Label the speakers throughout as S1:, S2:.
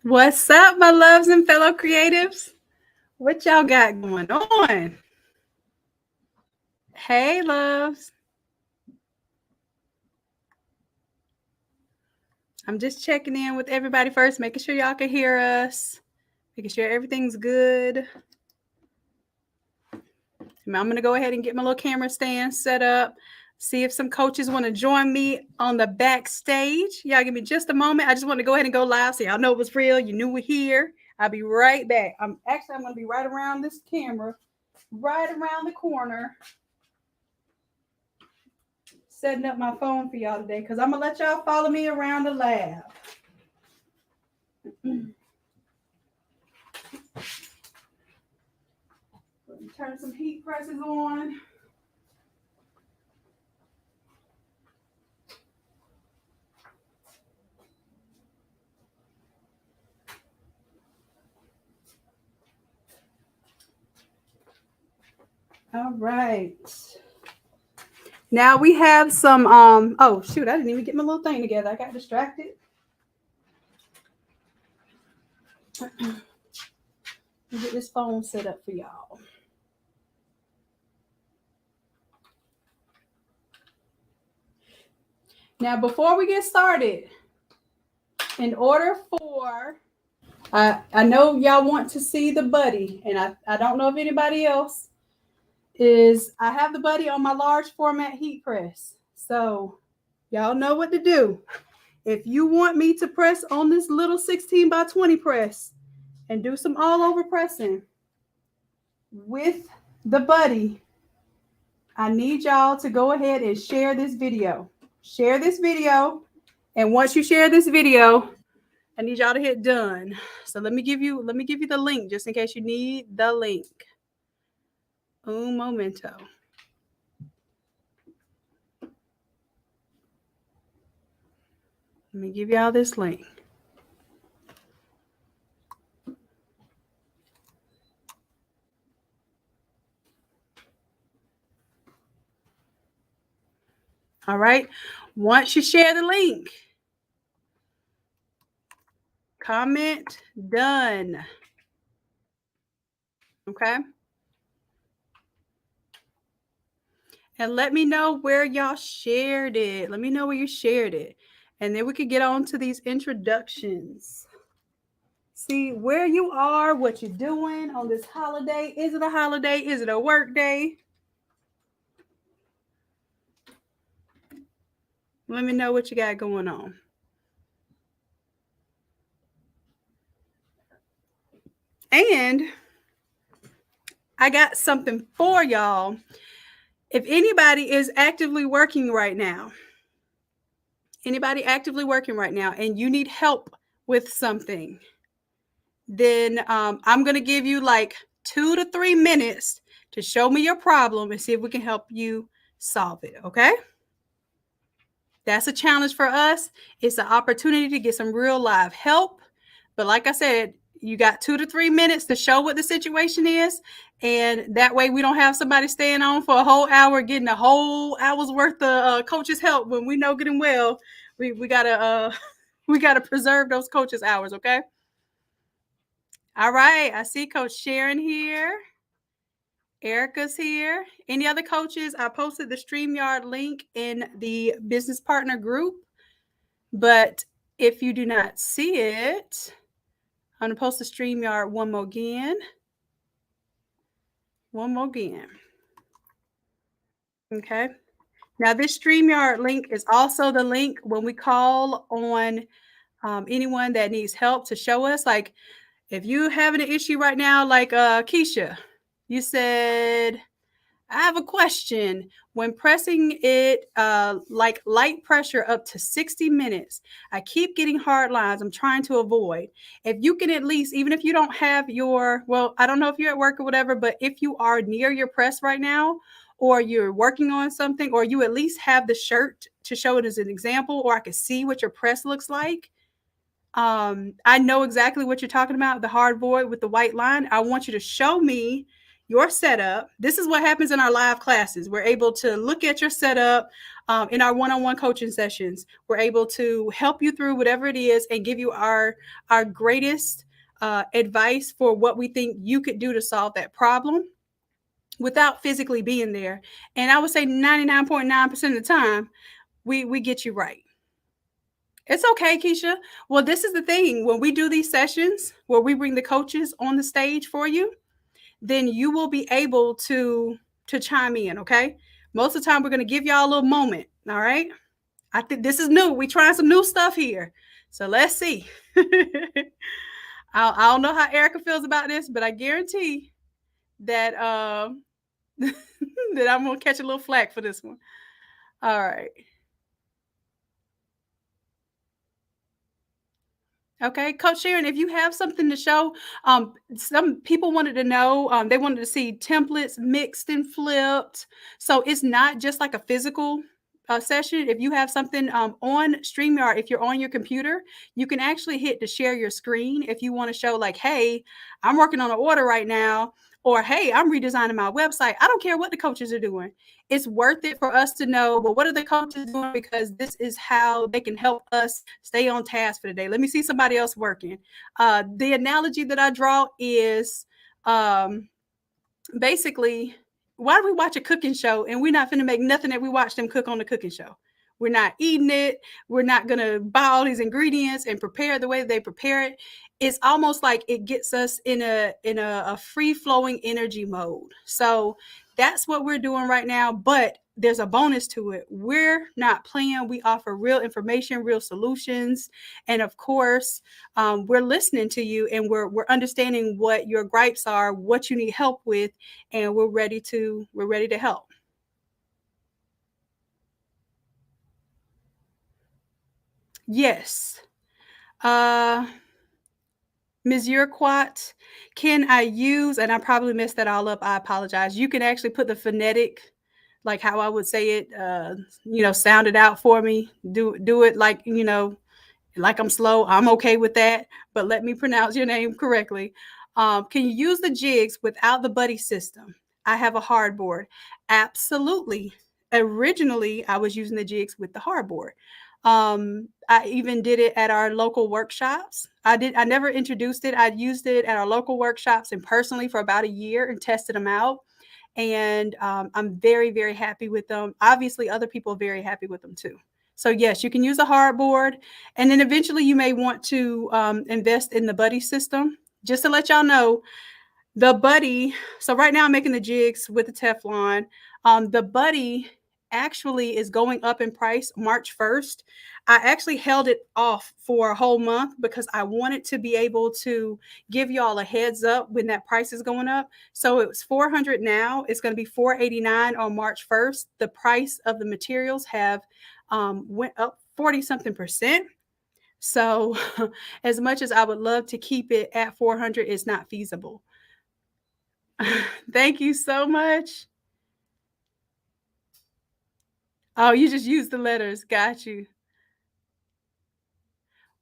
S1: What's up, my loves and fellow creatives? What y'all got going on? Hey, loves. I'm just checking in with everybody first, making sure y'all can hear us, making sure everything's good. I'm going to go ahead and get my little camera stand set up, see if some coaches want to join me on the backstage. Y'all give me just a moment. I just want to go ahead and go live so y'all know it was real. You knew we're here. I'll be right back. I'm going to be right around this camera, right around the corner, setting up my phone for y'all today because I'm going to let y'all follow me around the lab. Turn some heat presses on. All right. Now we have some, oh shoot, I didn't even get my little thing together. I got distracted. Let me get this phone set up for y'all. Now, before we get started, in order for, I know y'all want to see the buddy, and I don't know if anybody else is, I have the buddy on my large format heat press. So y'all know what to do. If you want me to press on this little 16 by 20 press and do some all over pressing with the buddy, I need y'all to go ahead and share this video. Share this video. And once you share this video, I need y'all to hit done. So let me give you the link just in case you need the link. Un momento. Let me give y'all this link. All right. Once you share the link, comment done. Okay. And let me know where y'all shared it. Let me know where you shared it. And then we could get on to these introductions. See where you are, what you're doing on this holiday. Is it a holiday? Is it a work day? Let me know what you got going on. And I got something for y'all. If anybody is actively working right now, and you need help with something, then I'm going to give you like 2 to 3 minutes to show me your problem and see if we can help you solve it. Okay? That's a challenge for us. It's an opportunity to get some real live help. But like I said, you got 2 to 3 minutes to show what the situation is. And that way we don't have somebody staying on for a whole hour, getting a whole hour's worth of coach's help when we know good and well we gotta preserve those coaches' hours, okay? All right, I see Coach Sharon here. Erica's here. Any other coaches? I posted the StreamYard link in the business partner group. But if you do not see it, I'm going to post the StreamYard one more again. Okay. Now, this StreamYard link is also the link when we call on anyone that needs help to show us. Like, if you're having an issue right now, like Keisha, you said, I have a question. When pressing it like light pressure up to 60 minutes, I keep getting hard lines I'm trying to avoid. If you can at least, even if you don't have your, well, I don't know if you're at work or whatever, but if you are near your press right now, or you're working on something, or you at least have the shirt to show it as an example, or I can see what your press looks like. I know exactly what you're talking about, the hard void with the white line. I want you to show me your setup. This is what happens in our live classes. We're able to look at your setup. In our one-on-one coaching sessions, we're able to help you through whatever it is and give you our greatest advice for what we think you could do to solve that problem without physically being there. And I would say 99.9% of the time, we get you right. It's okay, Keisha. Well, this is the thing. When we do these sessions where we bring the coaches on the stage for you, then you will be able to chime in, okay? Most of the time, we're going to give y'all a little moment, all right? I think this is new. We trying some new stuff here. So let's see. I don't know how Erica feels about this, but I guarantee that that I'm going to catch a little flack for this one. All right. Okay, Coach Sharon, if you have something to show, some people wanted to know, they wanted to see templates mixed and flipped. So it's not just like a physical session. If you have something on StreamYard, if you're on your computer, you can actually hit to share your screen if you want to show like, hey, I'm working on an order right now, or hey, I'm redesigning my website. I don't care what the coaches are doing. It's worth it for us to know, well, what are the coaches doing? Because this is how they can help us stay on task for the day. Let me see somebody else working. The analogy that I draw is basically, why do we watch a cooking show and we're not finna make nothing that we watch them cook on the cooking show? We're not eating it. We're not going to buy all these ingredients and prepare the way they prepare it. It's almost like it gets us in a free-flowing energy mode. So that's what we're doing right now, but there's a bonus to it. We're not playing. We offer real information, real solutions, and of course, we're listening to you, and we're understanding what your gripes are, what you need help with, and we're ready to help. Yes. Ms. Urquhart, can I use, and I probably messed that all up, I apologize. You can actually put the phonetic, like how I would say it, sound it out for me. Do it like, like I'm slow. I'm okay with that, but let me pronounce your name correctly. Can you use the jigs without the buddy system? I have a hardboard. Absolutely. Originally, I was using the jigs with the hardboard. I even did it at our local workshops. I never introduced it. I used it at our local workshops and personally for about a year and tested them out. And I'm very, very happy with them. Obviously, other people are very happy with them too. So yes, you can use a hardboard, and then eventually you may want to invest in the buddy system. Just to let y'all know, the buddy. So right now I'm making the jigs with the Teflon. The buddy actually is going up in price March 1st. I actually held it off for a whole month because I wanted to be able to give y'all a heads up when that price is going up. So it was $400 now. It's going to be $489 on March 1st. The price of the materials have went up 40 something percent. So as much as I would love to keep it at 400, it's not feasible. Thank you so much. Oh, you just used the letters. Got you.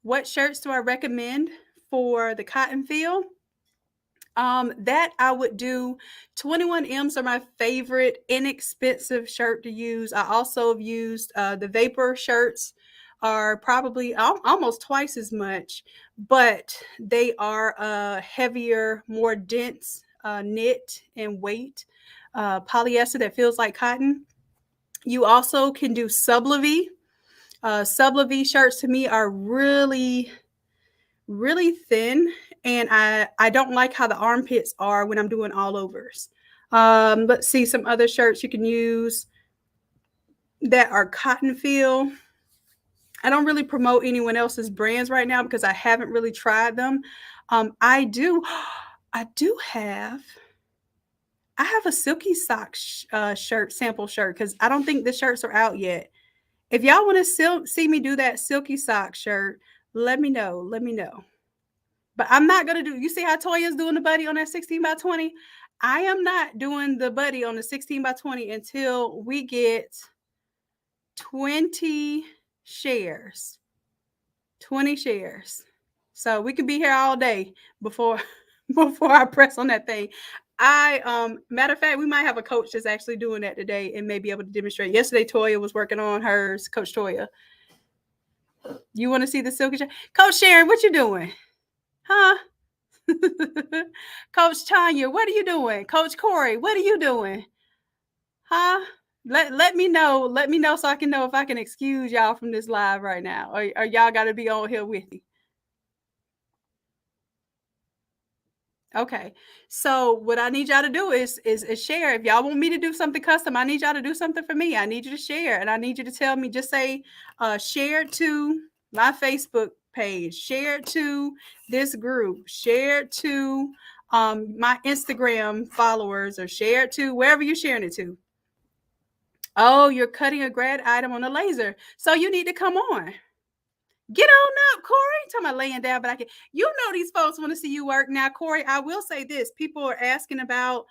S1: What shirts do I recommend for the cotton feel? That I would do 21Ms are my favorite inexpensive shirt to use. I also have used the Vapor shirts are probably almost twice as much, but they are heavier, more dense knit and weight polyester that feels like cotton. You also can do Sublimation. Sublimation shirts to me are really, really thin, and I don't like how the armpits are when I'm doing all overs. Let's see some other shirts you can use that are cotton feel. I don't really promote anyone else's brands right now because I haven't really tried them. I do have a silky sock shirt sample shirt because I don't think the shirts are out yet. If y'all want to see me do that silky sock shirt, let me know. Let me know. But I'm not going to do, you see how Toya's doing the buddy on that 16 by 20? I am not doing the buddy on the 16 by 20 until we get 20 shares. 20 shares. So we could be here all day before before I press on that thing. Matter of fact, we might have a coach that's actually doing that today and may be able to demonstrate. Yesterday, Toya was working on hers. Coach Toya, you want to see the silky? Coach Sharon, what you doing? Huh? Coach Tanya, what are you doing? Coach Corey, what are you doing? Huh? Let me know. Let me know so I can know if I can excuse y'all from this live right now. Or y'all got to be on here with me. Okay. So what I need y'all to do is share. If y'all want me to do something custom, I need y'all to do something for me. I need you to share, and I need you to tell me. Just say, share to my Facebook page, share to this group, share to my Instagram followers, or share to wherever you're sharing it to. Oh, you're cutting a grad item on a laser, so you need to come on. Get on up, Corey. I'm talking about laying down, but I can. You know these folks want to see you work. Now, Corey, I will say this. People are asking about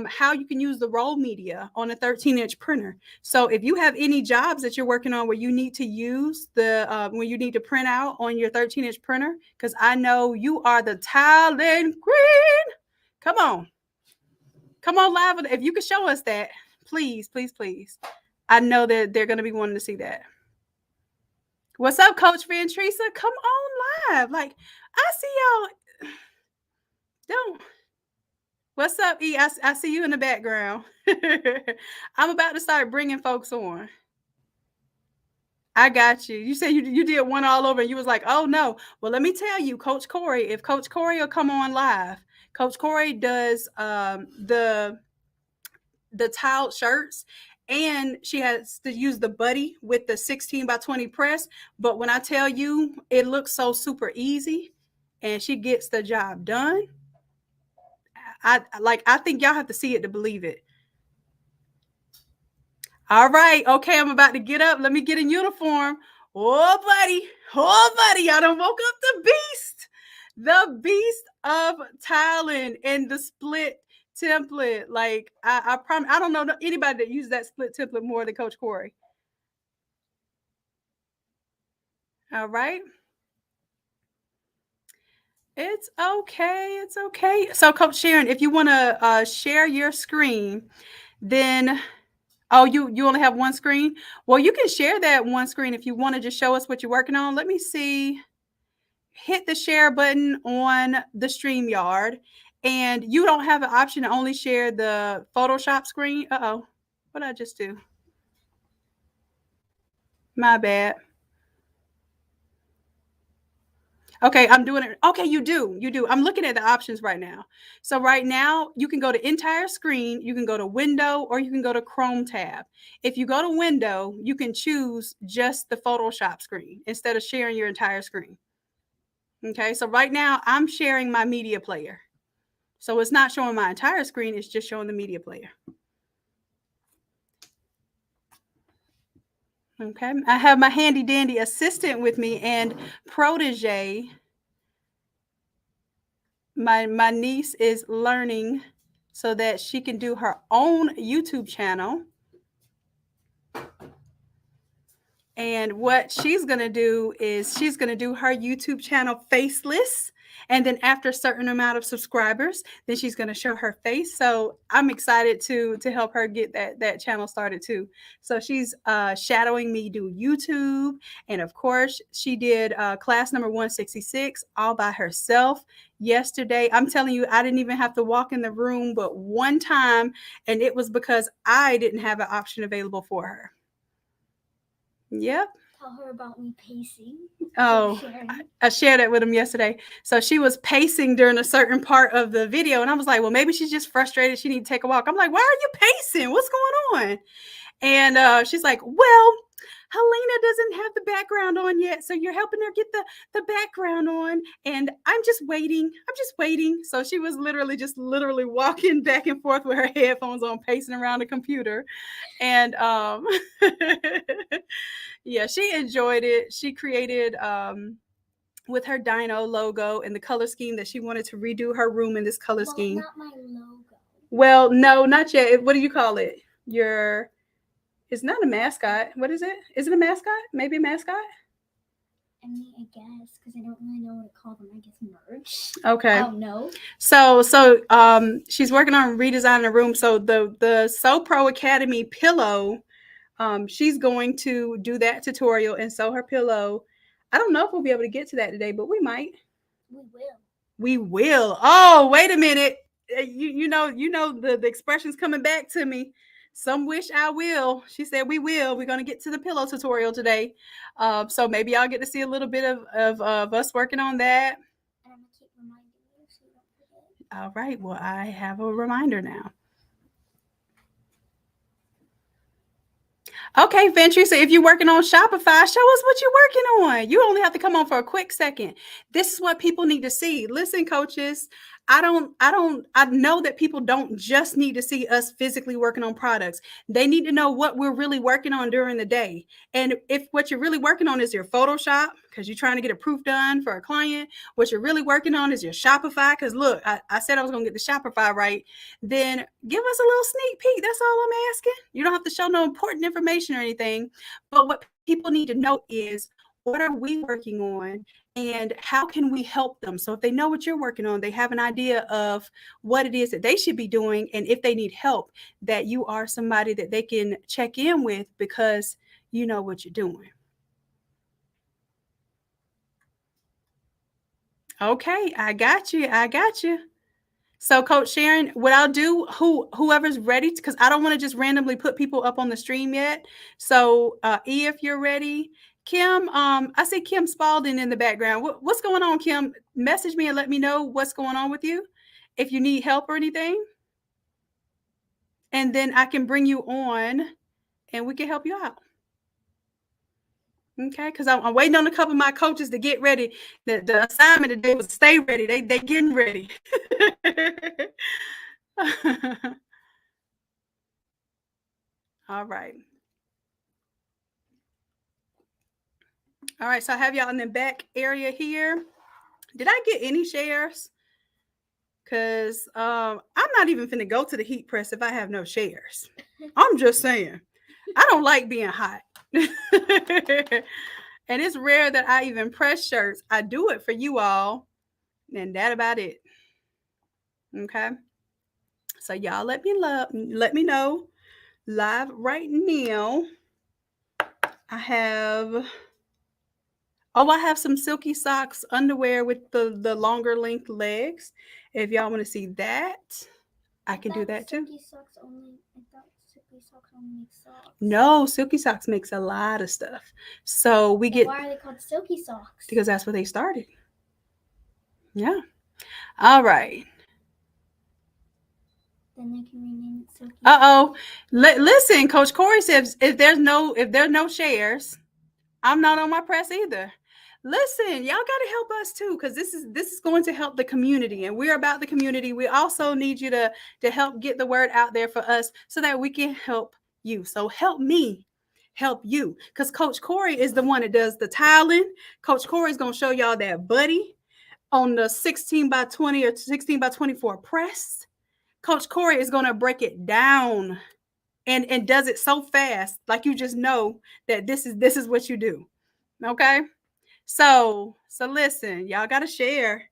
S1: how you can use the roll media on a 13-inch printer. So if you have any jobs that you're working on where you need to use when you need to print out on your 13-inch printer, because I know you are the talent queen. Come on. Come on live. If you could show us that, please, please, please. I know that they're going to be wanting to see that. What's up, Coach Van Teresa? Come on live. Like, I see y'all. Don't. What's up, E? I see you in the background. I'm about to start bringing folks on. I got you. You said you did one all over and you was like, oh no. Well, let me tell you, Coach Corey, if Coach Corey will come on live, Coach Corey does the tiled shirts, and she has to use the buddy with the 16 by 20 press. But when I tell you, it looks so super easy and she gets the job done. I think y'all have to see it to believe it. All right. Okay, I'm about to get up. Let me get in uniform. Oh, buddy. Y'all done woke up the beast of tiling and the split template. Like, I promise, I don't know anybody that uses that split template more than Coach Corey. All right. It's okay. It's okay. So, Coach Sharon, if you want to share your screen, then you only have one screen. Well, you can share that one screen if you want to just show us what you're working on. Let me see. Hit the share button on the StreamYard, and you don't have an option to only share the Photoshop screen. Uh-oh. What did I just do? My bad. Okay, I'm doing it. Okay, you do. I'm looking at the options right now. So right now, you can go to entire screen, you can go to window, or you can go to Chrome tab. If you go to window, you can choose just the Photoshop screen instead of sharing your entire screen. Okay, so right now, I'm sharing my media player. So it's not showing my entire screen, it's just showing the media player. Okay, I have my handy dandy assistant with me and protege. My niece is learning so that she can do her own YouTube channel. And what she's going to do is she's going to do her YouTube channel faceless. And then after a certain amount of subscribers, then she's going to show her face. So I'm excited to help her get that channel started too. So she's shadowing me do YouTube. And of course, she did class number 166 all by herself yesterday. I'm telling you, I didn't even have to walk in the room but one time. And it was because I didn't have an option available for her. Yep.
S2: Tell her about me pacing.
S1: Oh, I shared it with him yesterday. So she was pacing during a certain part of the video. And I was like, well, maybe she's just frustrated. She needs to take a walk. I'm like, why are you pacing? What's going on? And she's like, well, Helena doesn't have the background on yet. So you're helping her get the background on. And I'm just waiting. So she was literally walking back and forth with her headphones on, pacing around the computer. And yeah, she enjoyed it. She created with her dino logo and the color scheme that she wanted to redo her room in this color scheme.
S2: Not my logo.
S1: Well, no, not yet. What do you call it? It's not a mascot. What is it? Is it a mascot? Maybe a mascot?
S2: I mean, I guess, because I don't really know what to call them. I guess merch.
S1: Okay.
S2: I don't know.
S1: So she's working on redesigning the room. So the Sew Pro Academy pillow, she's going to do that tutorial and sew her pillow. I don't know if we'll be able to get to that today, but we might.
S2: We will.
S1: We will. Oh, wait a minute. You know the expression's coming back to me. Some wish I will. She said we will. We're gonna get to the pillow tutorial today. So maybe I'll get to see a little bit of us working on that.
S2: And I'm going to keep reminding you so you don't forget.
S1: All right. Well, I have a reminder now. Okay, Ventry. So if you're working on Shopify, show us what you're working on. You only have to come on for a quick second. This is what people need to see. Listen, coaches, I know that people don't just need to see us physically working on products. They need to know what we're really working on during the day. And if what you're really working on is your Photoshop, because you're trying to get a proof done for a client, what you're really working on is your Shopify, because look, I said I was going to get the Shopify right, then give us a little sneak peek. That's all I'm asking. You don't have to show no important information or anything, but what people need to know is, what are we working on and how can we help them? So if they know what you're working on, they have an idea of what it is that they should be doing, and if they need help, that you are somebody that they can check in with because you know what you're doing. Okay, I got you. So, Coach Sharon, what I'll do, whoever's ready, because I don't want to just randomly put people up on the stream yet. So, if you're ready, Kim, I see Kim Spalding in the background. What's going on, Kim? Message me and let me know what's going on with you, if you need help or anything, and then I can bring you on, and we can help you out. Okay, because I'm waiting on a couple of my coaches to get ready. The assignment today was stay ready. They getting ready. All right. All right, so I have y'all in the back area here. Did I get any shares? Because I'm not even finna go to the heat press if I have no shares. I'm just saying. I don't like being hot. And it's rare that I even press shirts. I do it for you all, and that about it. Okay. So y'all let me know live right now. I have some silky socks underwear with the longer length legs. If y'all want to see that, I can do that too.
S2: I thought silky socks only make socks.
S1: No, silky socks makes a lot of stuff. So we get.
S2: Why are they called silky socks?
S1: Because that's where they started. Yeah. All right.
S2: Then they can rename it silky.
S1: Listen, Coach Corey says if there's no shares, I'm not on my press either. Listen, y'all got to help us too, because this is going to help the community, and we're about the community. We also need you to help get the word out there for us so that we can help you. So help me help you, because Coach Corey is the one that does the tiling. Coach Corey is going to show y'all that buddy on the 16 by 20 or 16 by 24 press. Coach Corey is going to break it down and does it so fast, like you just know that this is what you do. Okay? So listen, y'all got to share.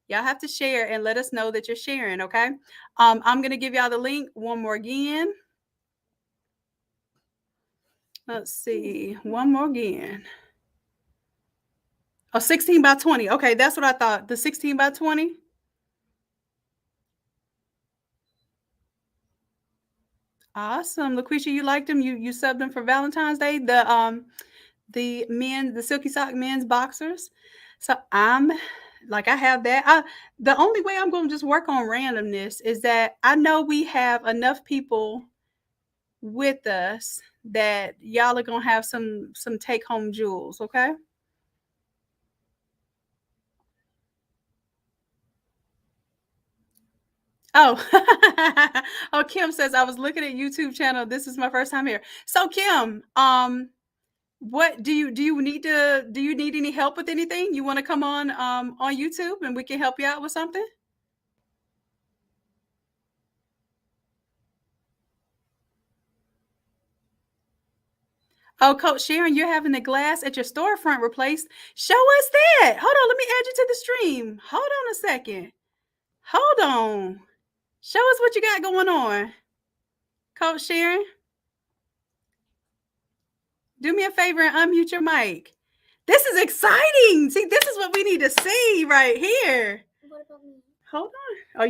S1: Y'all have to share and let us know that you're sharing, okay? I'm going to give y'all the link one more again. Let's see. One more again. Oh, 16 by 20. Okay, that's what I thought. The 16 by 20. Awesome. LaQuisha, you liked them? You subbed them for Valentine's Day? The silky sock men's boxers. So I have that. The only way I'm going to just work on randomness is that I know we have enough people with us that y'all are going to have some take home jewels. Okay. Oh, oh, Kim says, I was looking at YouTube channel. This is my first time here. So Kim, what do you need any help with anything? You want to come on YouTube and we can help you out with something? Oh, Coach Sharon, you're having the glass at your storefront replaced. Show us that. Hold on, let me add you to the stream. Hold on a second. Hold on. Show us what you got going on. Coach Sharon, do me a favor and unmute your mic. This is exciting. See, this is what we need to see right here.
S2: What about me?
S1: Hold on. Oh,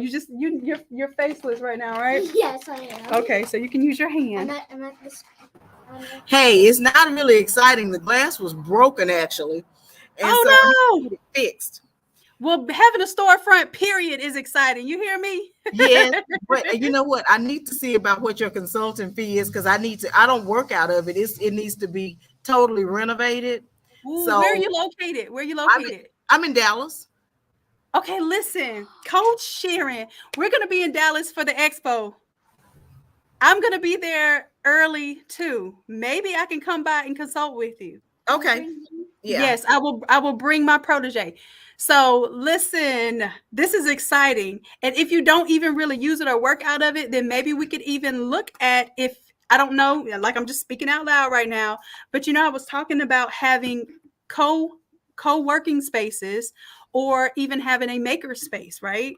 S1: you're faceless right now, right?
S2: Yes, I am.
S1: Okay, so you can use your hand.
S2: I'm at this.
S3: Hey, it's not really exciting. The glass was broken actually, and so I
S1: Oh
S3: need to get it fixed.
S1: no! Well, having a storefront period is exciting. You hear me?
S3: Yes, but you know what? I need to see about what your consulting fee is because I need to. I don't work out of it. It needs to be totally renovated.
S1: Ooh,
S3: So
S1: where are you located? Where are you
S3: I'm,
S1: located?
S3: I'm in Dallas.
S1: Okay, listen, Coach Sharon, we're going to be in Dallas for the expo. I'm going to be there early too. Maybe I can come by and consult with you.
S3: Okay. Yeah.
S1: Yes, I will bring my protege. So listen, this is exciting. And if you don't even really use it or work out of it, then maybe we could even look at if I don't know, like I'm just speaking out loud right now, but I was talking about having co-working spaces or even having a maker space, right?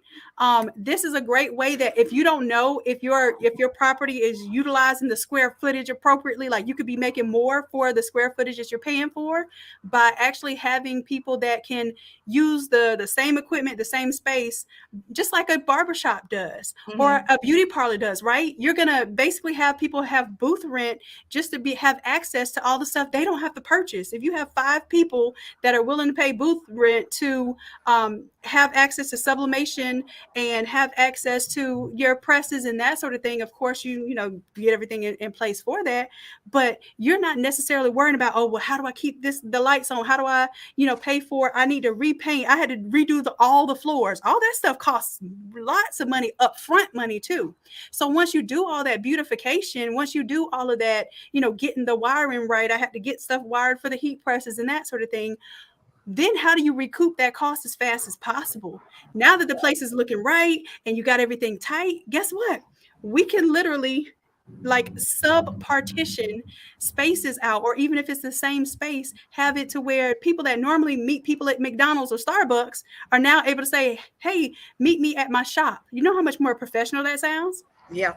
S1: This is a great way that if you don't know if your property is utilizing the square footage appropriately, like you could be making more for the square footage that you're paying for by actually having people that can use the same equipment, the same space, just like a barbershop does or a beauty parlor does, right? You're gonna basically have people have booth rent just to have access to all the stuff they don't have to purchase. If you have 5 people that are willing to pay booth rent to have access to sublimation and have access to your presses and that sort of thing, of course you get everything in place for that, but you're not necessarily worrying about, oh well, how do I keep the lights on, how do I pay for, I need to repaint, I had to redo all the floors, all that stuff costs lots of money, upfront money too. So once you do all that beautification, once you do all of that, getting the wiring right, I had to get stuff wired for the heat presses and that sort of thing, then how do you recoup that cost as fast as possible? Now that the place is looking right and you got everything tight, guess what? We can literally like sub partition spaces out, or even if it's the same space, have it to where people that normally meet people at McDonald's or Starbucks are now able to say, hey, meet me at my shop. You know how much more professional that sounds?
S3: Yeah.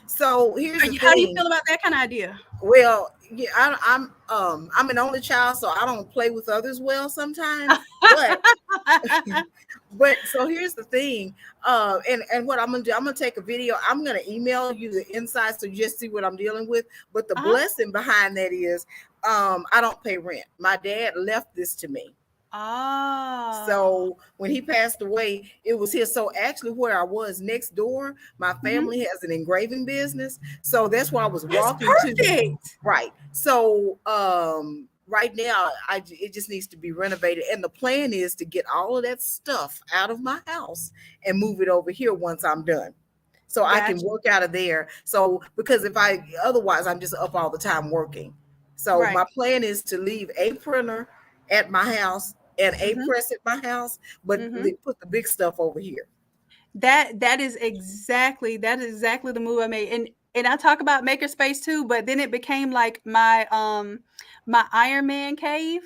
S3: So here's the
S1: How do you
S3: thing.
S1: feel about that kind of idea?
S3: Well, yeah, I'm an only child, so I don't play with others well sometimes. But but so here's the thing. And what I'm gonna do, I'm gonna take a video. I'm gonna email you the insights so you just see what I'm dealing with. But the blessing behind that is, I don't pay rent. My dad left this to me. So when he passed away, it was here. So actually where I was next door, my family has an engraving business. So that's where I was walking to. Right. So right now it just needs to be renovated. And the plan is to get all of that stuff out of my house and move it over here once I'm done. So I can work out of there. So because otherwise I'm just up all the time working. So my plan is to leave a printer at my house and a press at my house, but put the big stuff over here.
S1: That is exactly the move I made. And I talk about makerspace too, but then it became like my Iron Man cave.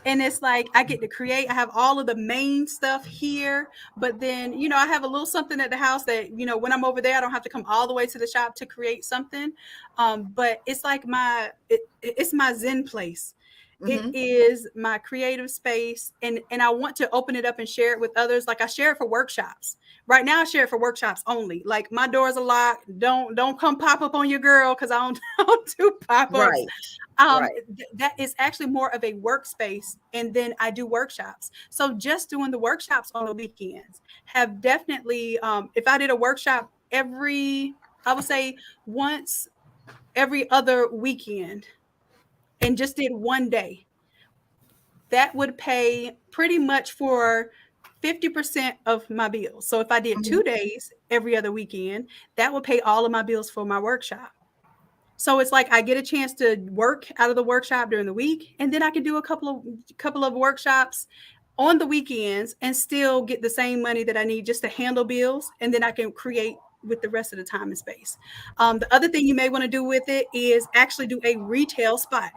S1: And it's like I get to create. I have all of the main stuff here, but then I have a little something at the house that when I'm over there, I don't have to come all the way to the shop to create something. But it's like it's my Zen place. It is my creative space, and I want to open it up and share it with others. Like I share it for workshops. Right now I share it for workshops only. Like my doors are locked. Don't come pop up on your girl because I don't do pop-ups. That is actually more of a workspace, and then I do workshops. So just doing the workshops on the weekends have definitely, if I did a workshop I would say once every other weekend, and just did one day, that would pay pretty much for 50% of my bills. So if I did 2 days every other weekend, that would pay all of my bills for my workshop. So it's like I get a chance to work out of the workshop during the week, and then I can do a couple of workshops on the weekends and still get the same money that I need just to handle bills, and then I can create with the rest of the time and space. The other thing you may want to do with it is actually do a retail spot.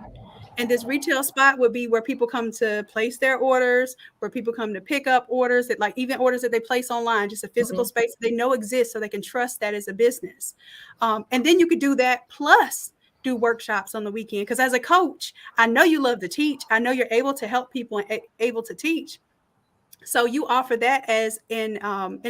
S1: And this retail spot would be where people come to place their orders, where people come to pick up orders, that like even orders that they place online, just a physical space they know exists so they can trust that as a business. And then you could do that plus do workshops on the weekend. Because as a coach, I know you love to teach. I know you're able to help people and able to teach. So you offer that as an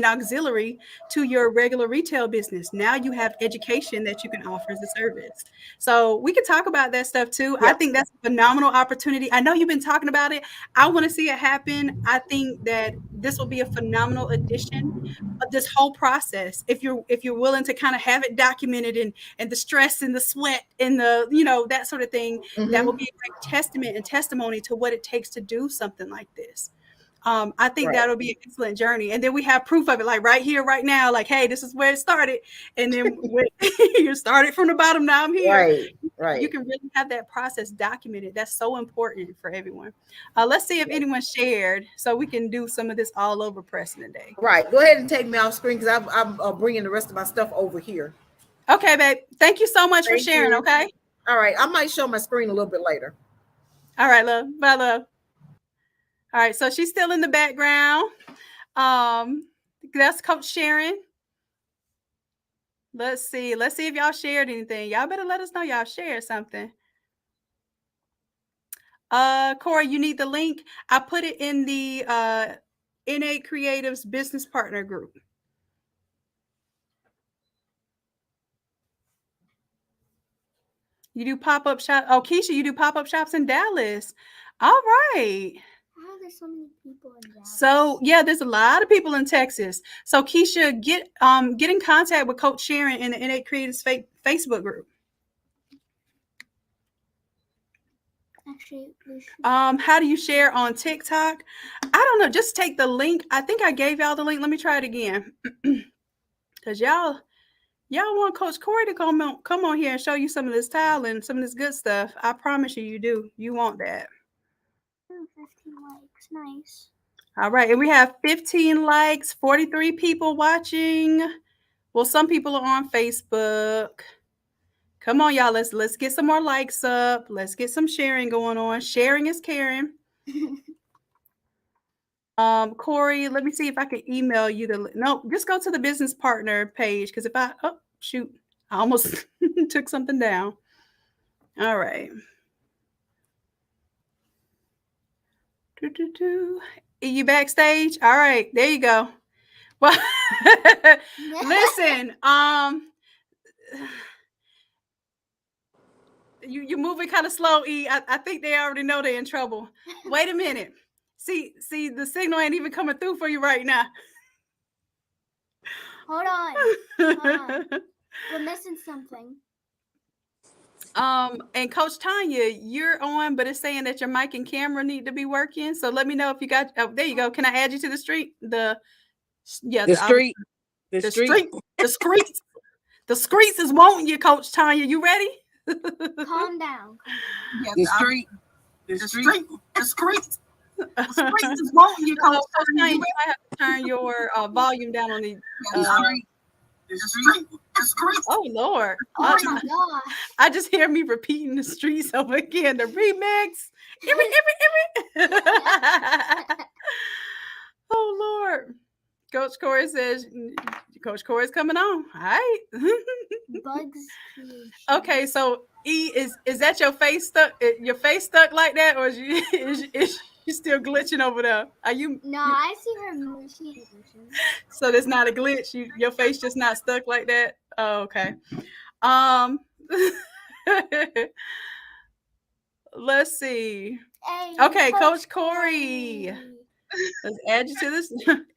S1: auxiliary to your regular retail business. Now you have education that you can offer as a service. So we can talk about that stuff too.
S3: Yeah.
S1: I think that's a phenomenal opportunity. I know you've been talking about it. I want to see it happen. I think that this will be a phenomenal addition of this whole process. If you're willing to kind of have it documented and the stress and the sweat and the, you know, that sort of thing, that will be a great testament and testimony to what it takes to do something like this. I think that'll be an excellent journey. And then we have proof of it, like right here, right now, like, hey, this is where it started. And then you started from the bottom, now I'm here. Right. You can really have that process documented. That's so important for everyone. Let's see if anyone shared so we can do some of this all over Preston today.
S3: Right. Go ahead and take me off screen because I'm bringing the rest of my stuff over here.
S1: Okay, babe. Thank you so much for sharing, okay?
S3: All right. I might show my screen a little bit later.
S1: All right, love. Bye, love. All right, so she's still in the background. That's Coach Sharon. Let's see if y'all shared anything. Y'all better let us know y'all shared something. Corey, you need the link. I put it in the Innate Creatives Business Partner group. You do pop-up shop. Oh, Keisha, you do pop-up shops in Dallas. All right.
S2: There's so many people in Dallas.
S1: So yeah, there's a lot of people in Texas. So Keisha, get in contact with Coach Sharon in the Innate Creatives Facebook group.
S2: Actually,
S1: how do you share on TikTok? I don't know. Just take the link. I think I gave y'all the link. Let me try it again. Because y'all want Coach Corey to come on here and show you some of this tile and some of this good stuff. I promise you do. You want that.
S2: 15 likes. Nice.
S1: All right. And we have 15 likes, 43 people watching. Well, some people are on Facebook. Come on, y'all. Let's get some more likes up. Let's get some sharing going on. Sharing is caring. Corey, let me see if I can email you no, just go to the business partner page. Because if I almost took something down. All right. You backstage? All right, there you go. Well, listen, you're moving kind of slow, E. I think they already know they're in trouble. Wait a minute. See, the signal ain't even coming through for you right now.
S2: Hold on. We're missing something.
S1: And Coach Tanya, you're on, but it's saying that your mic and camera need to be working. So let me know if you got. Oh, there you go. Can I add you to the street? The streets is wanting you, Coach Tanya. You ready?
S2: Calm down.
S3: The streets is wanting you, Coach
S1: Tanya. You might have to turn your volume down on the. Oh Lord!
S2: Oh my God!
S1: I just hear me repeating the streets over again. The remix. Oh Lord! Coach Corey says, Coach Corey's coming on. All right.
S2: Bugs.
S1: Okay, so E, is that your face stuck? Your face stuck like that, or is you still glitching over there? Are you?
S2: No, I see her machine.
S1: So there's not a glitch. Your face just not stuck like that. Oh, okay. Let's see.
S2: Hey,
S1: okay, Coach Corey. Let's add you to this.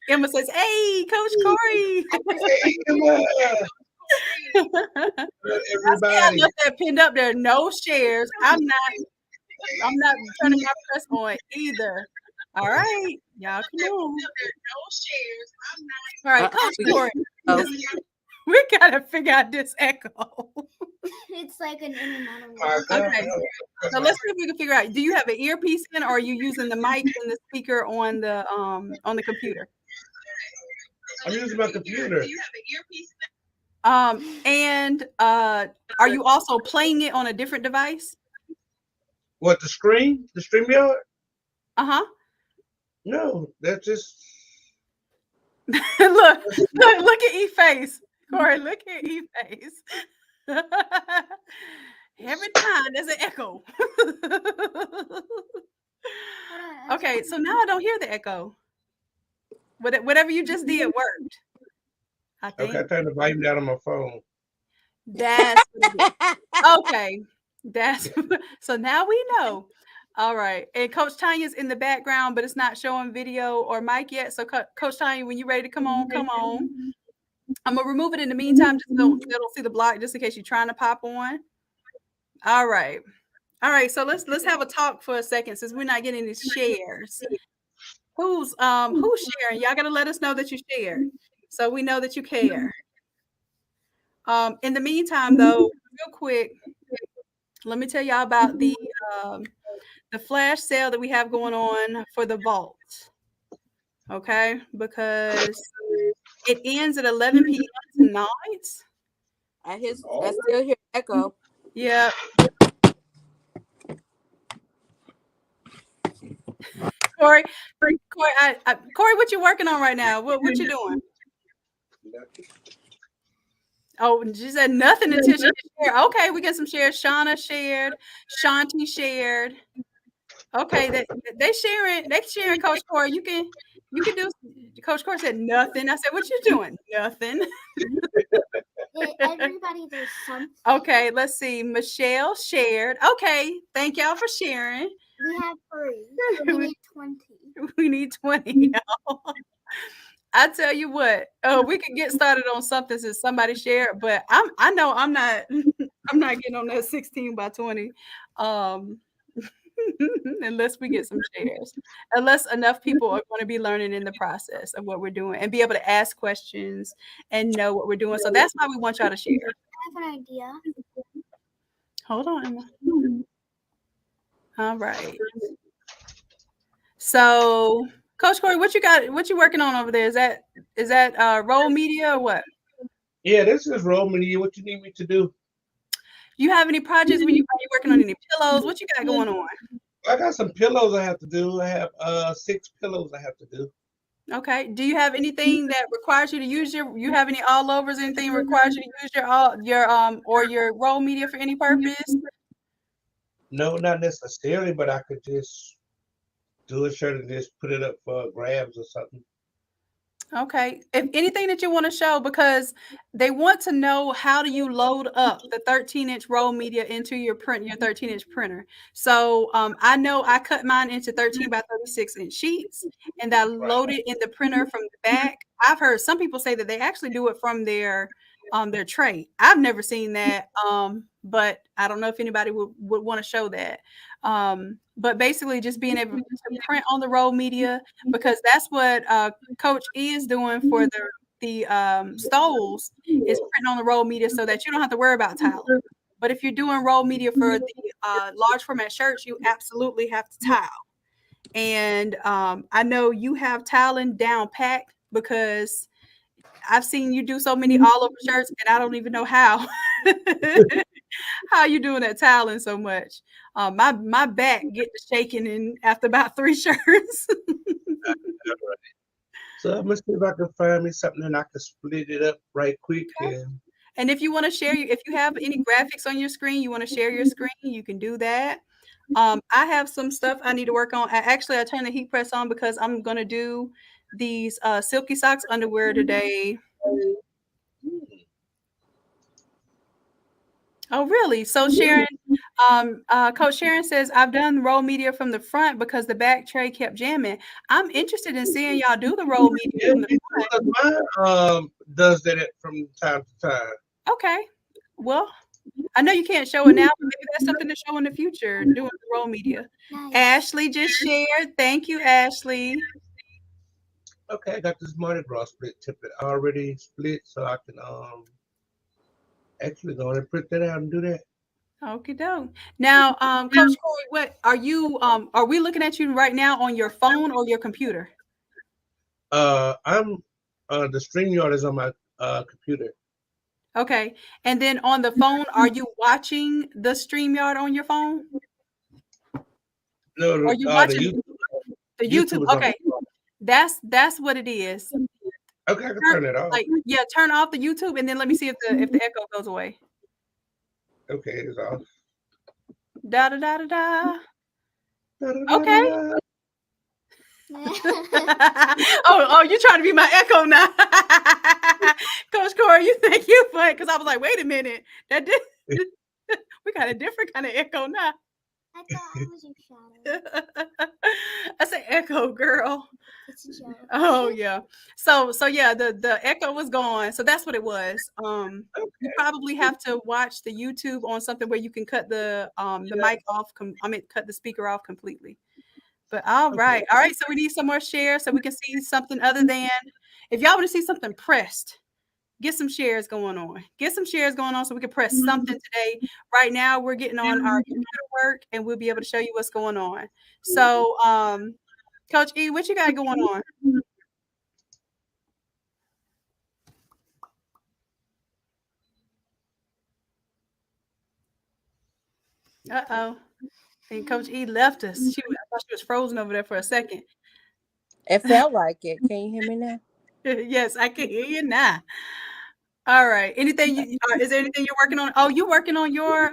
S1: Emma says, "Hey, Coach Corey."
S4: Hey, Emma. Everybody.
S1: I left that pinned up there. No shares. I'm not turning my press on either. All right, y'all come on. All right, Coach Corey. We gotta figure out this echo.
S2: It's like an internet.
S1: Okay, so let's see if we can figure out. Do you have an earpiece in, or are you using the mic and the speaker on the computer?
S4: I'm using my computer.
S1: Do you have an earpiece in? And are you also playing it on a different device?
S4: What, the screen? The StreamYard?
S1: Uh-huh.
S4: No, that's just
S1: look at E-Face. Corey, look at E-Face. Every time there's an echo. Okay, so now I don't hear the echo. Whatever you just did worked. I think.
S4: okay. I turned the volume down on my phone.
S1: That's okay. That's so now we know. All right. And Coach Tanya's in the background, but it's not showing video or mic yet. So Coach Tanya, when you're ready to come on, come on. I'm gonna remove it in the meantime, just so they don't see the block, just in case you're trying to pop on. All right. All right. So let's have a talk for a second since we're not getting any shares. Who's sharing? Y'all gotta let us know that you shared, so we know that you care. In the meantime, though, real quick, let me tell y'all about the flash sale that we have going on for the vault. Okay, because it ends at 11 p.m. tonight.
S5: I still hear echo.
S1: Yeah. Corey, what you working on right now? What you doing? Oh, she said nothing until she shared. Okay, we get some shares. Shauna shared. Shanti shared. Okay, they sharing. Coach Corey, you can do. Coach Corey said nothing. I said, what you doing? Nothing.
S2: Everybody does something.
S1: Okay, let's see. Michelle shared. Okay, thank y'all for sharing.
S2: We have 3. We need 20.
S1: We need 20. I tell you what, we could get started on something since somebody shared, but I know I'm not I'm not getting on that 16 by 20. Unless we get some shares, unless enough people are going to be learning in the process of what we're doing and be able to ask questions and know what we're doing. So that's why we want y'all to share.
S2: I have an idea.
S1: Hold on, Emma. All right. So, Coach Corey, what you got? What you working on over there? Is that roll media or what?
S4: Yeah, this is roll media. What you need me to do?
S1: You have any projects? Are you working on any pillows? What you got going on?
S4: I got some pillows I have to do. I have 6 pillows I have to do.
S1: Okay. Do you have anything that requires you to use you have any all overs, anything requires you to use your roll media for any purpose?
S4: No, not necessarily, but I could just do a shirt and just put it up for grabs or something.
S1: Okay. If anything that you want to show, because they want to know how do you load up the 13-inch roll media into your 13-inch printer. So I know I cut mine into 13 by 36-inch sheets and I load it in the printer from the back. I've heard some people say that they actually do it from their tray. I've never seen that, but I don't know if anybody would want to show that. But basically just being able to print on the roll media, because that's what Coach E is doing for the stoles, is printing on the roll media so that you don't have to worry about tiling. But if you're doing roll media for the large format shirts, you absolutely have to tile. And I know you have tiling down packed, because I've seen you do so many all over shirts, and I don't even know how you doing that tiling so much. My back get to shaking in after about 3 shirts.
S4: So I'm gonna see if I can find me something and I can split it up right quick.
S1: Okay. And if you want to share, if you have any graphics on your screen, you want to share your screen, you can do that. I have some stuff I need to work on. I turned the heat press on because I'm gonna do these silky socks underwear today. Oh, really? So Sharon, Coach Sharon says, I've done roll media from the front because the back tray kept jamming. I'm interested in seeing y'all do the roll media from the front.
S4: Mine does that from time to time.
S1: Okay. Well, I know you can't show it now, but maybe that's something to show in the future, doing the roll media. Nice. Ashley just shared. Thank you, Ashley.
S4: Okay, I got this Mardi Gras split template already split, so I can actually go and print that out and do that.
S1: Okie doke. Now, Coach Corey, what are you? Are we looking at you right now on your phone or your computer?
S4: I'm the StreamYard is on my computer.
S1: Okay. And then on the phone, are you watching the StreamYard on your phone?
S4: No,
S1: Are you
S4: the
S1: watching the YouTube?
S4: YouTube is on.
S1: Okay. That's what it is.
S4: Okay, I can turn it off.
S1: Turn off the YouTube and then let me see if the echo goes away.
S4: Okay, it's off.
S1: Da da da da da.
S4: Da-da-da-da-da.
S1: Okay. oh, you trying to be my echo now. Coach Corey, you think you funny? Because I was like, wait a minute. That did we got a different kind of echo now.
S2: I thought I was your shadow.
S1: I said echo, girl.
S2: It's a joke.
S1: Oh yeah. So yeah, the echo was gone. So that's what it was. You probably have to watch the YouTube on something where you can cut the mic off. Cut the speaker off completely. But all right. So we need some more shares so we can see something other than if y'all want to see something pressed. Get some shares going on. Get some shares going on so we can press something today. Right now, we're getting on our computer work and we'll be able to show you what's going on. So, Coach E, what you got going on? Uh-oh. And Coach E left us. I thought she was frozen over there for a second.
S5: It felt like it. Can you hear me now?
S1: Yes, I can hear you now. All right. Anything is there anything you're working on? Oh, you working on your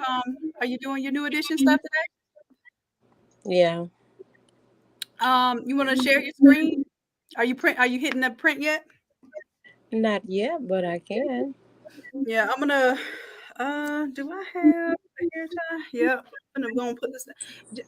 S1: are you doing your new edition stuff today?
S5: Yeah.
S1: You want to share your screen? Are you hitting the print yet?
S5: Not yet, but I can.
S1: Yeah, I'm gonna do I have a hair tie? Yep. I'm gonna put this.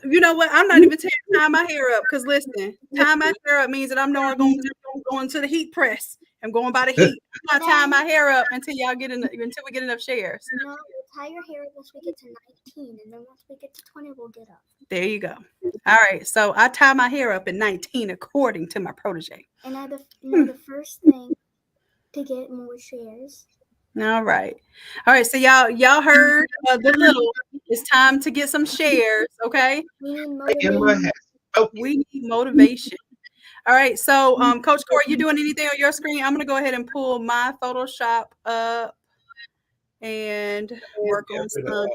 S1: You know what? I'm not even tying my hair up because listen, tying my hair up means that I'm not going to the heat press. I'm going by the heat. I'm not tying my hair up until we get enough shares.
S2: No, we'll tie your hair once we get to 19, and then once we get to 20, we'll get up.
S1: There you go. All right, so I tie my hair up at 19 according to my protege.
S2: And the first thing to get more shares.
S1: All right. So y'all heard the little. It's time to get some shares. Okay.
S2: We need motivation.
S1: We need motivation. All right. So, Coach Corey, you doing anything on your screen? I'm gonna go ahead and pull my Photoshop up and work on some.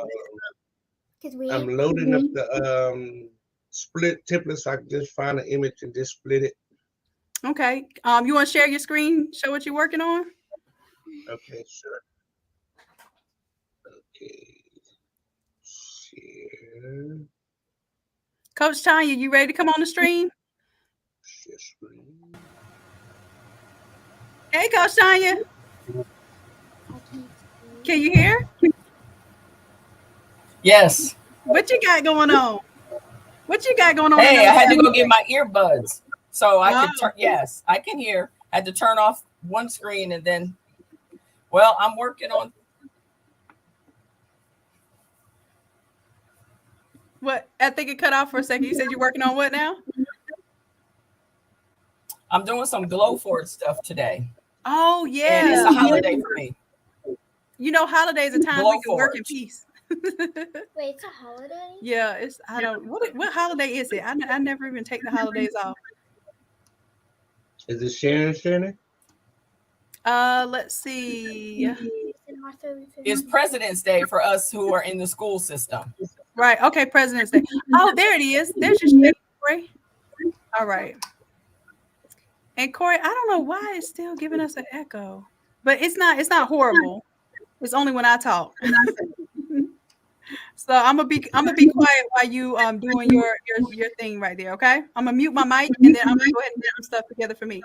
S4: I'm loading up the split template so I can just find an image and just split it.
S1: Okay. You want to share your screen? Show what you're working on.
S4: Okay, sure. Okay. Share.
S1: Coach Tanya, you ready to come on the stream?
S4: Share screen.
S1: Hey, Coach Tanya. Can you hear?
S6: Yes.
S1: What you got going on?
S6: Hey, I had to go get my earbuds so I could turn.
S1: Oh.
S6: Yes, I can hear. I had to turn off one screen and then. Well, I'm working on.
S1: What? I think it cut off for a second. You said you're working on what now?
S6: I'm doing some glow forward stuff today.
S1: Oh yeah.
S6: And it's a holiday for me.
S1: You know, holidays are times we can work in peace.
S2: Wait, it's a holiday?
S1: Yeah, what holiday is it? I never even take the holidays off.
S4: Is it Sharon?
S1: Let's see.
S6: It's President's Day for us who are in the school system.
S1: Right. Okay, President's Day. Oh, there it is. There's your share, Corey. All right. And Corey, I don't know why it's still giving us an echo, but it's not horrible. It's only when I talk. So I'm gonna be quiet while you doing your thing right there. Okay. I'm gonna mute my mic and then I'm gonna go ahead and get some stuff together for me.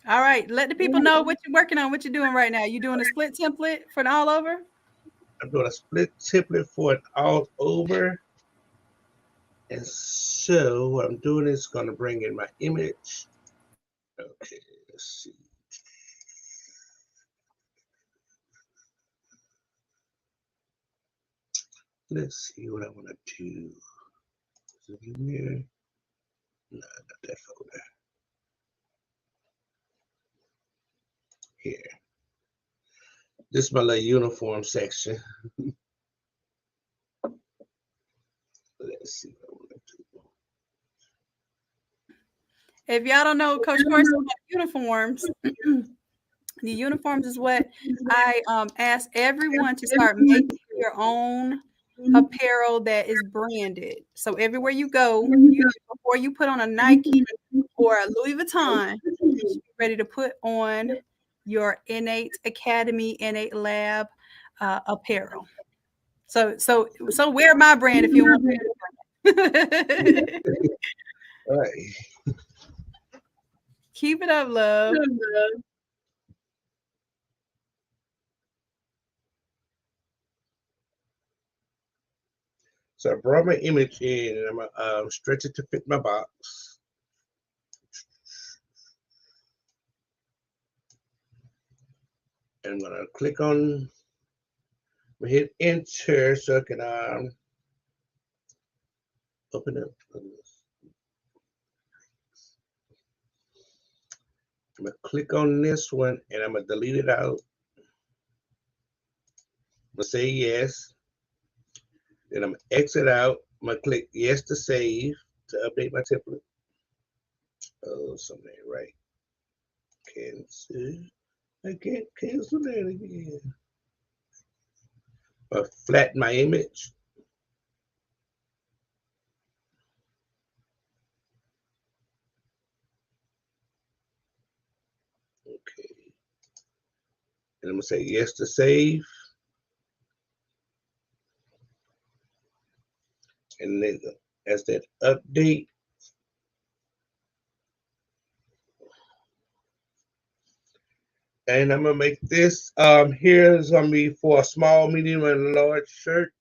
S1: All right. Let the people know what you're working on, what you're doing right now. You doing a split template for an all over?
S4: I'm doing a split template for an all over. And so what I'm doing is going to bring in my image. Okay, let's see. Let's see what I want to do. Is it in here? No, not that folder. Here. This is my little uniform section. Let's see what I want to do.
S1: If y'all don't know, Coach Corey said about uniforms. The uniforms is what I ask everyone to start making your own apparel that is branded. So everywhere you go, before you put on a Nike or a Louis Vuitton, you should be ready to put on your Innate Academy, Innate Lab apparel. So wear my brand if you want to.
S4: All right.
S1: Keep it up, love.
S4: So I brought my image in and I'm gonna stretch it to fit my box. And I'm gonna click on, hit enter so I can open up. I'm gonna click on this one and I'm gonna delete it out. I'm gonna say yes. Then I'm gonna exit out. I'm gonna click yes to save to update my template. Oh, something ain't right. Cancel. I can't cancel that again. I'll flatten my image. Okay. And I'm gonna say yes to save. And then as that update, and I'm gonna make this here is gonna be for a small, medium, and large shirt.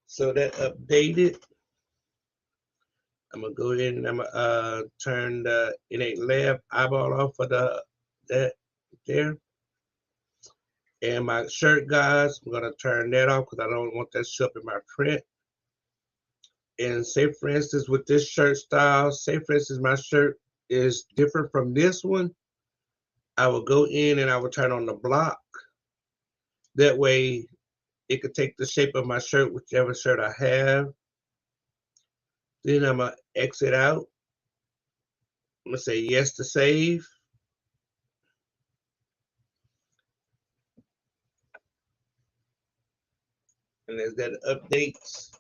S4: So that updated. I'm gonna go ahead and I'm gonna turn the Innate Lab eyeball off for that there. And my shirt guys, I'm gonna turn that off because I don't want that show up in my print. And say for instance, with this shirt style, say for instance, my shirt is different from this one. I will go in and I will turn on the block. That way it could take the shape of my shirt, whichever shirt I have. Then I'm gonna exit out. I'm gonna say yes to save. And as that updates,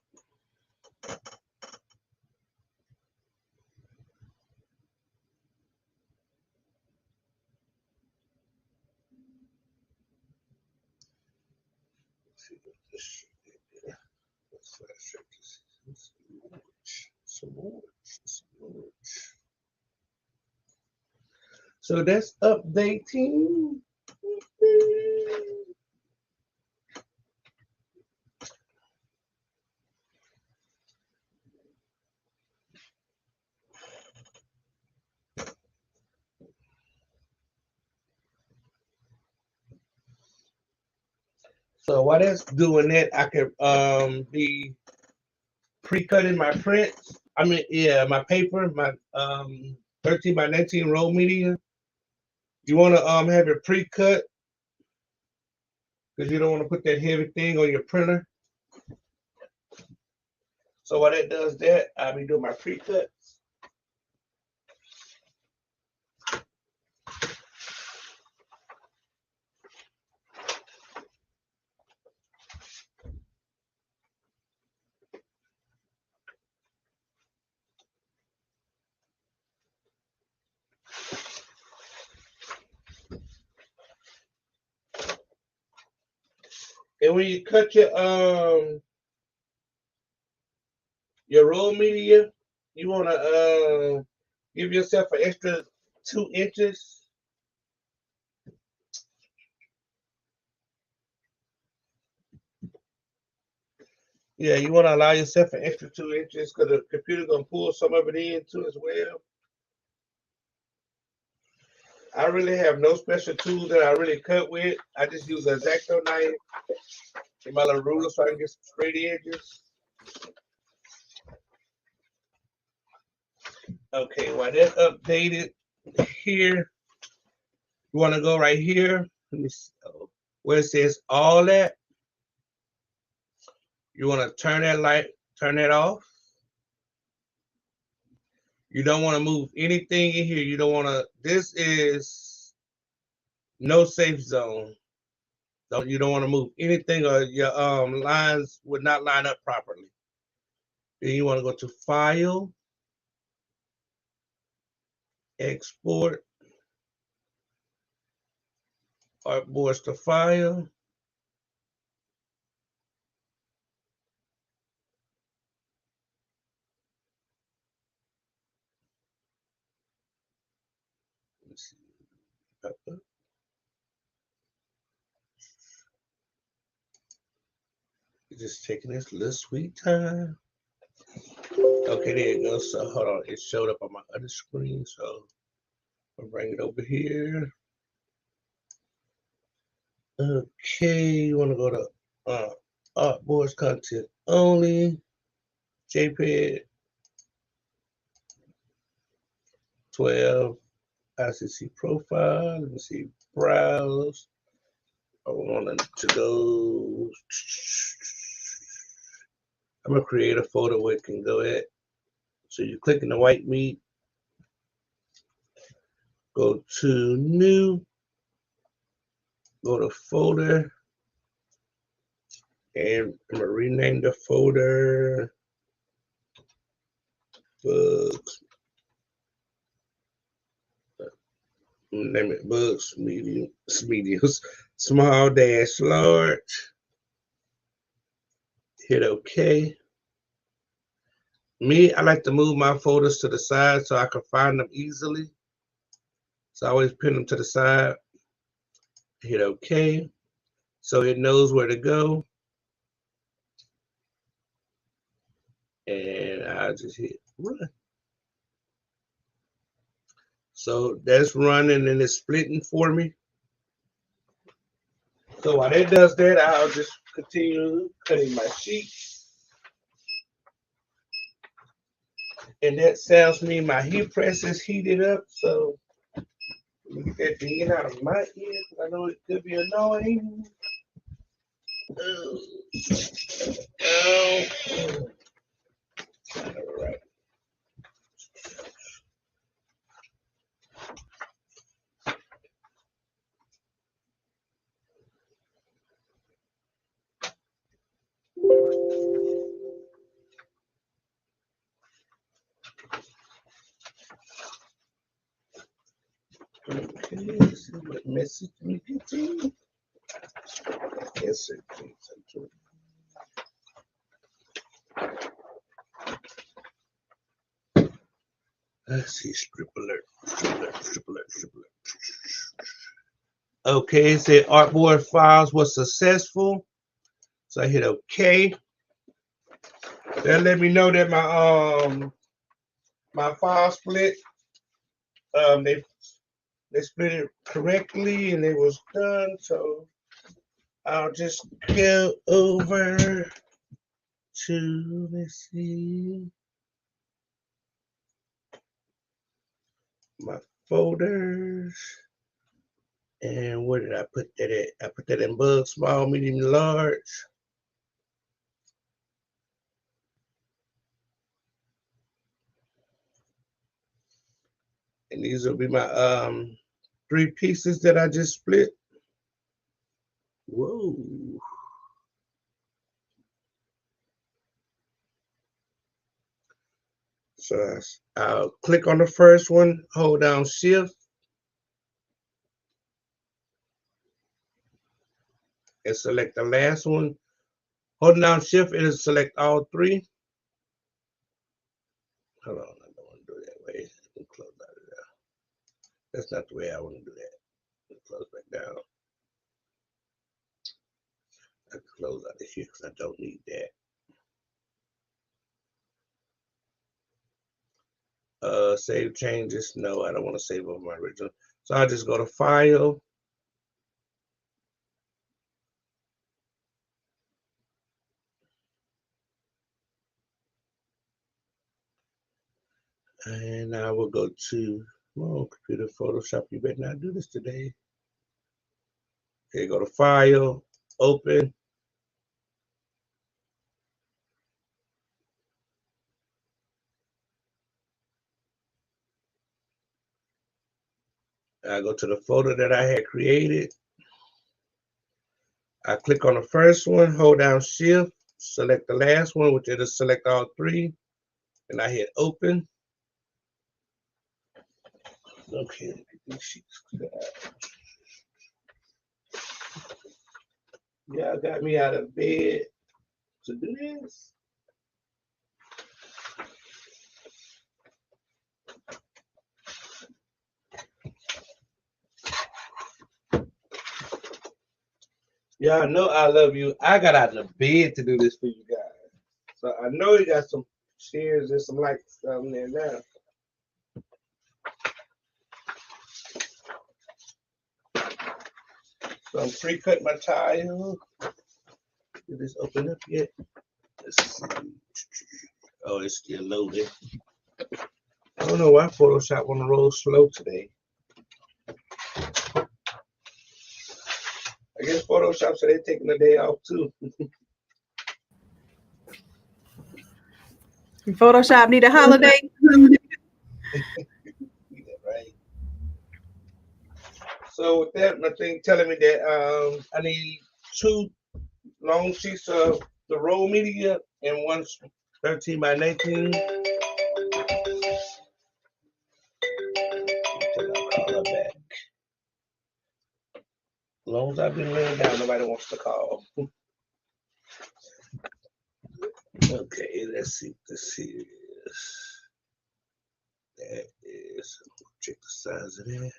S4: so that's updating. So while that's doing that, I can be pre-cutting my prints. I mean, yeah, my paper, my 13 by 19 roll media. You want to have it pre-cut because you don't want to put that heavy thing on your printer. So while that does that, I'll be doing my pre-cuts. And when you cut your roll media, you want to give yourself an extra 2 inches. Yeah, you want to allow yourself an extra 2 inches because the computer gonna pull some of it in too as well. I really have no special tools that I really cut with. I just use an X-Acto knife and my little ruler so I can get some straight edges. Okay, while that updated here, you want to go right here. Let me see. Oh, where it says all that, you want to turn that off. You don't want to move anything in here. You don't want to, this is no safe zone. You don't want to move anything, or your lines would not line up properly. Then you want to go to File, Export, Artboards to File. Let's see. It's just taking this little sweet time. Okay, there it goes. So hold on, it showed up on my other screen, so I'll bring it over here. Okay, you want to go to Artboards Content Only, JPEG 12, ICC profile. Let me see, browse. I want it to go. I'm gonna create a folder where it can go at. So you click in the white meat, go to new, go to folder, and I'm gonna rename the folder books. Name it books, mediums, small dash large. Hit OK. Me, I like to move my folders to the side so I can find them easily. So I always pin them to the side. Hit OK. So it knows where to go. And I'll just hit run. So that's running and it's splitting for me. So while it does that, I'll just continue cutting my sheet. And that sounds me my heat press is heated up. So let me get that thing out of my ear because I know it could be annoying. Oh. All right. Okay, let's see what message we get to. Yes, sir. Let's see, strip alert, strip alert, strip alert, strip alert. Okay, it said artboard files was successful. So I hit OK. That let me know that my file split. They split it correctly and it was done. So I'll just go over to, let's see, my folders. And where did I put that at? I put that in bug, small, medium, large. And these will be my 3 pieces that I just split. Whoa. So I'll click on the first one, hold down Shift, and select the last one. Holding down Shift, it'll select all 3. Hold on, I don't want to do it that way. Close out of there. That's not the way I want to do that. Close back down. I close out of here because I don't need that. Save changes. No, I don't want to save over my original. So I'll just go to File. And I will go to, oh, computer Photoshop. You better not do this today. Okay, go to File, Open. I go to the folder that I had created. I click on the first one, hold down Shift, select the last one, which is select all three, and I hit Open. Okay, these sheets clear out. Y'all got me out of bed to do this. Y'all know I love you. I got out of bed to do this for you guys. So I know you got some shares and some likes down there now. So I'm pre-cutting my tile. Did this open up yet? Let's see. Oh, it's still loaded. I don't know why Photoshop on the roll slow today. I guess Photoshop said they're taking the day off too.
S1: Photoshop need a holiday.
S4: Right. So with that, my thing telling me that I need 2 long sheets of the roll media and 1 13 by 19. I'll call her back. As long as I've been laying down, nobody wants to call. Okay, let's see what this is. That is, check the size of that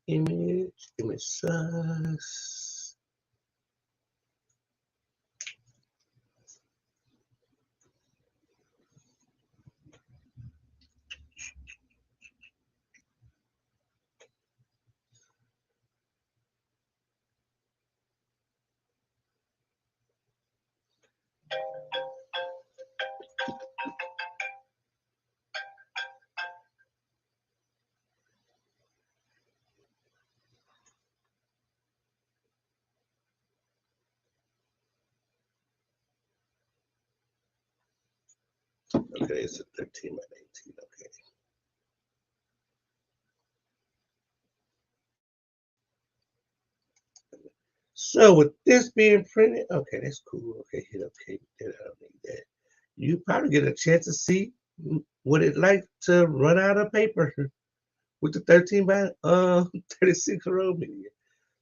S4: image size. Okay, it's a 13 by 19, okay. So with this being printed, okay, that's cool. Okay, hit okay, I don't need that. You probably get a chance to see what it's like to run out of paper with the 13 by 36 roll media.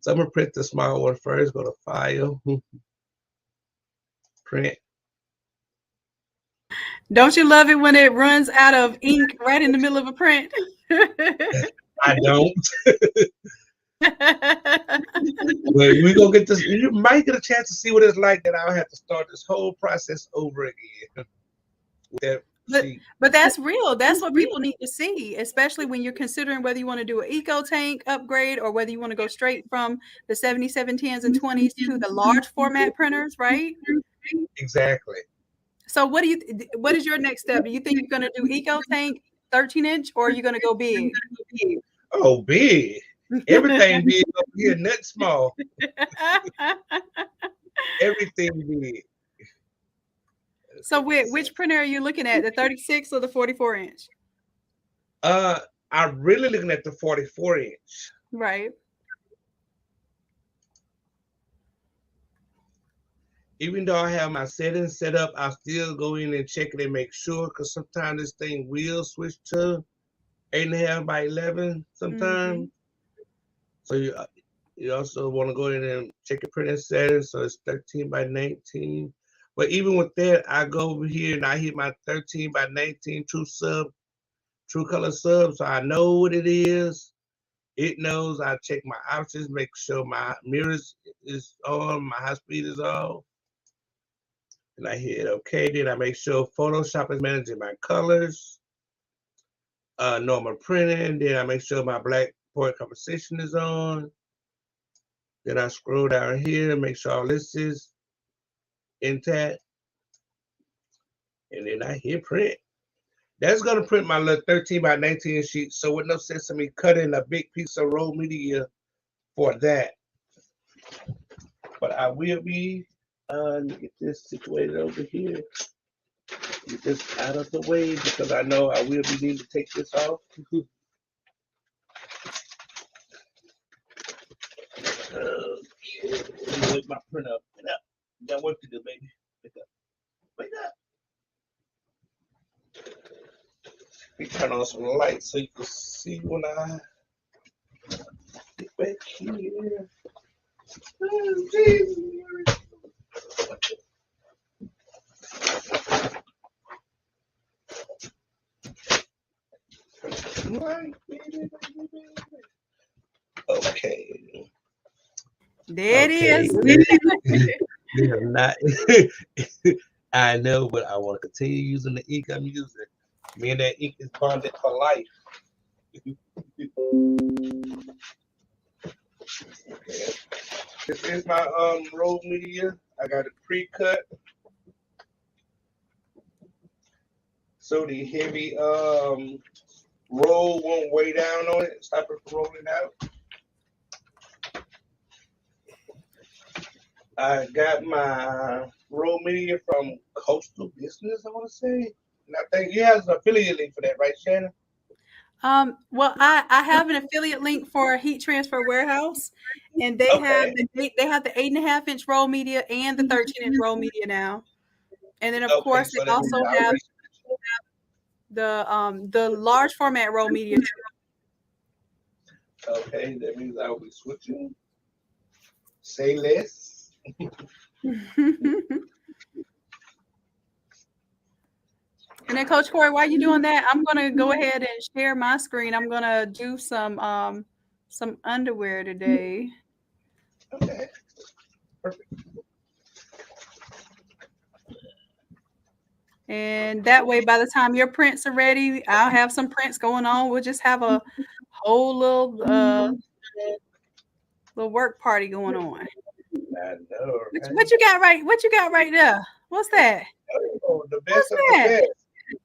S4: So I'm gonna print the small one first, go to File, print.
S1: Don't you love it when it runs out of ink right in the middle of a print?
S4: I don't. But we gonna get this. You might get a chance to see what it's like that I'll have to start this whole process over again.
S1: But that's real. That's what people need to see, especially when you're considering whether you want to do an eco tank upgrade or whether you want to go straight from the 7710s and 20s to the large format printers, right?
S4: Exactly.
S1: So what is your next step? Do you think you're going to do eco tank 13-inch or are you going to go big?
S4: Oh, big. Everything big over here, nothing small. Everything big.
S1: So which printer are you looking at, the 36 or the 44-inch?
S4: I'm really looking at the 44-inch.
S1: Right.
S4: Even though I have my settings set up, I still go in and check it and make sure, because sometimes this thing will switch to 8.5 by 11 sometimes. So you also want to go in and check your printing settings. So it's 13 by 19. But even with that, I go over here and I hit my 13 by 19 true color sub. So I know what it is. It knows. I check my options, make sure my mirrors is on, my high speed is off. And I hit okay. Then I make sure Photoshop is managing my colors. Normal printing. Then I make sure my black point composition is on. Then I scroll down here and make sure all this is intact. And then I hit print. That's going to print my little 13 by 19 sheet. So with no sense of me cutting a big piece of roll media for that. But I will be get this situated over here. Get this out of the way because I know I will be needing to take this off. Okay. Wake my print up. Wake up. You got work to do, baby. Wake up. Wake up. Let me turn on some lights so you can see when I get back here. Oh, Jesus. Okay.
S1: There it
S4: Okay.
S1: is.
S4: They have not. I know, but I want to continue using the ink I'm using. Me and that ink is bonded for life. Okay. This is my roll media. I got it pre-cut. So the heavy roll won't weigh down on it, stop it from rolling out. I got my roll media from Coastal Business, I want to say. And I think he has an affiliate link for that, right, Shannon?
S1: Well, I have an affiliate link for Heat Transfer Warehouse, and they have
S4: Okay.
S1: the 8.5-inch roll media and the 13-inch roll media now. And then of course
S4: so
S1: they
S4: that means
S1: also
S4: I
S1: have
S4: already-
S1: the large format roll media too.
S4: Okay, that means I will be switching. Say less.
S1: And then Coach Corey, while you're doing that, I'm gonna go ahead and share my screen. I'm gonna do some underwear today.
S4: Okay. Perfect.
S1: And that way, by the time your prints are ready, I'll have some prints going on. We'll just have a whole little work party going on.
S4: I know, right?
S1: What you got right? What you got right there? What's that?
S4: Oh, the best
S1: What's
S4: of
S1: that?
S4: the best.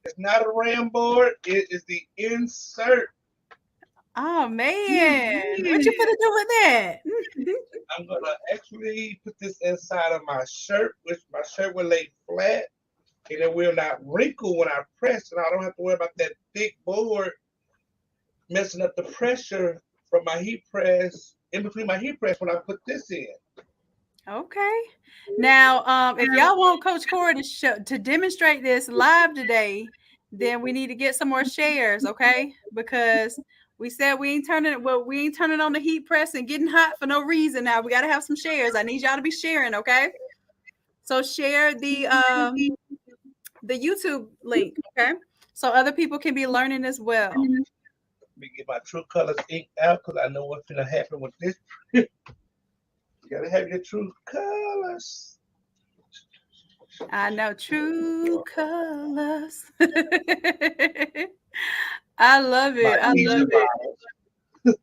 S4: It's not a RAM board. It is the insert.
S1: Oh man, what you gonna do with that?
S4: I'm gonna actually put this inside of my shirt, which my shirt will lay flat, and it will not wrinkle when I press, and I don't have to worry about that thick board messing up the pressure from my heat press in between my heat press when I put this in.
S1: Okay. Now, if y'all want Coach Corey to demonstrate this live today, then we need to get some more shares, okay? Because we said we ain't turning on the heat press and getting hot for no reason. Now we got to have some shares. I need y'all to be sharing, okay? So share the YouTube link, okay? So other people can be learning as well.
S4: Let me get my True Colors ink out because I know what's gonna happen with this. You gotta have your true colors.
S1: I know true colors. I love it. I love it.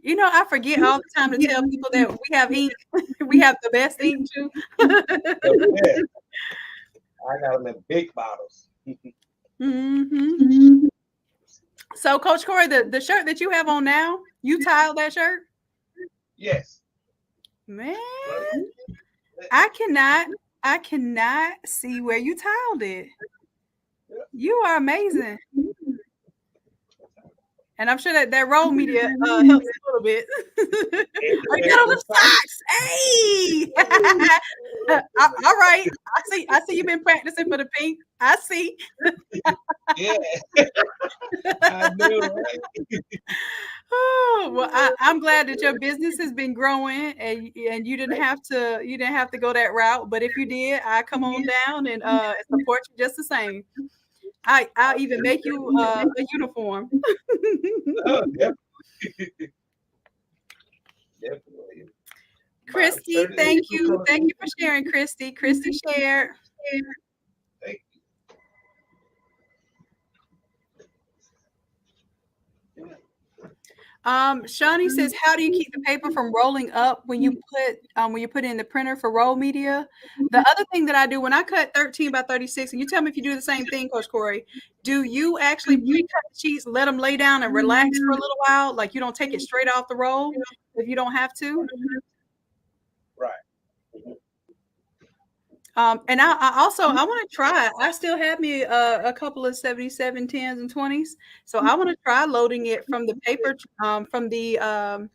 S1: You know, I forget all the time to tell people that we have ink. We have the best ink too.
S4: Okay. I got them in big bottles.
S1: Mm-hmm. So, Coach Corey, the shirt that you have on now, you tiled that shirt?
S4: Yes.
S1: Man, I cannot see where you tiled it. You are amazing. And I'm sure that roll media helps a little bit. I got on the socks. Hey. All right. I see you've been practicing for the pink. I see.
S4: Yeah. I know, right?
S1: Oh, well, I'm glad that your business has been growing and you didn't have to go that route. But if you did, I come on down and support you just the same. I'll even make you a uniform.
S4: Oh, definitely. Definitely.
S1: Christy, thank you. Thank you for sharing, Christy. Christy shared.
S4: Thank you.
S1: Shawnee says, how do you keep the paper from rolling up when you put it in the printer for roll media? The other thing that I do when I cut 13 by 36, and you tell me if you do the same thing, Coach Corey, do you actually pre-cut the sheets, let them lay down and relax for a little while? Like you don't take it straight off the roll if you don't have to? And I also I want to try. I still have me a couple of 77 10s and 20s, so I want to try loading it from the paper from the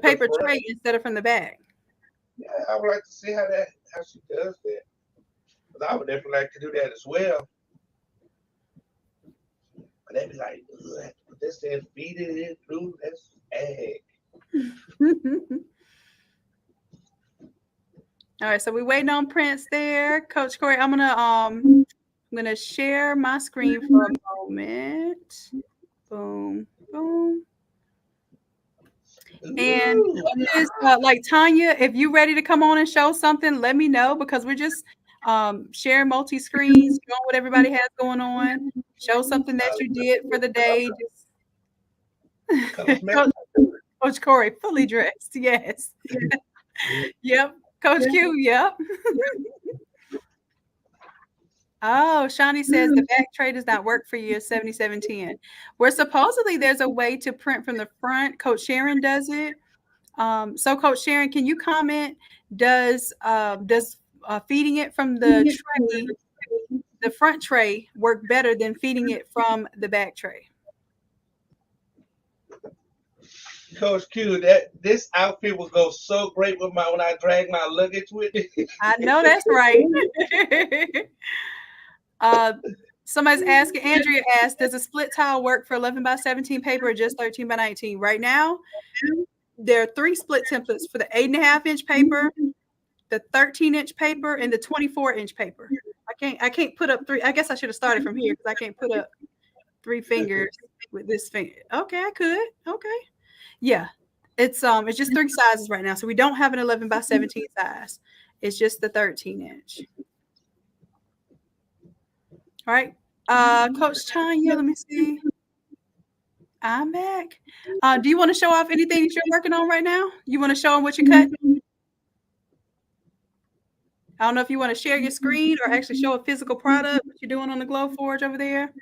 S1: paper tray instead of from the bag.
S4: Yeah, I would like to see how she does that. But I would definitely like to do that as well. But they'd be like, "Ugh, put this in, feed it in through. That's egg."
S1: All right, so we're waiting on Prince there. Coach Corey, I'm gonna share my screen for a moment. Boom, boom. And coaches, like Tanya, if you're ready to come on and show something, let me know, because we're just sharing multi-screens, showing what everybody has going on. Show something that you did for the day. Coach Corey, fully dressed. Yes. Yep. Coach Q, yep. Oh, Shawnee says the back tray does not work for you, 7710. Where supposedly there's a way to print from the front. Coach Sharon does it. So Coach Sharon, can you comment? Does feeding it from the tray, the front tray, work better than feeding it from the back tray?
S4: Coach Q, this outfit will go so great with when I drag my luggage with it.
S1: I know that's right. Somebody's asking, Andrea asked, does a split tile work for 11 by 17 paper or just 13 by 19? Right now, there are 3 split templates for the 8.5-inch paper, the 13-inch paper, and the 24-inch paper. I can't put up 3. I guess I should have started from here because I can't put up 3 fingers with this finger. Okay, I could. Okay. Yeah. It's just 3 sizes right now. So we don't have an 11 by 17 size. It's just the 13-inch. All right. Coach Tanya, let me see. I'm back. Do you want to show off anything that you're working on right now? You want to show them what you cut? I don't know if you want to share your screen or actually show a physical product, what you're doing on the Glowforge over there.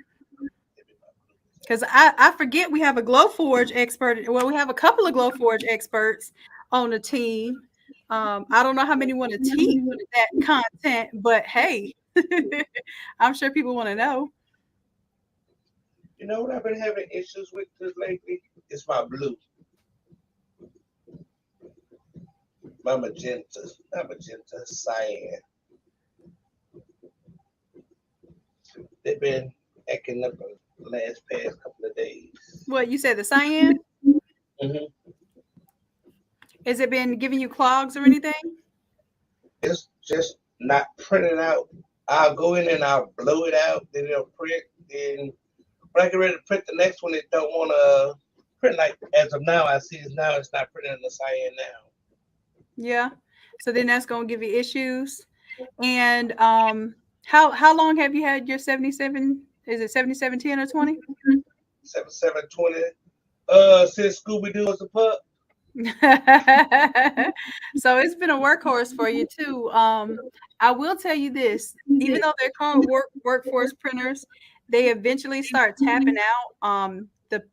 S1: Because I forget we have a Glowforge expert. Well, we have a couple of Glowforge experts on the team. I don't know how many want to teach that content, but hey, I'm sure people want to know.
S4: You know what I've been having issues with this lately? It's my blue. My magenta, not magenta, cyan. They've been acting up the past couple of days.
S1: What, you said the cyan?
S4: Mm-hmm.
S1: Has it been giving you clogs or anything?
S4: It's just not printing out. I'll go in and I'll blow it out, then it'll print. Then when I get ready to print the next one, it don't want to print. Like as of now, I see it's not printing the cyan now.
S1: Yeah. So then that's going to give you issues. And how long have you had your 77? Is it 7710 or 20?
S4: 7720. Since Scooby Doo was a pup.
S1: So it's been a workhorse for you too. I will tell you this: even though they're called workforce printers, they eventually start tapping out. The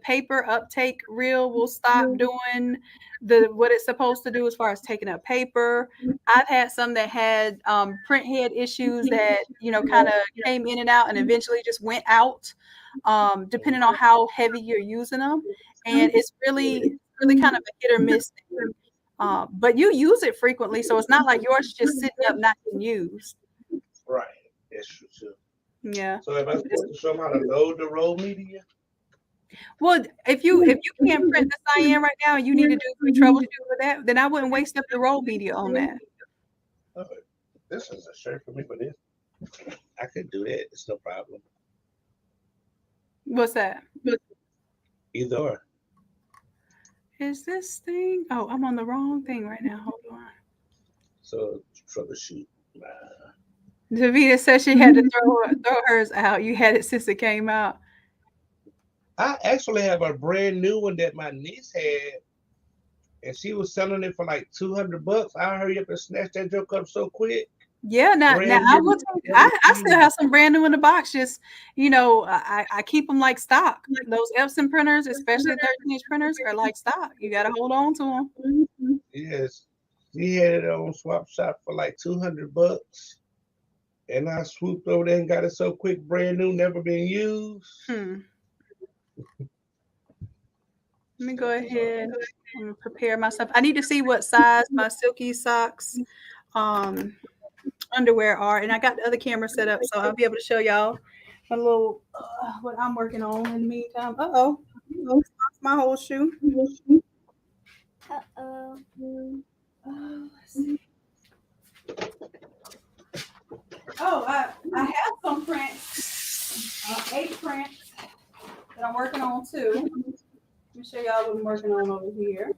S1: paper uptake reel will stop doing what it's supposed to do as far as taking up paper. I've had some that had print head issues that kind of came in and out and eventually just went out, depending on how heavy you're using them. And it's really kind of a hit or miss thing. But you use it frequently, so it's not like yours just sitting up not being used.
S4: Right, that's true too.
S1: Yeah.
S4: So if I'm supposed to show them how to load the roll media?
S1: Well, if you can't print the cyan right now and you need to do troubleshooting with that, then I wouldn't waste up the roll media on that.
S4: Oh, this is a shirt for me for this. I could do that. It's no problem.
S1: What's that?
S4: Either or.
S1: Is this thing? Oh, I'm on the wrong thing right now. Hold on.
S4: So troubleshoot.
S1: Davita said she had to throw hers out. You had it since it came out.
S4: I actually have a brand new one that my niece had, and she was selling it for like $200. I hurry up and snatch that joke up so quick.
S1: Yeah, now I will tell you, I still have some brand new in the box. Just I keep them like stock. Those Epson printers, especially 13-inch printers, are like stock. You got to hold on to them.
S4: Yes, She had it on Swap Shop for like $200. And I swooped over there and got it so quick, brand new, never been used.
S1: Let me go ahead and prepare myself. I need to see what size my silky socks underwear are. And I got the other camera set up, so I'll be able to show y'all a little what I'm working on in the meantime. Uh-oh. My whole shoe.
S2: Uh-oh.
S1: Let's see. Oh, I have some prints, 8 prints that I'm working on too. Let me show y'all what I'm working on over here.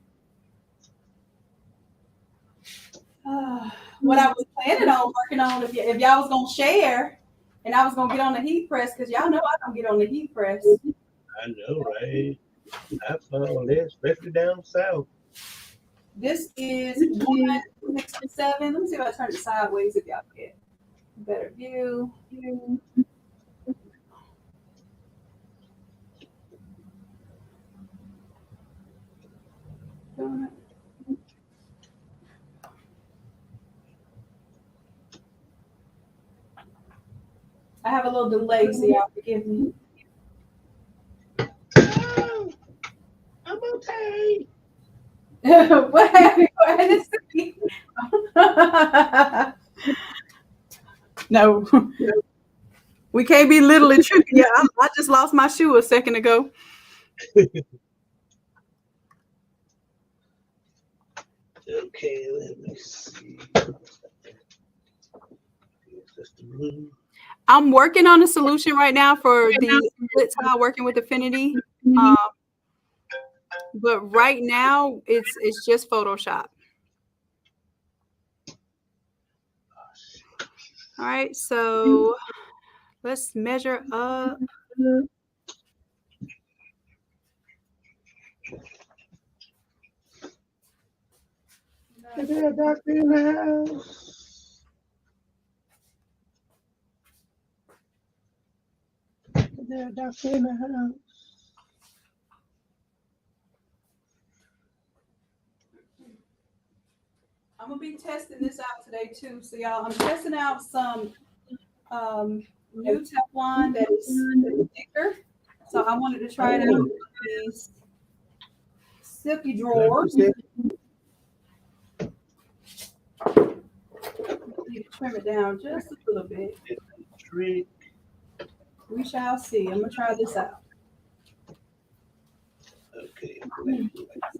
S1: What I was planning on working on, if y'all was gonna share, and I was gonna get on the heat press, because y'all know I don't get on the heat press.
S4: I know, right? I found that, especially down south.
S1: This is 167. Let me see if I turn it sideways if y'all get a better view. I have a little delay, so y'all forgive me.
S4: Oh, I'm okay.
S1: What happened? No, we can't be little and trippy. Yeah, I just lost my shoe a second ago.
S4: Okay, let me see. Just the blue.
S1: I'm working on a solution right now for the split tile working with Affinity. But right now it's just Photoshop. All right, so let's measure up.
S4: Is there a doctor in the house? Is there a doctor in the house?
S1: I'm gonna be testing this out today too. So y'all, I'm testing out some new Teflon that is thicker. So I wanted to try it out with these silky drawers. Need to trim it down just a little bit.
S4: Trick.
S1: We shall see. I'm gonna try this out.
S4: Okay.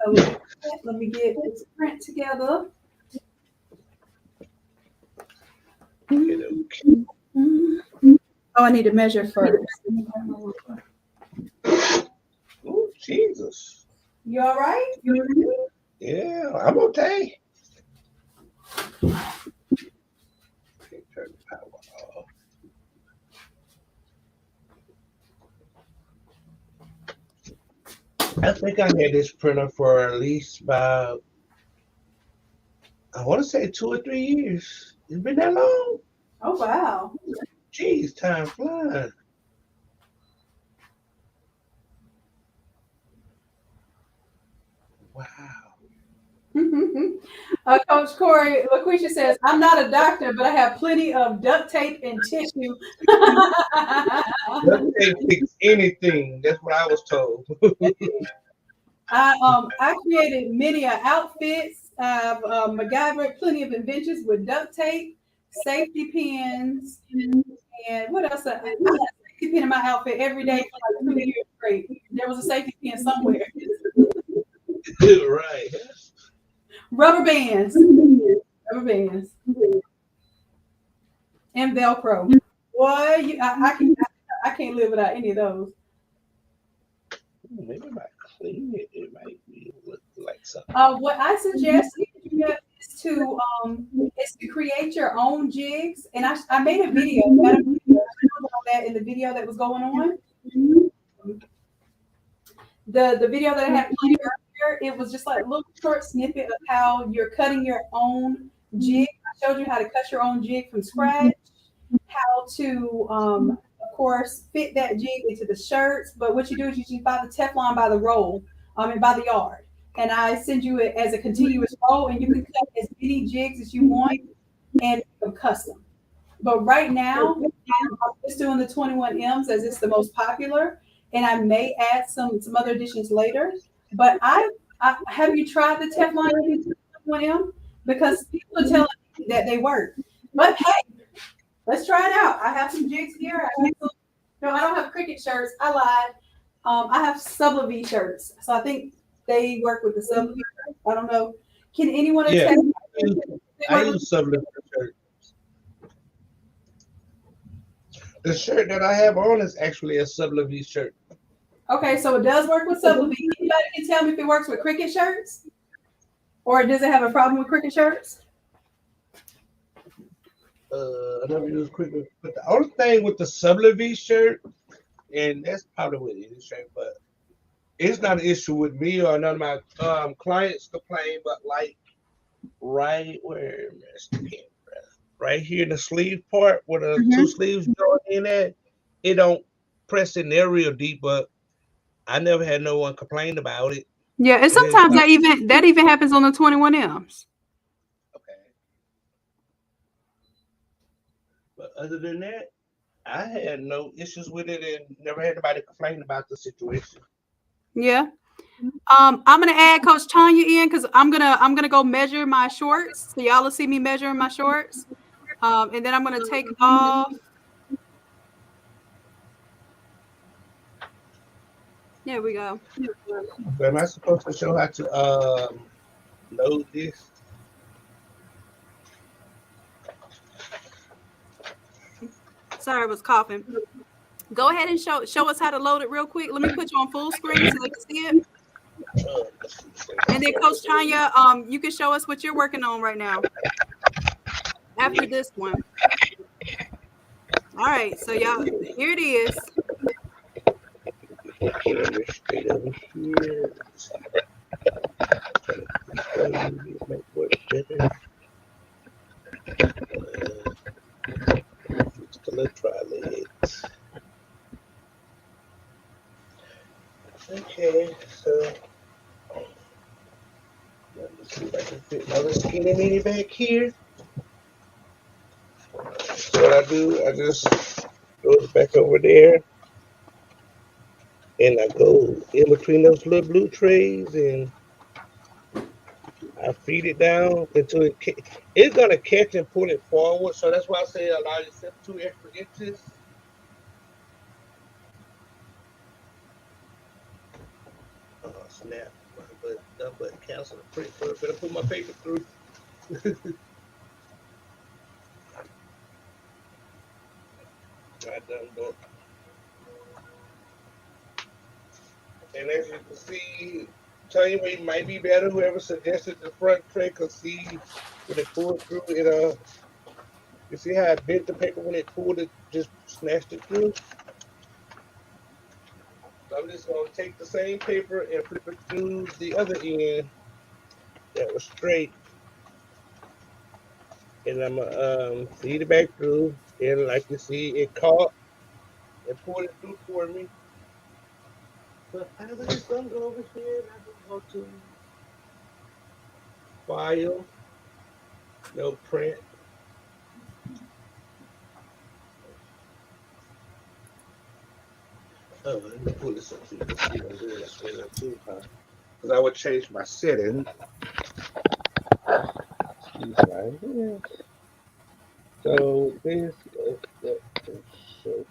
S1: So let me get this print together.
S4: Okay.
S1: Oh, I need to measure first.
S4: Oh, Jesus.
S1: You all right?
S4: Yeah, I'm okay. Okay, turn the power off. I think I had this printer for at least about, I want to say 2 or 3 years. It's been that long?
S1: Oh, wow.
S4: Jeez, time flies. Wow.
S1: Coach Corey, LaQuisha says, I'm not a doctor, but I have plenty of duct tape and tissue.
S4: Duct tape fix anything. That's what I was told.
S1: I created many outfits. I've MacGyvered plenty of inventions with duct tape, safety pins, and what else? I had a safety pin in my outfit every day for like 2 years straight. There was a safety pin somewhere.
S4: Right.
S1: Rubber bands. Rubber bands. And Velcro. Boy, I can't live without any of those.
S4: Maybe if I clean it, it might be look like something.
S1: What I suggest is to create your own jigs. And I made a video about that in the video that was going on. The video that I had played earlier, it was just like a little short snippet of how you're cutting your own jig. I showed you how to cut your own jig from scratch, how to, of course, fit that jig into the shirts. But what you do is you just buy the Teflon by the roll, and by the yard. and I send you it as a continuous roll, and you can cut as many jigs as you want and make them custom. But right now, I'm just doing the 21 M's as it's the most popular, and I may add some other additions later. But I have you tried the Teflon 21 M? Because people are telling me that they work. But hey, let's try it out. I have some jigs here. I have some, no, I don't have cricket shirts. I lied. I have Sublimation shirts, so I think they work with the Sublimation. I don't know. Can anyone
S4: Yeah,
S1: attest?
S4: I use Sublimation shirt. The shirt that I have on is actually a Sublimation shirt.
S1: Okay, so it does work with Sublimation. Anybody can tell me if it works with cricket shirts, or does it have a problem with cricket shirts?
S4: I never use Cricut, but the only thing with the Sublimation shirt, and that's probably with any shirt, but it's not an issue with me or none of my clients complain, but like right where right here in the sleeve part where the two sleeves join in at, it don't press in there real deep, but I never had no one complain about it.
S1: Yeah, and
S4: It is
S1: sometimes
S4: not
S1: that even happens on the 21 M's.
S4: okay. But other than that, I had no issues with it and never had anybody complain about the situation.
S1: Yeah. I'm gonna add Coach Tanya in because I'm gonna go measure my shorts. So y'all will see me measuring my shorts. And then I'm gonna take off. There we go.
S4: But am I supposed to show how to load this?
S1: Sorry, I was coughing. Go ahead and show us how to load it real quick. Let me put you on full screen so they can see it. And then Coach Tanya, you can show us what you're working on right now after this one. All right, so y'all, here it is.
S4: Okay, so let me see if I can fit my little skinny mini back here. So what I do, I just throw it back over there, and I go in between those little blue trays, and I feed it down until it's gonna catch and pull it forward. So that's why I say allow yourself 2 extra inches. Oh snap! But cancel the print. So I better put my paper through. I done, but and as you can see, telling you it might be better. Whoever suggested the front tray, cause see when it pulled through it. You see how it bent the paper when it pulled it, just snatched it through. So I'm just gonna take the same paper and flip it through the other end that was straight, and I'm gonna feed it back through. And like you see, it caught and pulled it through for me. But I'm just gonna go over here and I'm gonna go to file, no print. Oh, let me pull this up so you can see what I'm doing this way too, huh? Because I would change my setting. Right here. So this show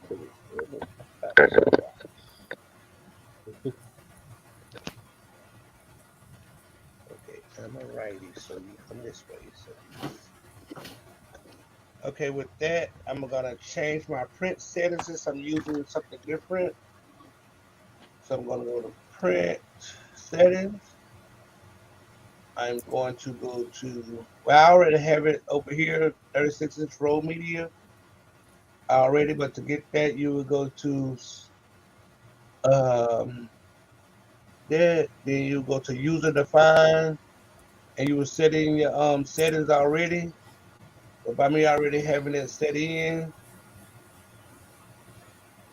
S4: okay, I'm a righty, so you come this way. So okay, with that, I'm gonna change my print settings since I'm using something different. So I'm gonna go to print settings. I'm going to go to, well, I already have it over here, 36-inch roll media already, but to get that, you will go to um, that, then you go to user define, and you will set in your settings already. But by me already having it set in,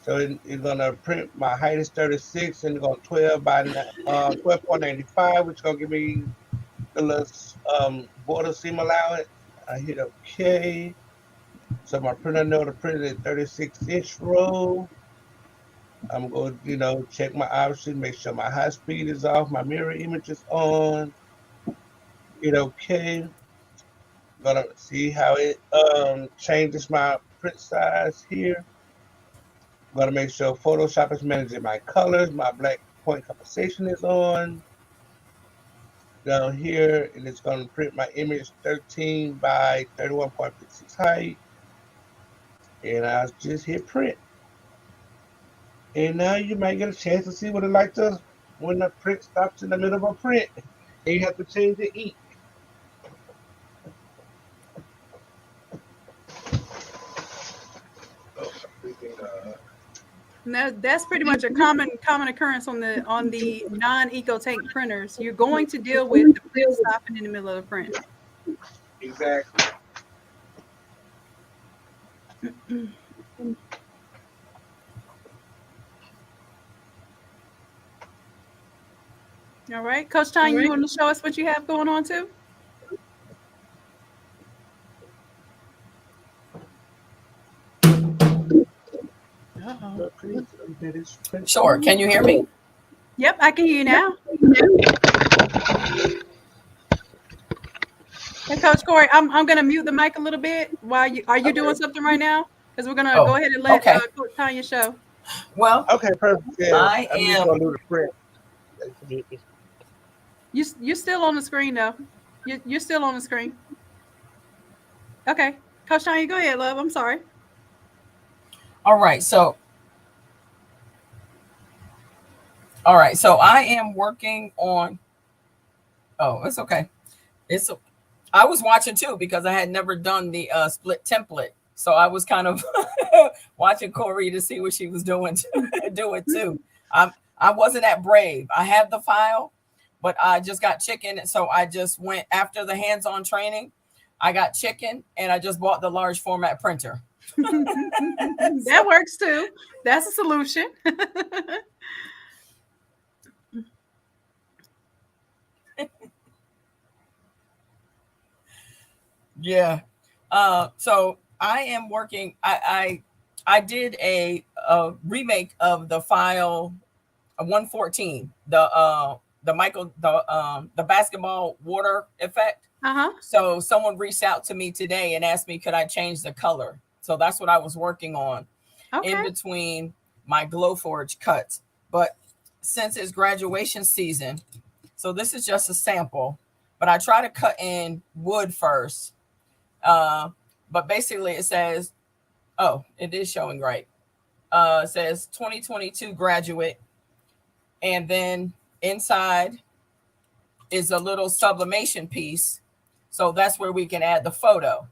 S4: So it's gonna print. My height is 36, and it's gonna 12 by 12.95, which is gonna give me the little border seam allowance. I hit OK. So my printer know to print a 36-inch roll. I'm going to, check my options, make sure my high speed is off, my mirror image is on. Hit OK. Gonna see how it changes my print size here. Gonna make sure Photoshop is managing my colors. My black point compensation is on. Down here, and it's gonna print my image 13 by 31.56 height. And I'll just hit print. And now you might get a chance to see what it like to when the print stops in the middle of a print. And you have to change the ink.
S1: No, that's pretty much a common occurrence on the non-eco tank printers. You're going to deal with the print stopping in the middle of the print.
S4: Exactly.
S1: All right, Coach Tanya, you want to show us what you have going on too? Uh-oh.
S6: Sure. Can you hear me?
S1: Yep, I can hear you now. Hey, Coach Corey, I'm going to mute the mic a little bit while are you doing something right now? Because we're going to go ahead and let Coach Tanya show.
S6: Well,
S4: okay, perfect. Yeah, I'm just going to do the print.
S1: You're still on the screen though. You're still on the screen. Okay, Coach Tanya, go ahead, love. I'm sorry.
S6: All right, so I am working on. Oh, it's okay. I was watching too because I had never done the split template, so I was kind of watching Corey to see what she was doing too. I wasn't that brave. I have the file, but I just got chicken, so I just went after the hands-on training. I got chicken, and I just bought the large format printer.
S1: That works too. That's a solution.
S6: Yeah. So I am working. I did a remake of the file 114, the basketball water effect. So someone reached out to me today and asked me, could I change the color? So that's what I was working on in between my Glowforge cuts. But since it's graduation season, so this is just a sample, but I try to cut in wood first. But basically it says, oh, it is showing right. It says 2022 graduate. And then inside is a little sublimation piece. So that's where we can add the photo.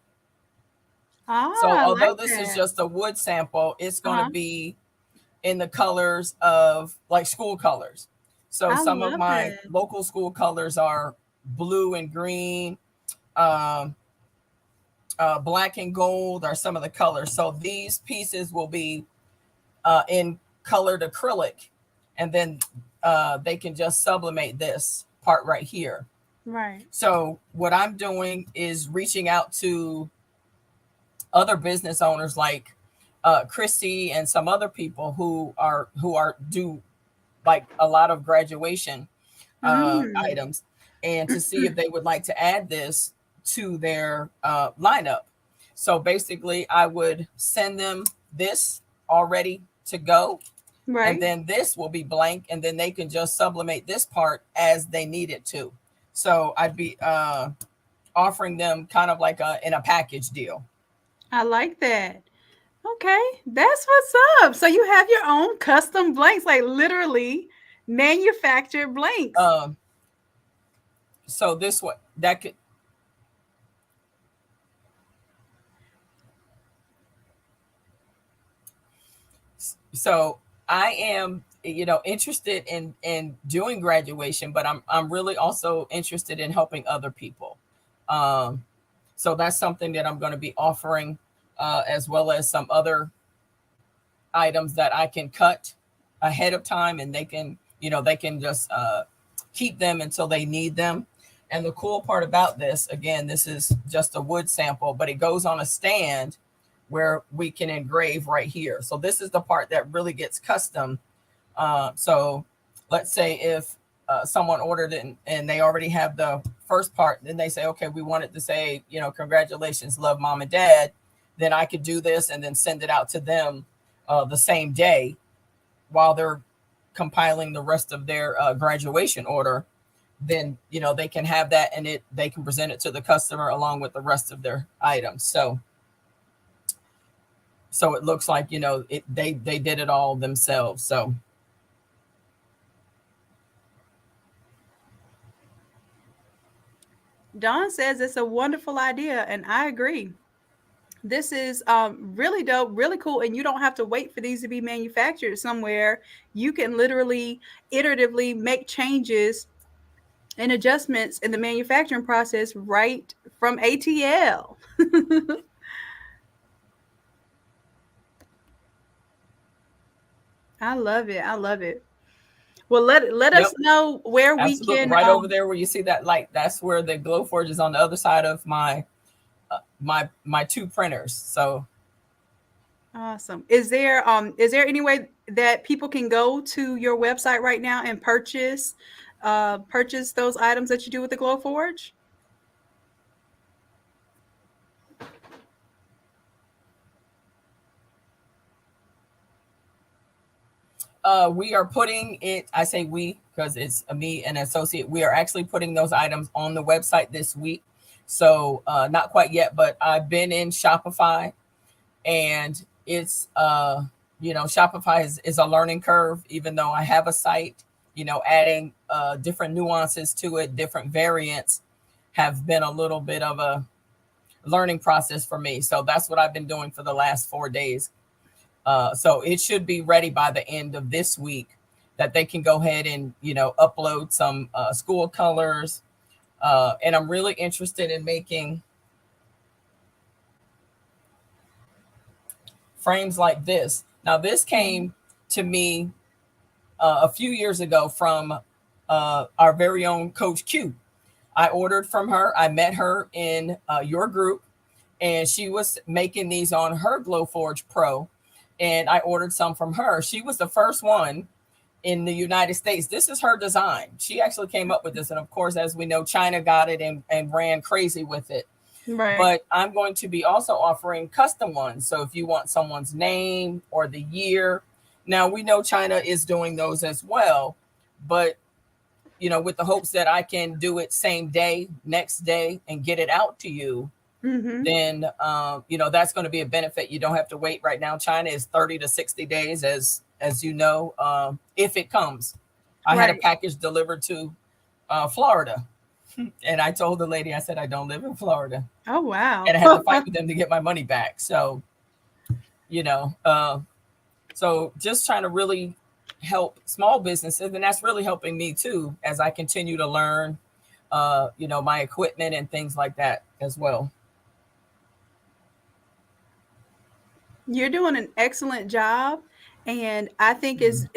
S6: So although this is just a wood sample, it's going to be in the colors of like school colors. So some of my local school colors are blue and green, black and gold are some of the colors. So these pieces will be in colored acrylic, and then they can just sublimate this part right here.
S1: Right.
S6: So what I'm doing is reaching out to other business owners like Christy and some other people who do like a lot of graduation items, and to see if they would like to add this to their lineup. So basically I would send them this already to go. Right. And then this will be blank, and then they can just sublimate this part as they need it to. So I'd be offering them kind of like in a package deal.
S1: I like that. Okay, that's what's up. So you have your own custom blanks, like literally manufactured blanks.
S6: So this one that could. So I am, interested in doing graduation, but I'm really also interested in helping other people. So that's something that I'm going to be offering, as well as some other items that I can cut ahead of time, and they can just keep them until they need them. And the cool part about this, again, this is just a wood sample, but it goes on a stand where we can engrave right here. So this is the part that really gets custom. So let's say if someone ordered it and they already have the first part, then they say, okay, we want it to say, congratulations, love mom and dad. Then I could do this and then send it out to them the same day while they're compiling the rest of their graduation order. Then, they can have that, and they can present it to the customer along with the rest of their items. So it looks like, they did it all themselves. So
S1: Dawn says it's a wonderful idea, and I agree. This is really dope, really cool, and you don't have to wait for these to be manufactured somewhere. You can literally iteratively make changes and adjustments in the manufacturing process right from ATL. I love it. I love it. Well, let us know where
S6: absolutely.
S1: We can.
S6: Right over there where you see that light, that's where the Glowforge is, on the other side of my two printers. So
S1: awesome. Is there any way that people can go to your website right now and purchase those items that you do with the Glowforge?
S6: We are putting it, I say we, because it's me and an associate. We are actually putting those items on the website this week. So not quite yet, but I've been in Shopify, and it's, Shopify is a learning curve, even though I have a site, adding different nuances to it, different variants have been a little bit of a learning process for me. So that's what I've been doing for the last 4 days. So it should be ready by the end of this week, that they can go ahead and, upload some school colors. And I'm really interested in making frames like this. Now, this came to me a few years ago from our very own Coach Q. I ordered from her. I met her in your group, and she was making these on her Glowforge Pro. And I ordered some from her. She was the first one in the United States. This is her design. She actually came up with this. And of course, as we know, China got it and ran crazy with it. Right. But I'm going to be also offering custom ones. So if you want someone's name or the year, now we know China is doing those as well. But, with the hopes that I can do it same day, next day, and get it out to you. Mm-hmm. Then, that's going to be a benefit. You don't have to wait. Right now, China is 30 to 60 days, as you know, if it comes. I had a package delivered to Florida, and I told the lady, I said, I don't live in Florida.
S1: Oh, wow.
S6: And I had to fight with them to get my money back. So, so just trying to really help small businesses, and that's really helping me too, as I continue to learn, my equipment and things like that as well.
S1: You're doing an excellent job, and I think is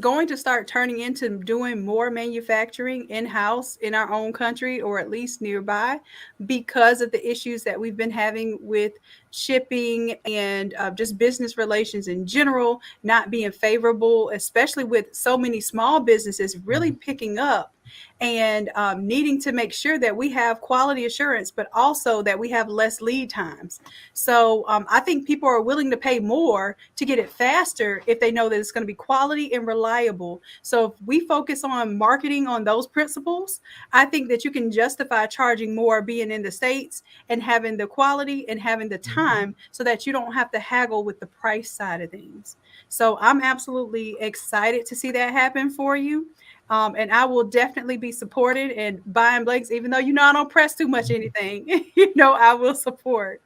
S1: going to start turning into doing more manufacturing in-house in our own country, or at least nearby, because of the issues that we've been having with shipping and just business relations in general not being favorable, especially with so many small businesses really picking up and needing to make sure that we have quality assurance, but also that we have less lead times. So I think people are willing to pay more to get it faster if they know that it's going to be quality and reliable. So if we focus on marketing on those principles, I think that you can justify charging more being in the States and having the quality and having the time, so that you don't have to haggle with the price side of things. So I'm absolutely excited to see that happen for you. And I will definitely be supported and buying Blake's, even though, I don't press too much anything, I will support.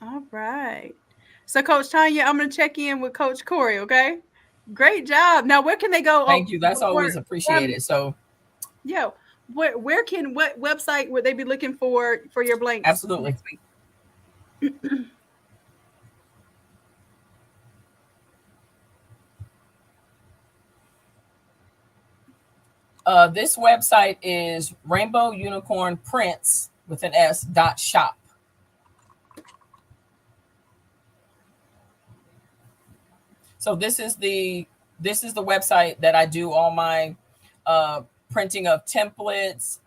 S1: All right. So Coach Tanya, I'm going to check in with Coach Corey. Okay. Great job. Now, where can they go?
S6: Thank you. That's always appreciated. So
S1: yeah. What website would they be looking for your blanks?
S6: Absolutely. This website is Rainbow Unicorn Prints with an S .shop. So this is the website that I do all my printing of templates,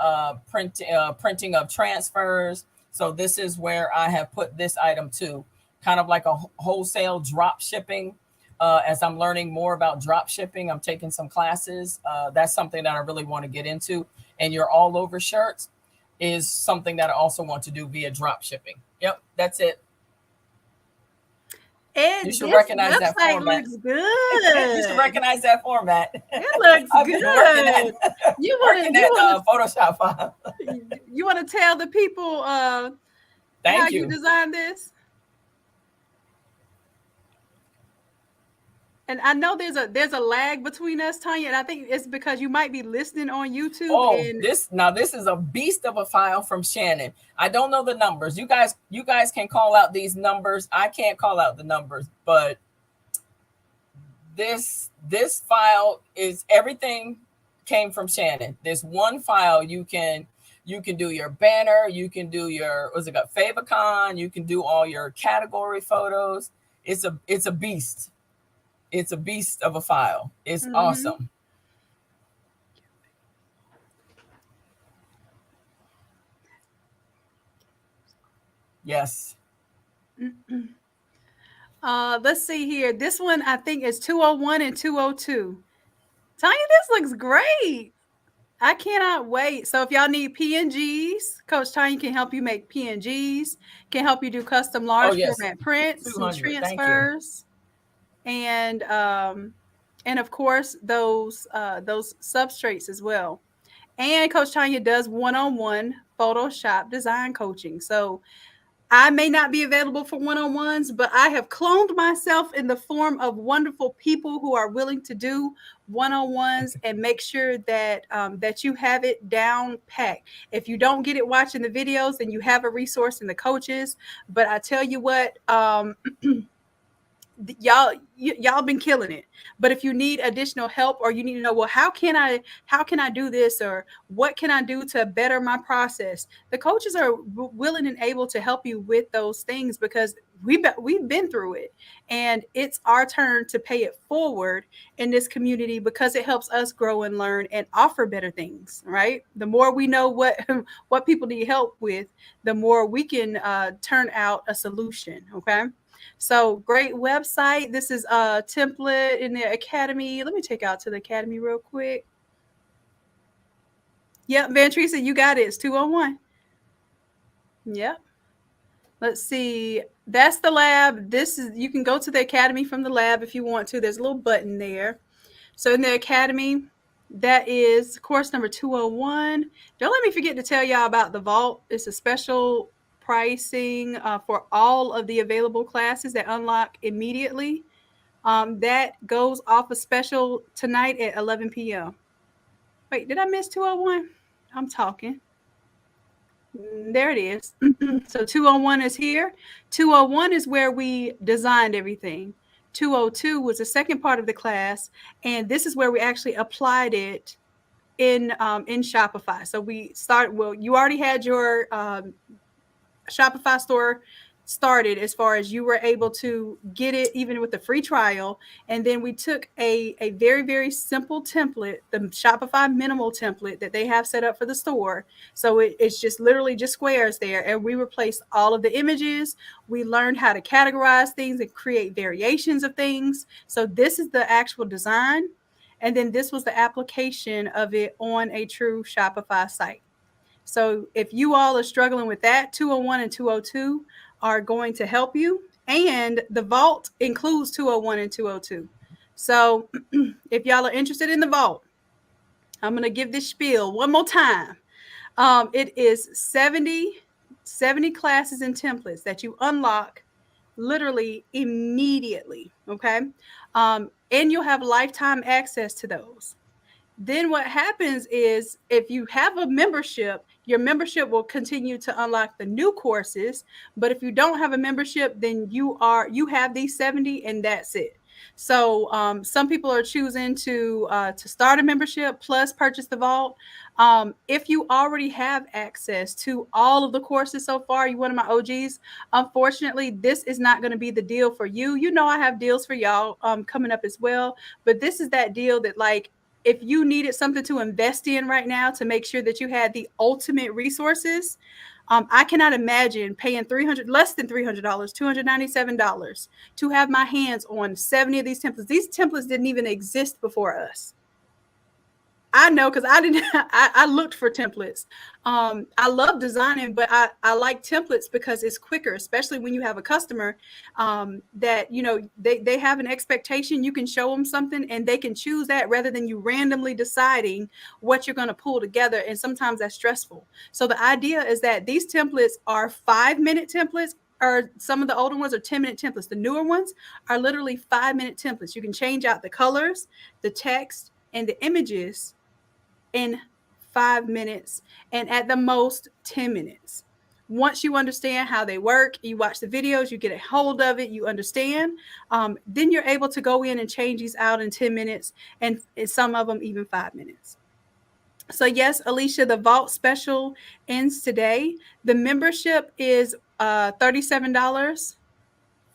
S6: printing of transfers. So this is where I have put this item to, kind of like a wholesale drop shipping. As I'm learning more about drop shipping, I'm taking some classes. That's something that I really want to get into. And your all over shirts is something that I also want to do via drop shipping. Yep, that's it.
S1: And
S6: you should
S1: this
S6: recognize that
S1: website
S6: format.
S1: looks good.
S6: You should recognize that format.
S1: It looks good.
S6: You want Photoshop file.
S1: You want to tell the people how you designed this? And I know there's a lag between us, Tanya, and I think it's because you might be listening on YouTube.
S6: Oh, this is a beast of a file from Shanon. I don't know the numbers. You guys can call out these numbers. I can't call out the numbers, but this file is everything came from Shanon. This one file you can do your banner, you can do your favicon, you can do all your category photos. It's a beast. It's a beast of a file. It's awesome. Yes.
S1: Let's see here. This one I think is 201 and 202. Tanya, this looks great. I cannot wait. So if y'all need PNGs, Coach Tanya can help you make PNGs, can help you do custom large format prints and transfers. And of course those substrates as well. And Coach Tanya does one-on-one Photoshop design coaching. So I may not be available for one-on-ones, but I have cloned myself in the form of wonderful people who are willing to do one-on-ones and make sure that that you have it down packed. If you don't get it watching the videos, then you have a resource in the coaches. But I tell you what, y'all been killing it. But if you need additional help, or you need to know, well, how can I do this, or what can I do to better my process, the coaches are willing and able to help you with those things, because we've been through it, and it's our turn to pay it forward in this community, because it helps us grow and learn and offer better things, right? The more we know what people need help with, the more we can turn out a solution. Okay. So great website. This is a template in the academy. Let me take out to the academy real quick. Yep, Van Teresa, you got it. It's 201. Yep. Let's see. That's the lab. You can go to the academy from the lab if you want to. There's a little button there. So in the academy, that is course number 201. Don't let me forget to tell y'all about the vault. It's a special pricing for all of the available classes that unlock immediately. That goes off a special tonight at 11 p.m. Wait, did I miss 201? I'm talking. There it is. So 201 is here. 201 is where we designed everything. 202 was the second part of the class, and this is where we actually applied it in Shopify. So you already had your Shopify store started, as far as you were able to get it even with the free trial. And then we took a very, very simple template, the Shopify minimal template that they have set up for the store. So it's just literally just squares there. And we replaced all of the images. We learned how to categorize things and create variations of things. So this is the actual design. And then this was the application of it on a true Shopify site. So if you all are struggling with that, 201 and 202 are going to help you. And the vault includes 201 and 202. So if y'all are interested in the vault, I'm going to give this spiel one more time. It is 70 classes and templates that you unlock literally immediately. Okay. And you'll have lifetime access to those. Then what happens is if you have a membership, your membership will continue to unlock the new courses. But if you don't have a membership, then you have these 70 and that's it. So some people are choosing to start a membership plus purchase the vault. If you already have access to all of the courses so far, you're one of my OGs. Unfortunately, this is not going to be the deal for you. You know, I have deals for y'all coming up as well. But this is that deal that, like, if you needed something to invest in right now to make sure that you had the ultimate resources, I cannot imagine paying less than $300, $297 to have my hands on 70 of these templates. These templates didn't even exist before us. I know, because I didn't. I looked for templates. I love designing, but I like templates because it's quicker, especially when you have a customer that, you know, they have an expectation. You can show them something and they can choose that rather than you randomly deciding what you're going to pull together. And sometimes that's stressful. So the idea is that these templates are 5-minute templates, or some of the older ones are 10-minute templates. The newer ones are literally 5-minute templates. You can change out the colors, the text, and the images in 5 minutes, and at the most 10 minutes. Once you understand how they work, you watch the videos, you get a hold of it, you understand, then you're able to go in and change these out in 10 minutes, and some of them even 5 minutes. So yes, Alicia, the vault special ends today. The membership is $37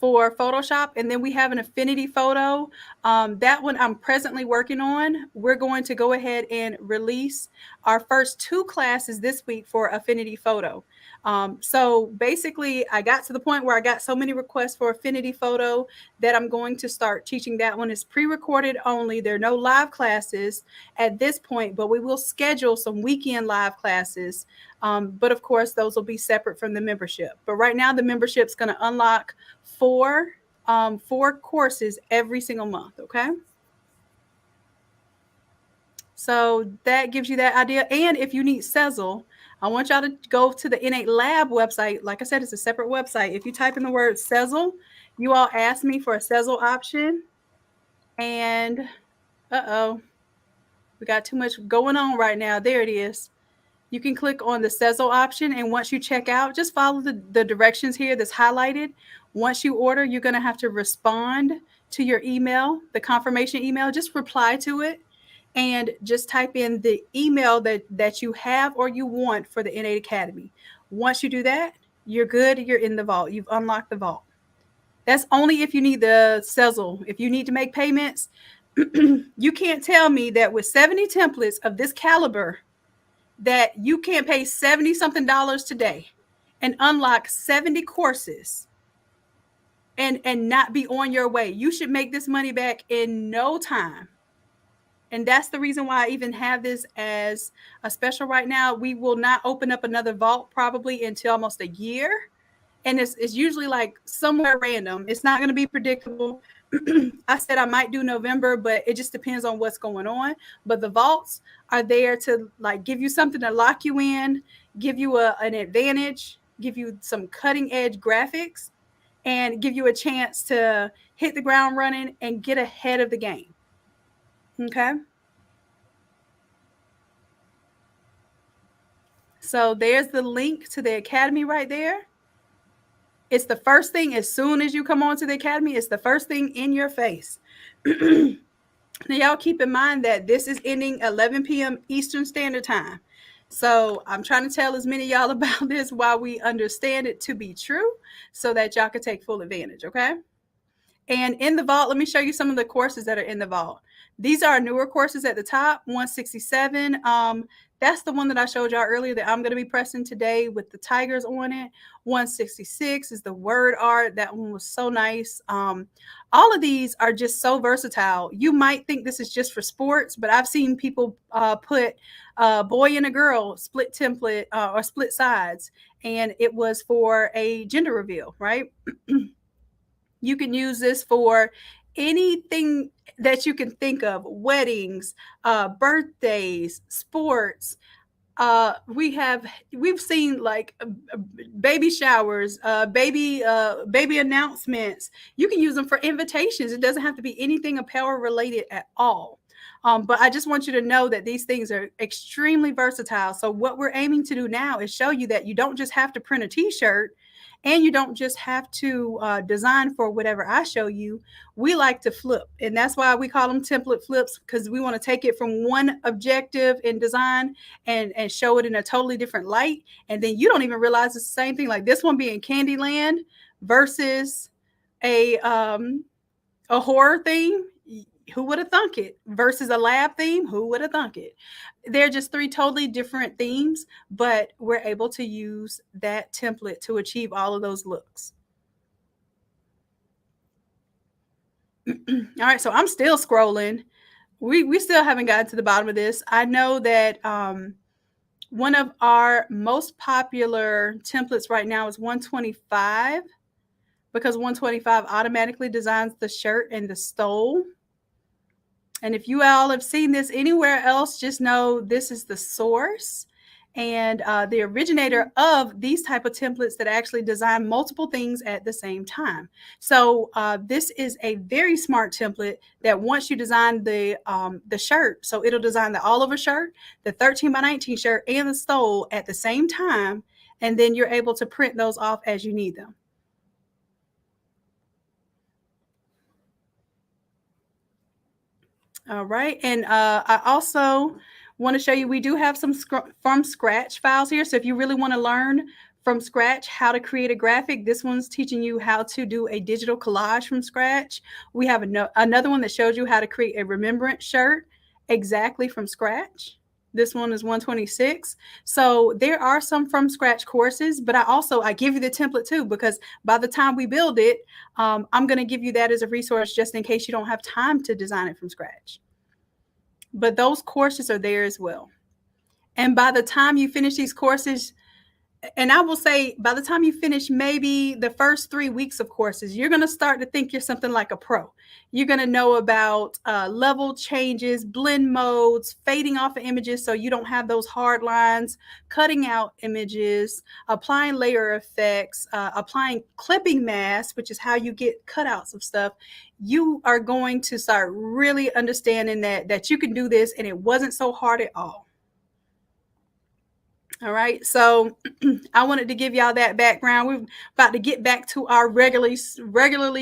S1: for Photoshop, and then we have an affinity photo. That one I'm presently working on. We're going to go ahead and release our first 2 classes this week for affinity photo. So basically, I got to the point where I got so many requests for affinity photo that I'm going to start teaching that one. It's pre-recorded only. There are no live classes at this point, but we will schedule some weekend live classes. But of course, those will be separate from the membership. But right now, the membership's going to unlock 4 courses every single month. Okay. So that gives you that idea. And if you need Sezzle, I want y'all to go to the Innate Lab website. Like I said, it's a separate website. If you type in the word Sezzle, you all asked me for a Sezzle option. And we got too much going on right now. There it is. You can click on the Sezzle option, and once you check out, just follow the directions here that's highlighted. Once you order, you're going to have to respond to your email, the confirmation email. Just reply to it and just type in the email that you have or you want for the Innate Academy. Once you do that, you're good. You're in the vault. You've unlocked the vault. That's only if you need the Sezzle. If you need to make payments, you can't tell me that with 70 templates of this caliber that you can't pay $70-something today and unlock 70 courses and not be on your way. You should make this money back in no time. And that's the reason why I even have this as a special right now. We will not open up another vault probably until almost a year. And it's usually like somewhere random. It's not going to be predictable. I said I might do November, but it just depends on what's going on. But the vaults are there to like give you something to lock you in, give you an advantage, give you some cutting edge graphics, and give you a chance to hit the ground running and get ahead of the game. Okay. So there's the link to the Academy right there. It's the first thing as soon as you come onto the Academy. It's the first thing in your face. Now, y'all keep in mind that this is ending 11 p.m. Eastern Standard Time. So I'm trying to tell as many of y'all about this while we understand it to be true so that y'all can take full advantage, okay? And in the vault, let me show you some of the courses that are in the vault. These are newer courses at the top, 167. That's the one that I showed y'all earlier that I'm going to be pressing today with the tigers on it. 166 is the word art. That one was so nice. All of these are just so versatile. You might think this is just for sports, but I've seen people put a boy and a girl split template or split sides, and it was for a gender reveal, right? You can use this for anything that you can think of: weddings, birthdays, sports. we've seen like baby showers, baby announcements. You can use them for invitations. It doesn't have to be anything apparel related at all. But I just want you to know that these things are extremely versatile. So what we're aiming to do now is show you that you don't just have to print a t-shirt, and you don't just have to design for whatever I show you. We like to flip, and that's why we call them template flips, because we want to take it from one objective in design and show it in a totally different light, and then you don't even realize it's the same thing. Like this one being Candyland versus a horror theme. Who would have thunk it? Versus a lab theme. Who would have thunk it? They're just three totally different themes, but we're able to use that template to achieve all of those looks. All right, so I'm still scrolling. We still haven't gotten to the bottom of this. I know that one of our most popular templates right now is 125, because 125 automatically designs the shirt and the stole. And if you all have seen this anywhere else, just know this is the source and the originator of these type of templates that actually design multiple things at the same time. So this is a very smart template that once you design the shirt, so it'll design the all over shirt, the 13 by 19 shirt, and the stole at the same time, and then you're able to print those off as you need them. All right. And I also want to show you, we do have some from scratch files here. So if you really want to learn from scratch how to create a graphic, this one's teaching you how to do a digital collage from scratch. We have another one that shows you how to create a remembrance shirt exactly from scratch. This one is 126. So there are some from scratch courses, but I give you the template too, because by the time we build it, I'm going to give you that as a resource just in case you don't have time to design it from scratch. But those courses are there as well. And by the time you finish these courses, and I will say by the time you finish maybe the first 3 weeks of courses, you're going to start to think you're something like a pro. You're going to know about level changes, blend modes, fading off of images so you don't have those hard lines, cutting out images, applying layer effects, applying clipping masks, which is how you get cutouts of stuff. You are going to start really understanding that you can do this, and it wasn't so hard at all. All right, so I wanted to give y'all that background. We're about to get back to our regularly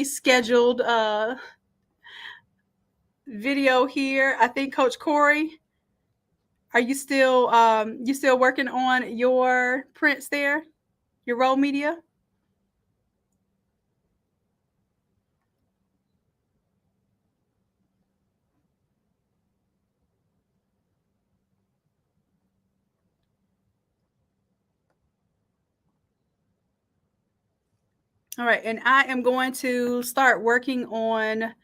S1: scheduled video here. I think Coach Corey, are you still working on your prints there, your roll media? All right, and I am going to start working on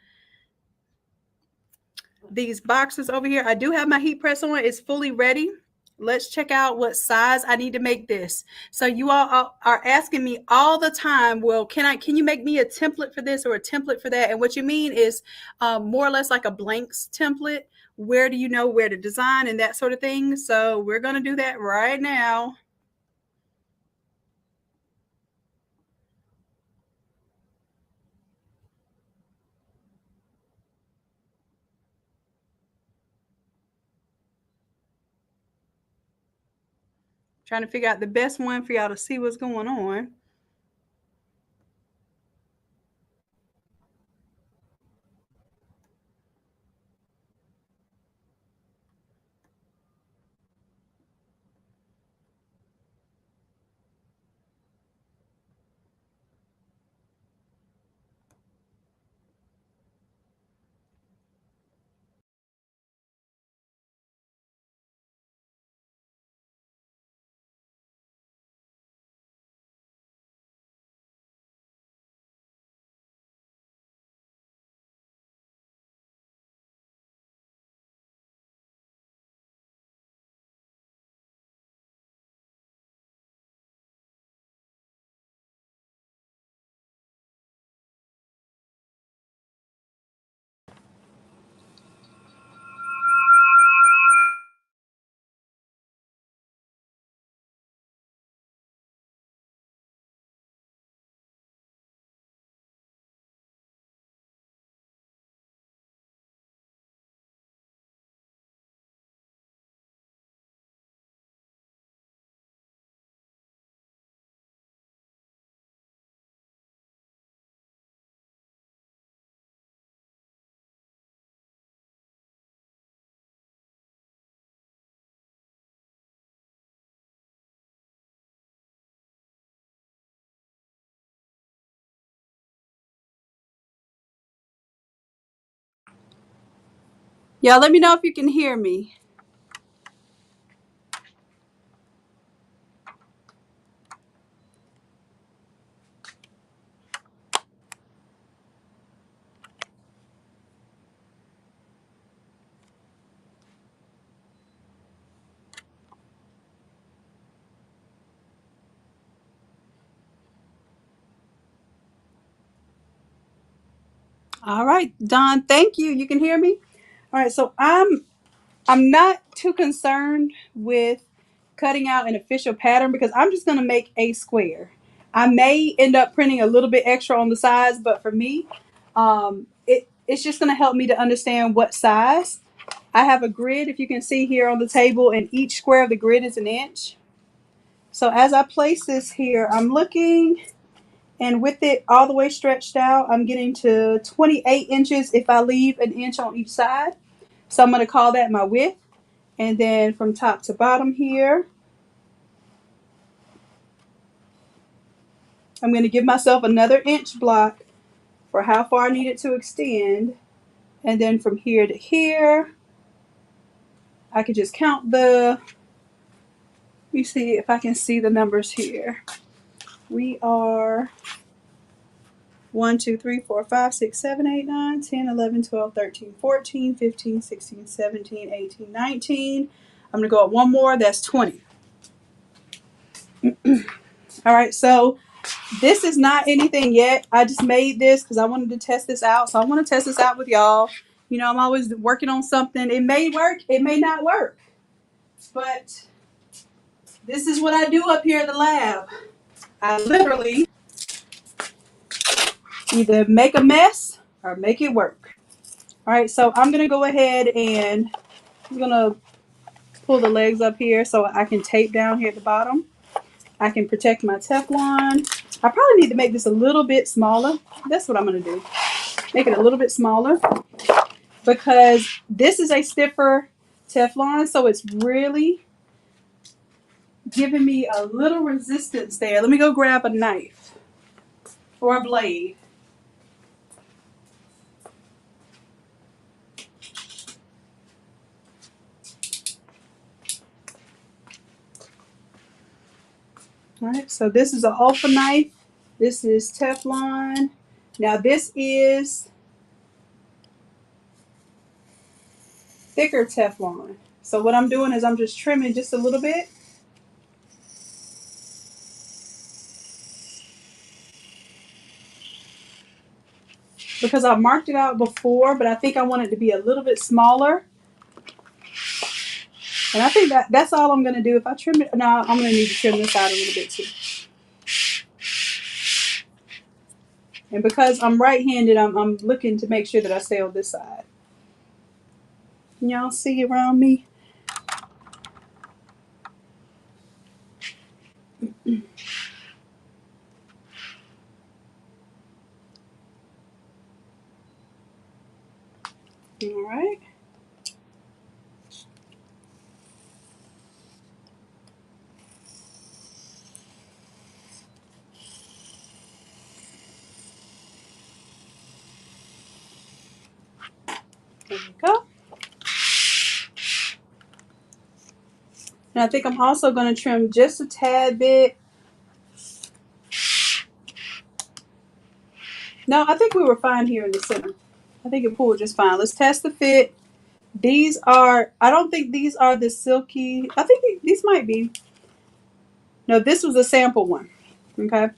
S1: these boxes over here. I do have my heat press on. It's fully ready. Let's check out what size I need to make this. So you all are asking me all the time, well, can you make me a template for this or a template for that? And what you mean is more or less like a blanks template. Where do you know where to design and that sort of thing? So we're going to do that right now. Trying to figure out the best one for y'all to see what's going on. Y'all let me know if you can hear me. All right, Don, thank you. You can hear me? All right, so I'm not too concerned with cutting out an official pattern because I'm just going to make a square. I may end up printing a little bit extra on the sides, but for me, it's just going to help me to understand what size. I have a grid, if you can see here on the table, and each square of the grid is an inch. So as I place this here, I'm looking, and with it all the way stretched out, I'm getting to 28 inches if I leave an inch on each side. So I'm going to call that my width. And then from top to bottom here, I'm going to give myself another inch block for how far I need it to extend. And then from here to here, I could just count let me see if I can see the numbers here. We are 1, 2, 3, 4, 5, 6, 7, 8, 9, 10, 11, 12, 13, 14, 15, 16, 17, 18, 19. I'm going to go up one more. That's 20. All right, so this is not anything yet. I just made this because I wanted to test this out. So I want to test this out with y'all. You know, I'm always working on something. It may work. It may not work. But this is what I do up here in the lab. I literally either make a mess or make it work. All right, so I'm going to go ahead and I'm going to pull the legs up here so I can tape down here at the bottom. I can protect my Teflon. I probably need to make this a little bit smaller. That's what I'm going to do. Make it a little bit smaller because this is a stiffer Teflon, so it's really giving me a little resistance there. Let me go grab a knife or a blade. All right, so this is an Alpha knife. This is Teflon. Now this is thicker Teflon. So what I'm doing is I'm just trimming just a little bit. Because I marked it out before, but I think I want it to be a little bit smaller. And I think that's all I'm going to do. If I trim it, no, I'm going to need to trim this out a little bit too. And because I'm right-handed, I'm looking to make sure that I stay on this side. Can y'all see around me? All right. There we go. And I think I'm also going to trim just a tad bit. No, I think we were fine here in the center. I think it pulled just fine. Let's test the fit. These are, I don't think these are the silky, I think these might be. No, this was a sample one. Okay.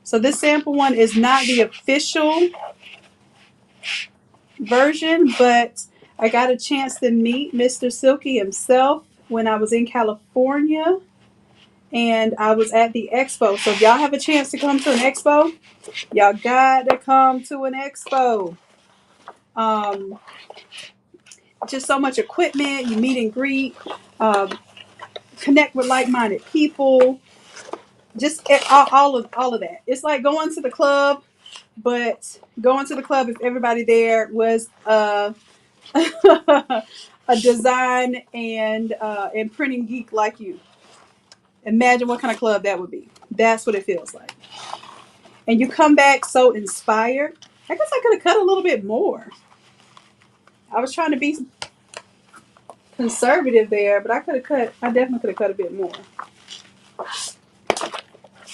S1: So this sample one is not the official version, but I got a chance to meet Mr. Silky himself when I was in California and I was at the expo. So if y'all have a chance to come to an expo, y'all got to come to an expo. Just so much equipment, you meet and greet, connect with like-minded people, just all of that. It's like going to the club, but going to the club if everybody there was a design and printing geek like you. Imagine what kind of club that would be. That's what it feels like. And you come back so inspired. I guess I could have cut a little bit more. I was trying to be conservative there, but I definitely could have cut a bit more.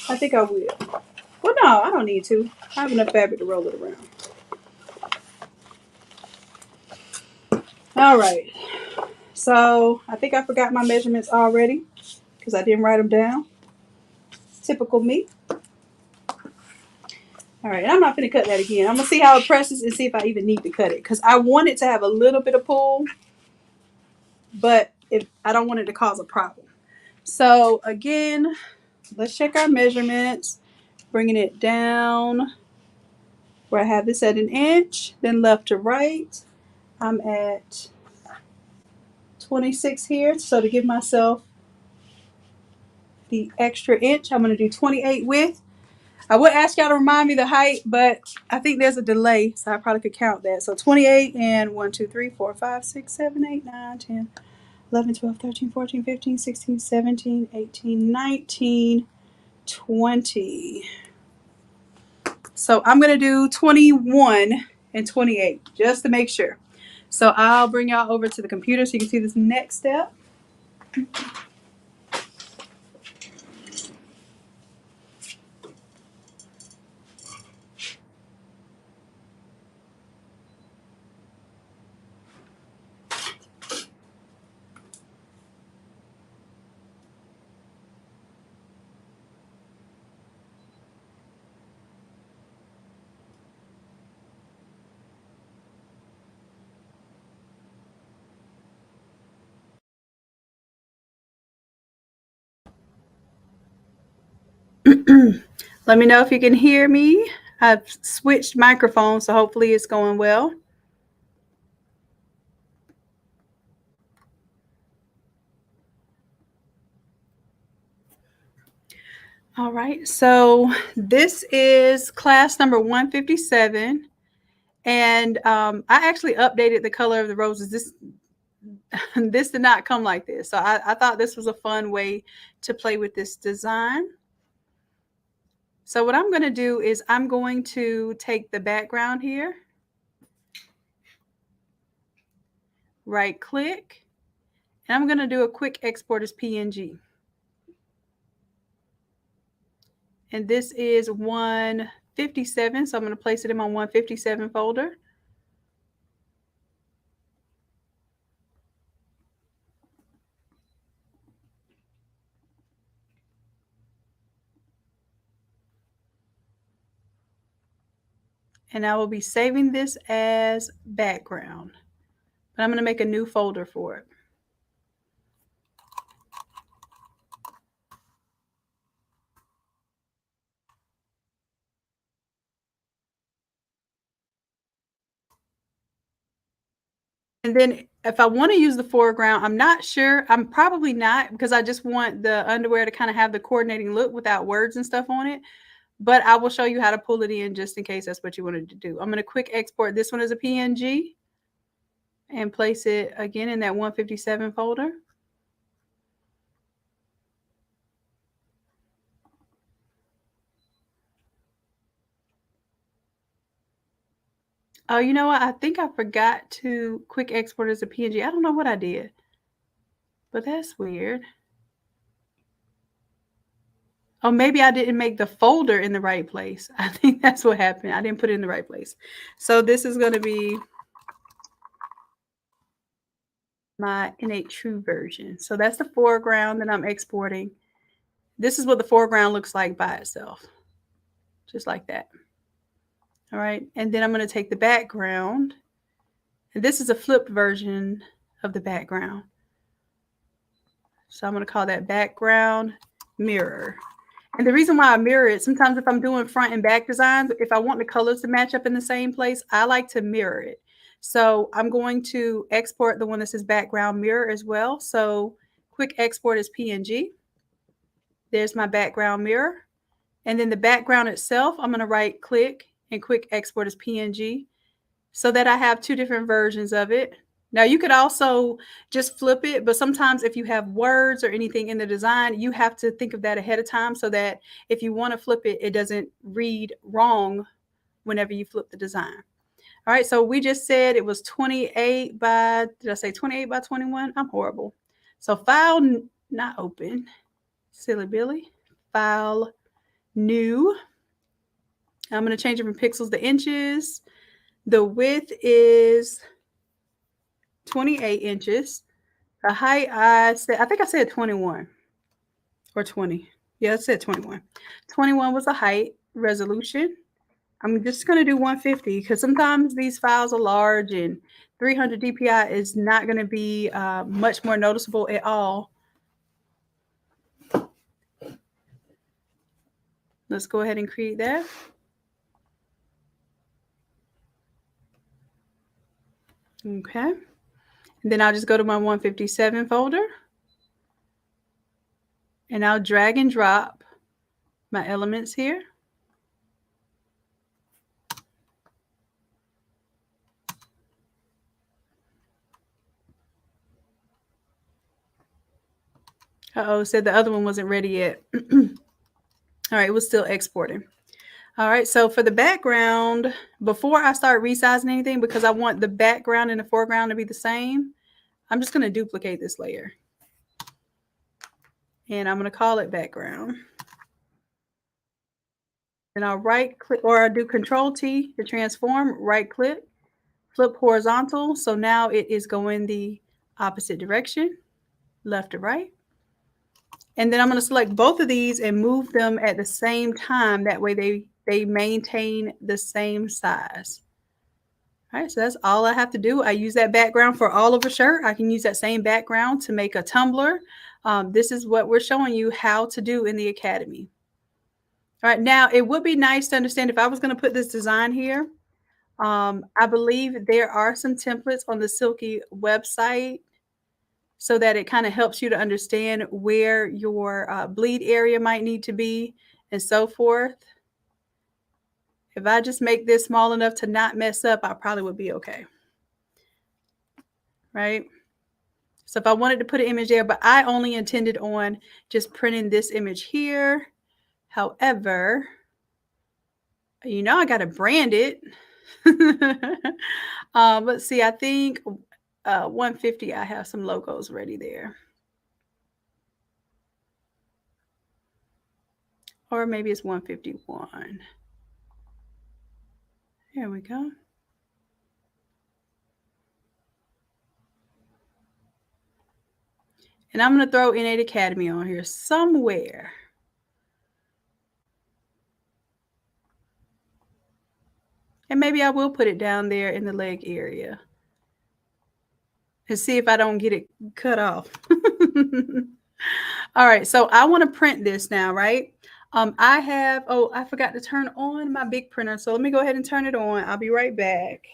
S1: I think I will. Well, no, I don't need to. I have enough fabric to roll it around. All right. So I think I forgot my measurements already because I didn't write them down. Typical me. All right, I'm not going to cut that again. I'm going to see how it presses and see if I even need to cut it because I want it to have a little bit of pull, but if I don't want it to cause a problem. So again, let's check our measurements. Bringing it down where I have this at 1 inch, then left to right. I'm at 26 here. So to give myself the extra inch, I'm going to do 28 width. I would ask y'all to remind me the height, but I think there's a delay, so I probably could count that. So 28 and 1, 2, 3, 4, 5, 6, 7, 8, 9, 10, 11, 12, 13, 14, 15, 16, 17, 18, 19, 20. So I'm going to do 21 and 28 just to make sure. So I'll bring y'all over to the computer so you can see this next step. Let me know if you can hear me. I've switched microphones, so hopefully it's going well. All right, so this is class number 157, and I actually updated the color of the roses. This did not come like this, so I thought this was a fun way to play with this design. So what I'm going to do is I'm going to take the background here, right click, and I'm going to do a quick export as PNG. And this is 157, so I'm going to place it in my 157 folder. And I will be saving this as background. But I'm going to make a new folder for it. And then if I want to use the foreground, I'm not sure. I'm probably not because I just want the underwear to kind of have the coordinating look without words and stuff on it. But I will show you how to pull it in just in case that's what you wanted to do. I'm going to quick export this one as a PNG and place it again in that 157 folder. Oh, you know what? I think I forgot to quick export as a PNG. I don't know what I did, but that's weird. Oh, maybe I didn't make the folder in the right place. I think that's what happened. I didn't put it in the right place. So this is going to be my Innate True version. So that's the foreground that I'm exporting. This is what the foreground looks like by itself, just like that. All right. And then I'm going to take the background. And this is a flipped version of the background. So I'm going to call that background mirror. And the reason why I mirror it, sometimes if I'm doing front and back designs, if I want the colors to match up in the same place, I like to mirror it. So I'm going to export the one that says background mirror as well. So quick export as PNG. There's my background mirror. And then the background itself, I'm going to right click and quick export as PNG so that I have two different versions of it. Now you could also just flip it, but sometimes if you have words or anything in the design, you have to think of that ahead of time so that if you want to flip it, it doesn't read wrong whenever you flip the design. All right, so we just said it was 28 by, did I say 28 by 21? I'm horrible. So file not open, silly Billy. File new. I'm going to change it from pixels to inches. The width is 28 inches. The height, I think I said 21 or 20. Yeah, I said 21. 21 was the height. Resolution, I'm just going to do 150 because sometimes these files are large and 300 DPI is not going to be much more noticeable at all. Let's go ahead and create that. Okay. And then I'll just go to my 157 folder. And I'll drag and drop my elements here. Uh-oh, said the other one wasn't ready yet. All right, it was still exporting. All right, so for the background, before I start resizing anything, because I want the background and the foreground to be the same, I'm just going to duplicate this layer. And I'm going to call it background. And I'll right click, or I'll do Control T to transform, right click, flip horizontal. So now it is going the opposite direction, left to right. And then I'm going to select both of these and move them at the same time. That way they maintain the same size. All right, so that's all I have to do. I use that background for all of a shirt. I can use that same background to make a tumbler. This is what we're showing you how to do in the Academy. All right, now it would be nice to understand if I was going to put this design here. I believe there are some templates on the Silky website so that it kind of helps you to understand where your bleed area might need to be and so forth. If I just make this small enough to not mess up, I probably would be okay. Right? So if I wanted to put an image there, but I only intended on just printing this image here. However, you know, I got to brand it. Let's see, I think 150, I have some logos ready there. Or maybe it's 151. There we go. And I'm going to throw Innate Academy on here somewhere. And maybe I will put it down there in the leg area. And see if I don't get it cut off. All right, so I want to print this now, right? I forgot to turn on my big printer. So let me go ahead and turn it on. I'll be right back.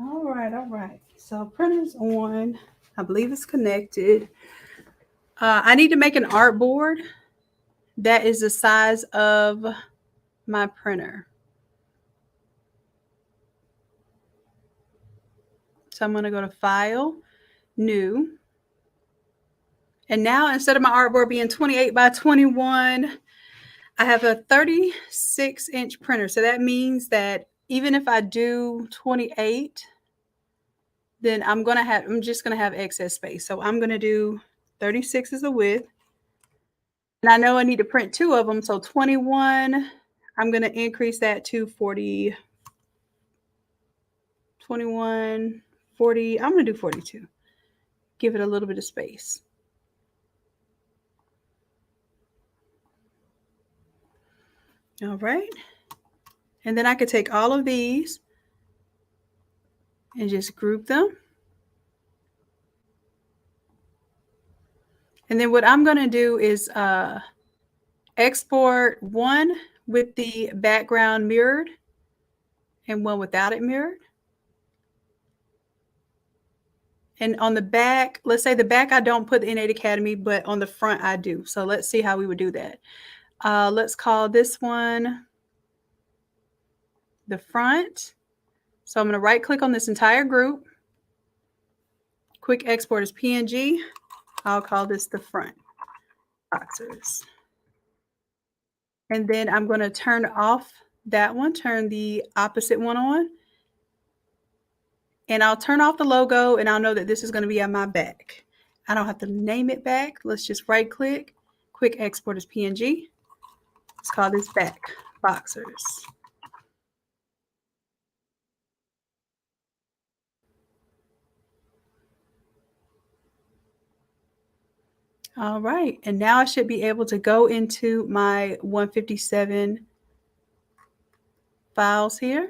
S1: All right. So printer's on. I believe it's connected. I need to make an artboard that is the size of my printer. So I'm going to go to File, New. And now instead of my artboard being 28 by 21, I have a 36-inch printer. So that means that even if I do 28, then I'm just going to have excess space. So I'm going to do 36 as a width. And I know I need to print 2 of them. So 21, I'm going to increase that to 40, 21, 40. I'm going to do 42. Give it a little bit of space. All right. And then I could take all of these and just group them. And then what I'm going to do is export one with the background mirrored and one without it mirrored. And on the back, let's say the back, I don't put the Innate Academy, but on the front I do. So let's see how we would do that. Let's call this one the front. So I'm going to right click on this entire group. Quick export as PNG. I'll call this the front boxers. And then I'm going to turn off that one, turn the opposite one on. And I'll turn off the logo and I'll know that this is going to be on my back. I don't have to name it back. Let's just right click, quick export as PNG. Let's call this back boxers. All right, and now I should be able to go into my 157 files here.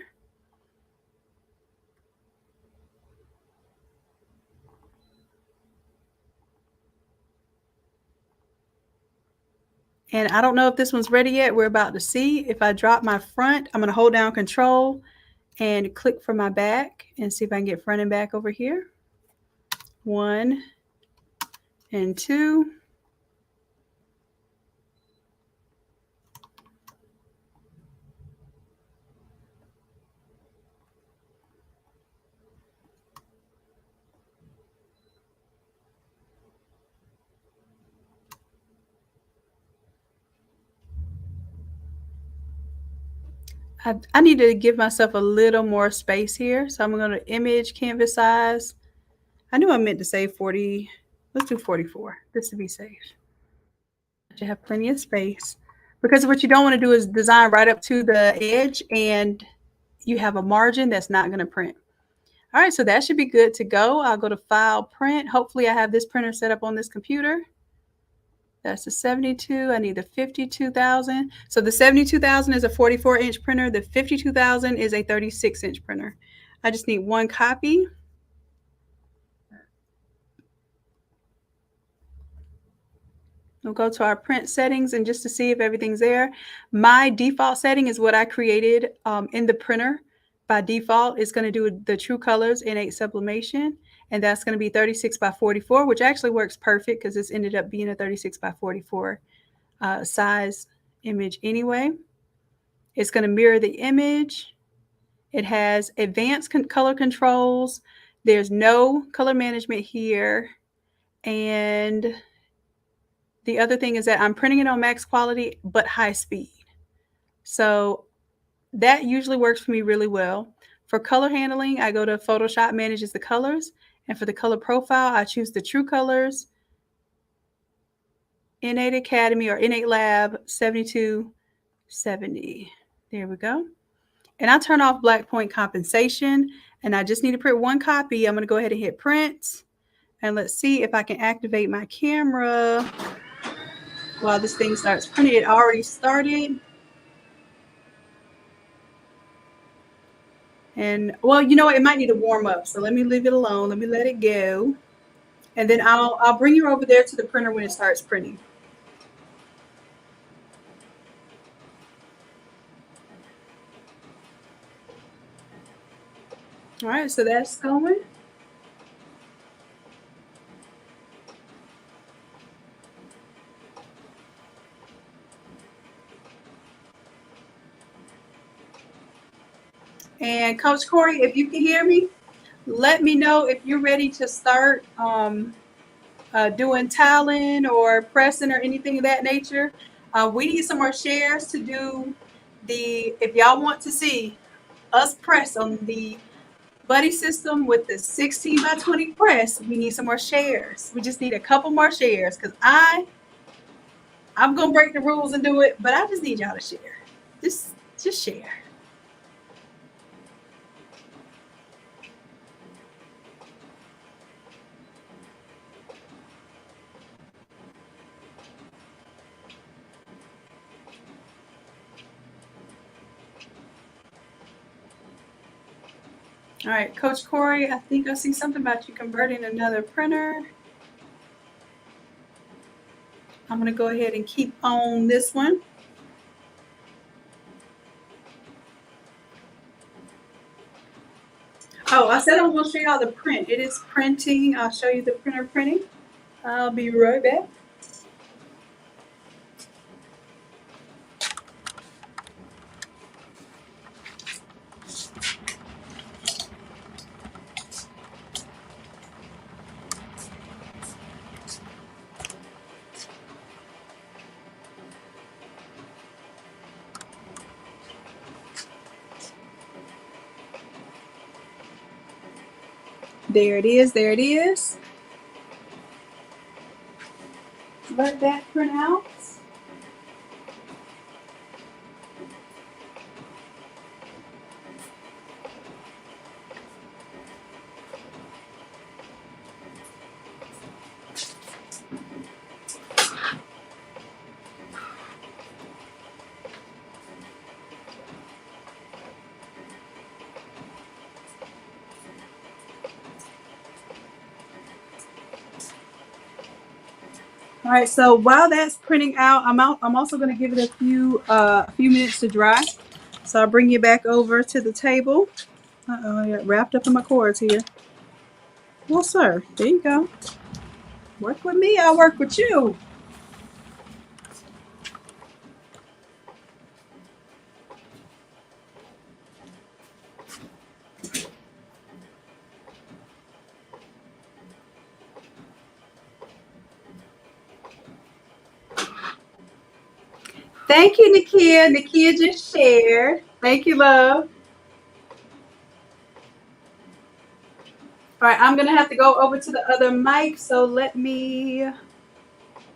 S1: And I don't know if this one's ready yet. We're about to see. If I drop my front, I'm going to hold down Control and click for my back and see if I can get front and back over here. 1 and 2. I need to give myself a little more space here. So I'm going to image canvas size. I knew I meant to say 40. Let's do 44, just to be safe. You have plenty of space. Because what you don't want to do is design right up to the edge and you have a margin that's not going to print. All right, so that should be good to go. I'll go to File, Print. Hopefully I have this printer set up on this computer. That's the 72. I need the 52,000. So the 72,000 is a 44-inch printer. The 52,000 is a 36-inch printer. I just need one copy. We'll go to our print settings and just to see if everything's there. My default setting is what I created in the printer. By default, it's going to do the True Colors Innate Sublimation. And that's going to be 36 by 44, which actually works perfect because this ended up being a 36 by 44 size image anyway. It's going to mirror the image. It has advanced color controls. There's no color management here. And the other thing is that I'm printing it on max quality, but high speed. So that usually works for me really well. For color handling, I go to Photoshop, manages the colors. And for the color profile, I choose the True Colors, Innate Academy or Innate Lab 7270. There we go. And I turn off black point compensation. And I just need to print one copy. I'm going to go ahead and hit print. And let's see if I can activate my camera while this thing starts printing. It already started. And well, you know what? It might need to warm up. So let me leave it alone. Let me let it go. And then I'll bring you over there to the printer when it starts printing. All right, so that's going. And Coach Corey, if you can hear me, let me know if you're ready to start doing tiling or pressing or anything of that nature. We need some more shares to do if y'all want to see us press on the buddy system with the 16 by 20 press, we need some more shares. We just need a couple more shares because I'm gonna break the rules and do it, but I just need y'all to share. Just share. All right, Coach Corey, I think I see something about you converting another printer. I'm going to go ahead and keep on this one. Oh, I said I'm going to show y'all the print. It is printing. I'll show you the printer printing. I'll be right back. There it is. There it is. Let that print out. All right, so while that's printing out, I'm also going to give it a few minutes to dry. So I'll bring you back over to the table. Uh-oh, I got wrapped up in my cords here. Well, sir, there you go. Work with me, I'll work with you. Thank you, Nakia. Nakia just shared. Thank you, love. All right, I'm going to have to go over to the other mic, so let me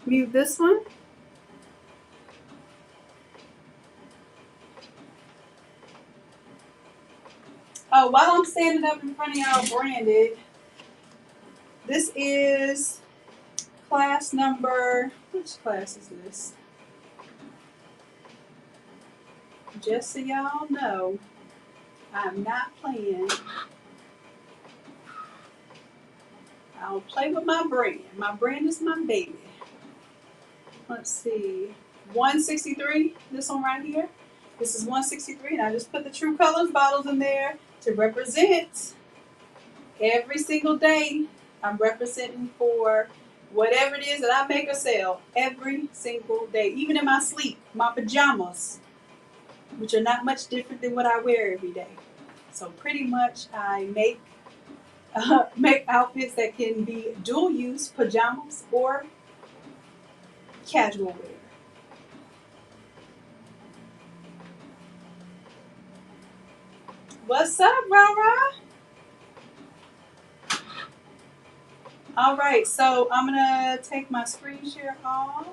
S1: mute this one. Oh, while I'm standing up in front of y'all branded, this is class number, which class is this? Just so y'all know, I'm not playing. I don't play with my brand. My brand is my baby. Let's see. 163, this one right here. This is 163, and I just put the True Colors bottles in there to represent every single day. I'm representing for whatever it is that I make or sell every single day, even in my sleep, my pajamas, which are not much different than what I wear every day. So pretty much I make outfits that can be dual use, pajamas or casual wear. What's up, Rara? All right, so I'm gonna take my screen share off.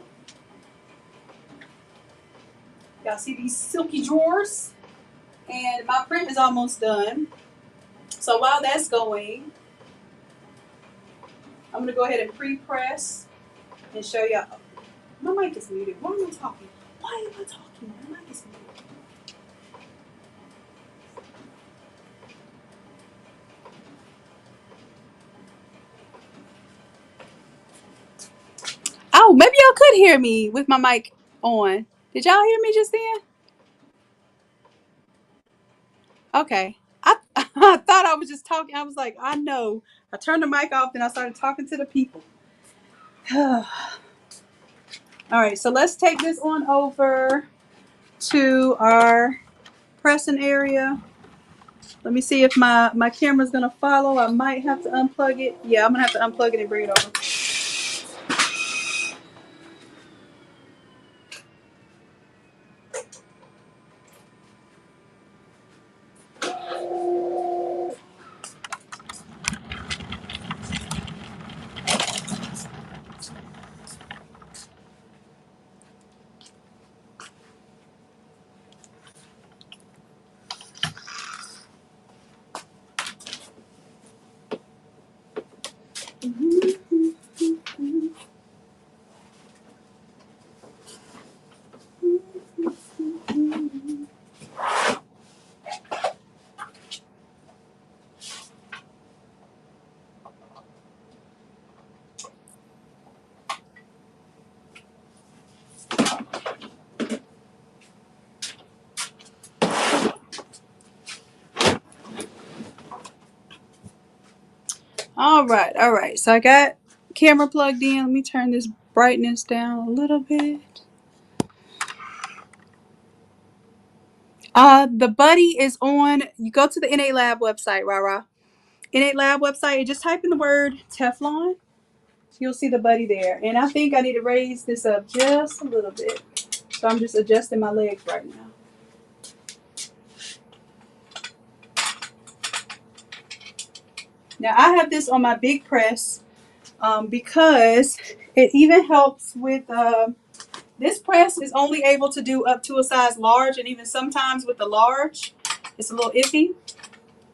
S1: Y'all see these silky drawers? And my print is almost done. So while that's going, I'm gonna go ahead and pre-press and show y'all. My mic is muted. Why am I talking? Why am I talking? My mic is muted. Oh, maybe y'all could hear me with my mic on. Did y'all hear me just then? Okay. I thought I was just talking. I was like, I know. I turned the mic off and I started talking to the people. All right, so let's take this on over to our pressing area. Let me see if my camera's gonna follow. I might have to unplug it. Yeah, I'm gonna have to unplug it and bring it over. All right. So I got camera plugged in. Let me turn this brightness down a little bit. The buddy is on. You go to the Innate Lab website, rah. Innate Lab website, and just type in the word Teflon. You'll see the buddy there. And I think I need to raise this up just a little bit. So I'm just adjusting my legs right now. Now I have this on my big press because it even helps with, this press is only able to do up to a size large, and even sometimes with the large, it's a little iffy.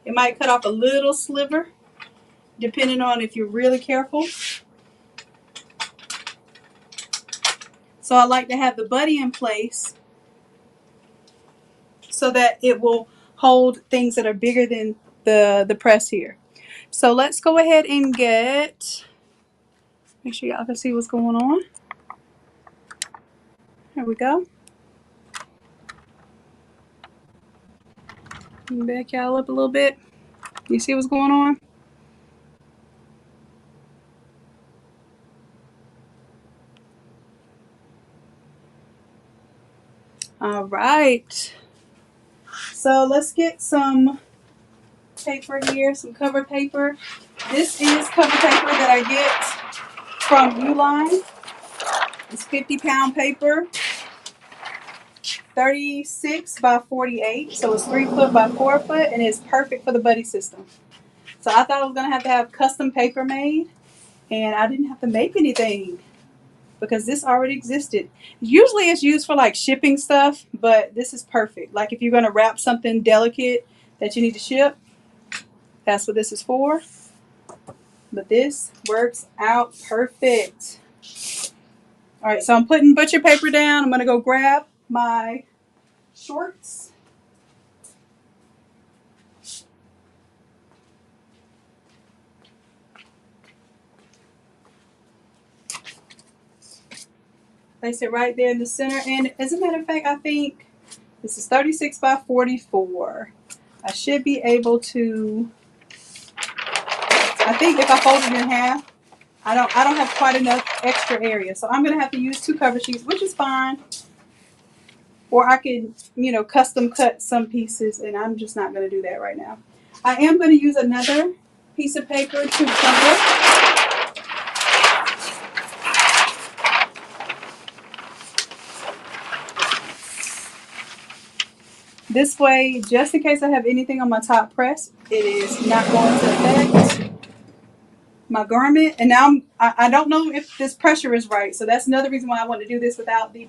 S1: It might cut off a little sliver, depending on if you're really careful. So I like to have the buddy in place so that it will hold things that are bigger than the press here. So let's go ahead and make sure y'all can see what's going on. There we go. Back y'all up a little bit. You see what's going on? All right. So let's get some paper here, some cover paper. This is cover paper that I get from Uline. It's 50-pound paper, 36 by 48. So it's 3 foot by 4 foot, and it's perfect for the buddy system. So I thought I was going to have custom paper made, and I didn't have to make anything because this already existed. Usually it's used for like shipping stuff, but this is perfect. Like if you're going to wrap something delicate that you need to ship, that's what this is for. But this works out perfect. All right, so I'm putting butcher paper down. I'm going to go grab my shorts. Place it right there in the center. And as a matter of fact, I think this is 36 by 44. I should be able to, I think if I fold it in half, I don't have quite enough extra area. So I'm going to have to use 2 cover sheets, which is fine. Or I can, custom cut some pieces, and I'm just not going to do that right now. I am going to use another piece of paper to cover. This way, just in case I have anything on my top press, it is not going to affect my garment. And now I don't know if this pressure is right. So that's another reason why I want to do this without the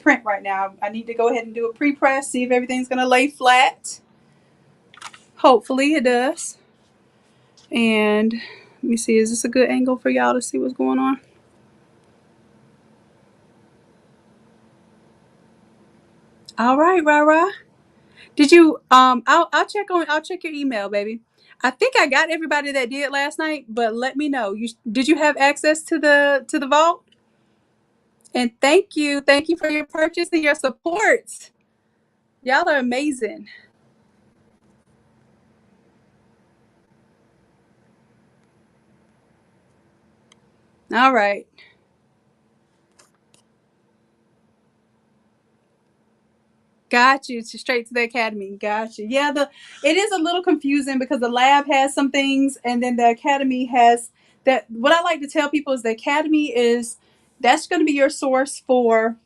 S1: print right now. I need to go ahead and do a pre-press, see if everything's going to lay flat. Hopefully it does. And let me see, is this a good angle for y'all to see what's going on? All right, Rara. Did you I'll check your email, baby. I think I got everybody that did last night, but let me know. Did you have access to the vault? And thank you for your purchase and your support. Y'all are amazing. All right. Got you. Straight to the academy. Got you. Yeah, it is a little confusing because the lab has some things, and then the academy has that. What I like to tell people is the academy that's going to be your source for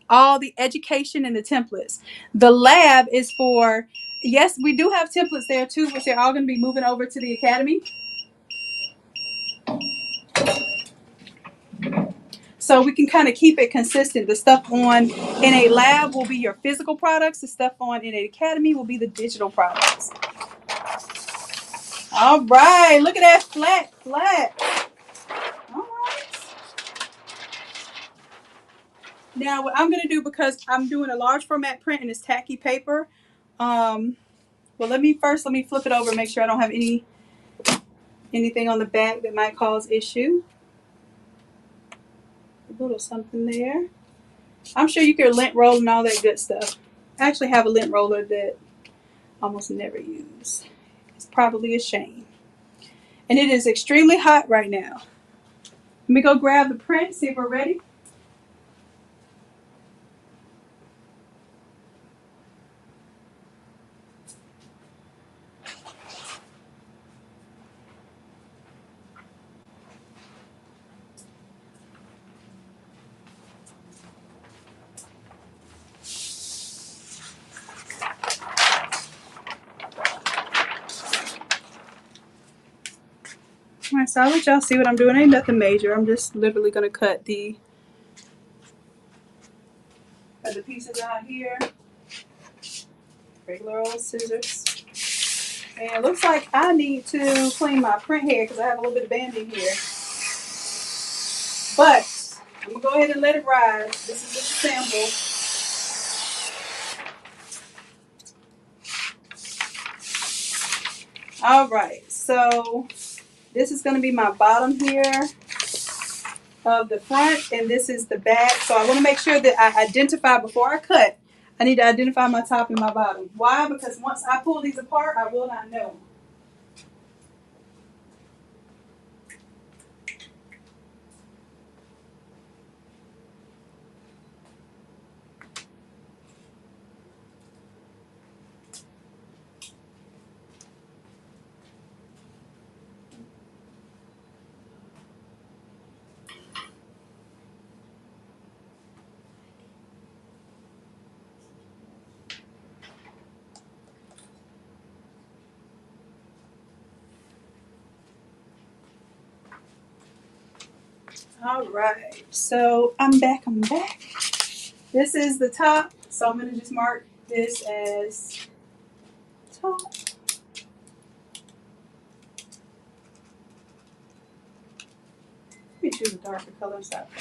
S1: all the education and the templates. The lab is for, yes, we do have templates there too, which they're all going to be moving over to the academy. So we can kind of keep it consistent. The stuff on Innate Lab will be your physical products. The stuff on Innate Academy will be the digital products. All right. Look at that flat. All right. Now what I'm going to do, because I'm doing a large format print and it's tacky paper. Well, let me flip it over and make sure I don't have anything on the back that might cause issue. A little something there. I'm sure you can lint roll and all that good stuff. I actually have a lint roller that I almost never use. It's probably a shame. And it is extremely hot right now. Let me go grab the print, see if we're ready. All right, so I'll let y'all see what I'm doing. Ain't nothing major. I'm just literally going to cut the pieces out here. Regular old scissors. And it looks like I need to clean my print head because I have a little bit of banding here. But I'm going to go ahead and let it ride. This is just a sample. All right, so this is going to be my bottom here of the front, and this is the back. So I want to make sure that I identify before I cut. I need to identify my top and my bottom. Why? Because once I pull these apart, I will not know. All right, so I'm back. This is the top, so I'm going to just mark this as top. Let me choose a darker color. Stop.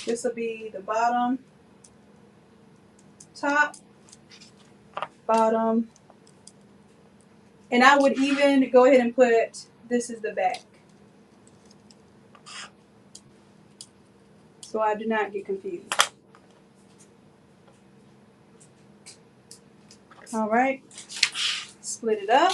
S1: This will be the bottom, top, bottom, and I would even go ahead and put this is the back, so I do not get confused. All right, split it up.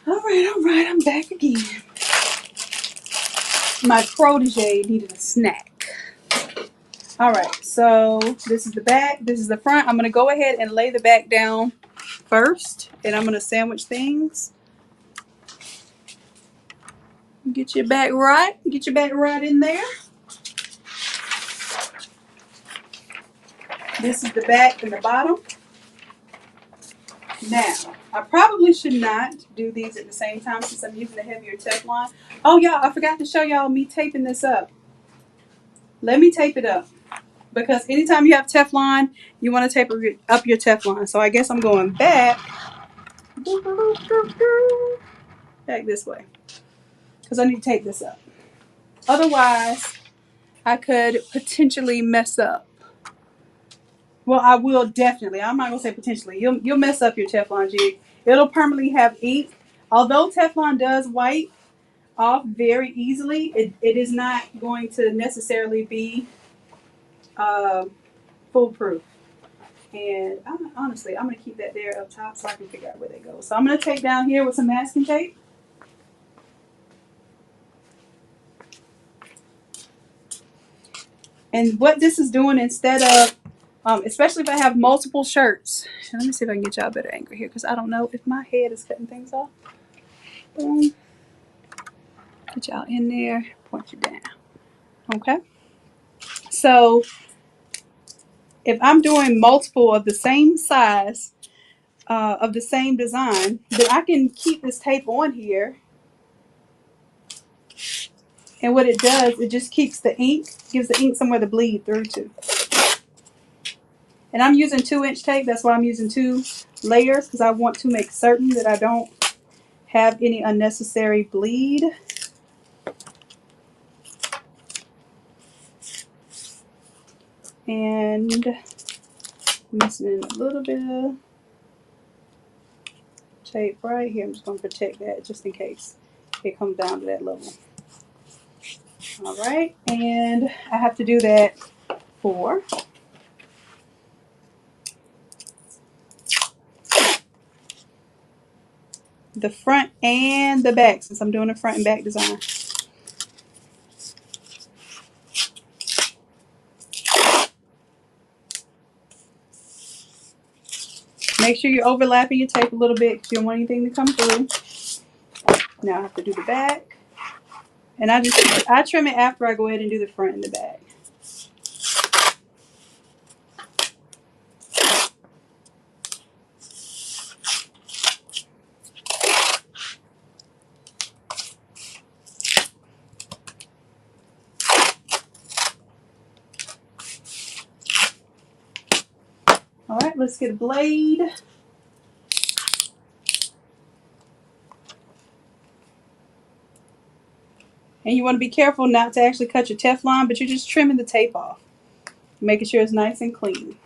S1: All right, I'm back again. My protege needed a snack. All right, so this is the back, this is the front. I'm going to go ahead and lay the back down first, and I'm going to sandwich things. Get your back right. Get your back right in there. This is the back and the bottom. Now, I probably should not do these at the same time since I'm using a heavier Teflon. Oh, y'all, I forgot to show y'all me taping this up. Let me tape it up. Because anytime you have Teflon, you want to tape up your Teflon. So I guess I'm going back this way. Because I need to tape this up. Otherwise, I could potentially mess up Well, I will definitely. I'm not gonna say potentially. You'll mess up your Teflon jig. It'll permanently have ink. Although Teflon does wipe off very easily, it is not going to necessarily be foolproof. And honestly, I'm gonna keep that there up top so I can figure out where they go. So I'm gonna take down here with some masking tape. And what this is doing, instead of, especially if I have multiple shirts. Let me see if I can get y'all a better angle here, because I don't know if my head is cutting things off. Boom. Put y'all in there, point you down. Okay. So if I'm doing multiple of the same size, of the same design, then I can keep this tape on here. And what it does, it just keeps the ink, gives the ink somewhere to bleed through to. And I'm using 2-inch tape. That's why I'm using 2 layers, because I want to make certain that I don't have any unnecessary bleed. And missing a little bit of tape right here. I'm just going to protect that just in case it comes down to that level. All right, and I have to do that for the front and the back, since I'm doing a front and back design. Make sure you're overlapping your tape a little bit because you don't want anything to come through. Now I have to do the back. And I trim it after I go ahead and do the front and the back. All right, let's get a blade. And you want to be careful not to actually cut your Teflon, but you're just trimming the tape off, making sure it's nice and clean.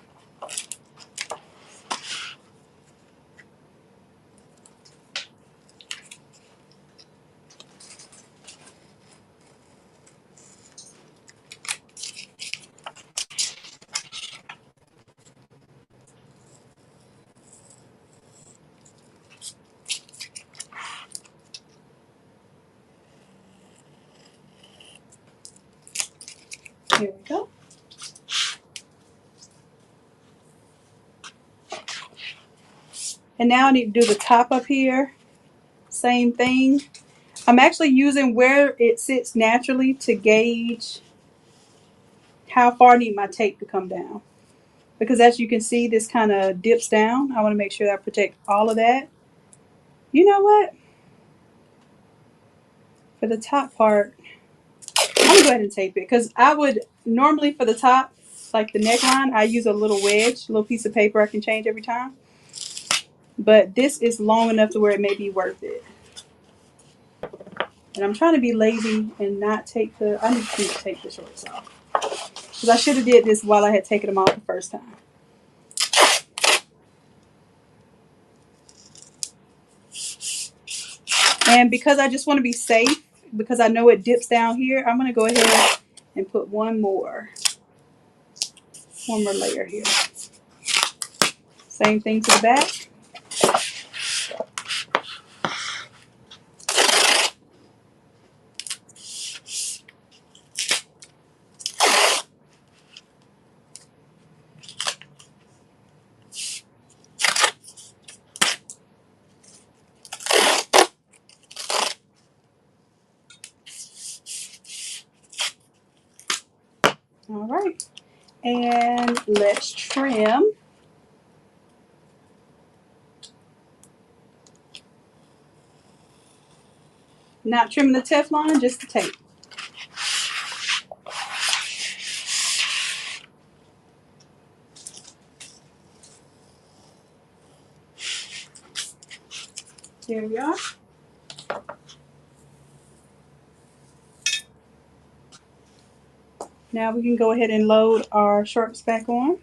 S1: Here we go. And now I need to do the top up here. Same thing. I'm actually using where it sits naturally to gauge how far I need my tape to come down. Because as you can see, this kind of dips down. I want to make sure that I protect all of that. You know what? For the top part, I'm going to go ahead and tape it. Because I would normally, for the top, like the neckline, I use a little wedge, a little piece of paper I can change every time. But this is long enough to where it may be worth it. And I'm trying to be lazy and not take I need to take the shorts off. Because I should have did this while I had taken them off the first time. And because I just want to be safe, because I know it dips down here, I'm going to go ahead and put one more layer here. Same thing to the back. All right. And let's trim. Not trimming the Teflon, just the tape. There we are. Now we can go ahead and load our shorts back on.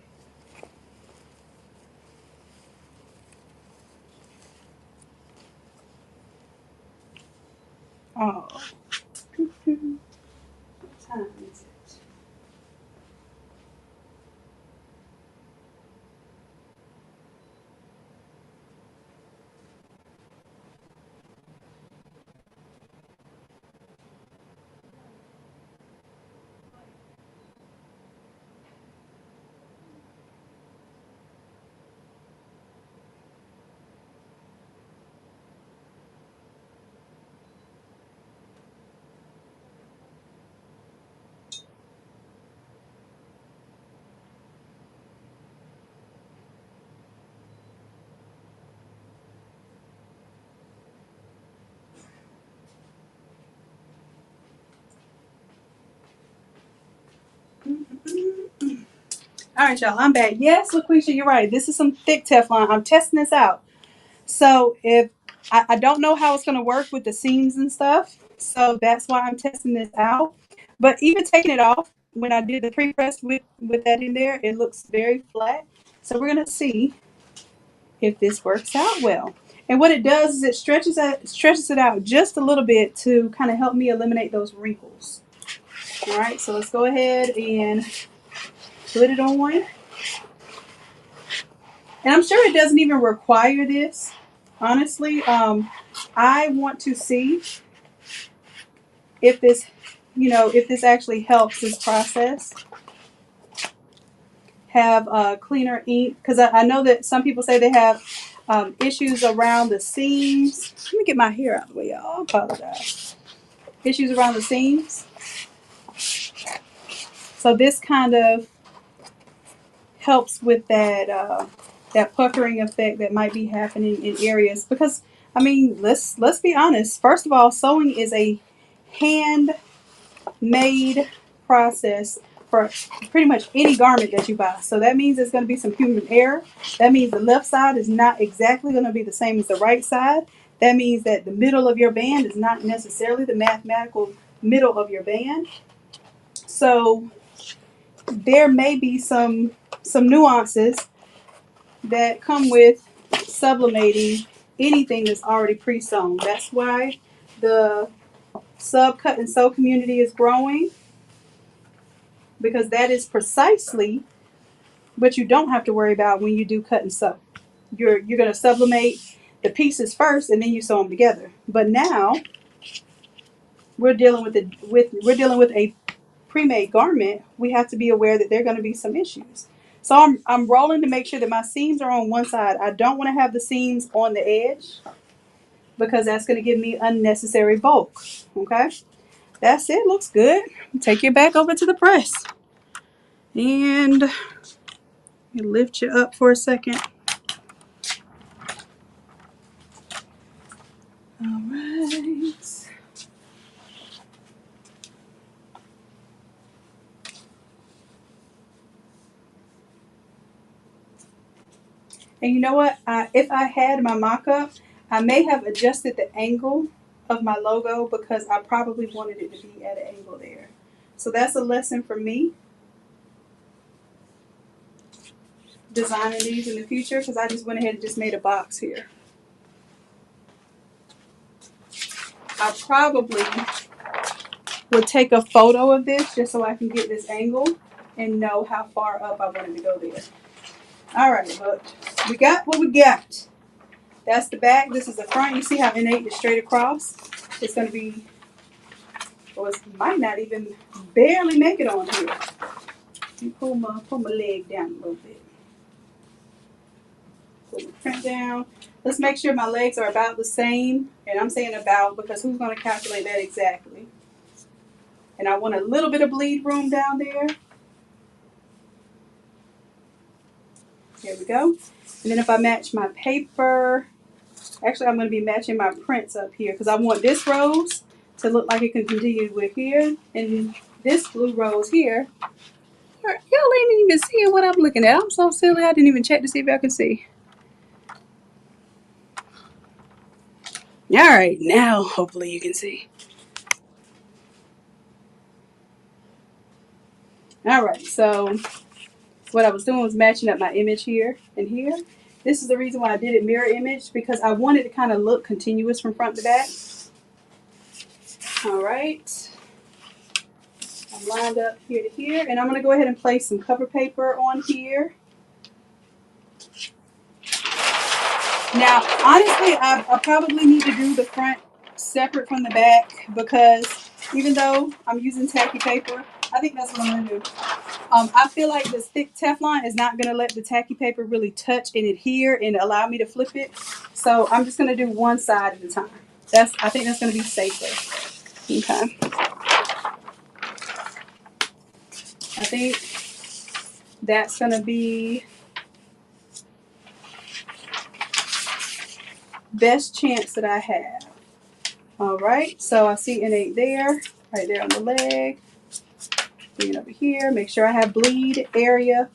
S1: All right, y'all, I'm back. Yes, LaQuisha, you're right. This is some thick Teflon. I'm testing this out. So if I don't know how it's going to work with the seams and stuff, so that's why I'm testing this out. But even taking it off, when I did the pre-press with that in there, it looks very flat. So we're going to see if this works out well. And what it does is it stretches it out just a little bit to kind of help me eliminate those wrinkles. All right, so let's go ahead and put it on. And I'm sure it doesn't even require this. Honestly, I want to see if this, if this actually helps this process have cleaner ink. Because I know that some people say they have issues around the seams. Let me get my hair out of the way, y'all. I apologize. Issues around the seams. So this kind of helps with that puckering effect that might be happening in areas. Because I mean, let's be honest. First of all, sewing is a handmade process for pretty much any garment that you buy. So that means there's going to be some human error. That means the left side is not exactly going to be the same as the right side. That means that the middle of your band is not necessarily the mathematical middle of your band. So there may be some nuances that come with sublimating anything that's already pre-sewn. That's why the sub cut and sew community is growing, because that is precisely what you don't have to worry about when you do cut and sew. You're going to sublimate the pieces first and then you sew them together. But now we're dealing with a pre-made garment. We have to be aware that there are going to be some issues. So I'm rolling to make sure that my seams are on one side. I don't want to have the seams on the edge because that's going to give me unnecessary bulk. Okay, that's it. Looks good. Take it back over to the press and lift you up for a second. All right. And you know what? If I had my mock-up, I may have adjusted the angle of my logo because I probably wanted it to be at an angle there. So that's a lesson for me designing these in the future, because I just went ahead and just made a box here. I probably would take a photo of this just so I can get this angle and know how far up I wanted to go there. All right, but we got what we got. That's the back. This is the front. You see how Innate is straight across? It's going to be, or it might not even barely make it on here. Let me pull my leg down a little bit. Pull the print down. Let's make sure my legs are about the same. And I'm saying about because who's going to calculate that exactly? And I want a little bit of bleed room down there. There we go. And then if I match my paper, actually I'm going to be matching my prints up here because I want this rose to look like it can continue with here. And this blue rose here. Y'all ain't even seeing what I'm looking at. I'm so silly. I didn't even check to see if I can see. All right, now hopefully you can see. All right, so what I was doing was matching up my image here and here. This is the reason why I did it mirror image, because I wanted to kind of look continuous from front to back. All right. I'm lined up here to here, and I'm going to go ahead and place some cover paper on here. Now, honestly, I probably need to do the front separate from the back because even though I'm using tacky paper, I think that's what I'm going to do. I feel like this thick Teflon is not going to let the tacky paper really touch and adhere and allow me to flip it. So I'm just going to do one side at a time. I think that's going to be safer. Okay. I think that's going to be best chance that I have. All right. So I see Innate there, right there on the leg. Bring it over here. Make sure I have bleed area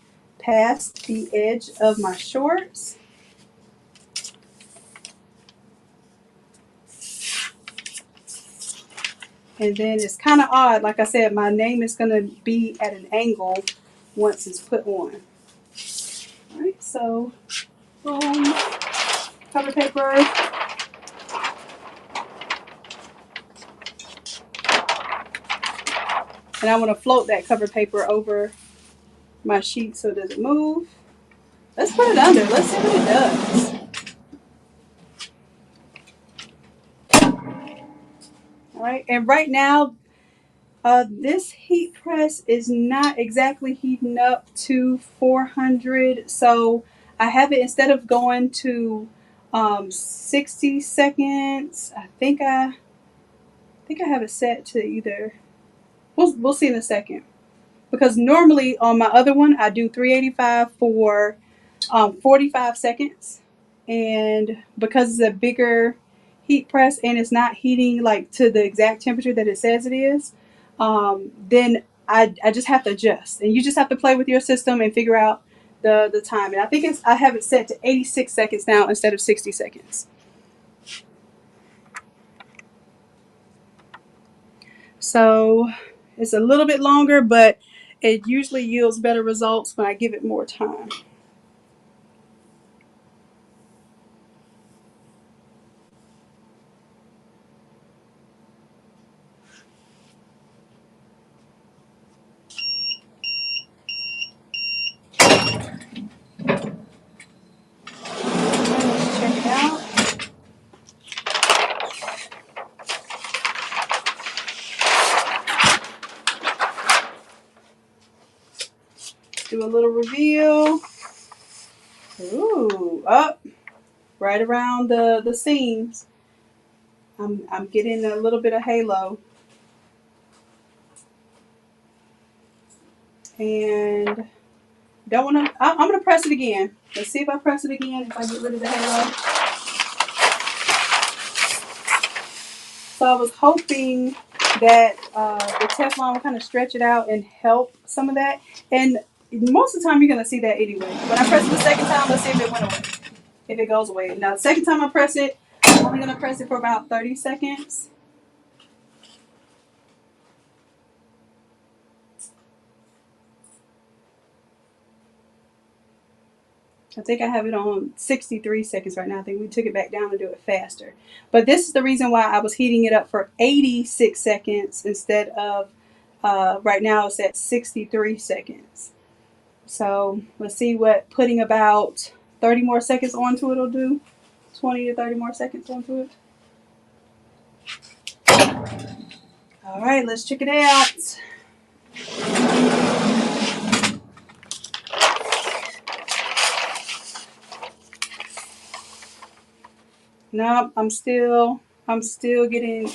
S1: past the edge of my shorts. And then it's kind of odd. Like I said, my name is going to be at an angle once it's put on. All right, so boom, cover paper. And I want to float that cover paper over my sheet so it doesn't move. Let's put it under. Let's see what it does. All right, and right now, this heat press is not exactly heating up to 400. So I have it, instead of going to 60 seconds, I think I have it set to either, we'll see in a second. Because normally on my other one, I do 385 for 45 seconds. And because it's a bigger heat press and it's not heating like to the exact temperature that it says it is, then I just have to adjust. And you just have to play with your system and figure out the time. And I think I have it set to 86 seconds now instead of 60 seconds. So it's a little bit longer, but it usually yields better results when I give it more time. Let's check it out. Do a little reveal. Ooh, up right around the seams. I'm getting a little bit of halo. And don't want to, I'm going to press it again. Let's see if I press it again, if I get rid of the halo. So I was hoping that the Teflon would kind of stretch it out and help some of that. And most of the time you're going to see that anyway. When I press it the second time, let's see if it went away. If it goes away. Now the second time I press it, I'm only going to press it for about 30 seconds. I think I have it on 63 seconds right now. I think we took it back down to do it faster. But this is the reason why I was heating it up for 86 seconds instead of, right now it's at 63 seconds. So let's see what putting about 30 more seconds onto it will do. 20 to 30 more seconds onto it. All right, let's check it out. No, I'm still getting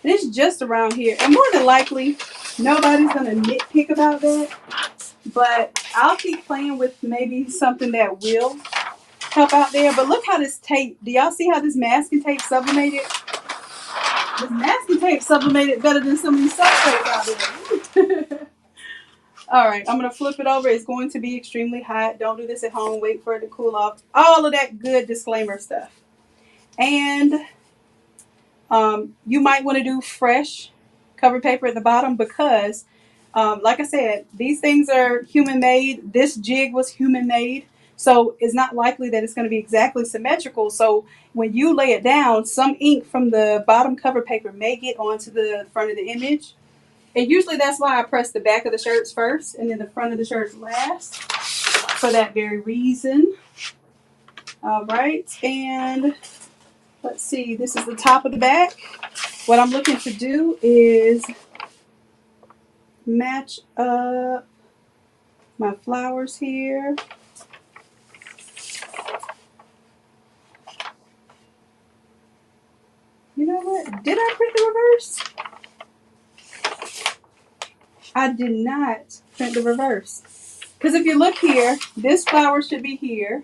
S1: it's just around here. And more than likely, nobody's gonna nitpick about that. But I'll keep playing with maybe something that will help out there. But look how this tape, do y'all see how this masking tape sublimated? This masking tape sublimated better than some of these substrates out there. All right, I'm going to flip it over. It's going to be extremely hot. Don't do this at home. Wait for it to cool off. All of that good disclaimer stuff. And you might want to do fresh cover paper at the bottom because, like I said, these things are human made. This jig was human made. So it's not likely that it's going to be exactly symmetrical. So when you lay it down, some ink from the bottom cover paper may get onto the front of the image. And usually that's why I press the back of the shirts first and then the front of the shirts last, for that very reason. All right, and let's see, this is the top of the back. What I'm looking to do is match up my flowers here. You know what? Did I print the reverse? I did not print the reverse. Because if you look here, this flower should be here.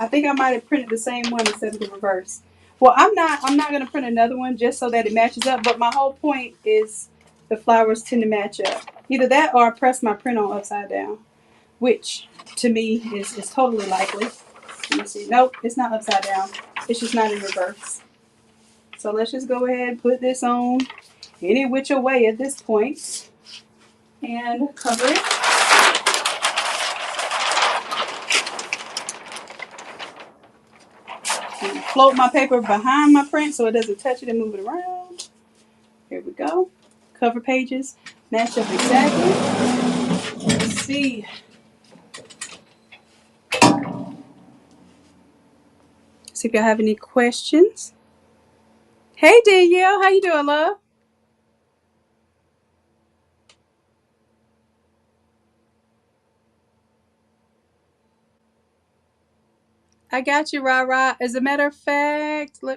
S1: I think I might have printed the same one instead of the reverse. Well, I'm not going to print another one just so that it matches up. But my whole point is the flowers tend to match up. Either that or I press my print on upside down, which to me is totally likely. Let me see. Nope, it's not upside down. It's just not in reverse. So let's just go ahead and put this on any which way at this point and cover it. And float my paper behind my print so it doesn't touch it and move it around. Here we go. Cover pages match up exactly. Let's see. See if y'all have any questions. Hey Danielle, how you doing, love? I got you, Ra. As a matter of fact, I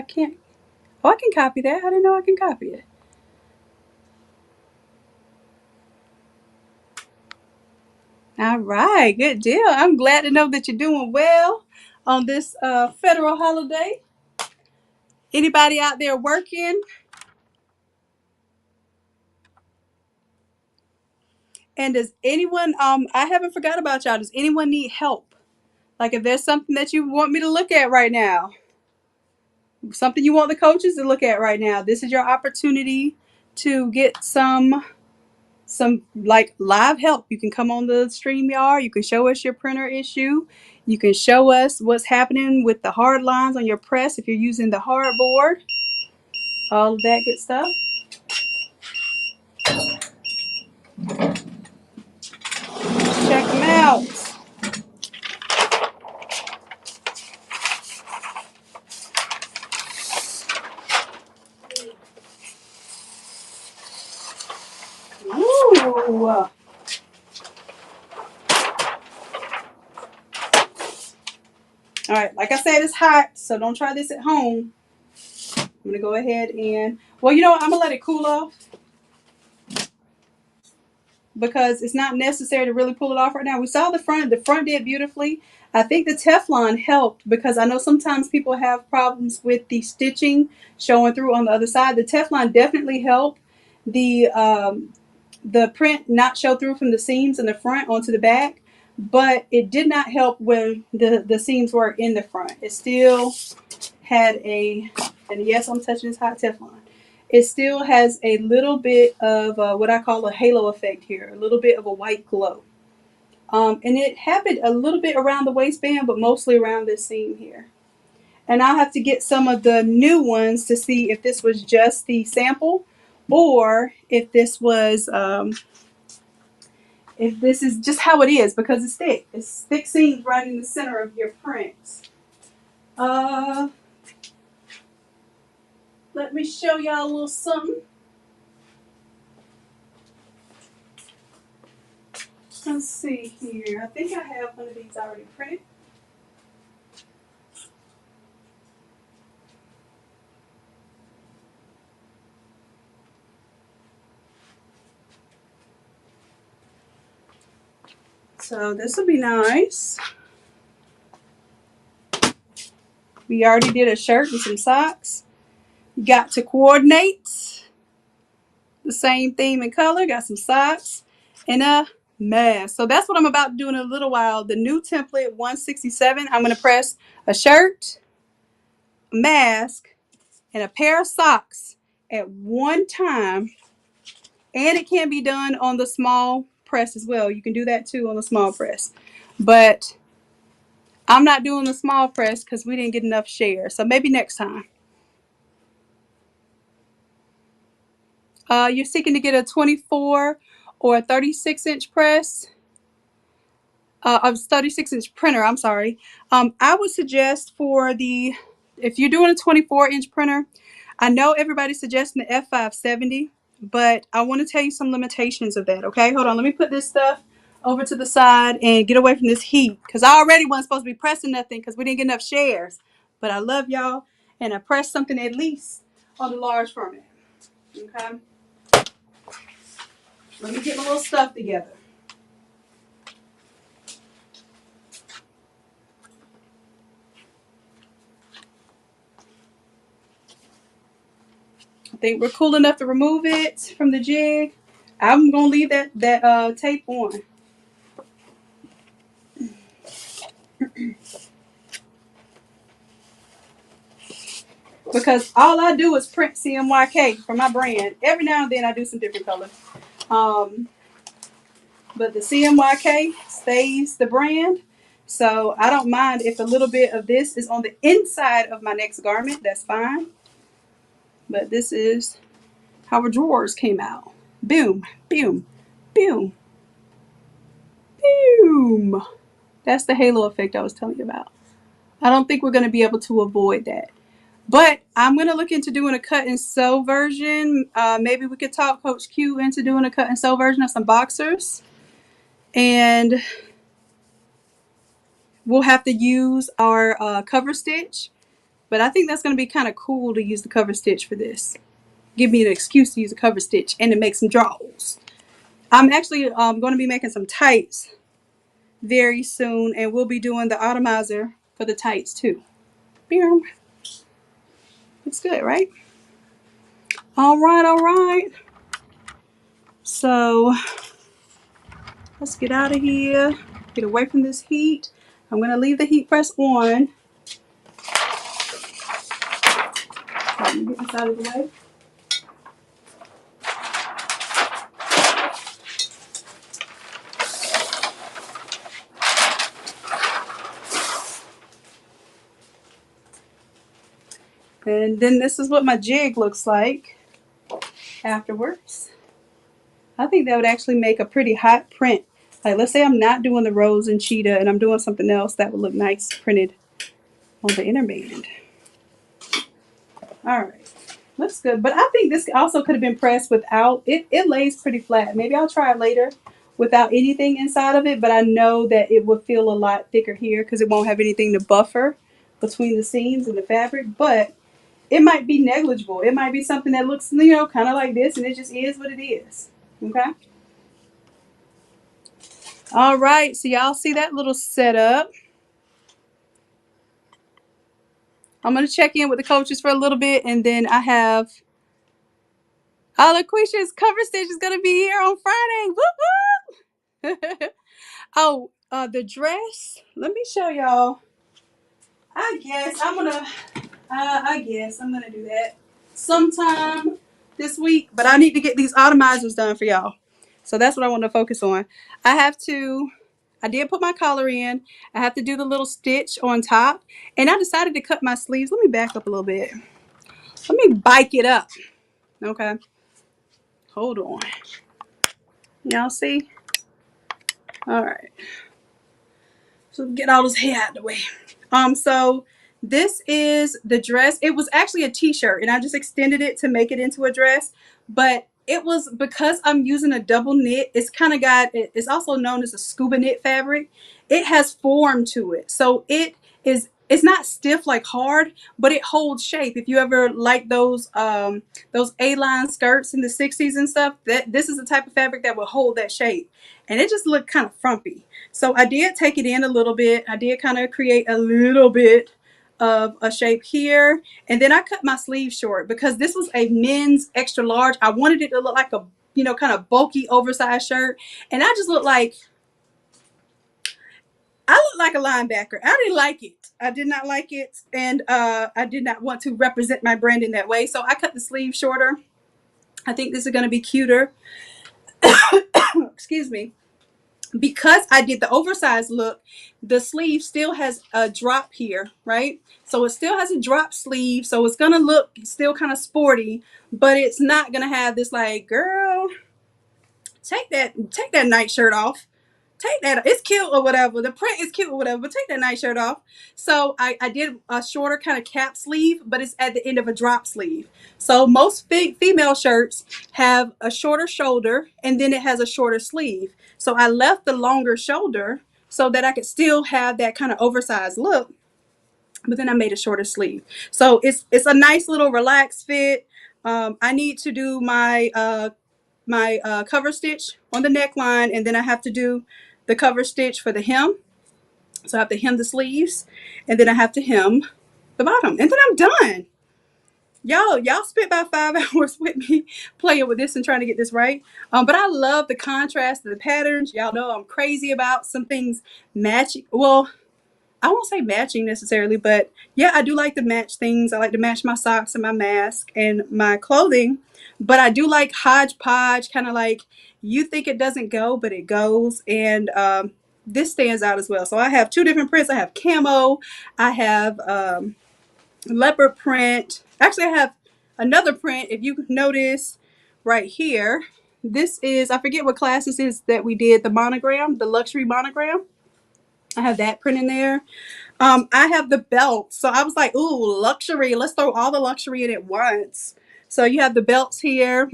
S1: can't. Oh, I can copy that. I didn't know I can copy it. All right, good deal. I'm glad to know that you're doing well on this federal holiday. Anybody out there working? And does anyone, I haven't forgot about y'all. Does anyone need help? Like if there's something that you want me to look at right now, something you want the coaches to look at right now, this is your opportunity to get some like live help. You can come on the StreamYard. You can show us your printer issue. You can show us what's happening with the hard lines on your press if you're using the hardboard. All of that good stuff. Check them out. Ooh. All right, like I said, it's hot, so don't try this at home. I'm going to go ahead and, well, you know what? I'm going to let it cool off because it's not necessary to really pull it off right now. We saw the front. The front did beautifully. I think the Teflon helped because I know sometimes people have problems with the stitching showing through on the other side. The Teflon definitely helped the print not show through from the seams in the front onto the back, but it did not help when the seams were in the front. It still had and yes, I'm touching this hot Teflon. It still has a little bit of what I call a halo effect here, a little bit of a white glow. And it happened a little bit around the waistband, but mostly around this seam here. And I'll have to get some of the new ones to see if this was just the sample or if this was if this is just how it is, because it's thick. It's thick seams right in the center of your print. Let me show y'all a little something. Let's see here. I think I have one of these already printed. So this will be nice. We already did a shirt and some socks. You got to coordinate the same theme and color. Got some socks and a mask. So that's what I'm about to do in a little while. The new template 167. I'm going to press a shirt, a mask, and a pair of socks at one time. And it can be done on the small press as well. You can do that too on the small press. But I'm not doing the small press because we didn't get enough shares. So maybe next time. You're seeking to get a 24 or a 36-inch press. A 36-inch printer, I'm sorry. I would suggest if you're doing a 24-inch printer, I know everybody's suggesting the F570, but I want to tell you some limitations of that, okay? Hold on, let me put this stuff over to the side and get away from this heat, because I already wasn't supposed to be pressing nothing because we didn't get enough shares. But I love y'all, and I pressed something at least on the large format, okay? Let me get my little stuff together. I think we're cool enough to remove it from the jig. I'm gonna leave that tape on. Because all I do is print CMYK for my brand. Every now and then I do some different colors. But the CMYK stays the brand. So I don't mind if a little bit of this is on the inside of my next garment. That's fine. But this is how our drawers came out. Boom, boom, boom, boom. That's the halo effect I was telling you about. I don't think we're going to be able to avoid that. But I'm going to look into doing a cut and sew version. Maybe we could talk Coach Q into doing a cut and sew version of some boxers. And we'll have to use our cover stitch. But I think that's going to be kind of cool to use the cover stitch for this. Give me an excuse to use a cover stitch and to make some draws. I'm actually going to be making some tights very soon. And we'll be doing the Automizer for the tights too. It's good, right? All right, all right. So let's get out of here. Get away from this heat. I'm going to leave the heat press on. Let me get this out of the way. And then this is what my jig looks like afterwards. I think that would actually make a pretty hot print. Like, let's say I'm not doing the rose and cheetah and I'm doing something else that would look nice printed on the inner band. All right, looks good. But I think this also could have been pressed without it. It lays pretty flat. Maybe I'll try it later without anything inside of it. But I know that it would feel a lot thicker here because it won't have anything to buffer between the seams and the fabric. But it might be negligible. It might be something that looks, you know, kind of like this, and it just is what it is. Okay. All right. So y'all see that little setup. I'm going to check in with the coaches for a little bit, and then I have LaQuisha's cover stitch is going to be here on Friday. Whoop, whoop. Oh, the dress. Let me show y'all. I guess I'm going to do that sometime this week, but I need to get these automizers done for y'all. So that's what I want to focus on. I did put my collar in. I have to do the little stitch on top, and I decided to cut my sleeves. Let me back up a little bit. Let me bike it up. Okay. Hold on. Y'all see? All right. So get all this hair out of the way. So this is the dress. It was actually a t-shirt, and I just extended it to make it into a dress. But it was because I'm using a double knit. It's also known as a scuba knit fabric. It has form to it. So it's not stiff like hard, but it holds shape. If you ever like those A-line skirts in the 60s and stuff, this is the type of fabric that will hold that shape. And it just looked kind of frumpy. So I did take it in a little bit. I did kind of create a little bit of a shape here. And then I cut my sleeve short because this was a men's extra large. I wanted it to look like a, you know, kind of bulky, oversized shirt. And I just looked like, I look like a linebacker. I didn't like it. I did not like it. And I did not want to represent my brand in that way. So I cut the sleeve shorter. I think this is going to be cuter. Excuse me. Because I did the oversized look, the sleeve still has a drop here, right? So it still has a drop sleeve. So it's going to look still kind of sporty, but it's not going to have this like, girl, take that nightshirt off. Take that. It's cute or whatever. The print is cute or whatever, but take that nightshirt off. So I did a shorter kind of cap sleeve, but it's at the end of a drop sleeve. So most female shirts have a shorter shoulder and then it has a shorter sleeve. So I left the longer shoulder so that I could still have that kind of oversized look, but then I made a shorter sleeve. So it's a nice little relaxed fit. I need to do my cover stitch on the neckline, and then I have to do the cover stitch for the hem. So I have to hem the sleeves, and then I have to hem the bottom, and then I'm done. Y'all spent about 5 hours with me playing with this and trying to get this right. But I love the contrast of the patterns. Y'all know I'm crazy about some things matching. Well, I won't say matching necessarily, but yeah, I do like to match things. I like to match my socks and my mask and my clothing. But I do like hodgepodge, kind of like you think it doesn't go, but it goes. And this stands out as well. So I have 2 different prints. I have camo. I have leopard print. Actually, I have another print. If you notice right here, this is, I forget what class this is that we did, the monogram, the luxury monogram. I have that print in there. I have the belt. So I was like, ooh, luxury. Let's throw all the luxury in at once. So you have the belts here,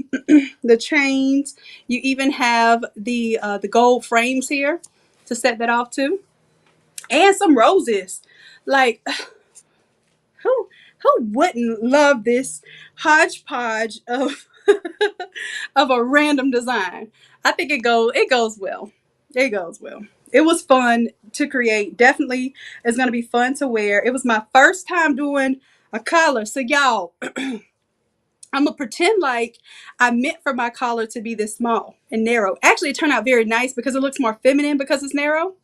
S1: the chains. You even have the gold frames here to set that off too. And some roses. Like, who wouldn't love this hodgepodge of of a random design? I think it goes well. It goes well. It was fun to create. Definitely it's going to be fun to wear. It was my first time doing a collar. So y'all, I'm going to pretend like I meant for my collar to be this small and narrow. Actually, it turned out very nice because it looks more feminine because it's narrow.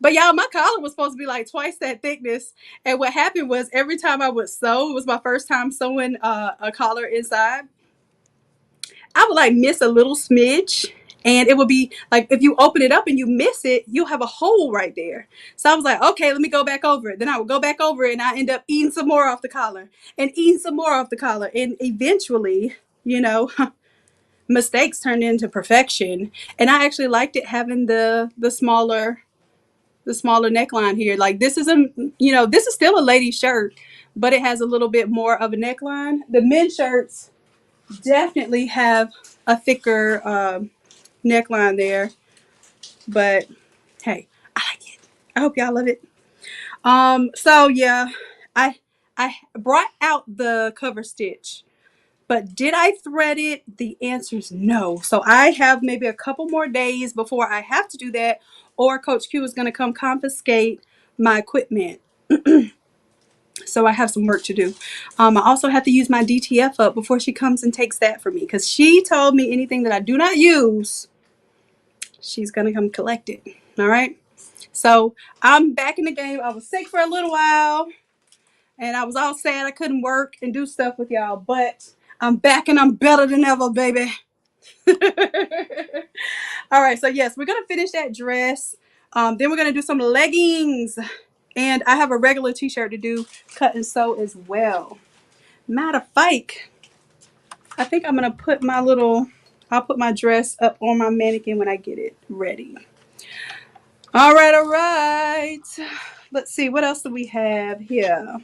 S1: But y'all, my collar was supposed to be like twice that thickness. And what happened was every time I would sew, it was my first time sewing a collar inside, I would like miss a little smidge. And it would be like, if you open it up and you miss it, you'll have a hole right there. So I was like, okay, let me go back over it. Then I would go back over it and I end up eating some more off the collar and eating some more off the collar. And eventually, you know, mistakes turned into perfection. And I actually liked it having the smaller neckline here. Like this is this is still a lady shirt, but it has a little bit more of a neckline. The men's shirts definitely have a thicker neckline there, but hey, I like it. I hope y'all love it. So yeah, I brought out the cover stitch, but did I thread it? The answer is no. So I have maybe a couple more days before I have to do that, or Coach Q is going to come confiscate my equipment. So I have some work to do. I also have to use my DTF up before she comes and takes that from me, because she told me anything that I do not use, she's going to come collect it. All right. So I'm back in the game. I was sick for a little while and I was all sad I couldn't work and do stuff with y'all, but I'm back and I'm better than ever, baby. All right. So yes, we're going to finish that dress. Then we're going to do some leggings, and I have a regular t-shirt to do cut and sew as well. Matter of fact, I think I'm going to put I'll put my dress up on my mannequin when I get it ready. All right. Let's see, what else do we have here?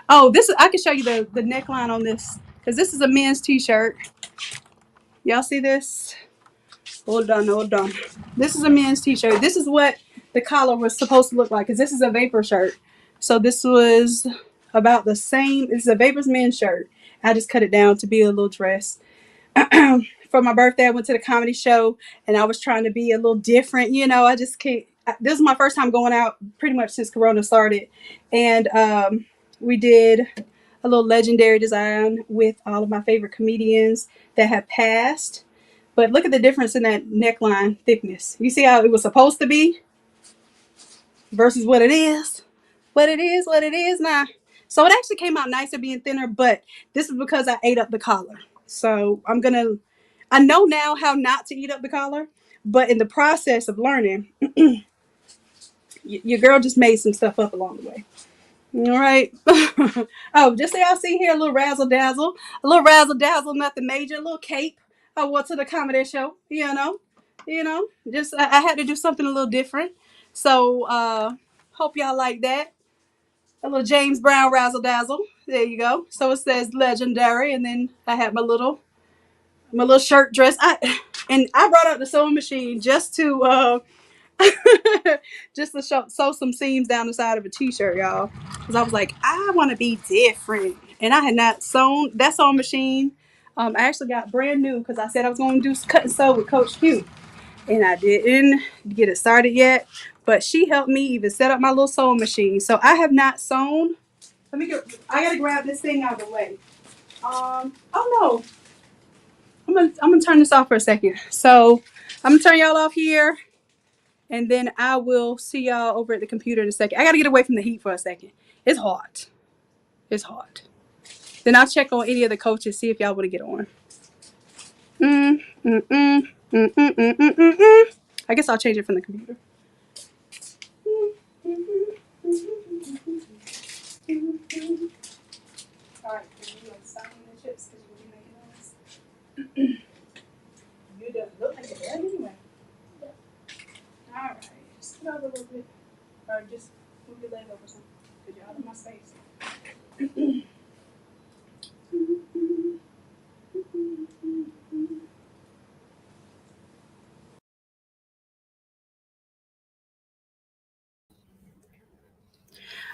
S1: Oh, I can show you the neckline on this, because this is a men's t-shirt. Y'all see this? Hold on. This is a men's t-shirt. This is what the collar was supposed to look like, because this is a Vapor shirt. So this was about the same. This is a Vapor's men's shirt. I just cut it down to be a little dress. For my birthday, I went to the comedy show and I was trying to be a little different. I just can't. This is my first time going out pretty much since Corona started. And we did a little legendary design with all of my favorite comedians that have passed. But look at the difference in that neckline thickness. You see how it was supposed to be versus what it is? What it is now. So it actually came out nicer being thinner, but this is because I ate up the collar. So I know now how not to eat up the collar, but in the process of learning, your girl just made some stuff up along the way. All right. Oh, just so y'all see here, a little razzle dazzle, nothing major, a little cape. I went to the comedy show, just I had to do something a little different. So hope y'all like that. A little James Brown razzle dazzle. There you go. So it says legendary, and then I had my little shirt dress. I brought out the sewing machine just to sew some seams down the side of a t-shirt, y'all, because I was like, I want to be different, and I had not sewn that sewing machine. I actually got brand new because I said I was going to do cut and sew with Coach Q, and I didn't get it started yet, but she helped me even set up my little sewing machine. So I have not sewn. I gotta grab this thing out of the way. Oh no. I'm gonna turn this off for a second. So I'm gonna turn y'all off here, and then I will see y'all over at the computer in a second. I gotta get away from the heat for a second. It's hot. It's hot. Then I'll check on any of the coaches, see if y'all want to get on. I guess I'll change it from the computer. All right, you like stop eating the chips because you'll be making noise. You don't look like it anyway. All right, just put over a little bit, or just move your leg over something because you're out of my space.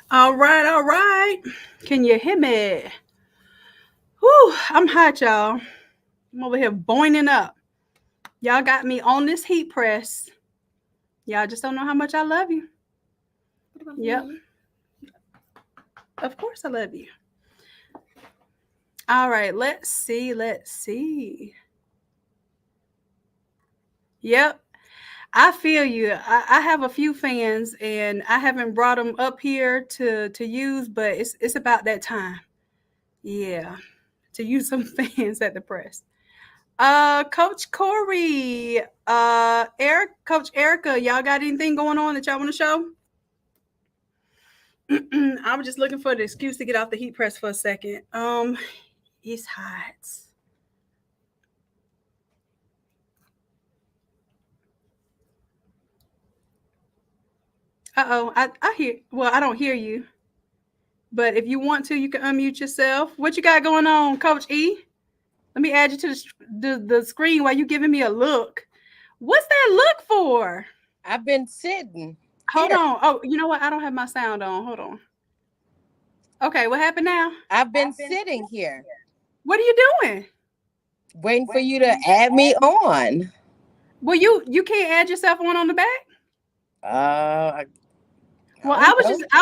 S1: All right, all right. Can you hear me? Whew, I'm hot, y'all. I'm over here boiling up. Y'all got me on this heat press. Y'all just don't know how much I love you. Yep. Me? Of course I love you. All right, let's see. Yep. I feel you. I have a few fans, and I haven't brought them up here to use, but it's about that time. Yeah, to use some fans at the press. Coach Corey, Coach Erica, y'all got anything going on that y'all want to show? I was just looking for the excuse to get off the heat press for a second. It's hot. Uh-oh, I hear, well, I don't hear you. But if you want to, you can unmute yourself. What you got going on, Coach E? Let me add you to the screen while you giving me a look. What's that look for?
S5: I've been sitting.
S1: Hold on. Oh, you know what? I don't have my sound on. Hold on. Okay, what happened now?
S5: I've been sitting here.
S1: What are you doing?
S5: Waiting for you to add me on.
S1: Well, you can't add yourself on the back? Well, I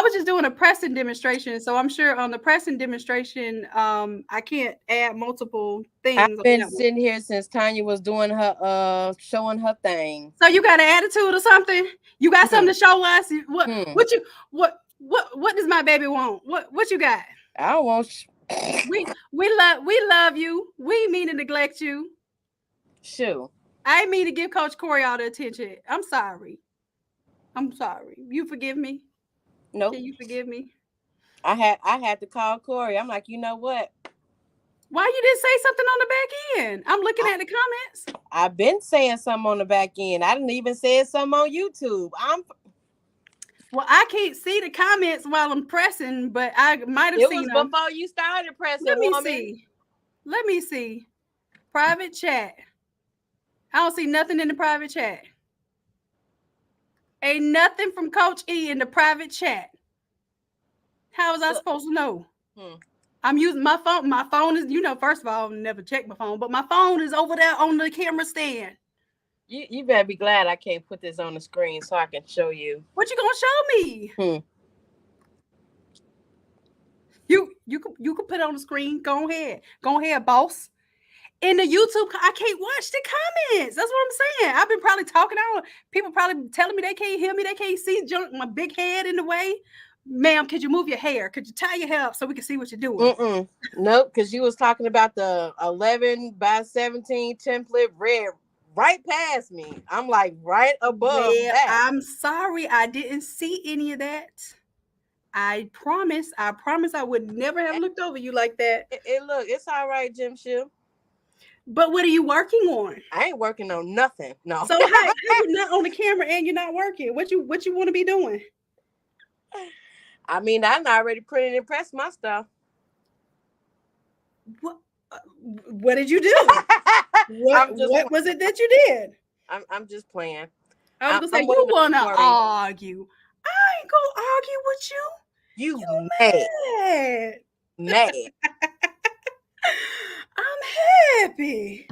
S1: was just doing a pressing demonstration, so I'm sure on the pressing demonstration, I can't add multiple things.
S5: I've been sitting here since Tanya was doing her showing her thing.
S1: So you got an attitude or something? You got something to show us? What does my baby want? What you got?
S5: I don't want.
S1: We love you. We mean to neglect you.
S5: Sure.
S1: I didn't mean to give Coach Corey all the attention. I'm sorry. You forgive me?
S5: Nope.
S1: Can you forgive me?
S5: I had to call Corey. I'm like, you know what?
S1: Why you didn't say something on the back end? I'm looking at the comments.
S5: I've been saying something on the back end. I didn't even say something on YouTube.
S1: Well, I can't see the comments while I'm pressing, but I might have seen them.
S5: It was before you started pressing.
S1: Let me see. Private chat. I don't see nothing in the private chat. Ain't nothing from Coach E in the private chat. How was I supposed to know? I'm using my phone. My phone is, first of all, I'll never check my phone, but my phone is over there on the camera stand.
S5: You better be glad I can't put this on the screen so I can show you.
S1: What you gonna show me? You can put it on the screen. Go ahead, boss. In the YouTube, I can't watch the comments. That's what I'm saying. I've been probably talking out. People probably telling me they can't hear me. They can't see my big head in the way. Ma'am, could you move your hair? Could you tie your hair up so we can see what you're doing?
S5: Nope, because you was talking about the 11 by 17 template red right past me. I'm like right above that.
S1: I'm sorry. I didn't see any of that. I promise I would never have looked over you like that.
S5: Look, it's all right, Jim Shoe.
S1: But what are you working on?
S5: I ain't working on nothing. No.
S1: So how you're not on the camera and you're not working? What you want to be doing?
S5: I mean, I already printed and pressed my stuff.
S1: What did you do? What was it that you did?
S5: I'm just playing.
S1: I was gonna say, you wanna argue. I ain't gonna argue with you.
S5: You mad. Mad.
S1: I'm happy.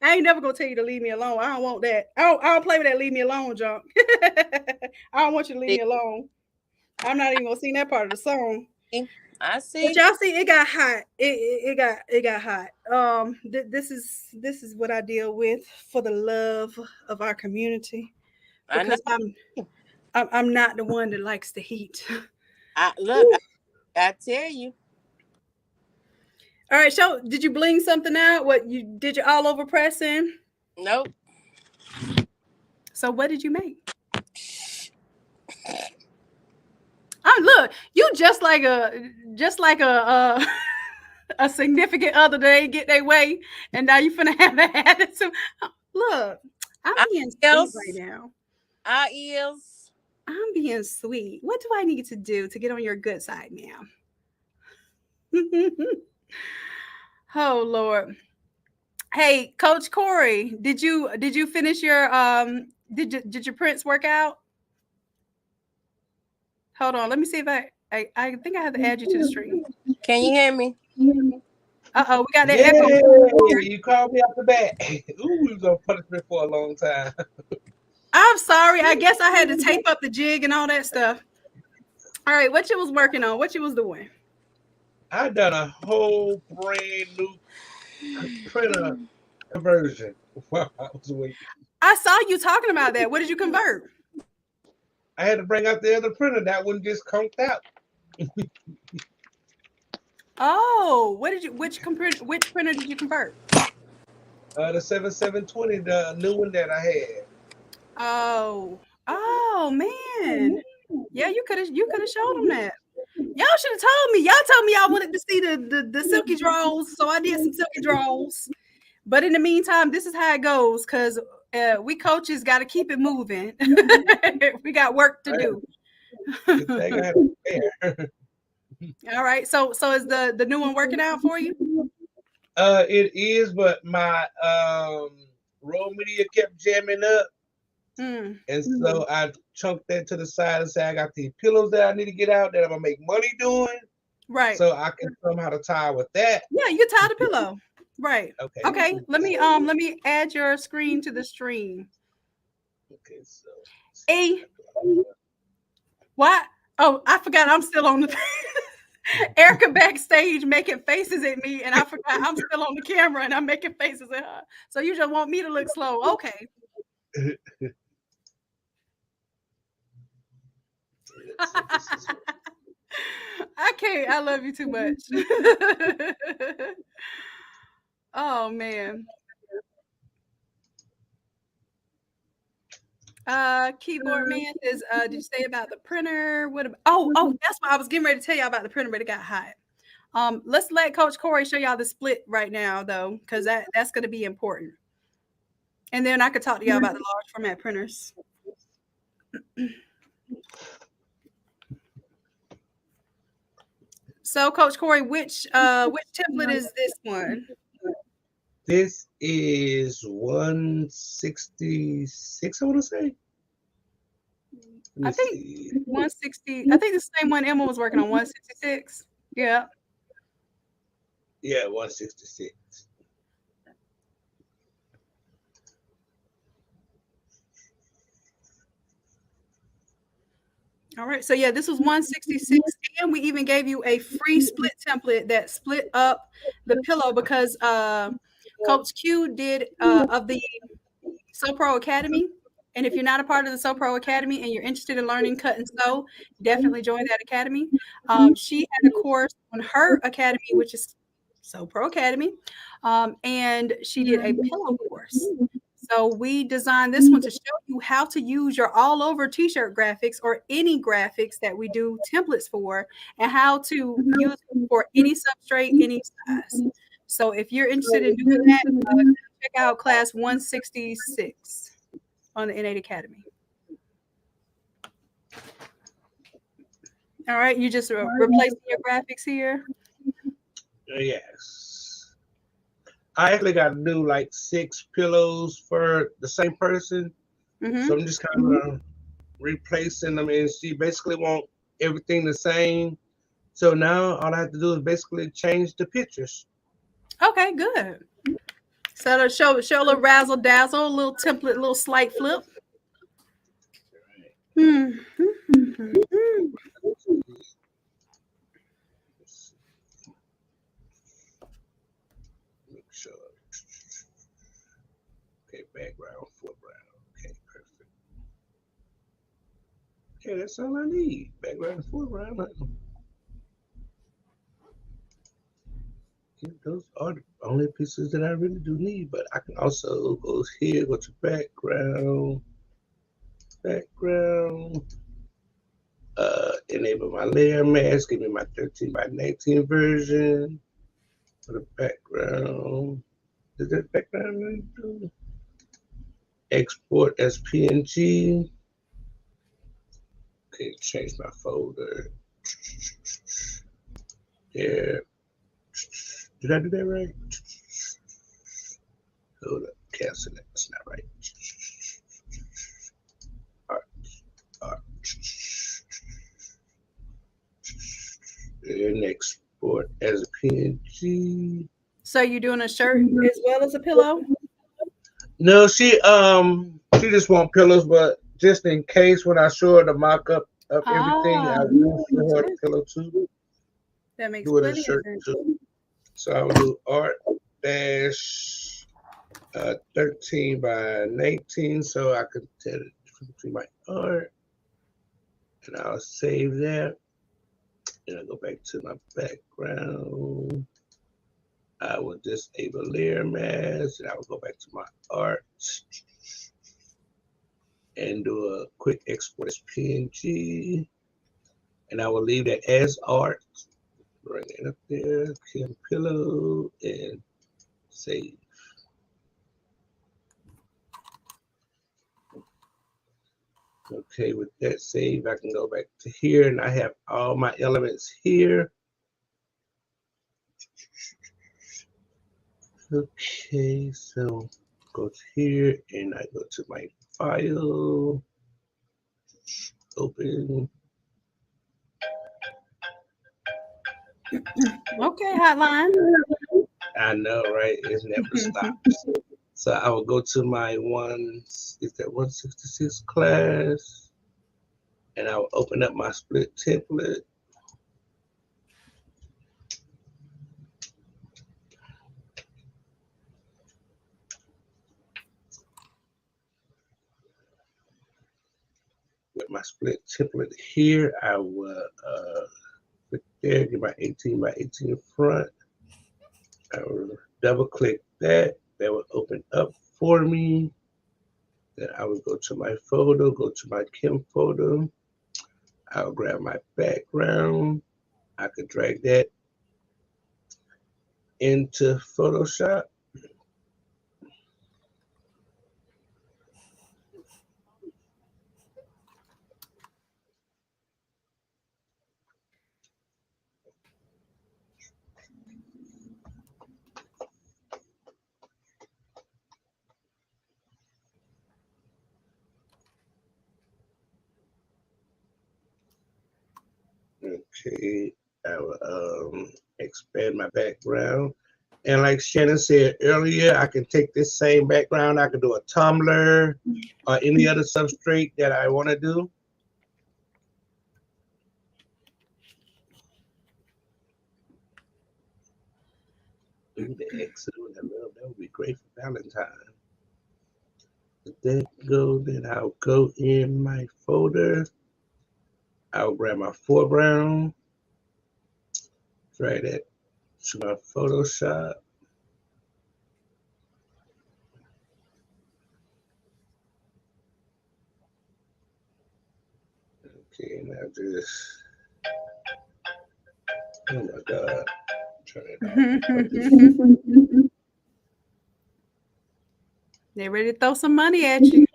S1: I ain't never gonna tell you to leave me alone. I don't want that. I don't play with that leave me alone junk. I don't want you to leave me alone. I'm not even gonna sing that part of the song.
S5: I see.
S1: But y'all see, it got hot. It got hot. This is what I deal with for the love of our community, because I'm not the one that likes the heat.
S5: I tell you.
S1: All right, so did you bling something out? What you did? You all over pressing?
S5: Nope.
S1: So what did you make? Look, you just like a a significant other that ain't get their way, and now you finna have an attitude. Look, I'm being sweet right now.
S5: Our ears.
S1: I'm being sweet. What do I need to do to get on your good side, ma'am? Oh Lord. Hey, Coach Corey, did you finish your did your prints work out? Hold on, let me see if I think I have to add you to the stream.
S5: Can you hear me?
S1: Uh-oh, we got that echo.
S4: You called me off the bat. Ooh, we was on punishment for a long time.
S1: I'm sorry. I guess I had to tape up the jig and all that stuff. All right, what you was working on? What you was doing?
S4: I done a whole brand new printer conversion while I was waiting.
S1: I saw you talking about that. What did you convert?
S4: I had to bring out the other printer. That one just conked out.
S1: Oh, which printer did you convert?
S4: The 7720, the new one that I had.
S1: Oh man. Yeah, you could have showed them that. Y'all should have told me. Y'all told me y'all wanted to see the silky draws, so I did some silky draws. But in the meantime, this is how it goes, because we coaches got to keep it moving. We got work to do. All right. So is the new one working out for you?
S4: It is, but my roll media kept jamming up. And so I chunked that to the side and said, I got the pillows that I need to get out that I'm gonna make money doing.
S1: Right.
S4: So I can somehow to tie with that.
S1: Yeah, you can tie the pillow. Right. Okay. Let me add your screen to the stream.
S4: Okay, so
S1: what? Oh, I forgot I'm still on the Erica backstage making faces at me, and I forgot I'm still on the camera and I'm making faces at her. So you just want me to look slow. Okay. I can't. I love you too much. Oh man. Keyboard man is did you say about the printer? What about, that's why I was getting ready to tell y'all about the printer, but it got hot. Let's let Coach Corey show y'all the split right now though, because that's gonna be important. And then I could talk to y'all about the large format printers. So, Coach Corey, which template is this one?
S4: This is 166, I want to say.
S1: I think 160. I think the same one Emma was working on, 166. Yeah.
S4: Yeah, 166.
S1: All right. So yeah, this was 166, and we even gave you a free split template that split up the pillow because Coach Q did of the Sew Pro Academy. And if you're not a part of the Sew Pro Academy and you're interested in learning cut and sew, definitely join that academy. She had a course on her academy, which is Sew Pro Academy, and she did a pillow course. So we designed this one to show you how to use your all over t-shirt graphics or any graphics that we do templates for, and how to use it for any substrate, any size. So if you're interested in doing that, check out class 166 on the Innate Academy. All right, you just replacing your graphics here?
S4: Yes. I actually got to do like 6 pillows for the same person. So I'm just kind of replacing them, and she basically wants everything the same. So now all I have to do is basically change the pictures.
S1: Okay, good. So to show a little razzle dazzle, a little template, a little slight flip.
S4: sure. Okay, background, foreground. Okay, perfect. Okay, that's all I need. Background and foreground. Those are the only pieces that I really do need, but I can also go here, go to background, enable my layer mask, give me my 13 by 19 version for the background. Is that background do? Export as PNG. Okay, change my folder. There. Did I do that right? Hold up, cancel that. That's not right. Art. And export as a PNG.
S1: So you doing a shirt as well as a pillow?
S4: No, she just want pillows, but just in case when I show her the mock-up of everything, I will show her the pillow too.
S1: That makes
S4: do it
S1: plenty
S4: a shirt
S1: of sense.
S4: too. So I will do art dash 13 by 19, so I could tell the difference between my art, and I'll save that. And I'll go back to my background. I will disable layer mask, and I will go back to my art and do a quick export as PNG, and I will leave that as art. Bring it up there, Kim Pillow, and save. Okay, with that save, I can go back to here, and I have all my elements here. Okay, so go to here, and I go to my file, open.
S1: Okay, hotline.
S4: I know, right? It never stops. So I will go to my 166 class, and I will open up my split template. With my split template here, I will click there, get my 18 by 18 front. I will double click that. That will open up for me. Then I will go to my photo, go to my Kim photo. I'll grab my background. I could drag that into Photoshop. Okay, I will expand my background. And like Shannon said earlier, I can take this same background. I can do a Tumblr or any other substrate that I want to do. Ooh, the exit with that love, that would be great for Valentine. Let that go, then I'll go in my folder. I'll grab my foreground, drag that to my Photoshop. Okay, now just, oh my God, turn it off.
S1: They're ready to throw some money at you.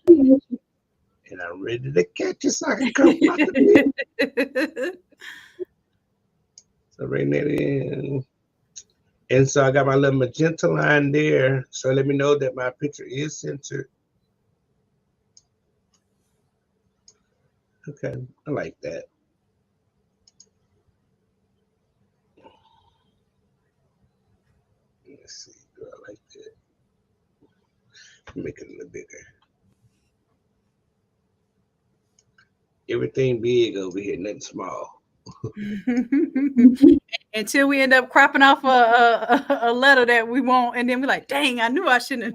S4: And I'm ready to catch you so I can come out the bed. So bring that in. And so I got my little magenta line there. So let me know that my picture is centered. Okay, I like that. Let's see, do I like that? Make it a little bigger. Everything big over here, nothing small.
S1: until we end up cropping off a letter that we want, and then we're like, dang, I knew I shouldn't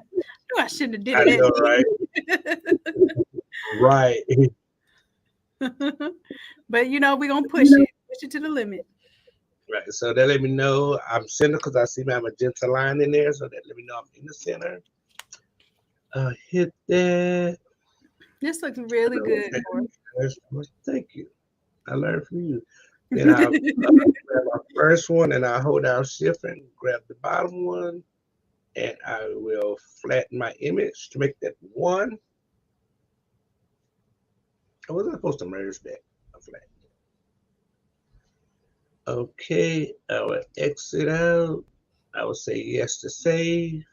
S1: have did it.
S4: I know, right?
S1: But you know, we're gonna push it to the limit.
S4: Right. So that let me know I'm center because I see my magenta line in there. So that let me know I'm in the center. Hit that.
S1: This looks really good.
S4: Thank you. I learned from you. Then I'll grab my first one and I'll hold down shift and grab the bottom one. And I will flatten my image to make that one. I wasn't supposed to merge that. I flattened it. Okay, I will exit out. I will say yes to save.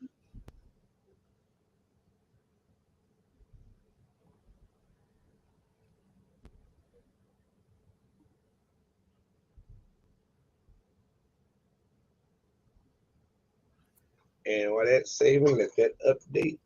S4: And while that's saving, let that update.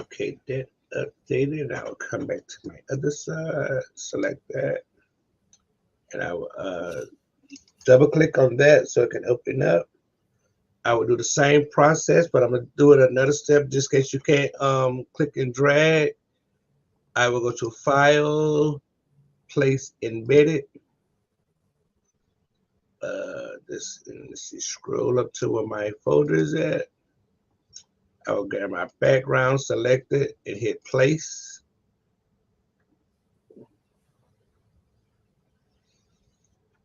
S4: Okay, that updated. I will come back to my other side, select that, and I will double click on that so it can open up. I will do the same process, but I'm gonna do it another step just in case you can't click and drag. I will go to File, Place Embedded. Let's see, scroll up to where my folder is at. I will grab my background, select it, and hit Place.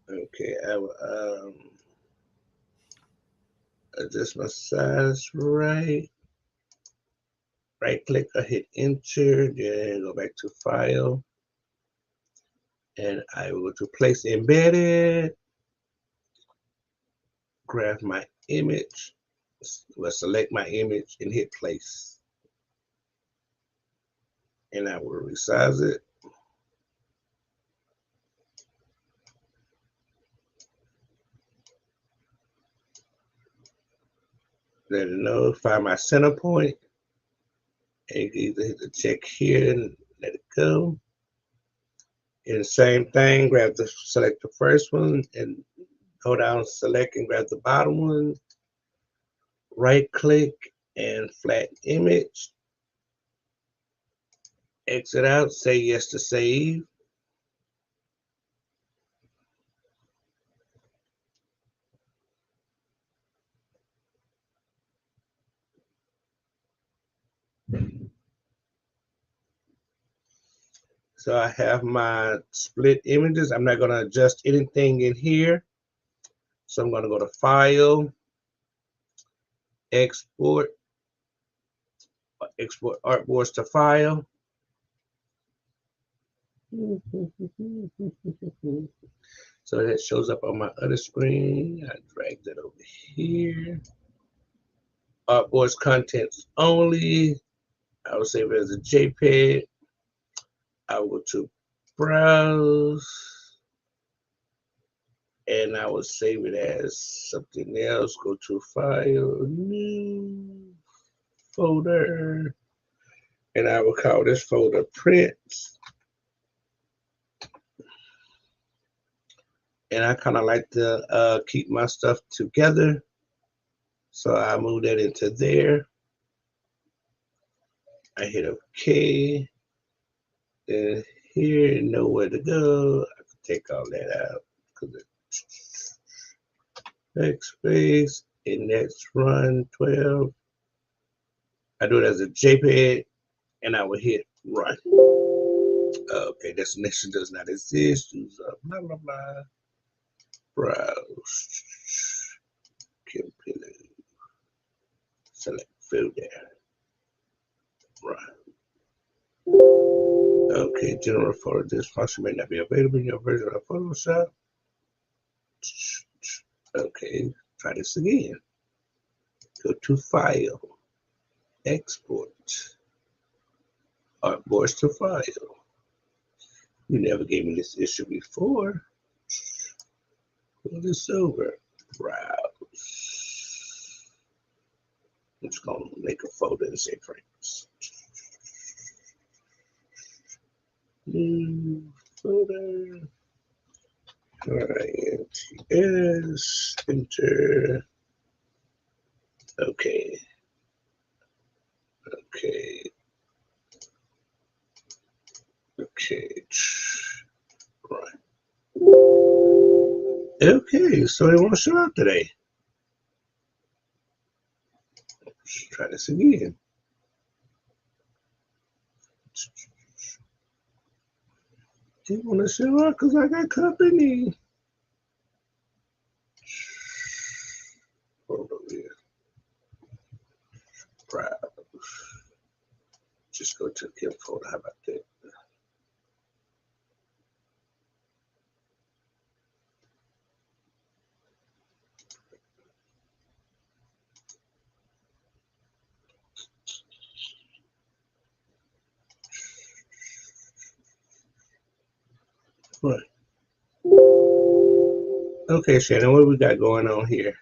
S4: Okay, I will adjust my size right. Right click or hit enter, then go back to File. And I will go to Place Embedded. Grab my image, will select my image and hit place. And I will resize it. Let it know, find my center point. And you can either hit the check here and let it go. And the same thing, select the first one and go down, select and grab the bottom one. Right click and flatten image. Exit out, say yes to save. So I have my split images. I'm not going to adjust anything in here. So I'm going to go to File, Export artboards to File. So that shows up on my other screen. I drag that over here. Artboards contents only. I will save it as a JPEG. I will go to Browse. And I will save it as something else. Go to File, New Folder. And I will call this folder Prints. And I kind of like to keep my stuff together. So I move that into there. I hit OK. Then here, nowhere to go. I can take all that out. Backspace, index run 12. I do it as a JPEG, and I will hit run. Okay, destination does not exist. Use blah blah blah. Browse. Compile. Select folder. Run. Okay, general folder. This function may not be available in your version of Photoshop. Okay, try this again. Go to File, Export, Artboards to file. You never gave me this issue before. Pull this over. Browse. I'm just going to make a folder and say frames. New folder. INTS. Enter. Okay. Okay. Okay. Right. Okay, so it won't show up today. Let's try this again. Didn't want to show up because I got company. Hold on here. Browse. Just go to the Kim folder. How about that? Right. Okay, Shannon, what we got going on here?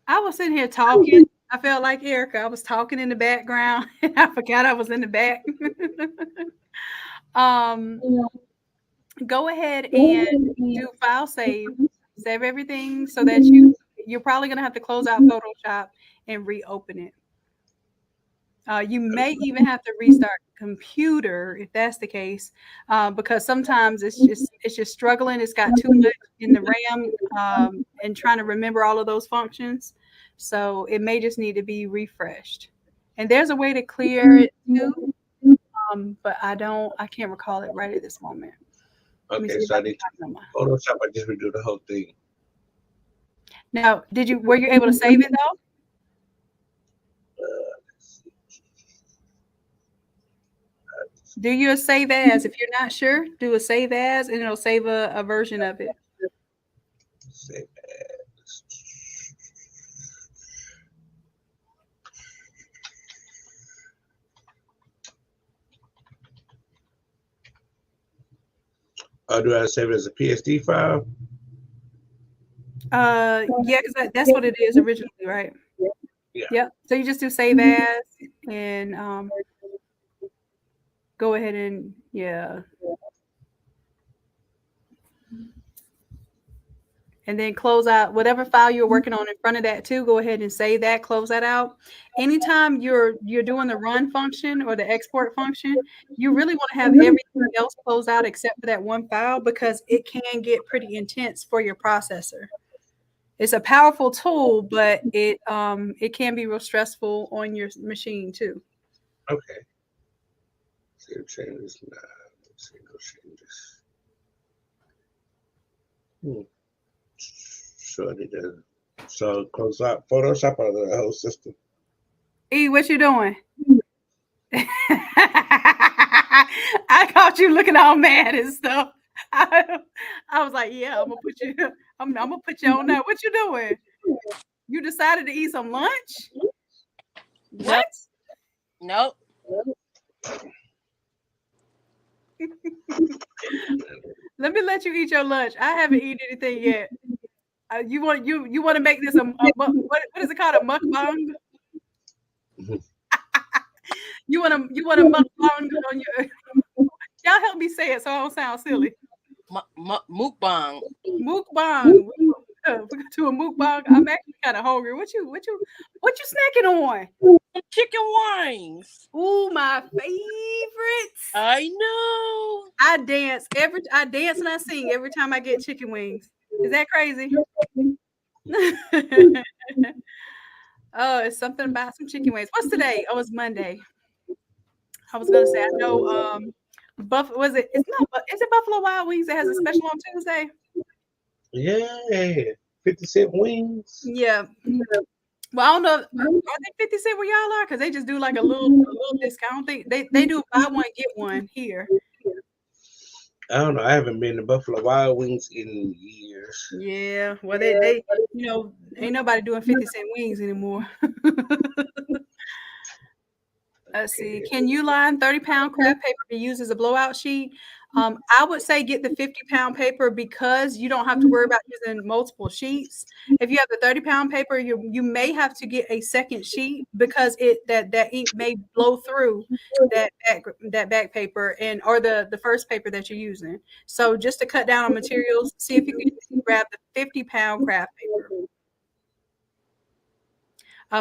S1: I was sitting here talking. I felt like Erica. I was talking in the background and I forgot I was in the back. Go ahead and do file save. Save everything so that you're probably going to have to close out Photoshop and reopen it. You may even have to restart the computer if that's the case, because sometimes it's just struggling. It's got too much in the RAM and trying to remember all of those functions. So it may just need to be refreshed. And there's a way to clear it too, but I can't recall it right at this moment.
S4: Okay, so I need to Photoshop. I just redo the whole thing.
S1: Now, were you able to save it though? Do your save as. If you're not sure, do a save as, and it'll save a version of it.
S4: Save as. Do I save it as a PSD file?
S1: Yeah, because that's what it is originally, right?
S4: Yeah.
S1: Yep. So you just do save as and go ahead and and then close out whatever file you're working on in front of that too. Go ahead and save that, close that out. Anytime you're doing the run function or the export function, you really want to have everything else closed out except for that one file, because it can get pretty intense for your processor. It's a powerful tool, but it can be real stressful on your machine too.
S4: Okay. Save changes now. Let's see, no changes. So I need to close out Photoshop or the whole system.
S1: E, what you doing? I caught you looking all mad and stuff. I was like, yeah, I'm gonna put you on that. What you doing? You decided to eat some lunch? What?
S5: Nope.
S1: Let me let you eat your lunch. I haven't eaten anything yet. You want to make this what is it called, a mukbang? You want a mukbang on your? Y'all help me say it so I don't sound silly.
S5: Mukbang.
S1: Mukbang. We go to a mukbang. I'm actually kind of hungry. What you snacking on?
S5: Chicken wings.
S1: Ooh, my favorites.
S5: I know.
S1: I dance and I sing every time I get chicken wings. Is that crazy? Oh, it's something about some chicken wings. What's today? Oh, it's Monday. I was gonna say, I know is it Buffalo Wild Wings that has a special on Tuesday?
S4: Yeah, 50-cent wings.
S1: Yeah. Well, I don't know. Are they 50 cent where y'all are? Because they just do like a little discount. They do buy one get one here.
S4: I don't know. I haven't been to Buffalo Wild Wings in years.
S1: Yeah. Well, they ain't nobody doing 50-cent wings anymore. Let's see. Can you line 30-pound craft paper be used as a blowout sheet? I would say get the 50-pound paper because you don't have to worry about using multiple sheets. If you have the 30-pound paper, you may have to get a second sheet because that ink may blow through that back paper or the first paper that you're using. So just to cut down on materials, see if you can grab the 50-pound craft paper.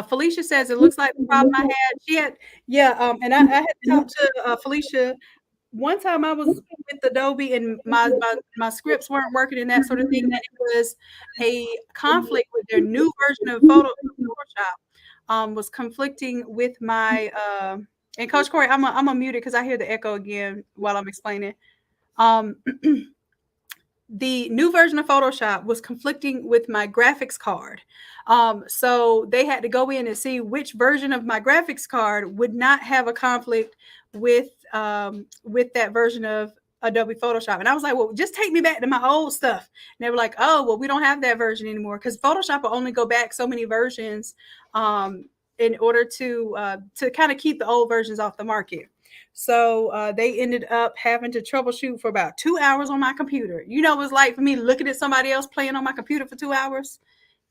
S1: Felicia says it looks like the problem I had. She had, and I had talked to Felicia. One time I was with Adobe and my scripts weren't working and that sort of thing. And it was a conflict with their new version of Photoshop. Was conflicting with my and Coach Corey, I'm gonna mute it because I hear the echo again while I'm explaining. The new version of Photoshop was conflicting with my graphics card. So they had to go in and see which version of my graphics card would not have a conflict with that version of Adobe Photoshop. And I was like, well, just take me back to my old stuff. And they were like, oh, well, we don't have that version anymore because Photoshop will only go back so many versions in order to kind of keep the old versions off the market. So they ended up having to troubleshoot for about 2 hours on my computer. You know what it's like for me looking at somebody else playing on my computer for 2 hours?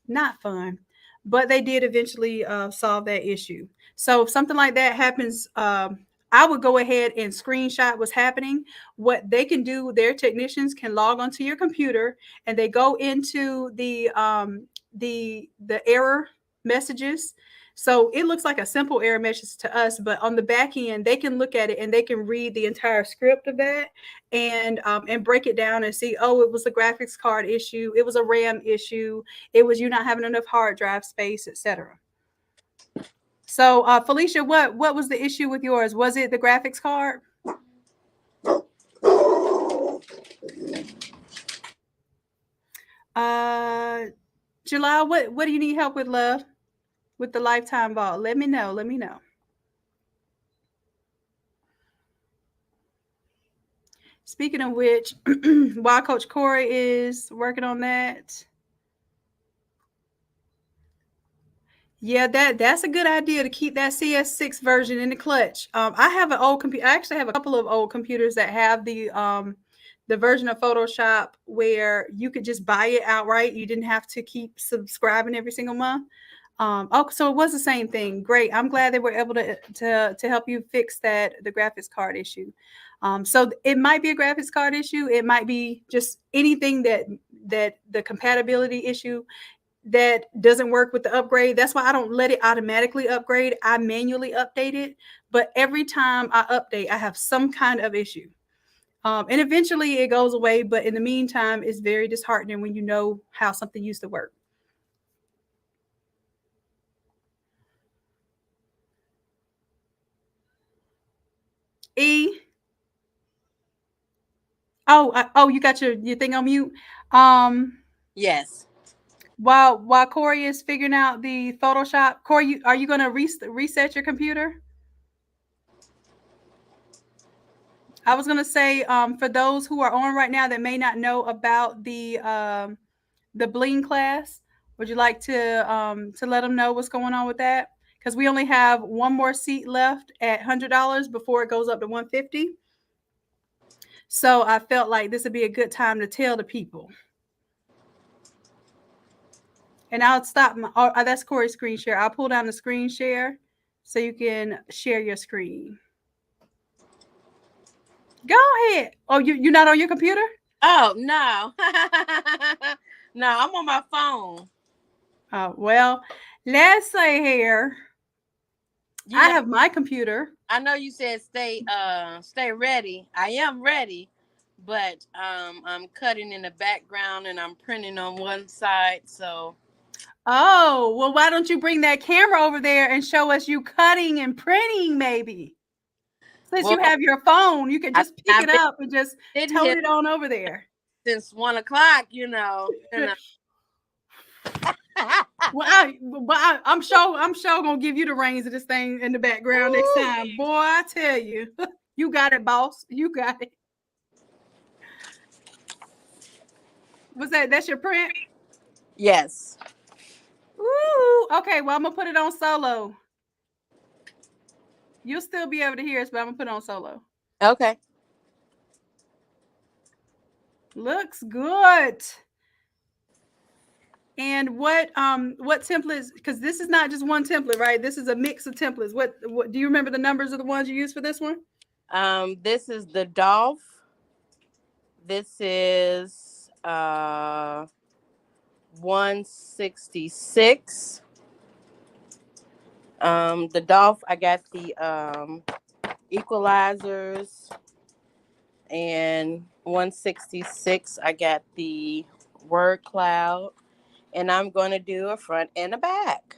S1: Not fun. But they did eventually solve that issue. So if something like that happens, I would go ahead and screenshot what's happening. What they can do, their technicians can log onto your computer and they go into the error messages. So it looks like a simple error message to us, but on the back end, they can look at it and they can read the entire script of that and break it down and see, oh, it was a graphics card issue, it was a RAM issue, it was you not having enough hard drive space, etc. So, Felicia, what was the issue with yours? Was it the graphics card? July, what do you need help with, love? With the lifetime vault? Let me know. Let me know. Speaking of which, while Coach Corey is working on that, yeah, that's a good idea to keep that CS6 version in the clutch. I have an old computer. I actually have a couple of old computers that have the version of Photoshop where you could just buy it outright. You didn't have to keep subscribing every single month. So it was the same thing. Great. I'm glad they were able to help you fix the graphics card issue. So it might be a graphics card issue. It might be just anything that the compatibility issue that doesn't work with the upgrade. That's why I don't let it automatically upgrade. I manually update it. But every time I update, I have some kind of issue. And eventually it goes away. But in the meantime, it's very disheartening when you know how something used to work. E. Oh, you got your thing on mute.
S5: Yes.
S1: While Corey is figuring out the Photoshop, Corey, are you going to reset your computer? I was going to say, for those who are on right now that may not know about the Bling class, would you like to let them know what's going on with that? Because we only have one more seat left at $100 before it goes up to $150. So I felt like this would be a good time to tell the people. And I'll stop that's Corey's screen share. I'll pull down the screen share so you can share your screen. Go ahead. Oh, you're not on your computer?
S5: Oh, no. No, I'm on my phone.
S1: Oh, well, let's say here. I have my computer.
S5: I know you said stay ready. I am ready, but I'm cutting in the background and I'm printing on one side, so.
S1: Oh, well, why don't you bring that camera over there and show us you cutting and printing, maybe? Since you have your phone, you can just pick it up and just tote it on over there.
S5: Since 1 o'clock, you know.
S1: Well, I'm sure gonna give you the reins of this thing in the background next time. Boy, I tell you, you got it, boss. You got it. What's that? That's your print?
S5: Yes.
S1: Ooh, okay. Well, I'm gonna put it on solo. You'll still be able to hear us, but I'm gonna put it on solo.
S5: Okay.
S1: Looks good. And what templates? Because this is not just one template, right? This is a mix of templates. What do you remember the numbers of the ones you used for this one?
S5: This is the Dolph. This is 166. The Dolph, I got the equalizers, and 166 I got the word cloud, and I'm going to do a front and a back.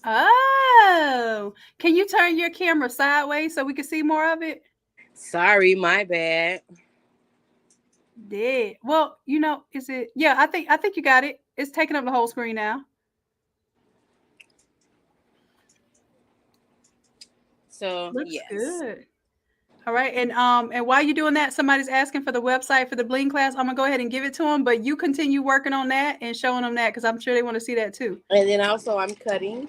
S1: Oh, can you turn your camera sideways so we can see more of it?
S5: Sorry, my bad.
S1: Did well, is it? Yeah, I think you got it. It's taking up the whole screen now.
S5: So
S1: looks
S5: yes.
S1: good. All right, and while you're doing that, somebody's asking for the website for the bling class. I'm gonna go ahead and give it to them, but you continue working on that and showing them that because I'm sure they want to see that too.
S5: And then also I'm cutting.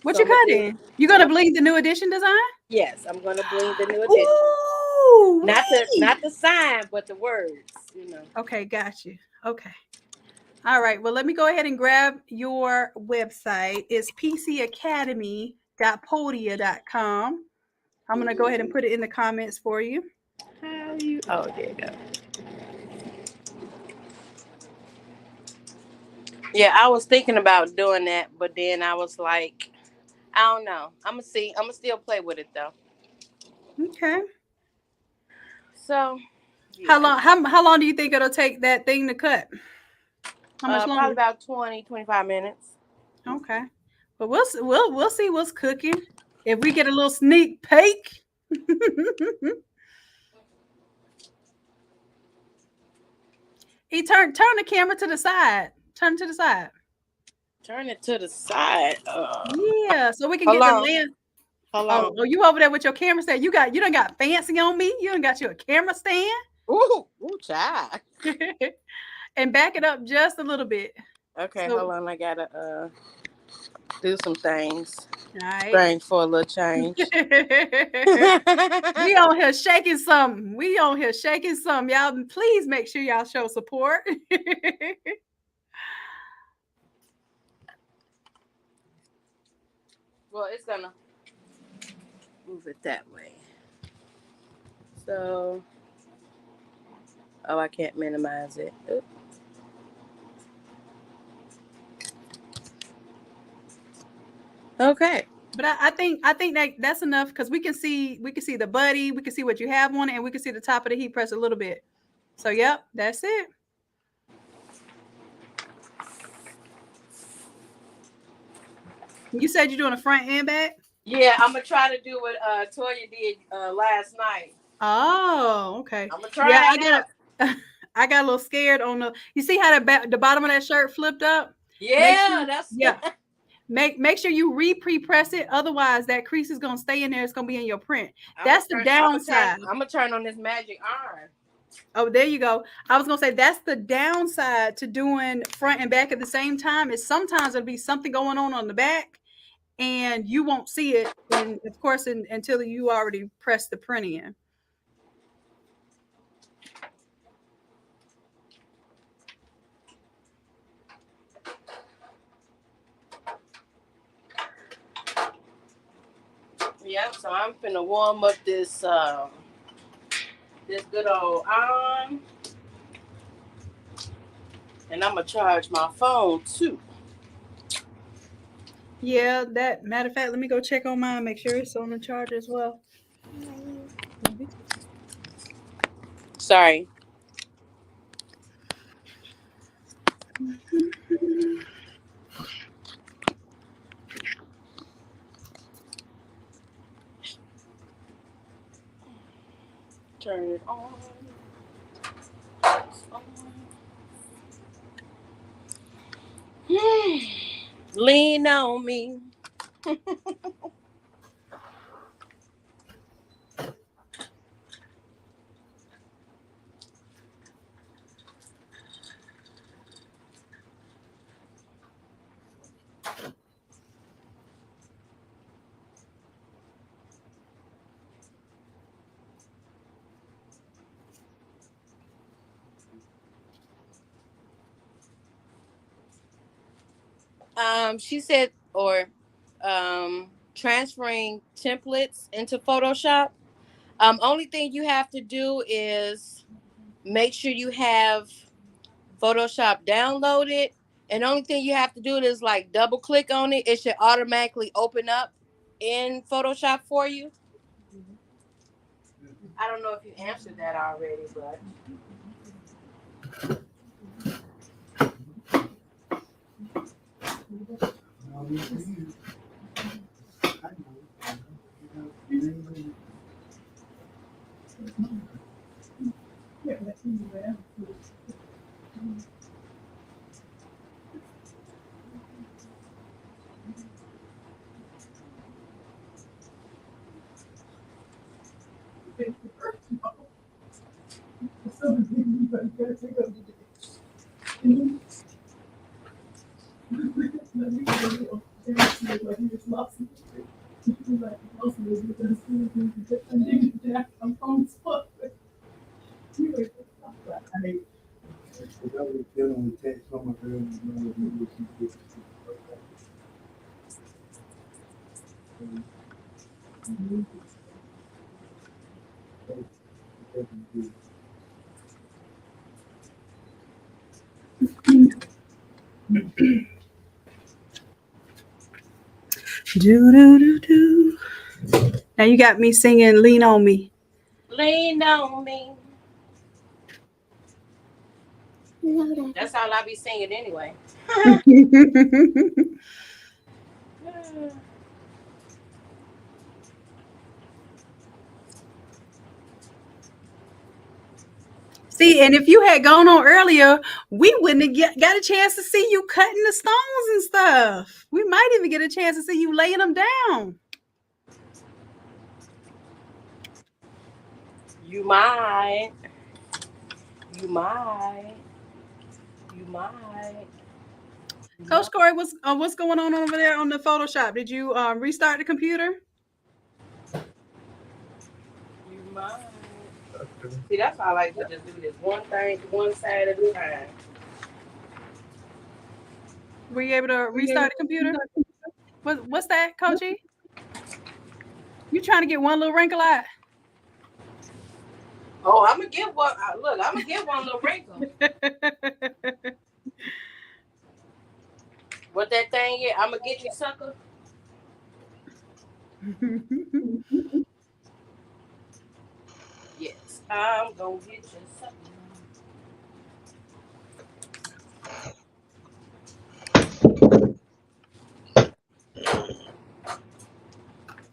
S1: What you cutting? You gonna bling the new edition design?
S5: Yes, I'm gonna bling the new edition.
S1: Ooh,
S5: not the sign, but the words.
S1: Okay, got you. Okay. All right. Well, let me go ahead and grab your website. It's pcacademy.podia.com. I'm going to go ahead and put it in the comments for you.
S5: Oh, there you go. Yeah, I was thinking about doing that, but then I was like, I don't know. I'm going to see. I'm going to still play with it, though.
S1: Okay.
S5: So, yeah.
S1: How long do you think it'll take that thing to cut? How much longer?
S5: Probably about 20, 25 minutes.
S1: Okay. But we'll see what's cooking. If we get a little sneak peek. Turn the camera to the side. Turn it to the side.
S5: Turn it to the side.
S1: Yeah, so we can get the lens.
S5: Hold on.
S1: Oh, you over there with your camera stand? You done got fancy on me. You done got you a camera stand.
S5: Ooh, child.
S1: And back it up just a little bit.
S5: Okay, hold on. I gotta do some things.
S1: All right.
S5: Strange for a little change.
S1: We on here shaking something. Y'all, please make sure y'all show support.
S5: Well, it's gonna move it that way. So, I can't minimize it. Oops. Okay.
S1: But I think that's enough because we can see the buddy, we can see what you have on it, and we can see the top of the heat press a little bit. So yep, that's it. You said you're doing a front and back?
S5: Yeah, I'm gonna try to do what Toya did last night.
S1: Oh, okay.
S5: I'm gonna try. Yeah,
S1: I got a little scared on the. You see how the bottom of that shirt flipped up?
S5: Yeah,
S1: Make sure you pre-press it. Otherwise, that crease is gonna stay in there. It's gonna be in your print. That's the downside.
S5: I'm gonna turn on this magic iron.
S1: Oh, there you go. I was gonna say that's the downside to doing front and back at the same time. Is sometimes there'll be something going on the back, and you won't see it. And of course, until you already press the print in.
S5: Yep. So I'm finna warm up this good old iron, and I'm gonna charge my phone too.
S1: Yeah, that matter of fact, let me go check on mine, make sure it's on the charger as well.
S5: Sorry. Turn it on. Lean on me. She said, or transferring templates into Photoshop. Only thing you have to do is make sure you have Photoshop downloaded. And the only thing you have to do is like double click on it. It should automatically open up in Photoshop for you. I don't know if you answered that already, but.
S1: Do. Now you got me singing "Lean on Me."
S5: Lean on me. That's all I be singing anyway.
S1: See, and if you had gone on earlier, we wouldn't have got a chance to see you cutting the stones and stuff. We might even get a chance to see you laying them down.
S5: You might. You might. You might.
S1: Coach Corey, what's going on over there on the Photoshop? Did you restart the computer?
S5: You might. See, that's why I like to just do this one thing to one side at a time.
S1: Were you able to restart the computer? What's that, Coachy? You trying to get one little wrinkle out?
S5: Oh, I'm gonna get one. Look, I'm gonna get one little wrinkle. What that thing is? I'm gonna get you, sucker. Yes, I'm gonna get you, sucker.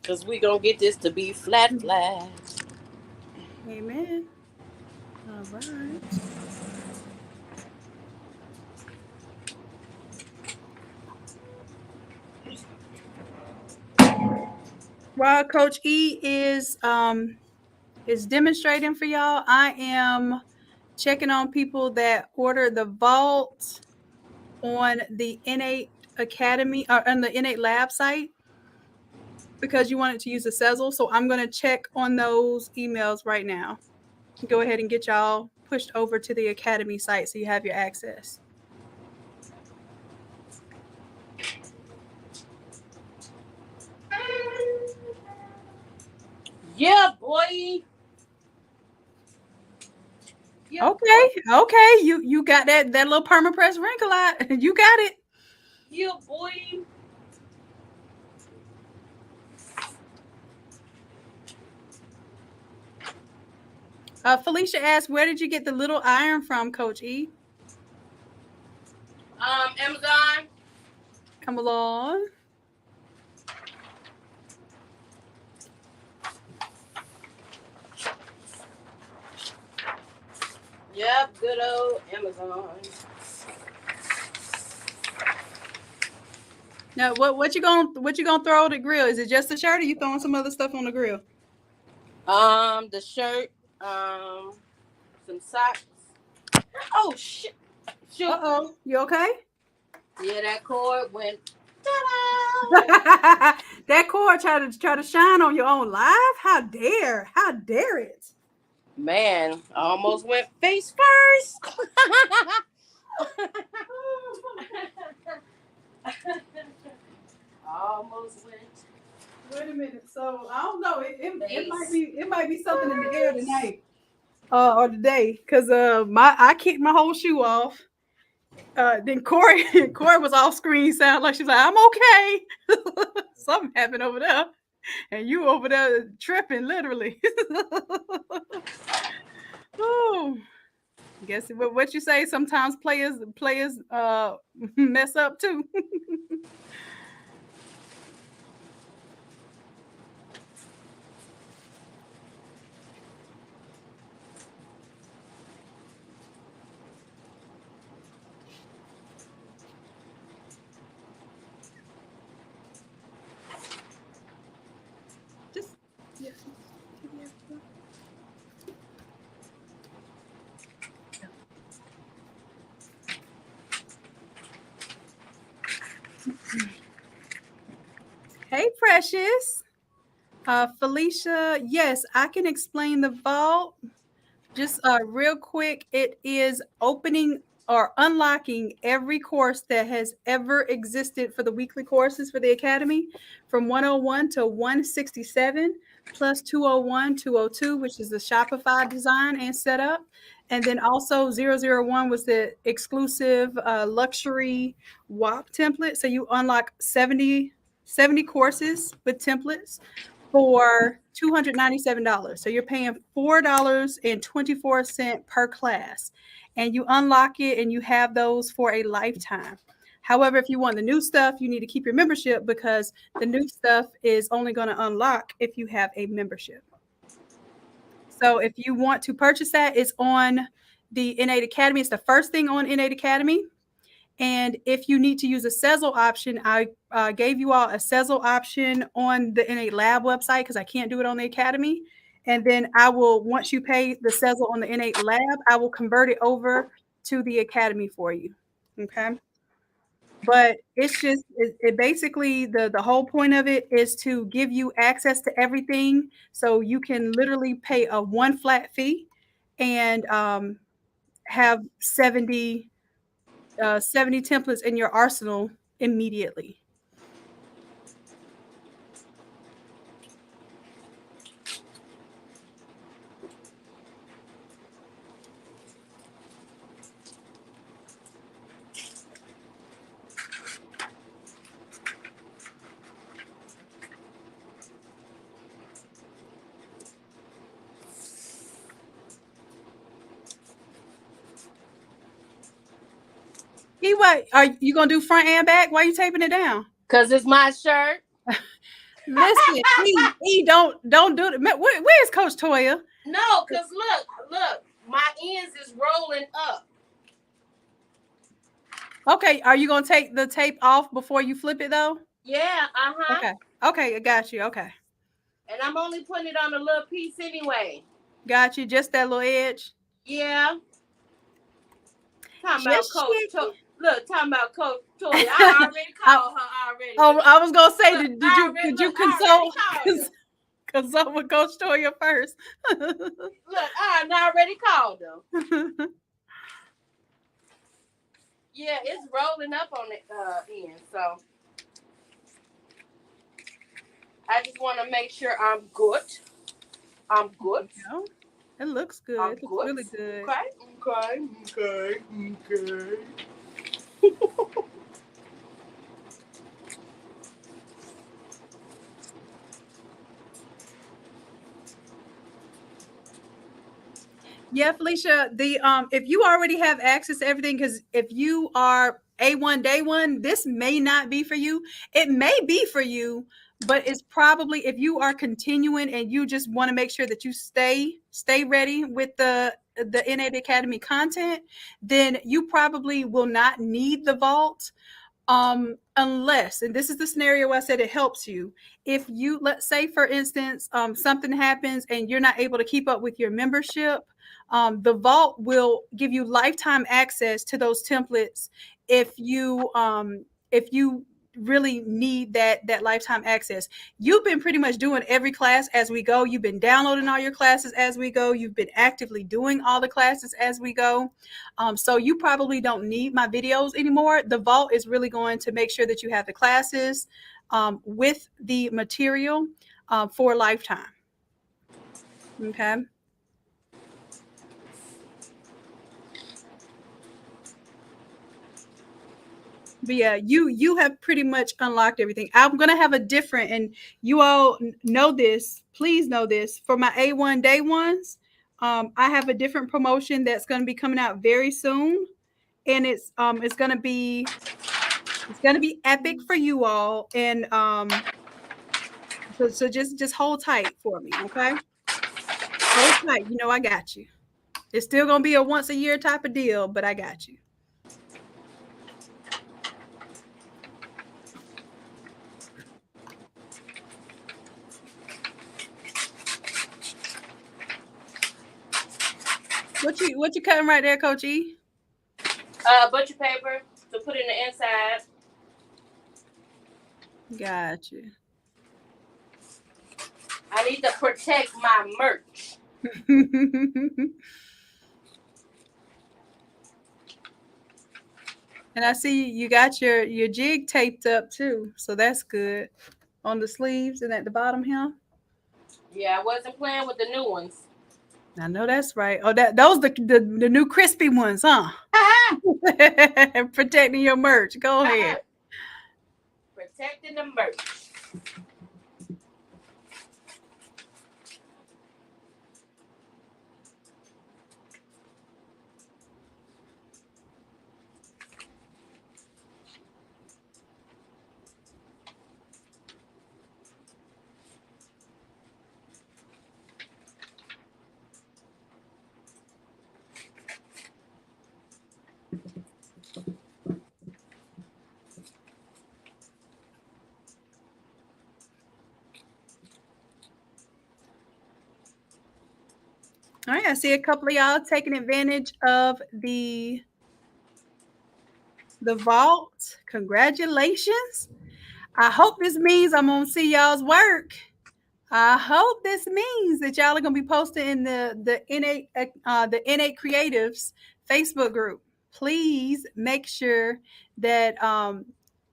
S5: Cause we gonna get this to be flat.
S1: Amen. All right. While Coach E is demonstrating for y'all, I am checking on people that order the vault on the Innate Academy or on the Innate Lab site because you wanted to use a Sezzle. So I'm going to check on those emails right now. Go ahead and get y'all pushed over to the Academy site so you have your access.
S5: Yeah, boy. Yeah,
S1: okay. Boy. Okay. You got that little permapress wrinkle out. You got it.
S5: Yeah, boy.
S1: Felicia asked, where did you get the little iron from, Coach E?
S5: Amazon.
S1: Come along.
S5: Yep, good old Amazon.
S1: Now, what you gonna throw on the grill? Is it just the shirt, or you throwing some other stuff on the grill?
S5: The shirt, some socks. Oh shit! Shoot.
S1: Uh-oh, you okay?
S5: Yeah, that cord went.
S1: That cord try to shine on your own live? How dare it?
S5: Man, I almost went face first. Almost went.
S1: Wait a minute. So I don't know. It might be something in the air tonight. Or today. Because I kicked my whole shoe off. Then Corey was off screen, sound like she's like, I'm okay. Something happened over there. And you over there tripping, literally. Oh, guess what you say. Sometimes players mess up too. Just yeah. Hey, Precious. Felicia, yes, I can explain the vault. Just real quick, it is opening or unlocking every course that has ever existed for the weekly courses for the Academy from 101 to 167, plus 201, 202, which is the Shopify design and setup. And then also 001 was the exclusive luxury WAP template. So you unlock 70 courses with templates for $297. So you're paying $4.24 per class, and you unlock it and you have those for a lifetime. However, if you want the new stuff, you need to keep your membership because the new stuff is only going to unlock if you have a membership. So if you want to purchase that, it's on the Innate Academy. It's the first thing on Innate Academy. And if you need to use a Sezzle option, I gave you all a Sezzle option on the Innate Lab website because I can't do it on the Academy. And then I will, once you pay the Sezzle on the Innate Lab, I will convert it over to the Academy for you. Okay. But it's just, it basically, the whole point of it is to give you access to everything. So you can literally pay a one flat fee and have 70 templates in your arsenal immediately. What are you gonna do, front and back? Why are you taping it down?
S5: Because it's my shirt.
S1: Listen, don't do it. Where's Coach Toya?
S5: No, because look, my ends is rolling up.
S1: Okay, are you gonna take the tape off before you flip it though?
S5: Yeah,
S1: Okay, I got you. Okay.
S5: And I'm only putting it on a little piece anyway.
S1: Got you, just that little edge.
S5: Yeah. Talking about Coach. Look, talking about Coach Toya. I already called her already.
S1: Oh, I was gonna say, did you consult with Coach Toya first?
S5: Look, I already called her. Yeah, it's rolling up on the end, so I just want to make sure I'm good. I'm good.
S1: It looks good. It looks really good.
S5: Okay.
S1: Yeah, Felicia, the if you already have access to everything, because if you are A1 day one, this may not be for you. It may be for you, but it's probably, if you are continuing and you just want to make sure that you stay ready with the Innate Academy content, then you probably will not need the vault. Unless, and this is the scenario where I said it helps you. If you, let's say for instance, something happens and you're not able to keep up with your membership, the vault will give you lifetime access to those templates if you really need that lifetime access. You've been pretty much doing every class as we go. You've been downloading all your classes as we go. You've been actively doing all the classes as we go. So you probably don't need my videos anymore. The vault is really going to make sure that you have the classes with the material for a lifetime. Okay. But yeah, you have pretty much unlocked everything. I'm gonna have a different, and you all know this. Please know this. For my A1 day ones, I have a different promotion that's gonna be coming out very soon, and it's gonna be epic for you all. And so just hold tight for me, okay? Hold tight. You know I got you. It's still gonna be a once a year type of deal, but I got you. What you cutting right there, Coach E?
S5: Butcher paper to put in the inside.
S1: Gotcha.
S5: I need to protect my merch.
S1: And I see you got your jig taped up too, so that's good. On the sleeves and at the bottom here.
S5: Yeah, I wasn't playing with the new ones.
S1: I know that's right. Oh, those the new crispy ones, huh? Protecting your merch. Go ahead.
S5: Protecting the merch.
S1: All right, I see a couple of y'all taking advantage of the vault. Congratulations. I hope this means I'm gonna see y'all's work. I hope this means that y'all are gonna be posting in the Innate Creatives Facebook group. Please make sure that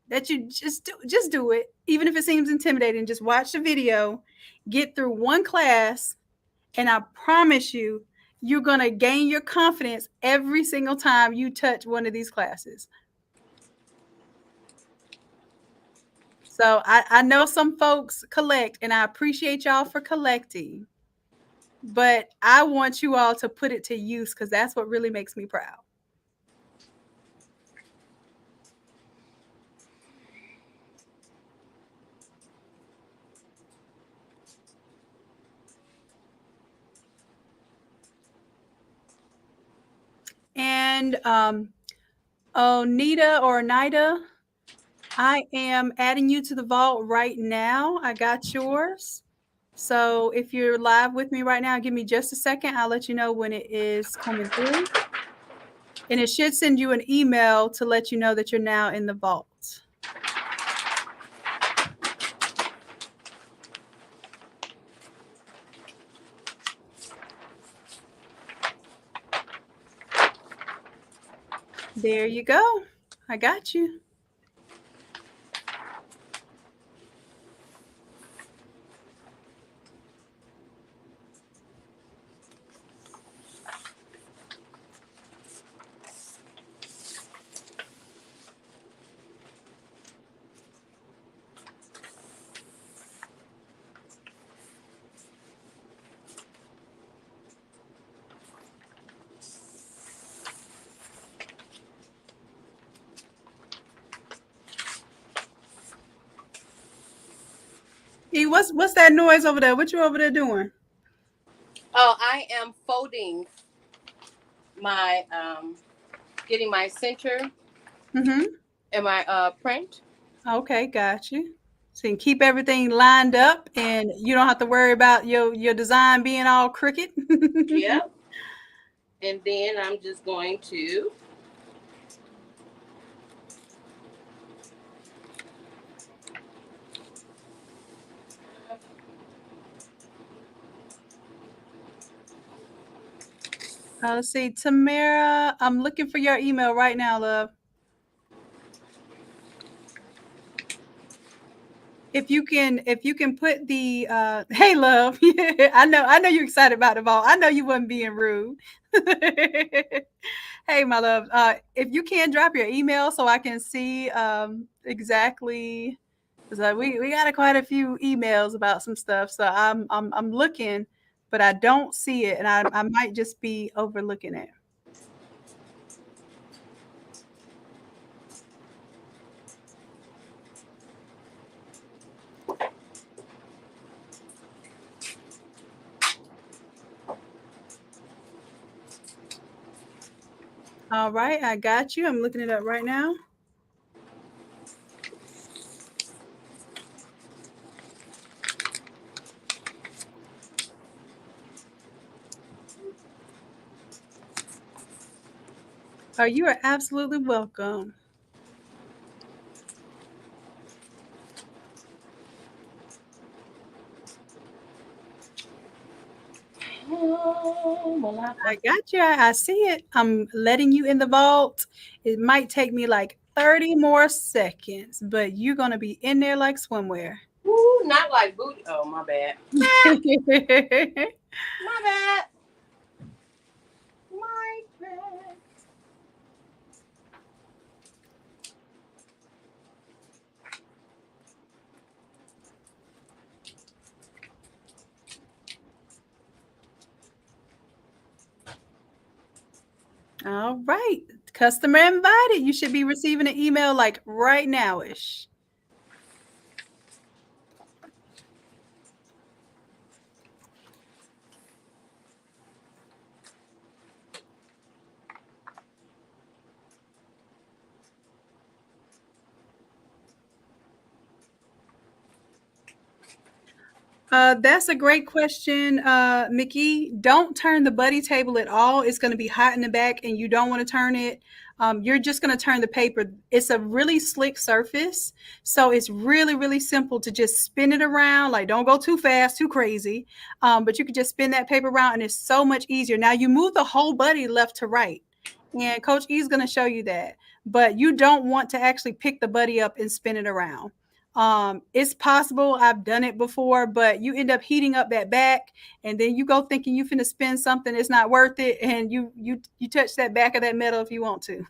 S1: that you just do it, even if it seems intimidating. Just watch the video, get through one class, and I promise you, you're gonna gain your confidence every single time you touch one of these classes. So I know some folks collect, and I appreciate y'all for collecting, but I want you all to put it to use because that's what really makes me proud. And Onita, I am adding you to the vault right now. I got yours. So if you're live with me right now, give me just a second. I'll let you know when it is coming through. And it should send you an email to let you know that you're now in the vault. There you go. I got you. E, what's that noise over there? What you over there doing?
S5: Oh, I am folding my getting my center and my print.
S1: Okay, got you. So you can keep everything lined up and you don't have to worry about your design being all crooked.
S5: Yep. And then I'm just going to
S1: Let's see, Tamara, I'm looking for your email right now, love. If you can put the hey, love. I know you're excited about the ball. I know you wasn't being rude. Hey, my love. If you can drop your email so I can see exactly, because we got quite a few emails about some stuff. So I'm looking, but I don't see it, and I might just be overlooking it. All right, I got you. I'm looking it up right now. Oh, you are absolutely welcome. I got you. I see it. I'm letting you in the vault. It might take me like 30 more seconds, but you're going to be in there like swimwear.
S5: Ooh, not like booty. Oh, my bad. My bad. My bad.
S1: All right. Customer invited. You should be receiving an email like right now-ish. That's a great question, Mickey. Don't turn the buddy table at all. It's going to be hot in the back and you don't want to turn it. You're just going to turn the paper. It's a really slick surface. So it's really, really simple to just spin it around. Like, don't go too fast, too crazy. But you could just spin that paper around and it's so much easier. Now you move the whole buddy left to right. And Coach E is going to show you that. But you don't want to actually pick the buddy up and spin it around. It's possible. I've done it before, but you end up heating up that back and then you go thinking you finna spin something. It's not worth it. And you touch that back of that metal if you want to.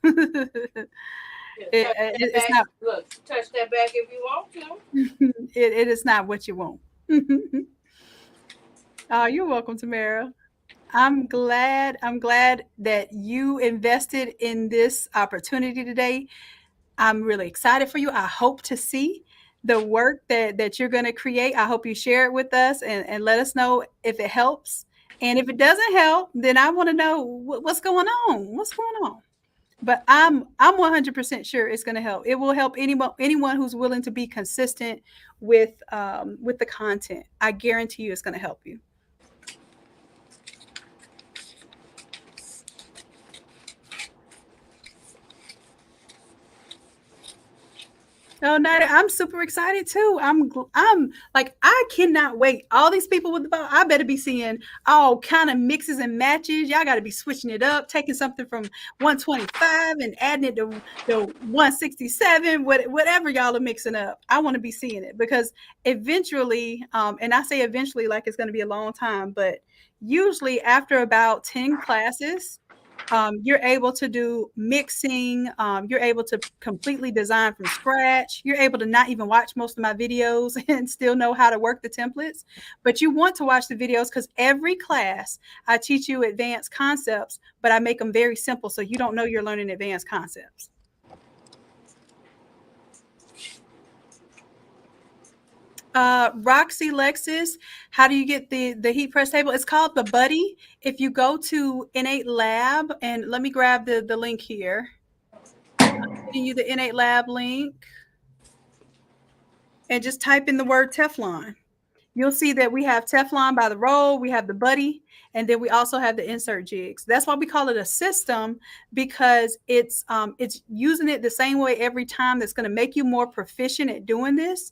S5: It's not. Look, touch that back if you want to.
S1: It is not what you want. Oh, you're welcome, Tamara. I'm glad that you invested in this opportunity today. I'm really excited for you. I hope to see the work that you're going to create. I hope you share it with us and let us know if it helps. And if it doesn't help, then I want to know what's going on. What's going on? But I'm 100% sure it's going to help. It will help anyone who's willing to be consistent with the content. I guarantee you it's going to help you. Oh, Nada, I'm super excited too. I'm like, I cannot wait. All these people with the ball, I better be seeing all kind of mixes and matches. Y'all got to be switching it up, taking something from 125 and adding it to 167, whatever y'all are mixing up. I want to be seeing it because eventually, and I say eventually like it's going to be a long time, but usually after about 10 classes, you're able to do mixing. You're able to completely design from scratch. You're able to not even watch most of my videos and still know how to work the templates. But you want to watch the videos because every class I teach you advanced concepts, but I make them very simple so you don't know you're learning advanced concepts. Roxy Lexus, how do you get the heat press table? It's called the Buddy. If you go to Innate Lab, and let me grab the link here. I'm giving you the Innate Lab link. And just type in the word Teflon. You'll see that we have Teflon by the roll, we have the Buddy, and then we also have the insert jigs. That's why we call it a system, because it's using it the same way every time. That's going to make you more proficient at doing this.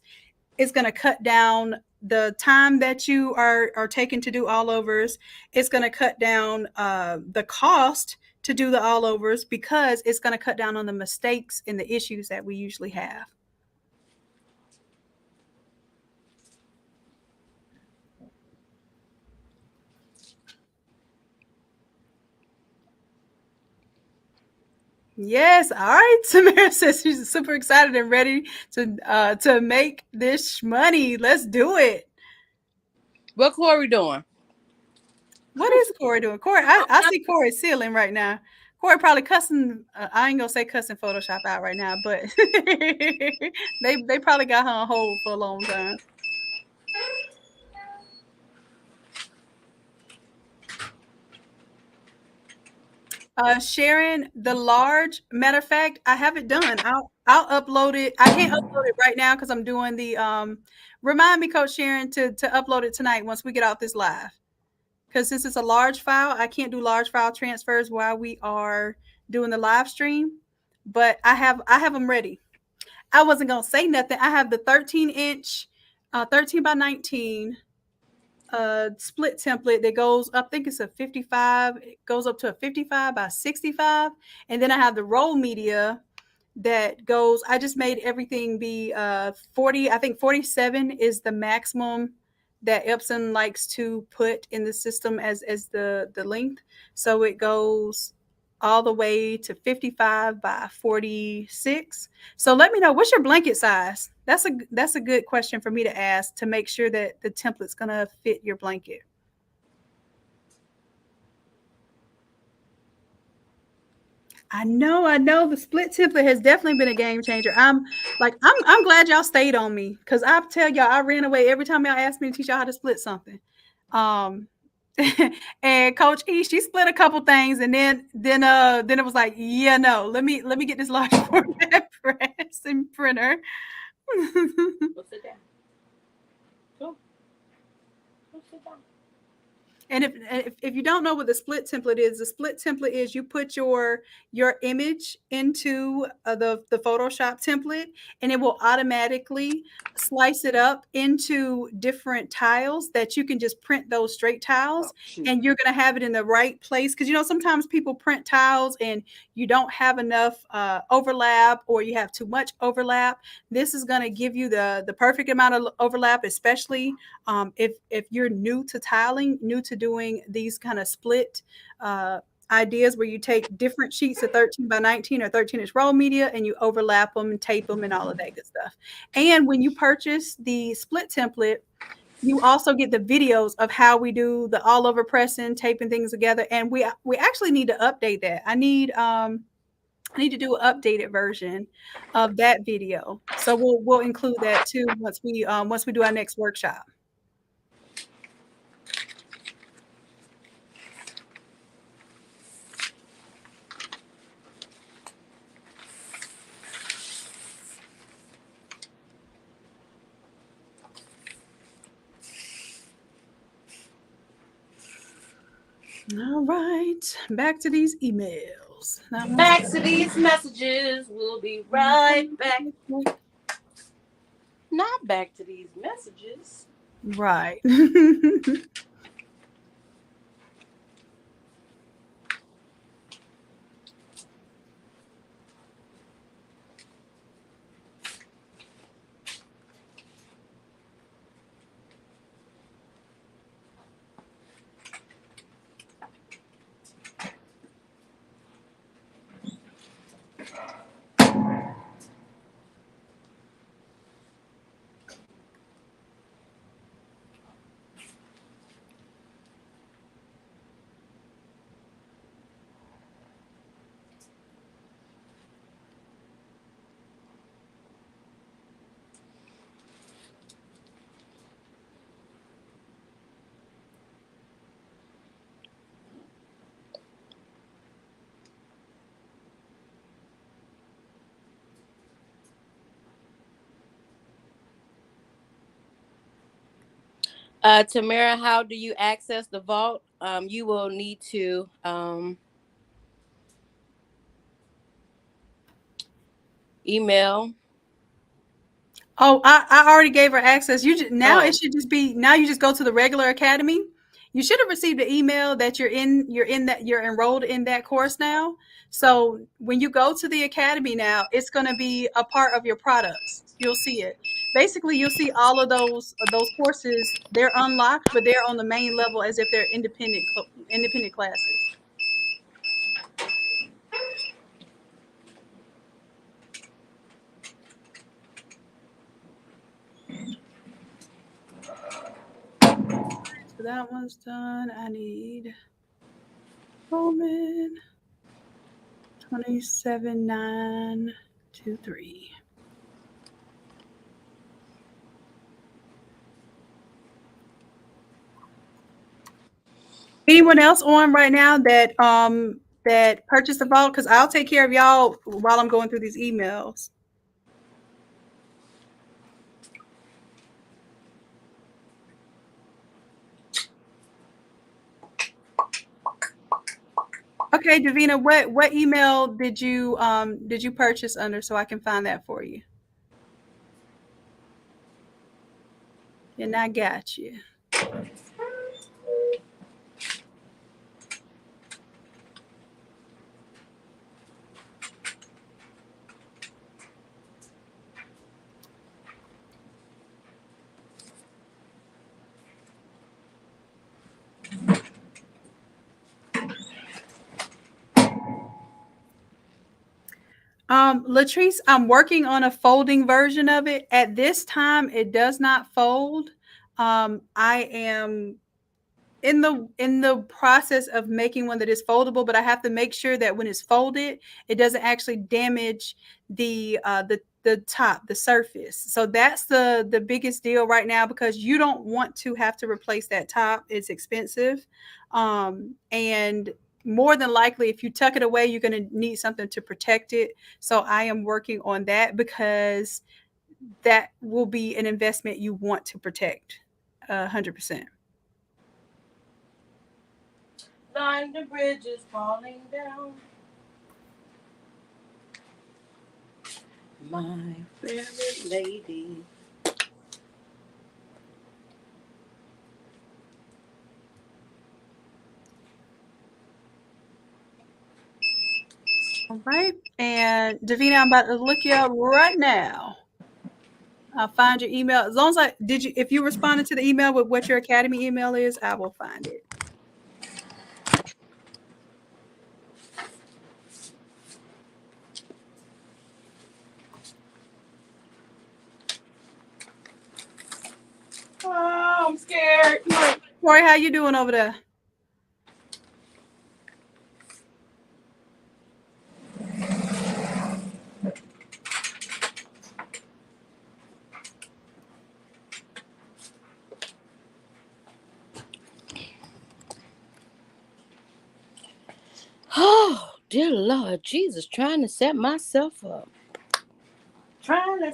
S1: It's going to cut down the time that you are taking to do all overs. It's going to cut down the cost to do the all overs, because it's going to cut down on the mistakes and the issues that we usually have. Yes. All right. Samara says she's super excited and ready to make this money. Let's do it.
S5: What Corey doing?
S1: What is Corey doing? Corey, I see Corey sealing right now. Corey probably cussing. I ain't gonna say cussing Photoshop out right now, but they probably got her on hold for a long time. Sharon, the large, matter of fact, I have it done. I'll upload it. I can't upload it right now because I'm doing the remind me, Coach Sharon, to upload it tonight once we get off this live. Because since it's a large file, I can't do large file transfers while we are doing the live stream. But I have them ready. I wasn't gonna say nothing. I have the 13-inch, 13 by 19 split template that goes up. I think it's a 55. It goes up to a 55 by 65, and then I have the roll media that goes. I just made everything be 40. I think 47 is the maximum that Epson likes to put in the system as the length. So it goes all the way to 55 by 46. So let me know, what's your blanket size? That's a good question for me to ask to make sure that the template's gonna fit your blanket. I know the split template has definitely been a game changer. I'm glad y'all stayed on me, because I tell y'all I ran away every time y'all asked me to teach y'all how to split something. And Coach E, she split a couple things, and then it was like, yeah, no, let me get this large format press and printer.
S5: Go sit down. Go sit down.
S1: And if you don't know what the split template is, the split template is you put your image into the Photoshop template, and it will automatically slice it up into different tiles that you can just print those straight tiles, and you're going to have it in the right place. Because, sometimes people print tiles and you don't have enough overlap, or you have too much overlap. This is going to give you the perfect amount of overlap, especially if you're new to tiling, new to doing these kind of split ideas where you take different sheets of 13 by 19 or 13-inch roll media and you overlap them and tape them and all of that good stuff. And when you purchase the split template, you also get the videos of how we do the all over pressing, taping things together. And we actually need to update that. I need to do an updated version of that video. So we'll include that too once we do our next workshop. All right, back to these emails.
S5: Back to these messages. We'll be right back. Not back to these messages.
S1: Right.
S5: Tamara, how do you access the vault? You will need to email.
S1: Oh, I already gave her access. You just, now it should just be, now you just go to the regular academy. You should have received an email that you're enrolled in that course now. So when you go to the academy now, it's going to be a part of your products. You'll see it. Basically, you'll see all of those courses. They're unlocked, but they're on the main level as if they're independent classes. So that one's done. I need Roman 27923. Anyone else on right now that that purchased the vault? Because I'll take care of y'all while I'm going through these emails. Okay, Davina, what email did you purchase under so I can find that for you? And I got you. Latrice, I'm working on a folding version of it. At this time, it does not fold. I am in the process of making one that is foldable, but I have to make sure that when it's folded, it doesn't actually damage the top, the surface. So that's the biggest deal right now, because you don't want to have to replace that top. It's expensive. And more than likely, if you tuck it away, you're going to need something to protect it. So I am working on that, because that will be an investment you want to protect 100%.
S5: Line the bridge is falling down. My favorite lady.
S1: All right. And Davina, I'm about to look you up right now. I'll find your email. As long as if you responded to the email with what your academy email is, I will find it.
S5: Oh, I'm scared.
S1: Corey, how you doing over there?
S5: Oh, dear Lord Jesus, trying to set myself up. I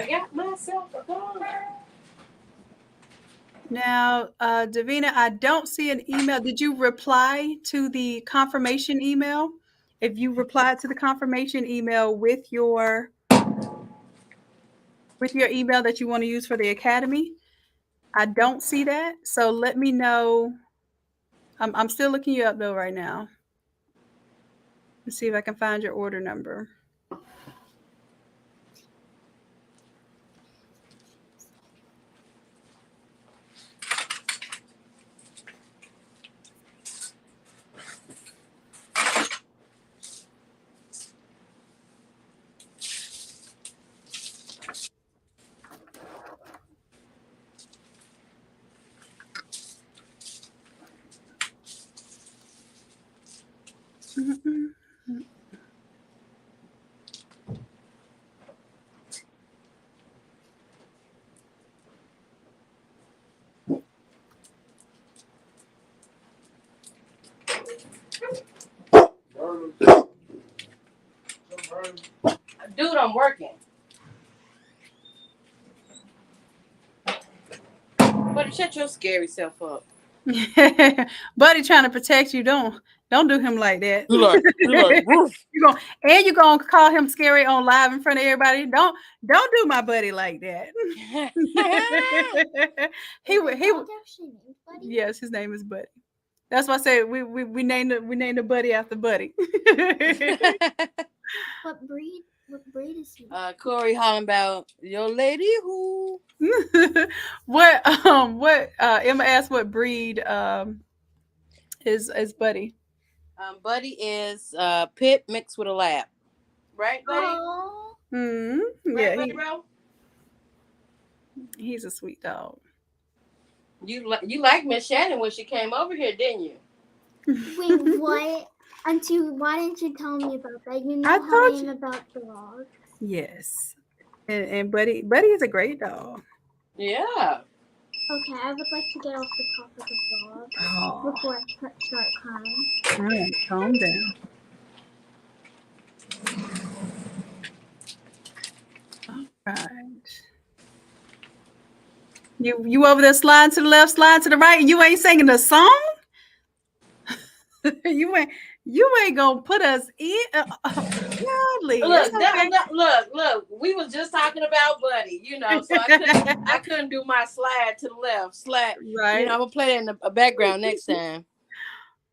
S5: got myself a phone.
S1: Now, Davina, I don't see an email. Did you reply to the confirmation email? If you replied to the confirmation email with your email that you want to use for the academy, I don't see that. So let me know. I'm still looking you up though right now. Let's see if I can find your order number.
S5: Dude, I'm working. But shut your scary self up.
S1: Buddy trying to protect you. Don't do him like that.
S5: You like
S1: you're gonna call him scary on live in front of everybody. Don't do my buddy like that. Yes, his name is Buddy. That's why I said we named the buddy after Buddy.
S2: What breed is he?
S5: Corey hollering about your lady who.
S1: what Emma asked what breed is Buddy?
S5: Buddy is pit mixed with a lab. Right, Buddy?
S1: Mm-hmm.
S5: Right,
S1: Yeah,
S5: Buddy, bro?
S1: He's a sweet dog.
S5: You liked Miss Shanon when she came over here, didn't you?
S2: Wait, what? Auntie, why didn't you tell me about that? You know how I am about dogs.
S1: Yes. And Buddy is a great dog.
S5: Yeah.
S2: Okay, I would like to get off the topic of dogs before I start crying.
S1: All right, calm down. All right. You over there sliding to the left, sliding to the right, and you ain't singing the song? you ain't gonna put us in. Godly.
S5: Look. We was just talking about Buddy, so I couldn't do my slide to the left. Slide.
S1: Right.
S5: I'm gonna play that in the background next time.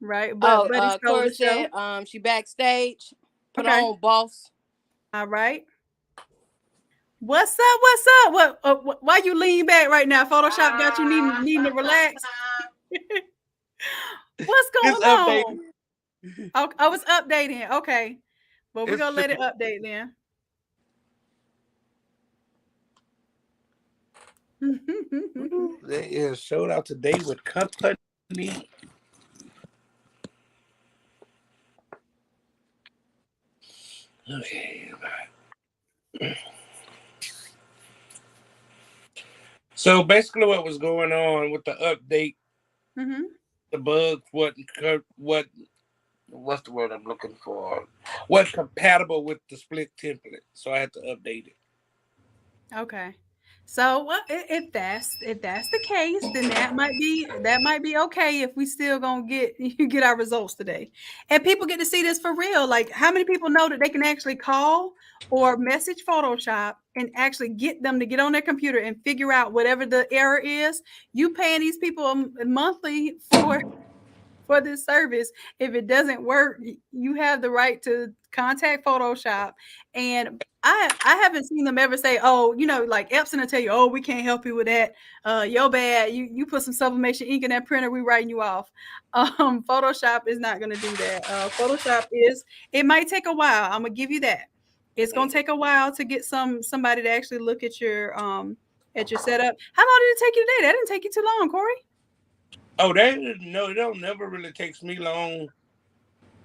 S1: Right. But
S5: Corey said she backstage. Put on, boss.
S1: All right. What's up? What? Why you lean back right now? Photoshop got you needing to relax. What's going on? Oh, it's updating. Okay. Well, we're gonna let it update then.
S4: There is showed out today with company. Okay. So basically, what was going on with the update? The bugs what's the word I'm looking for? What's compatible with the split template? So I had to update it.
S1: Okay. So if that's the case, then that might be okay if we still gonna get our results today, and people get to see this for real. Like, how many people know that they can actually call or message Photoshop and actually get them to get on their computer and figure out whatever the error is? You paying these people monthly for this service. If it doesn't work, you have the right to contact Photoshop. And I haven't seen them ever say, oh, like Epson will tell you, oh, we can't help you with that. Yo bad. You put some sublimation ink in that printer, we writing you off. Photoshop is not going to do that. Photoshop it might take a while. I'm going to give you that. It's going to take a while to get somebody to actually look at your setup. How long did it take you today? That didn't take you too long, Corey.
S4: Oh, it don't never really takes me long.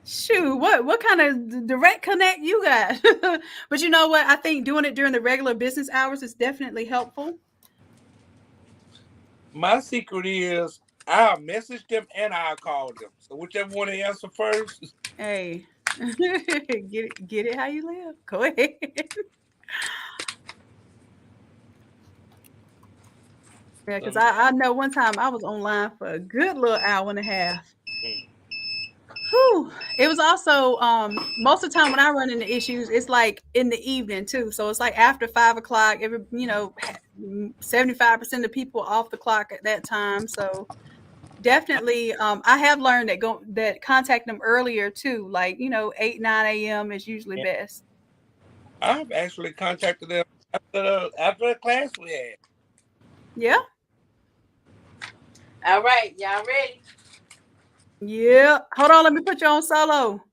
S1: Shoot, what kind of direct connect you got? But you know what? I think doing it during the regular business hours is definitely helpful.
S4: My secret is I'll message them and I'll call them. So whichever one they answer first.
S1: Hey, get it how you live. Go ahead. Yeah, because I know one time I was online for a good little hour and a half. Whew. It was also most of the time when I run into issues, it's like in the evening too. So it's like after 5 o'clock. 75% of the people off the clock at that time. So definitely, I have learned that contact them earlier too. Like 8, 9 a.m. is usually best.
S4: I've actually contacted them after a class we had.
S1: Yeah.
S5: All right, y'all ready?
S1: Yeah. Hold on, let me put you on solo.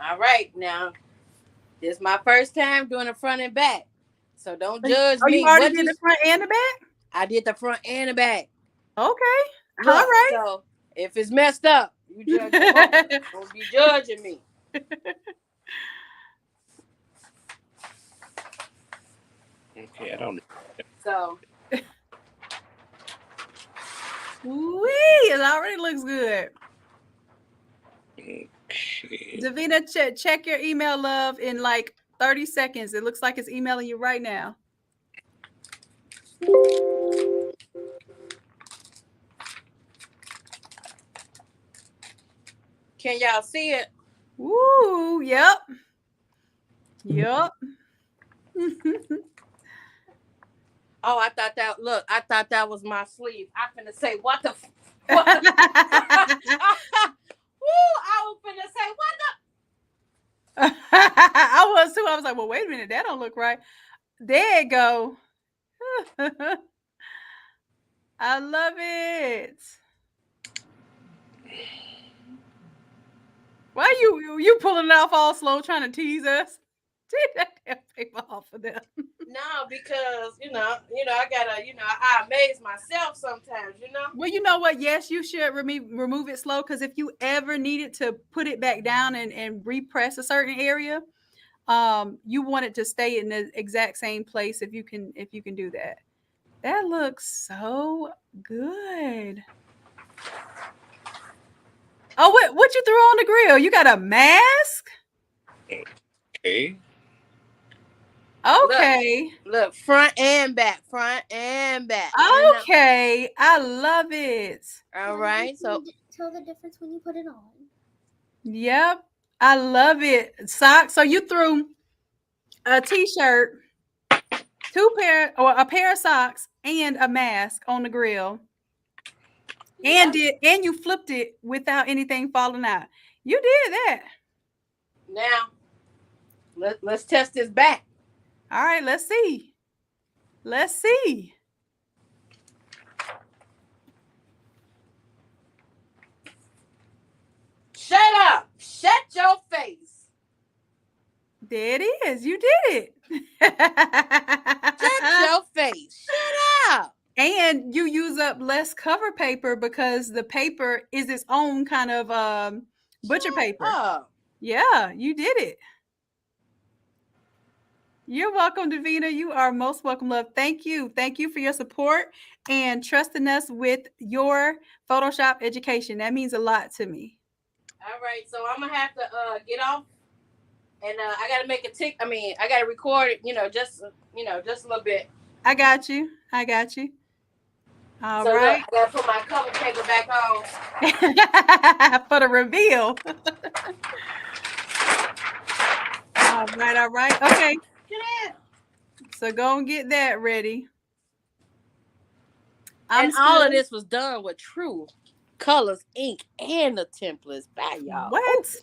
S5: All right, now this is my first time doing the front and back, so don't judge me.
S1: You already did the front and the back?
S5: I did the front and the back.
S1: Okay. Look, all right.
S5: So if it's messed up, you judge me. Don't be judging me.
S4: Okay, I don't know.
S5: So.
S1: Wee, it already looks good.
S4: Okay.
S1: Davina, check your email, love, in like 30 seconds. It looks like it's emailing you right now.
S5: Can y'all see it?
S1: Woo, yep. Yep.
S5: Oh, I thought that was my sleeve. I finna say, what the what? Woo, I was finna say, what the
S1: I was too. I was like, well, wait a minute, that don't look right. There you go. I love it. Why are you pulling it off all slow, trying to tease us? Take that damn paper off of them.
S5: No, because I gotta, I amaze myself sometimes,
S1: Well, you know what? Yes, you should remove it slow, because if you ever needed to put it back down and repress a certain area, you want it to stay in the exact same place if you can do that. That looks so good. Oh, what you threw on the grill? You got a mask?
S4: Okay.
S1: Okay.
S5: Look, front and back.
S1: Okay. I love it.
S5: All right. So
S2: tell the difference when you put it on.
S1: Yep. I love it. Socks. So you threw a t-shirt, a pair of socks, and a mask on the grill. And you flipped it without anything falling out. You did that.
S5: Now, let's test this back.
S1: All right, let's see.
S5: Shut up. Shut your face.
S1: There it is. You did it.
S5: Shut your face. Shut up.
S1: And you use up less cover paper because the paper is its own kind of butcher paper. Yeah, you did it. You're welcome, Davina. You are most welcome, love. Thank you. Thank you for your support and trusting us with your Photoshop education. That means a lot to me.
S5: All right, so I'm gonna have to get off, and I gotta make a I gotta record it. Just a little bit.
S1: I got you. All
S5: so
S1: right.
S5: Look, I gotta put my cover paper back on
S1: for the reveal. All right. Okay.
S5: Get in.
S1: So go and get that ready.
S5: All of this was done with True Colors ink and the templates by y'all.
S1: What?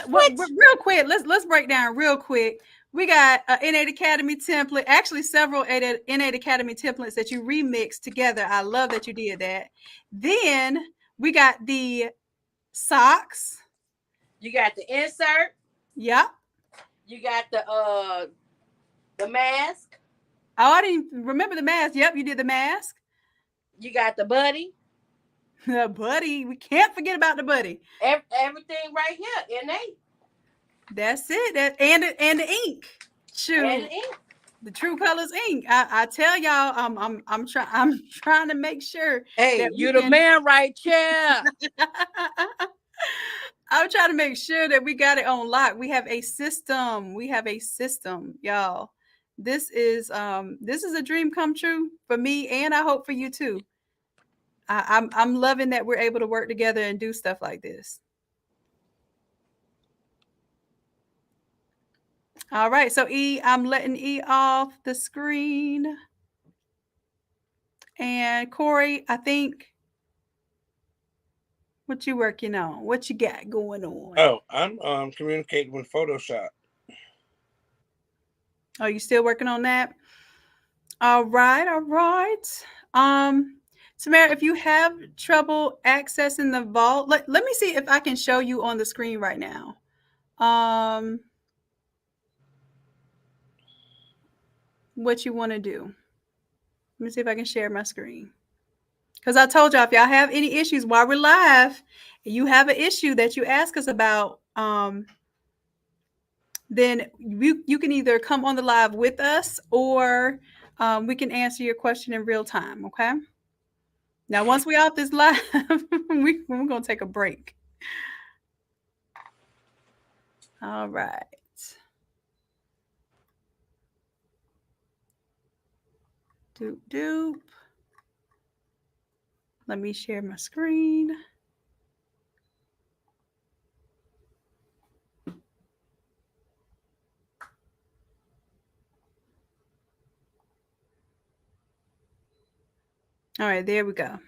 S1: Real quick, let's break down real quick. We got an Innate Academy template, actually several Innate Academy templates that you remixed together. I love that you did that. Then we got the socks.
S5: You got the insert.
S1: Yep. You
S5: got the mask.
S1: Oh, I didn't remember the mask. Yep, you did the mask.
S5: You got the buddy.
S1: The buddy. We can't forget about the buddy.
S5: Everything right here, Innate.
S1: That's it. And the ink. Shoot.
S5: And the ink.
S1: The True Colors ink. I tell y'all, I'm trying to make sure.
S5: Hey, you the man right here.
S1: I'm trying to make sure that we got it on lock. We have a system, y'all. This is a dream come true for me, and I hope for you too. I'm loving that we're able to work together and do stuff like this. All right, so I'm letting E off the screen. And Corey, I think, what you working on? What you got going on?
S4: Oh, I'm communicating with Photoshop.
S1: Oh, you still working on that? All right. Samara, if you have trouble accessing the vault, let me see if I can show you on the screen right now. What you want to do. Let me see if I can share my screen. Because I told y'all, if y'all have any issues while we're live, you have an issue that you ask us about, then you can either come on the live with us, or we can answer your question in real time, okay? Now, once we're off this live, we're going to take a break. All right. Doop doop. Let me share my screen. All right, there we go.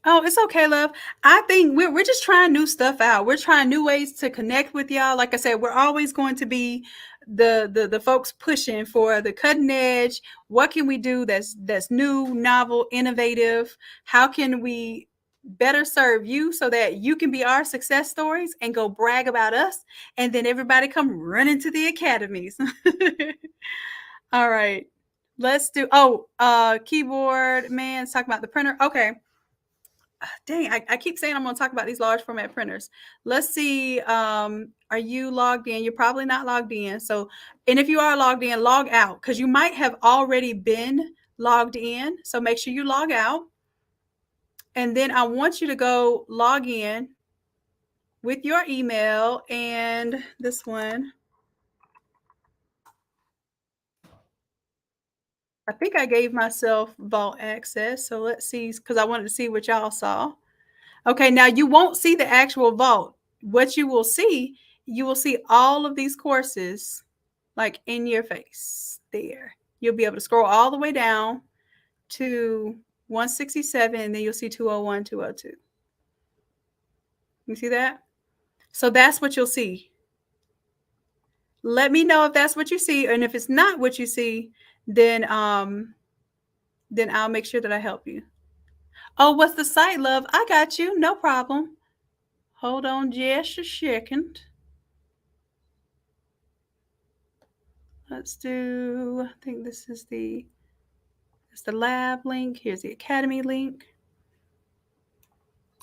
S1: Oh, it's okay, love. I think we're just trying new stuff out. We're trying new ways to connect with y'all. Like I said, we're always going to be the folks pushing for the cutting edge. What can we do that's new, novel, innovative? How can we better serve you so that you can be our success stories and go brag about us, and then everybody come running to the academies. All right. Let's do keyboard man's talking about the printer. Okay. Dang, I keep saying I'm going to talk about these large format printers. Let's see. Are you logged in? You're probably not logged in. So, and if you are logged in, log out, because you might have already been logged in. So make sure you log out. And then I want you to go log in with your email and this one. I think I gave myself vault access. So let's see, because I wanted to see what y'all saw. Okay, now you won't see the actual vault. What you will see all of these courses like in your face there. You'll be able to scroll all the way down to 167, and then you'll see 201, 202. You see that? So that's what you'll see. Let me know if that's what you see, and if it's not what you see, then I'll make sure that I help you. Oh, what's the site, love? I got you. No problem. Hold on just a second. Let's do, I think this is the lab link. Here's the academy link.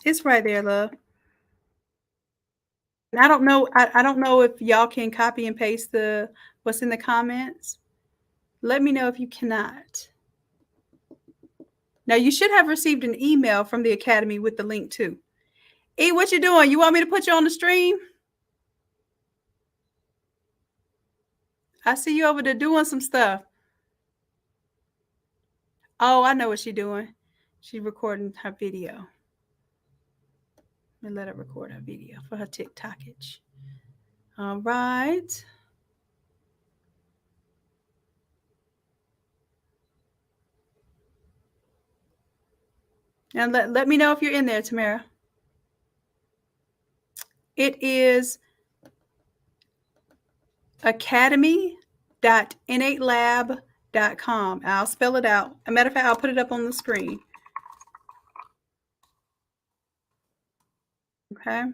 S1: It's right there, love. And I don't know. I don't know if y'all can copy and paste what's in the comments. Let me know if you cannot. Now you should have received an email from the academy with the link too. E, what you doing? You want me to put you on the stream? I see you over there doing some stuff. Oh, I know what she's doing. She's recording her video. Let me let her record her video for her TikTokage. All right. And let me know if you're in there, Tamara. It is academy.innatelab.com. I'll spell it out. As a matter of fact, I'll put it up on the screen. Okay.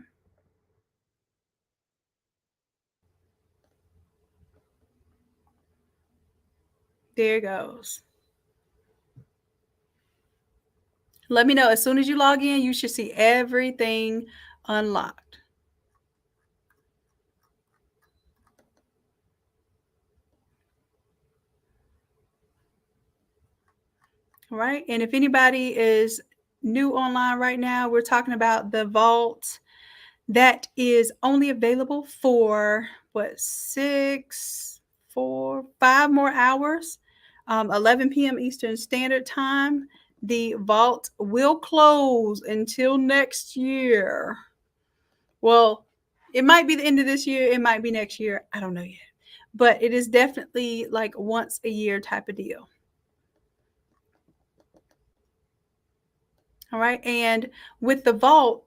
S1: There it goes. Let me know as soon as you log in, you should see everything unlocked. All right. And if anybody is new online right now, we're talking about the vault that is only available for 5 more hours, 11 p.m. Eastern Standard Time. The vault will close until next year. Well, it might be the end of this year. It might be next year. I don't know yet. But it is definitely like once a year type of deal. All right. And with the vault,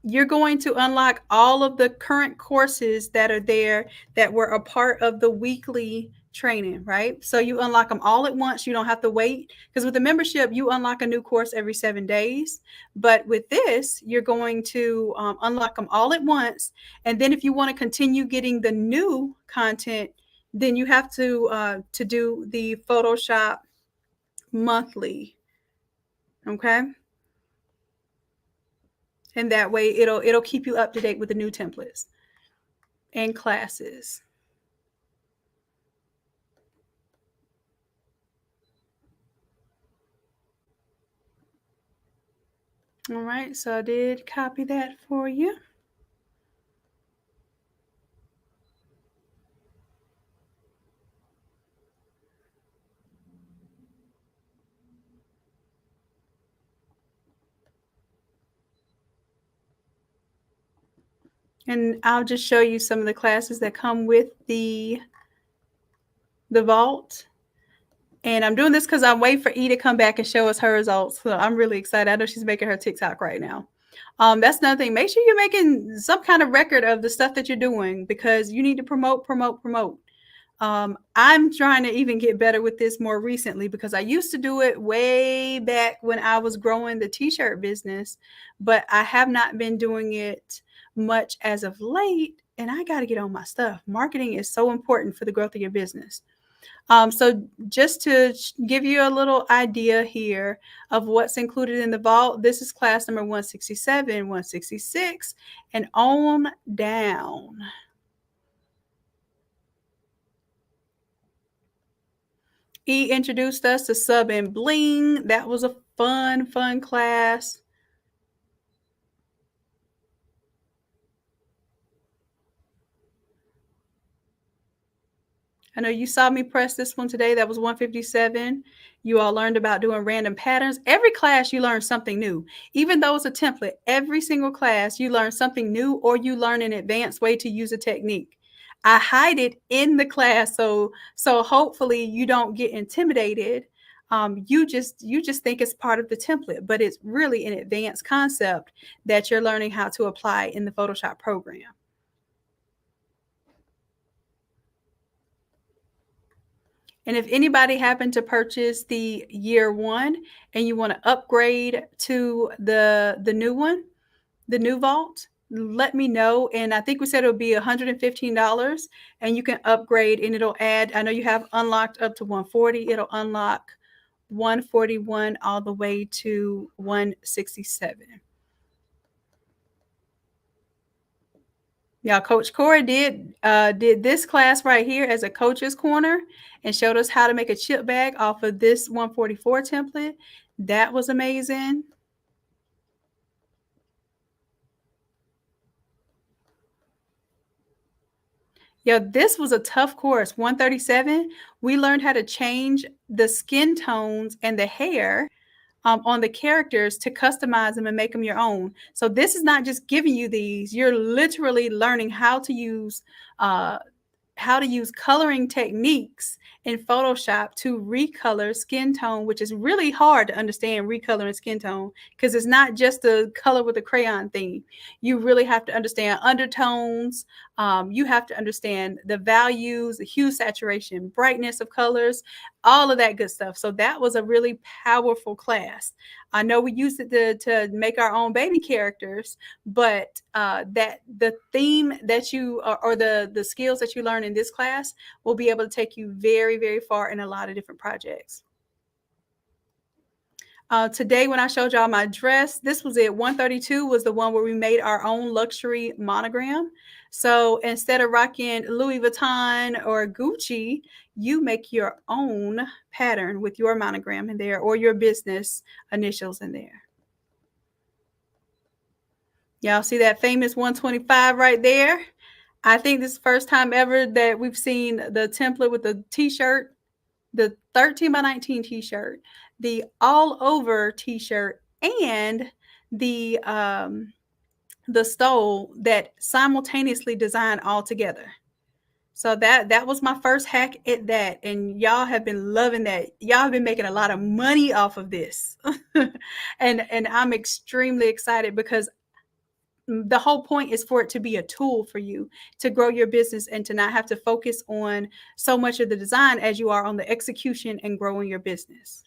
S1: you're going to unlock all of the current courses that are there that were a part of the weekly training, right? So you unlock them all at once. You don't have to wait, because with the membership, you unlock a new course every 7 days. But with this, you're going to unlock them all at once. And then if you want to continue getting the new content, then you have to do the Photoshop monthly. Okay. And that way it'll keep you up to date with the new templates and classes. All right, so I did copy that for you. And I'll just show you some of the classes that come with the vault. And I'm doing this because I'm waiting for E to come back and show us her results. So I'm really excited. I know she's making her TikTok right now. That's another thing. Make sure you're making some kind of record of the stuff that you're doing, because you need to promote. I'm trying to even get better with this more recently, because I used to do it way back when I was growing the t-shirt business, but I have not been doing it much as of late, and I got to get on my stuff. Marketing is so important for the growth of your business. So just to give you a little idea here of what's included in the vault, this is class number 167, 166, and on down. E introduced us to Sub and Bling. That was a fun class. I know you saw me press this one today. That was 157. You all learned about doing random patterns. Every class you learn something new. Even though it's a template, every single class you learn something new, or you learn an advanced way to use a technique. I hide it in the class, so hopefully you don't get intimidated. You just think it's part of the template, but it's really an advanced concept that you're learning how to apply in the Photoshop program. And if anybody happened to purchase the year one and you want to upgrade to the new one, the new vault, let me know. And I think we said it'll be $115, and you can upgrade, and it'll add, I know you have unlocked up to 140. It'll unlock 141 all the way to 167. Yeah, Coach Corey did this class right here as a coach's corner and showed us how to make a chip bag off of this 144 template. That was amazing. Yeah, this was a tough course. 137, we learned how to change the skin tones and the hair on the characters to customize them and make them your own. So this is not just giving you these. You're literally learning how to use coloring techniques in Photoshop to recolor skin tone, which is really hard to understand, recoloring skin tone, because it's not just a color with a crayon theme. You really have to understand undertones. You have to understand the values, the hue, saturation, brightness of colors, all of that good stuff. So that was a really powerful class. I know we used it to make our own baby characters, but that the theme that you or the skills that you learn in this class will be able to take you very, very far in a lot of different projects. Today, when I showed y'all my dress, this was it. 132 was the one where we made our own luxury monogram. So instead of rocking Louis Vuitton or Gucci, you make your own pattern with your monogram in there or your business initials in there. Y'all see that famous 125 right there? I think this is the first time ever that we've seen the template with the t-shirt, the 13 by 19 t-shirt, the all over t-shirt, and the stole that simultaneously designed all together. So that was my first hack at that, and y'all have been loving that. Y'all have been making a lot of money off of this. and I'm extremely excited, because the whole point is for it to be a tool for you to grow your business and to not have to focus on so much of the design as you are on the execution and growing your business.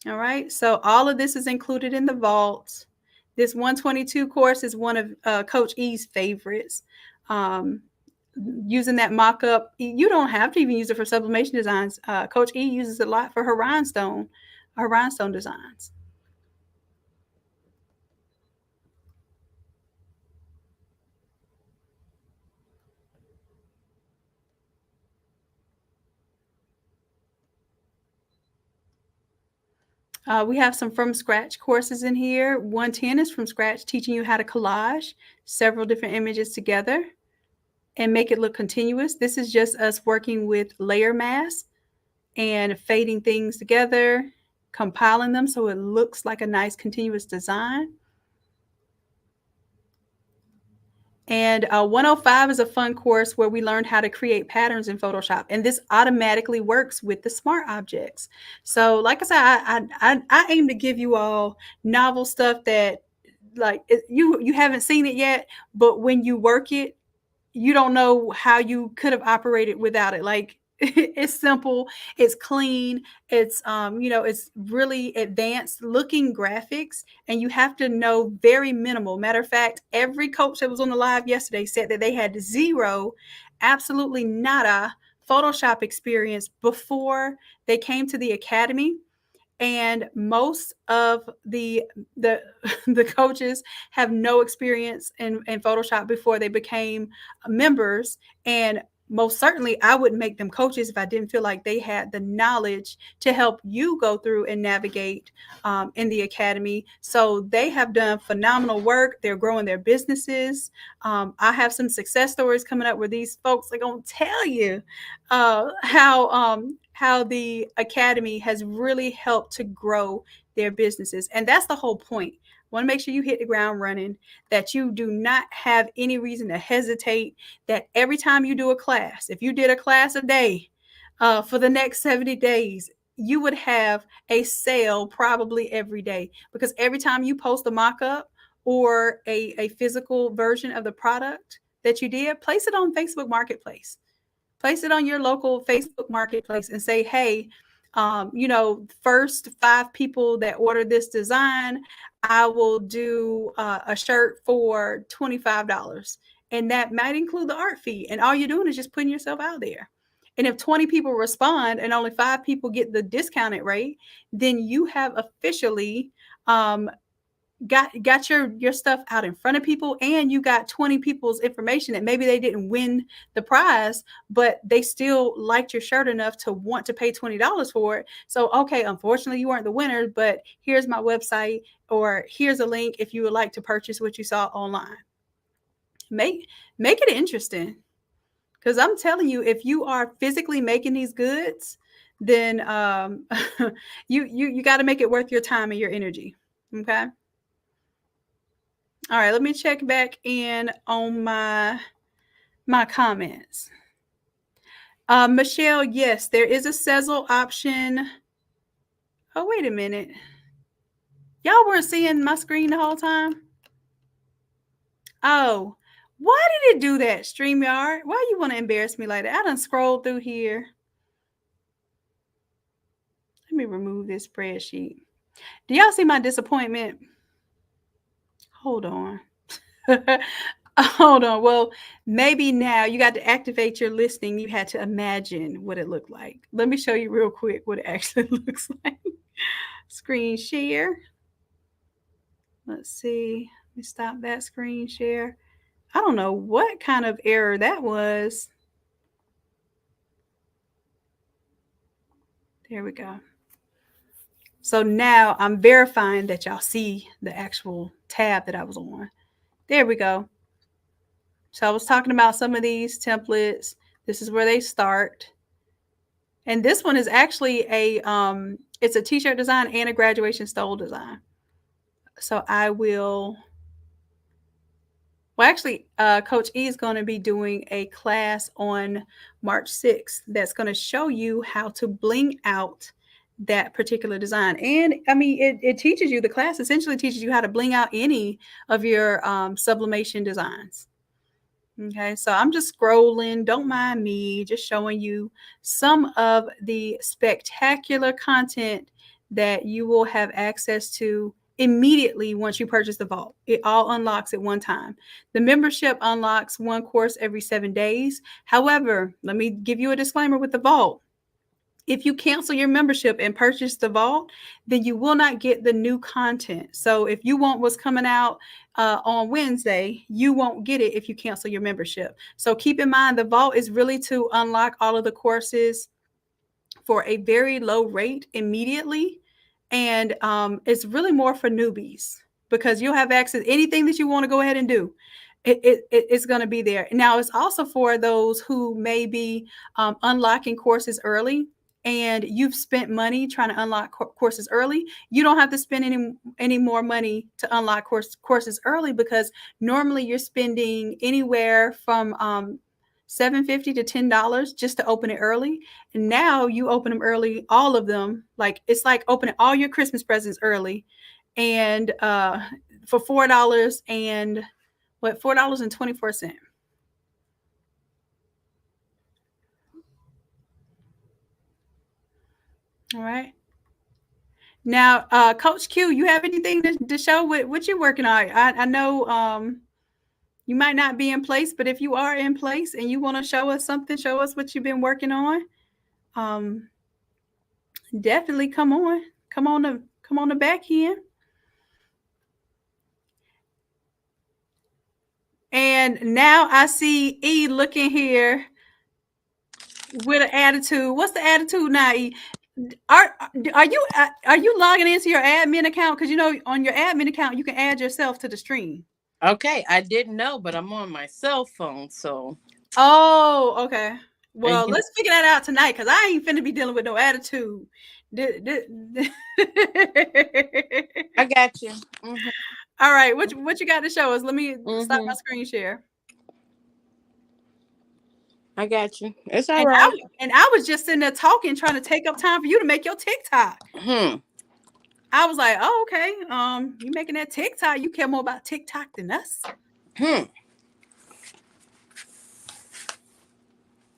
S1: All right. So all of this is included in the vault. This 122 course is one of Coach E's favorites. Using that mock-up, you don't have to even use it for sublimation designs. Coach E uses it a lot for her rhinestone designs. We have some from scratch courses in here. 110 is from scratch, teaching you how to collage several different images together and make it look continuous. This is just us working with layer mask and fading things together, compiling them so it looks like a nice continuous design. And 105 is a fun course where we learned how to create patterns in Photoshop. And this automatically works with the smart objects. So like I said, I aim to give you all novel stuff that like you haven't seen it yet, but when you work it, you don't know how you could have operated without it. Like it's simple, it's clean, it's it's really advanced looking graphics, and you have to know very minimal. Matter of fact, every coach that was on the live yesterday said that they had zero, absolutely nada Photoshop experience before they came to the academy. And most of the the coaches have no experience in Photoshop before they became members. And most certainly I wouldn't make them coaches if I didn't feel like they had the knowledge to help you go through and navigate in the academy. So they have done phenomenal work. They're growing their businesses. I have some success stories coming up where these folks are going to tell you how the academy has really helped to grow their businesses. And that's the whole point. Want to make sure you hit the ground running, that you do not have any reason to hesitate, that every time you do a class, if you did a class a day for the next 70 days, you would have a sale probably every day, because every time you post a mock-up or a physical version of the product that you did, place it on Facebook Marketplace. Place it on your local Facebook Marketplace and say, hey, first 5 people that order this design, I will do a shirt for $25. And that might include the art fee. And all you're doing is just putting yourself out there. And if 20 people respond and only 5 people get the discounted rate, then you have officially got your stuff out in front of people, and you got 20 people's information that maybe they didn't win the prize, but they still liked your shirt enough to want to pay $20 for it. So, okay, unfortunately you weren't the winner, but here's my website, or here's a link if you would like to purchase what you saw online. Make it interesting, because I'm telling you, if you are physically making these goods, then you got to make it worth your time and your energy. Okay. All right, let me check back in on my comments. Michelle, yes, there is a Sezzle option. Oh, wait a minute. Y'all weren't seeing my screen the whole time? Oh, why did it do that, StreamYard? Why you want to embarrass me like that? I done scrolled through here. Let me remove this spreadsheet. Do y'all see my disappointment? Hold on. Hold on. Well, maybe now you got to activate your listening. You had to imagine what it looked like. Let me show you real quick what it actually looks like. Screen share. Let's see. Let me stop that screen share. I don't know what kind of error that was. There we go. So now I'm verifying that y'all see the actual tab that I was on. There we go. So I was talking about some of these templates. This is where they start. And this one is actually it's a t-shirt design and a graduation stole design. So I will, well, actually, Coach E is going to be doing a class on March 6th that's going to show you how to bling out that particular design. And I mean, it teaches you, the class essentially teaches you how to bling out any of your sublimation designs. Okay, so I'm just scrolling, don't mind me, just showing you some of the spectacular content that you will have access to immediately once you purchase the vault. It all unlocks at one time. The membership unlocks one course every 7 days. However, let me give you a disclaimer with the vault. If you cancel your membership and purchase the vault, then you will not get the new content. So if you want what's coming out on Wednesday, you won't get it if you cancel your membership. So keep in mind, the vault is really to unlock all of the courses for a very low rate immediately. And it's really more for newbies, because you'll have access to anything that you want to go ahead and do. It's going to be there. Now, it's also for those who may be unlocking courses early and you've spent money trying to unlock courses early, you don't have to spend any more money to unlock courses early, because normally you're spending anywhere from $7.50 to $10 just to open it early. And now you open them early, all of them. Like, it's like opening all your Christmas presents early, and for $4 and $4.24. All right. Now, Coach Q, you have anything to show what you're working on? I know you might not be in place, but if you are in place and you want to show us something, show us what you've been working on. Definitely come on the back end. And now I see E looking here with an attitude. What's the attitude now, E? Are you logging into your admin account? Because on your admin account you can add yourself to the stream.
S5: Okay, I didn't know, but I'm on my cell phone, so.
S1: Oh, okay. Well, let's figure that out tonight, because I ain't finna be dealing with no attitude.
S5: I got you.
S1: Mm-hmm. All right, what you got to show us? Let me stop my screen share.
S5: I got you. It's all right.
S1: And I was just sitting there talking, trying to take up time for you to make your TikTok. I was like, oh, okay. You making that TikTok? You care more about TikTok than us. All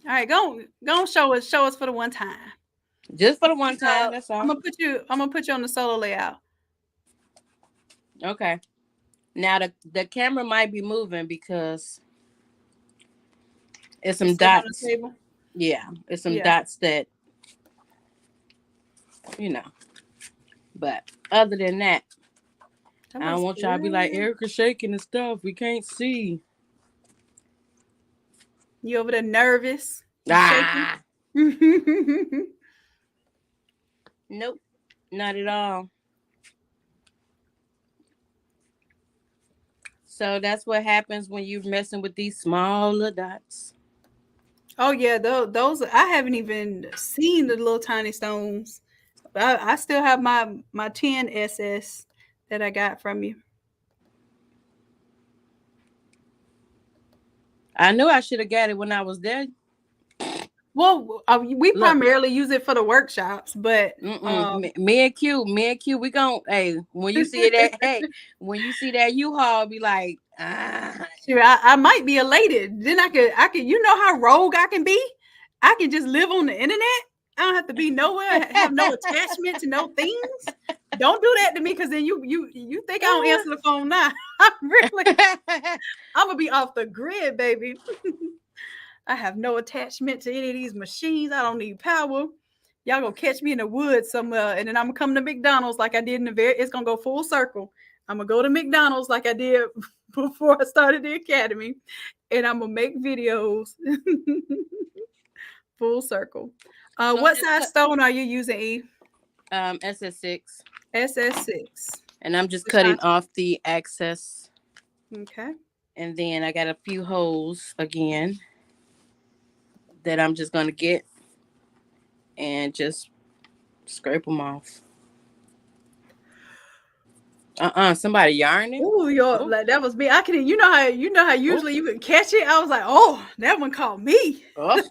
S1: right, go show us for the one time.
S5: Just for the one time. That's all.
S1: I'm gonna put you on the solo layout.
S5: Okay. Now the camera might be moving because it's some dots. Yeah, it's some dots that But other than that, I don't want y'all to be like, Erica's shaking and stuff. We can't see.
S1: You over there nervous?
S5: Nope, not at all. So that's what happens when you're messing with these smaller dots.
S1: Oh yeah, those I haven't even seen the little tiny stones. I still have my 10 SS that I got from you.
S5: I knew I should have got it when I was there.
S1: Well, we primarily use it for the workshops, but
S5: me and Q, we gon' when you see that, when you see that U-Haul, be like,
S1: Sure, I might be elated. Then I could, how rogue I can be. I can just live on the internet. I don't have to be nowhere, have no attachment to no things. Don't do that to me, because then you think I don't answer the phone now. I'm gonna be off the grid, baby. I have no attachment to any of these machines. I don't need power. Y'all gonna catch me in the woods somewhere, and then I'm gonna come to McDonald's like I did it's gonna go full circle. I'm gonna go to McDonald's like I did before I started the academy, and I'm gonna make videos. Full circle. What size stone are you using, E?
S5: SS6.
S1: SS6.
S5: And I'm just cutting off the excess.
S1: Okay.
S5: And then I got a few holes again that I'm just gonna get and just scrape them off. Somebody yarning.
S1: Oh, like that was me. I can, you know how usually you can catch it. I was like, oh, that one caught me.
S5: Oh,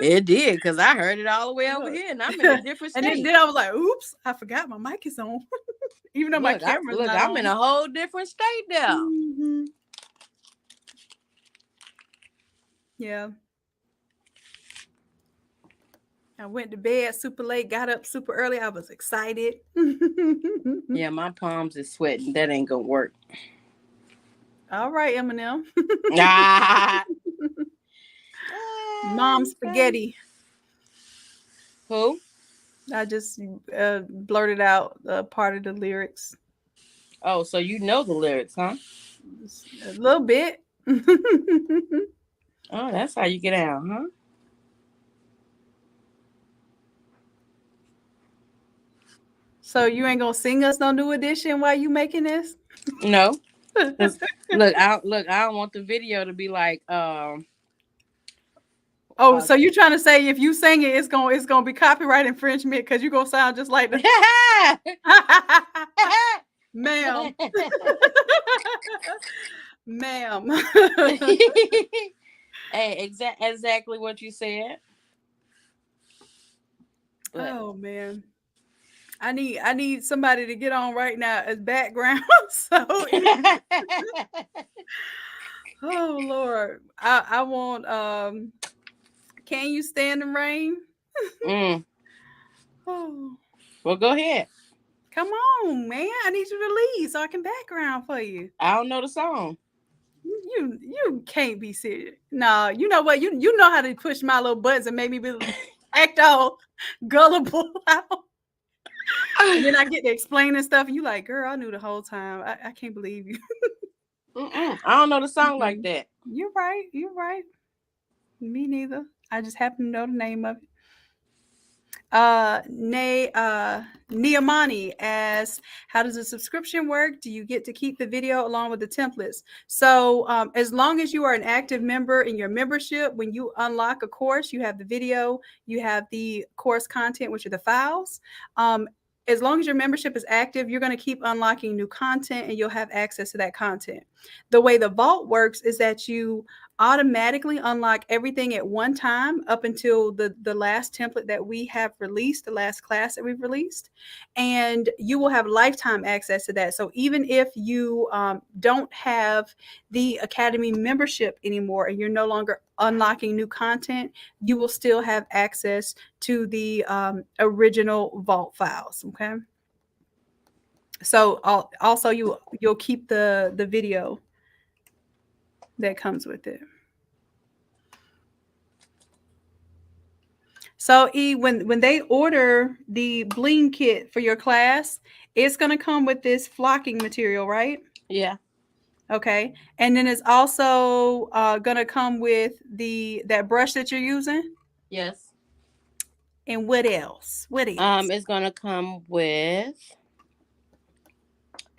S5: it did, because I heard it all the way over here, and I'm in a different state.
S1: And then I was like, oops, I forgot my mic is on. Even though my camera's not
S5: I'm
S1: on.
S5: in a whole different state now.
S1: Mm-hmm. Yeah. I went to bed super late, got up super early. I was excited.
S5: Yeah, my palms is sweating. That ain't gonna work.
S1: All right, Eminem. Mom spaghetti.
S5: Who?
S1: I just blurted out part of the lyrics.
S5: Oh, so you know the lyrics, huh?
S1: A little bit.
S5: Oh, that's how you get out, huh?
S1: So you ain't gonna sing us no New Edition while you making this?
S5: No. Look, I don't want the video to be like, what
S1: Oh, so you're trying to say if you sing it, it's gonna be copyright infringement because you're gonna sound just like the ma'am. Ma'am.
S5: Hey, exactly what you said. But
S1: oh man. I need somebody to get on right now as background. So oh Lord. I want Can You Stand the Rain? Oh.
S5: Well, go ahead.
S1: Come on, man. I need you to lead so I can background for you.
S5: I don't know the song.
S1: You can't be serious. No, you know what? You know how to push my little buttons and make me act all gullible. And then I get to explaining stuff, and you like, girl, I knew the whole time. I can't believe you.
S5: I don't know the song like that.
S1: You're right. You're right. Me neither. I just happen to know the name of it. Neomani asks, how does the subscription work? Do you get to keep the video along with the templates? So as long as you are an active member in your membership, when you unlock a course, you have the video, you have the course content, which are the files. As long as your membership is active, you're going to keep unlocking new content and you'll have access to that content. The way the vault works is that you automatically unlock everything at one time up until the last template that we have released, the last class that we've released, and you will have lifetime access to that. So even if you don't have the Academy membership anymore and you're no longer unlocking new content, you will still have access to the original vault files. Okay. So also you'll keep the video that comes with it. So when they order the bling kit for your class, it's going to come with this flocking material, right?
S5: Yeah.
S1: Okay. And then it's also going to come with that brush that you're using?
S5: Yes.
S1: And what else? What else?
S5: It's going to come with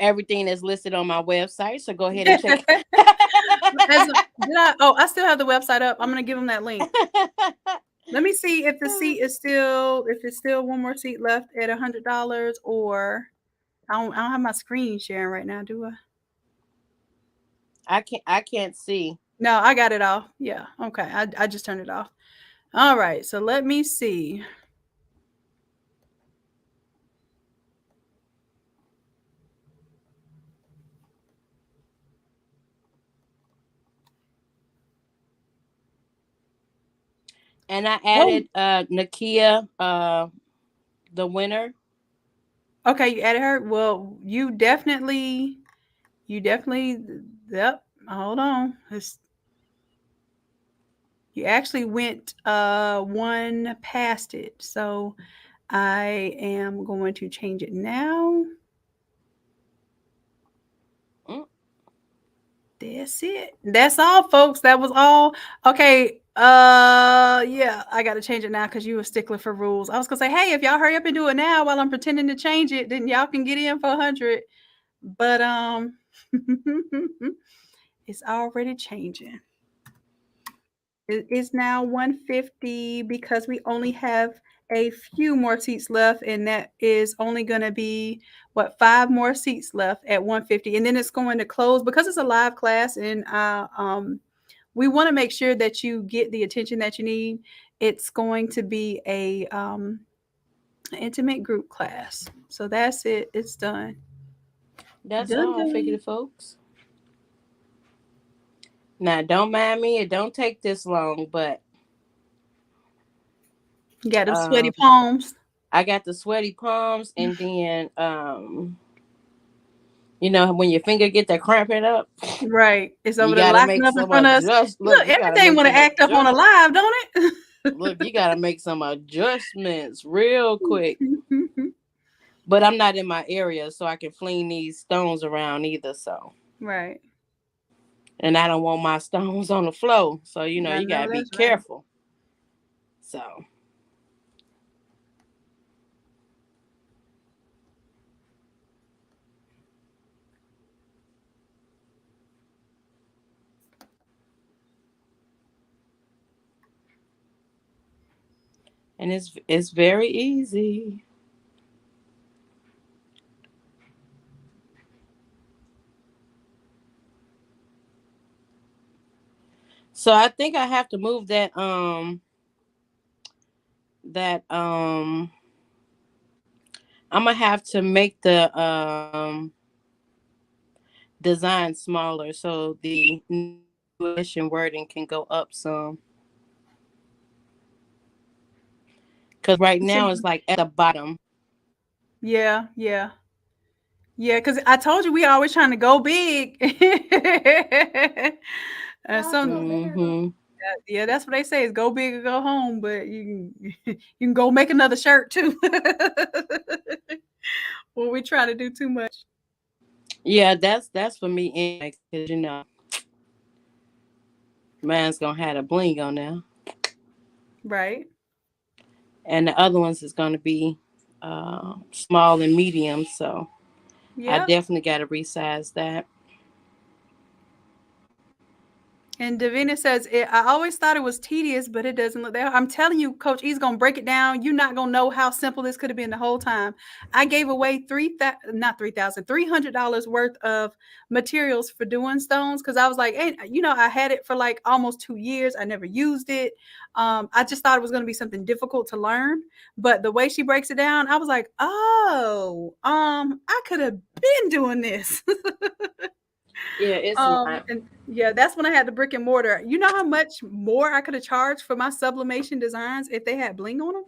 S5: everything that's listed on my website. So go ahead and check.
S1: I still have the website up. I'm going to give them that link. Let me see if the seat is still, if it's still one more seat left at $100, or I don't have my screen sharing right now, do I?
S5: I can't see.
S1: No, I got it off. Yeah. Okay. I just turned it off. All right. So let me see.
S5: And I added Nakia, the winner.
S1: Okay, you added her. Well, you definitely. Yep. Hold on. You actually went one past it, so I am going to change it now. That's it. That's all, folks. That was all. Okay. Yeah, I got to change it now because you were stickler for rules. I was gonna say, hey, if y'all hurry up and do it now while I'm pretending to change it, then y'all can get in for 100. But it's already changing. It is now 150 because we only have a few more seats left, and that is only going to be 5 more seats left at 150, and then it's going to close because it's a live class, and we want to make sure that you get the attention that you need. It's going to be a intimate group class, so that's it. It's done.
S5: That's all. I figured, folks. Now, don't mind me. It don't take this long, but
S1: you got the sweaty palms.
S5: I got the sweaty palms, and then you know when your finger get that cramping up,
S1: right? It's over there locking up in front of us. Look, everything want to act up on a live, don't it?
S5: Look, you gotta make some adjustments real quick. But I'm not in my area, so I can fling these stones around either. So
S1: right.
S5: And I don't want my stones on the floor. So, you know, you got to be careful. Right. So. And it's very easy. So I think I have to move that I'm gonna have to make the design smaller so the mission wording can go up some. Because right now it's like at the bottom.
S1: Yeah, yeah. Yeah, because I told you we always trying to go big.
S5: Mm-hmm.
S1: Yeah, that's what they say is go big or go home, but you can go make another shirt too. When we try to do too much.
S5: Yeah, that's for me anyway, because mine's gonna have a bling on there.
S1: Right.
S5: And the other ones is gonna be small and medium, so I
S1: Yeah.
S5: definitely gotta resize that.
S1: And Davina says, I always thought it was tedious, but it doesn't look that. I'm telling you, Coach E's going to break it down. You're not going to know how simple this could have been the whole time. I gave away $300 worth of materials for doing stones because I was like, hey, I had it for like almost 2 years. I never used it. I just thought it was going to be something difficult to learn. But the way she breaks it down, I was like, oh, I could have been doing this.
S5: Yeah, it's not.
S1: And yeah, that's when I had the brick and mortar. You know how much more I could have charged for my sublimation designs if they had bling on them?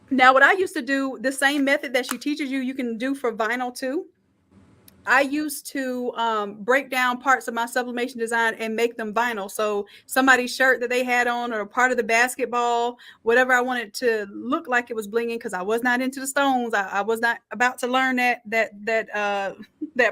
S1: Now, what I used to do, the same method that she teaches you, you can do for vinyl too. I used to break down parts of my sublimation design and make them vinyl. So somebody's shirt that they had on or part of the basketball, whatever I wanted to look like it was blinging, because I was not into the stones. I was not about to learn that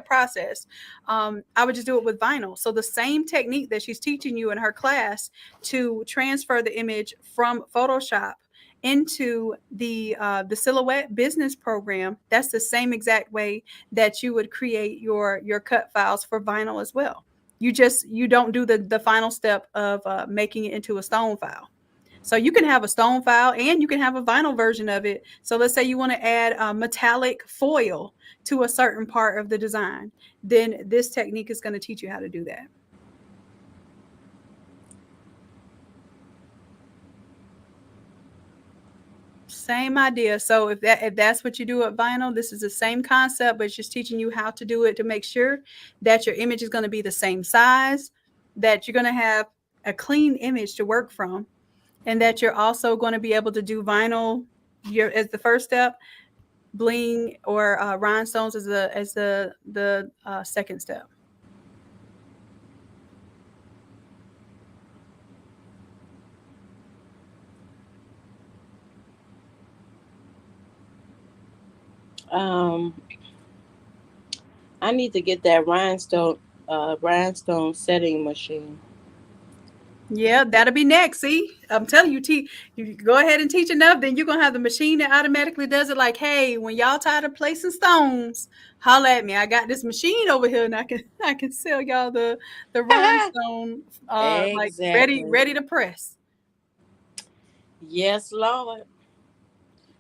S1: process. I would just do it with vinyl. So the same technique that she's teaching you in her class to transfer the image from Photoshop into the Silhouette business program, that's the same exact way that you would create your cut files for vinyl as well. You don't do the final step of making it into a stone file. So you can have a stone file and you can have a vinyl version of it. So let's say you want to add a metallic foil to a certain part of the design, then this technique is going to teach you how to do that. Same idea. So if that's what you do at vinyl, this is the same concept, but it's just teaching you how to do it to make sure that your image is going to be the same size, that you're going to have a clean image to work from, and that you're also going to be able to do vinyl as the first step, bling or rhinestones as the second step.
S5: I need to get that rhinestone setting machine.
S1: Yeah, that'll be next. See, I'm telling you, you go ahead and teach enough, then you're gonna have the machine that automatically does it. Like, hey, when y'all tired of placing stones, holla at me. I got this machine over here, and I can sell y'all the rhinestone, like ready to press.
S5: Yes, Lord.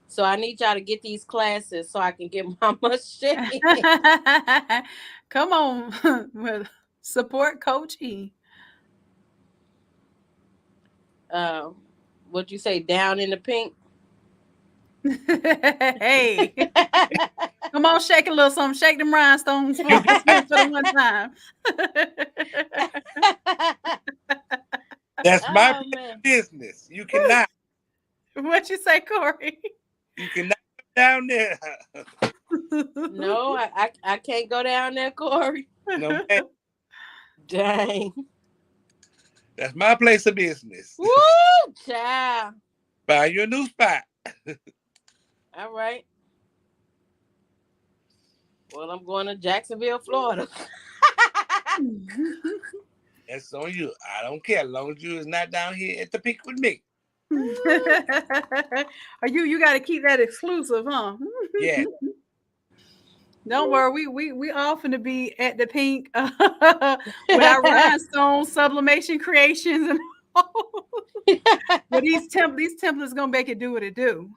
S5: So I need y'all to get these classes so I can get my machine.
S1: Come on, support Coach E.
S5: What'd you say? Down in the pink?
S1: Hey, come on, shake a little something. Shake them rhinestones for the one time.
S4: That's my business. You cannot.
S1: What you say, Corey?
S4: You cannot go down there.
S5: No, I can't go down there, Corey.
S4: No,
S5: dang.
S4: That's my place of business.
S5: Woo, child.
S4: Find you a new spot.
S5: All right. Well, I'm going to Jacksonville, Florida.
S4: That's on you. I don't care. As long as you is not down here at the peak with me.
S1: Are you got to keep that exclusive, huh?
S4: Yeah.
S1: Don't worry, we all finna be at the pink with our rhinestone sublimation creations and all. But these templates gonna make it do what it do.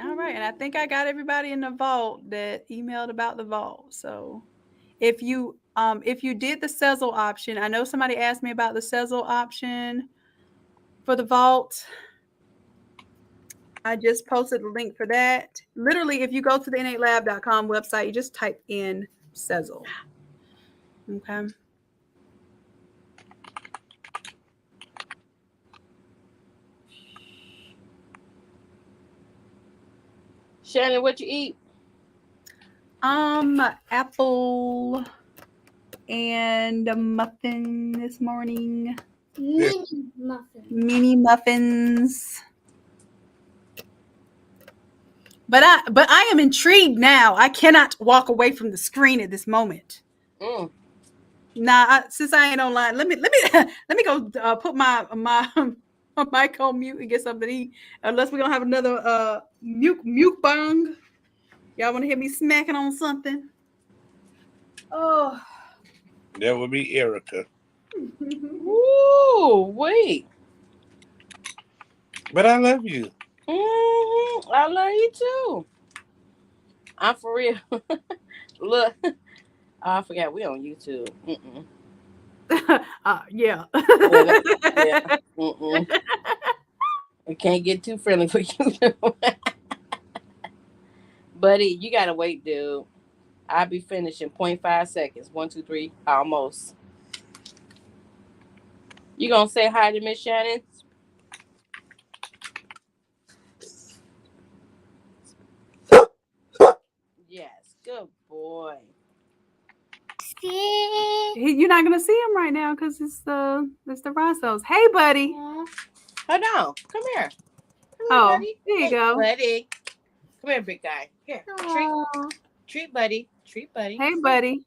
S1: All right, and I think I got everybody in the vault that emailed about the vault. So if you did the Sezzle option, I know somebody asked me about the Sezzle option for the vault. I just posted a link for that. Literally, if you go to the innatelab.com website, you just type in Sezzle. Okay.
S5: Shannon, what you eat?
S1: Apple and a muffin this morning. Mini muffins. But I am intrigued now. I cannot walk away from the screen at this moment. Nah, since I ain't online, let me go put my mic on mute and get something to eat. Unless we're gonna have another mute bong. Y'all want to hear me smacking on something? Oh,
S4: that would be Erica.
S5: Ooh, wait.
S4: But I love you.
S5: I love you too. I'm for real. Look, I forgot we on YouTube.
S1: Yeah.
S5: Yeah. I can't get too friendly for you. Buddy, you gotta wait, dude. I'll be finished in 0.5 seconds. 1, 2, 3, almost. You gonna say hi to Miss Shannon? Yes, good boy.
S1: You're not gonna see him right now because it's the rhinestones. Hey, buddy.
S5: Hold on. Come here. Come
S1: here,
S5: buddy.
S1: There you go.
S5: Buddy. Come here, big guy. Here. Treat buddy. Treat buddy.
S1: Hey, buddy.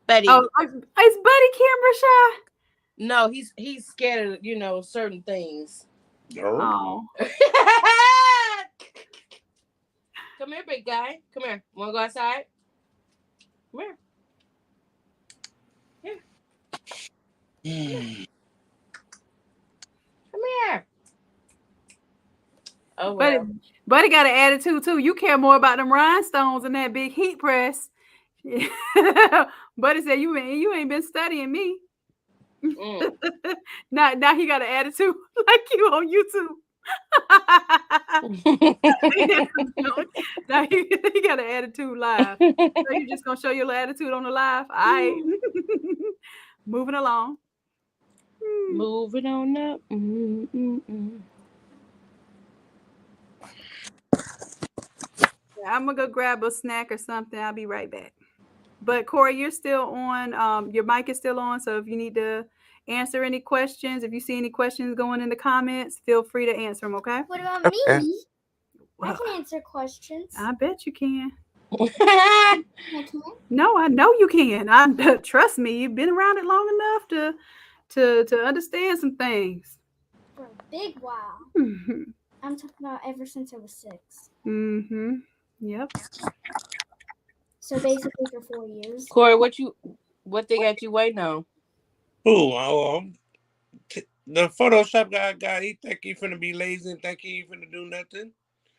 S5: Buddy.
S1: Oh, is Buddy camera shy?
S5: No, he's scared of, certain things.
S1: Oh.
S5: Come here, big guy. Come here. Wanna go outside? Come here. Here. Come here. Oh, well.
S1: Buddy got an attitude too. You care more about them rhinestones than that big heat press. Buddy said you ain't been studying me. Now he got an attitude like you on YouTube. Now he got an attitude live. So you just gonna show your attitude on the live? All right. Moving along.
S5: Moving on up.
S1: I'm gonna go grab a snack or something. I'll be right back. But Corey, you're still on. Your mic is still on. So if you need to answer any questions, if you see any questions going in the comments, feel free to answer them. Okay.
S2: What about me? I can answer questions.
S1: I bet you can.
S2: I can.
S1: No, I know you can. Trust me. You've been around it long enough to understand some things.
S2: For a big while. I'm talking about ever since I was 6.
S1: Yep.
S2: So basically for 4 years.
S5: Corey, what they got you waiting on?
S4: The Photoshop guy, he think he finna be lazy and think he ain't finna do nothing.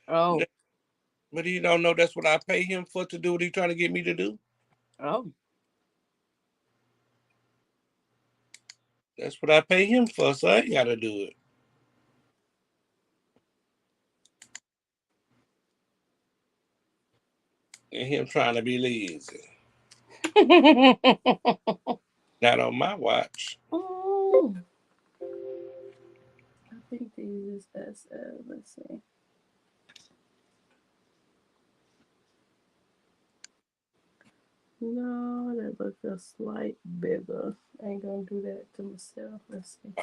S5: Oh.
S4: But he don't know that's what I pay him for to do what he trying to get me to do.
S5: Oh.
S4: That's what I pay him for, so I ain't gotta do it. And him trying to be lazy. Not on my watch.
S5: Oh. I think these is SS. Let's see. No, that looks a slight bigger. I ain't gonna do that to myself. Let's see.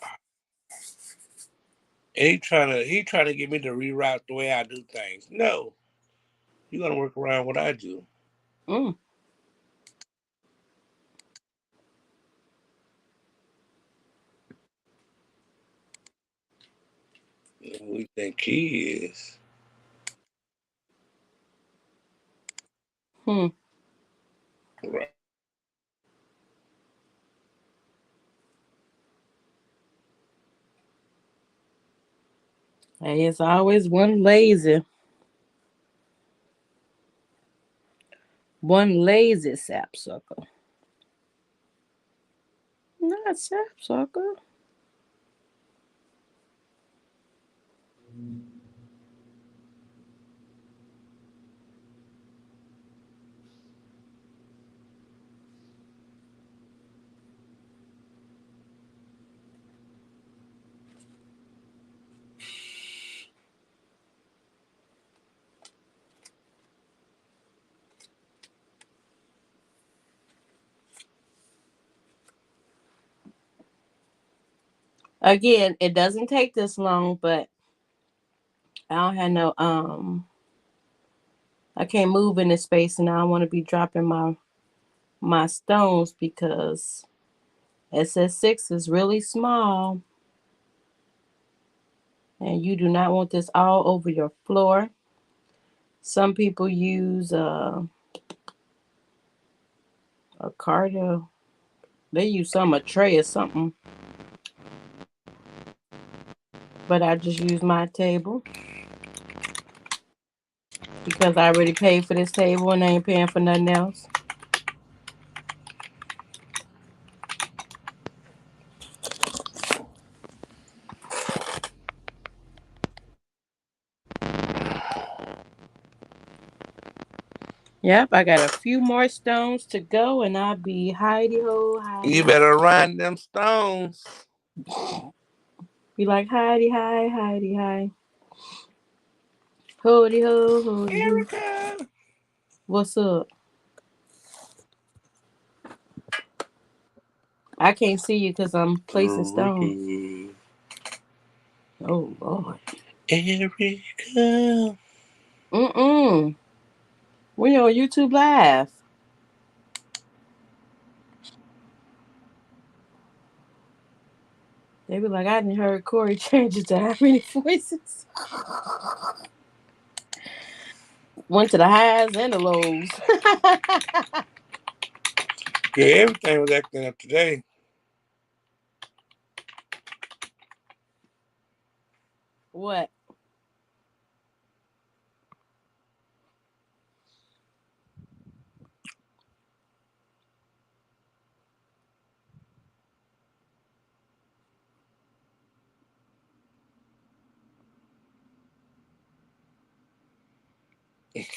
S4: He trying to get me to reroute the way I do things. No. You're gonna work around what I do. Who you think he is?
S5: Right. Hey, it's always one lazy sapsucker. Not sapsucker. Again, it doesn't take this long, but I don't have no I can't move in this space, and I don't want to be dropping my stones because SS6 is really small, and you do not want this all over your floor. Some people use a card. They use a tray or something, but I just use my table because I already paid for this table and I ain't paying for nothing else. Yep, I got a few more stones to go, and I'll be hidey-ho.
S4: You better run them stones.
S5: Be like hidey-hi, hidey-hi. Hoody-ho, hoody-ho.
S4: Erica.
S5: What's up? I can't see you because I'm placing stones. Oh, Lord.
S4: Erica.
S5: We on YouTube Live. They be like, I didn't heard Corey change it to how many voices? Went to the highs and the lows.
S4: Yeah, everything was acting up today.
S5: What?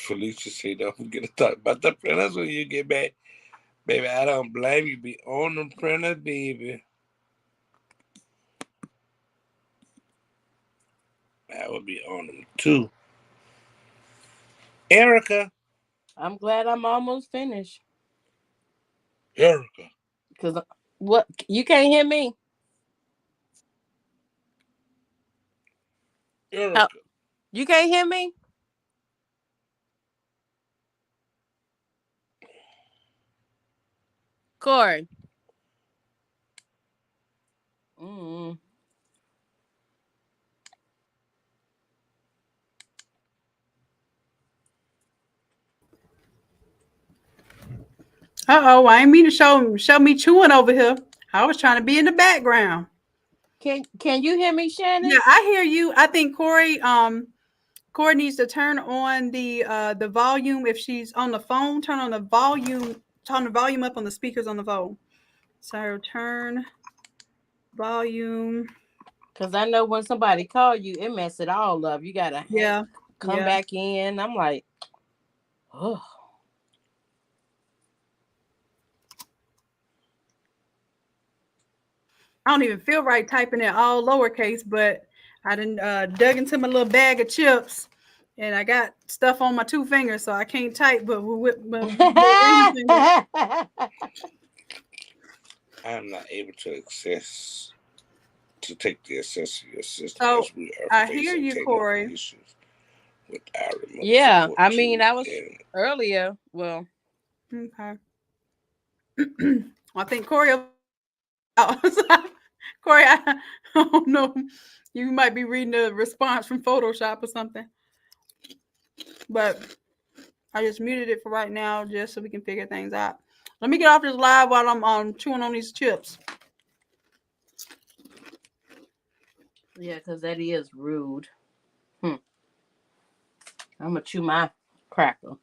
S4: Felicia said, don't forget to talk about the printers when you get back. Baby, I don't blame you. Be on them printers, baby. I would be on them too. Erica.
S5: I'm glad I'm almost finished.
S4: Erica.
S5: Because what? You can't hear me?
S4: Erica.
S5: You can't hear me? Corey.
S1: Uh-oh, I ain't mean to show me chewing over here. I was trying to be in the background.
S5: Can you hear me, Shannon?
S1: Yeah, I hear you. I think Corey needs to turn on the volume. If she's on the phone, turn the volume up on the speakers on the phone. So turn volume.
S5: Because I know when somebody call you, it messes it all up. You gotta come back in. I'm like, oh.
S1: I don't even feel right typing it all lowercase, but I done dug into my little bag of chips, and I got stuff on my 2 fingers, so I can't type. But with my
S4: I'm not able to take the accessory system
S1: so
S4: as we are
S1: I
S4: facing
S1: hear you,
S4: technical
S1: Corey.
S4: issues with our remote.
S5: Yeah, I mean, I was earlier. Well,
S1: okay. I think Corey. Corey, I don't know. You might be reading the response from Photoshop or something. But I just muted it for right now just so we can figure things out. Let me get off this live while I'm chewing on these chips.
S5: Yeah, because that is rude. I'm going to chew my cracker.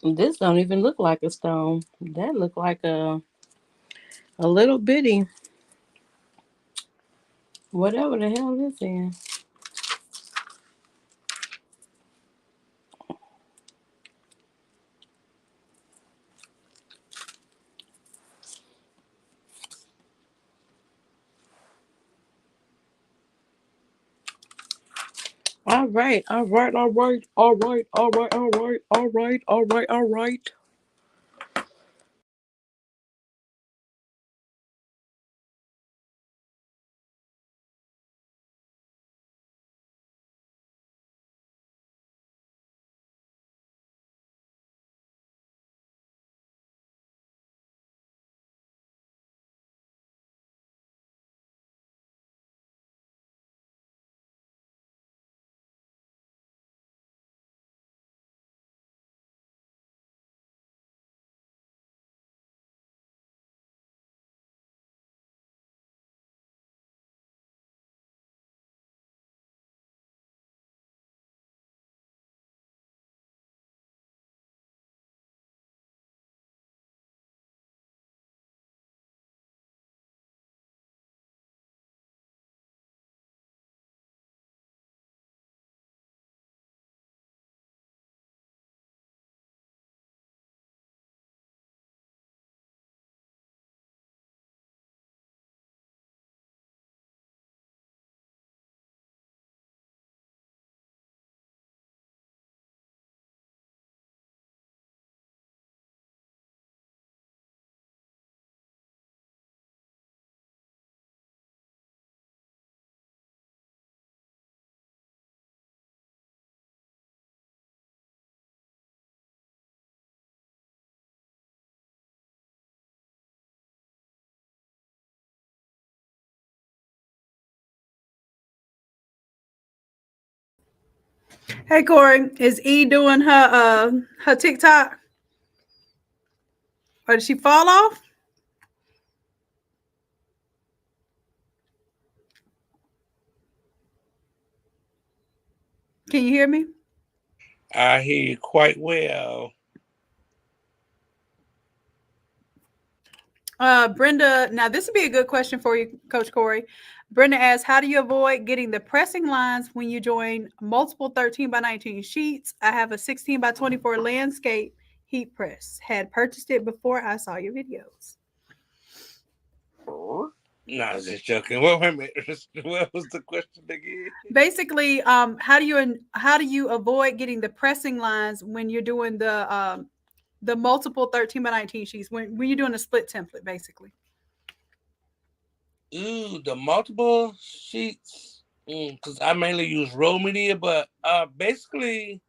S5: This don't even look like a stone. That look like a little bitty whatever the hell this is. All right.
S1: Hey Corey, is E doing her TikTok? Or did she fall off? Can you hear me?
S4: I hear you quite well.
S1: Brenda, now this would be a good question for you, Coach Corey. Brenda asks, how do you avoid getting the pressing lines when you join multiple 13 by 19 sheets? I have a 16 by 24 landscape heat press. Had purchased it before I saw your videos.
S4: No, I was just joking. What was the question again?
S1: Basically, how do you avoid getting the pressing lines when you're doing the multiple 13 by 19 sheets when you're doing a split template, basically?
S4: Ooh, the multiple sheets. Because I mainly use roll media, but basically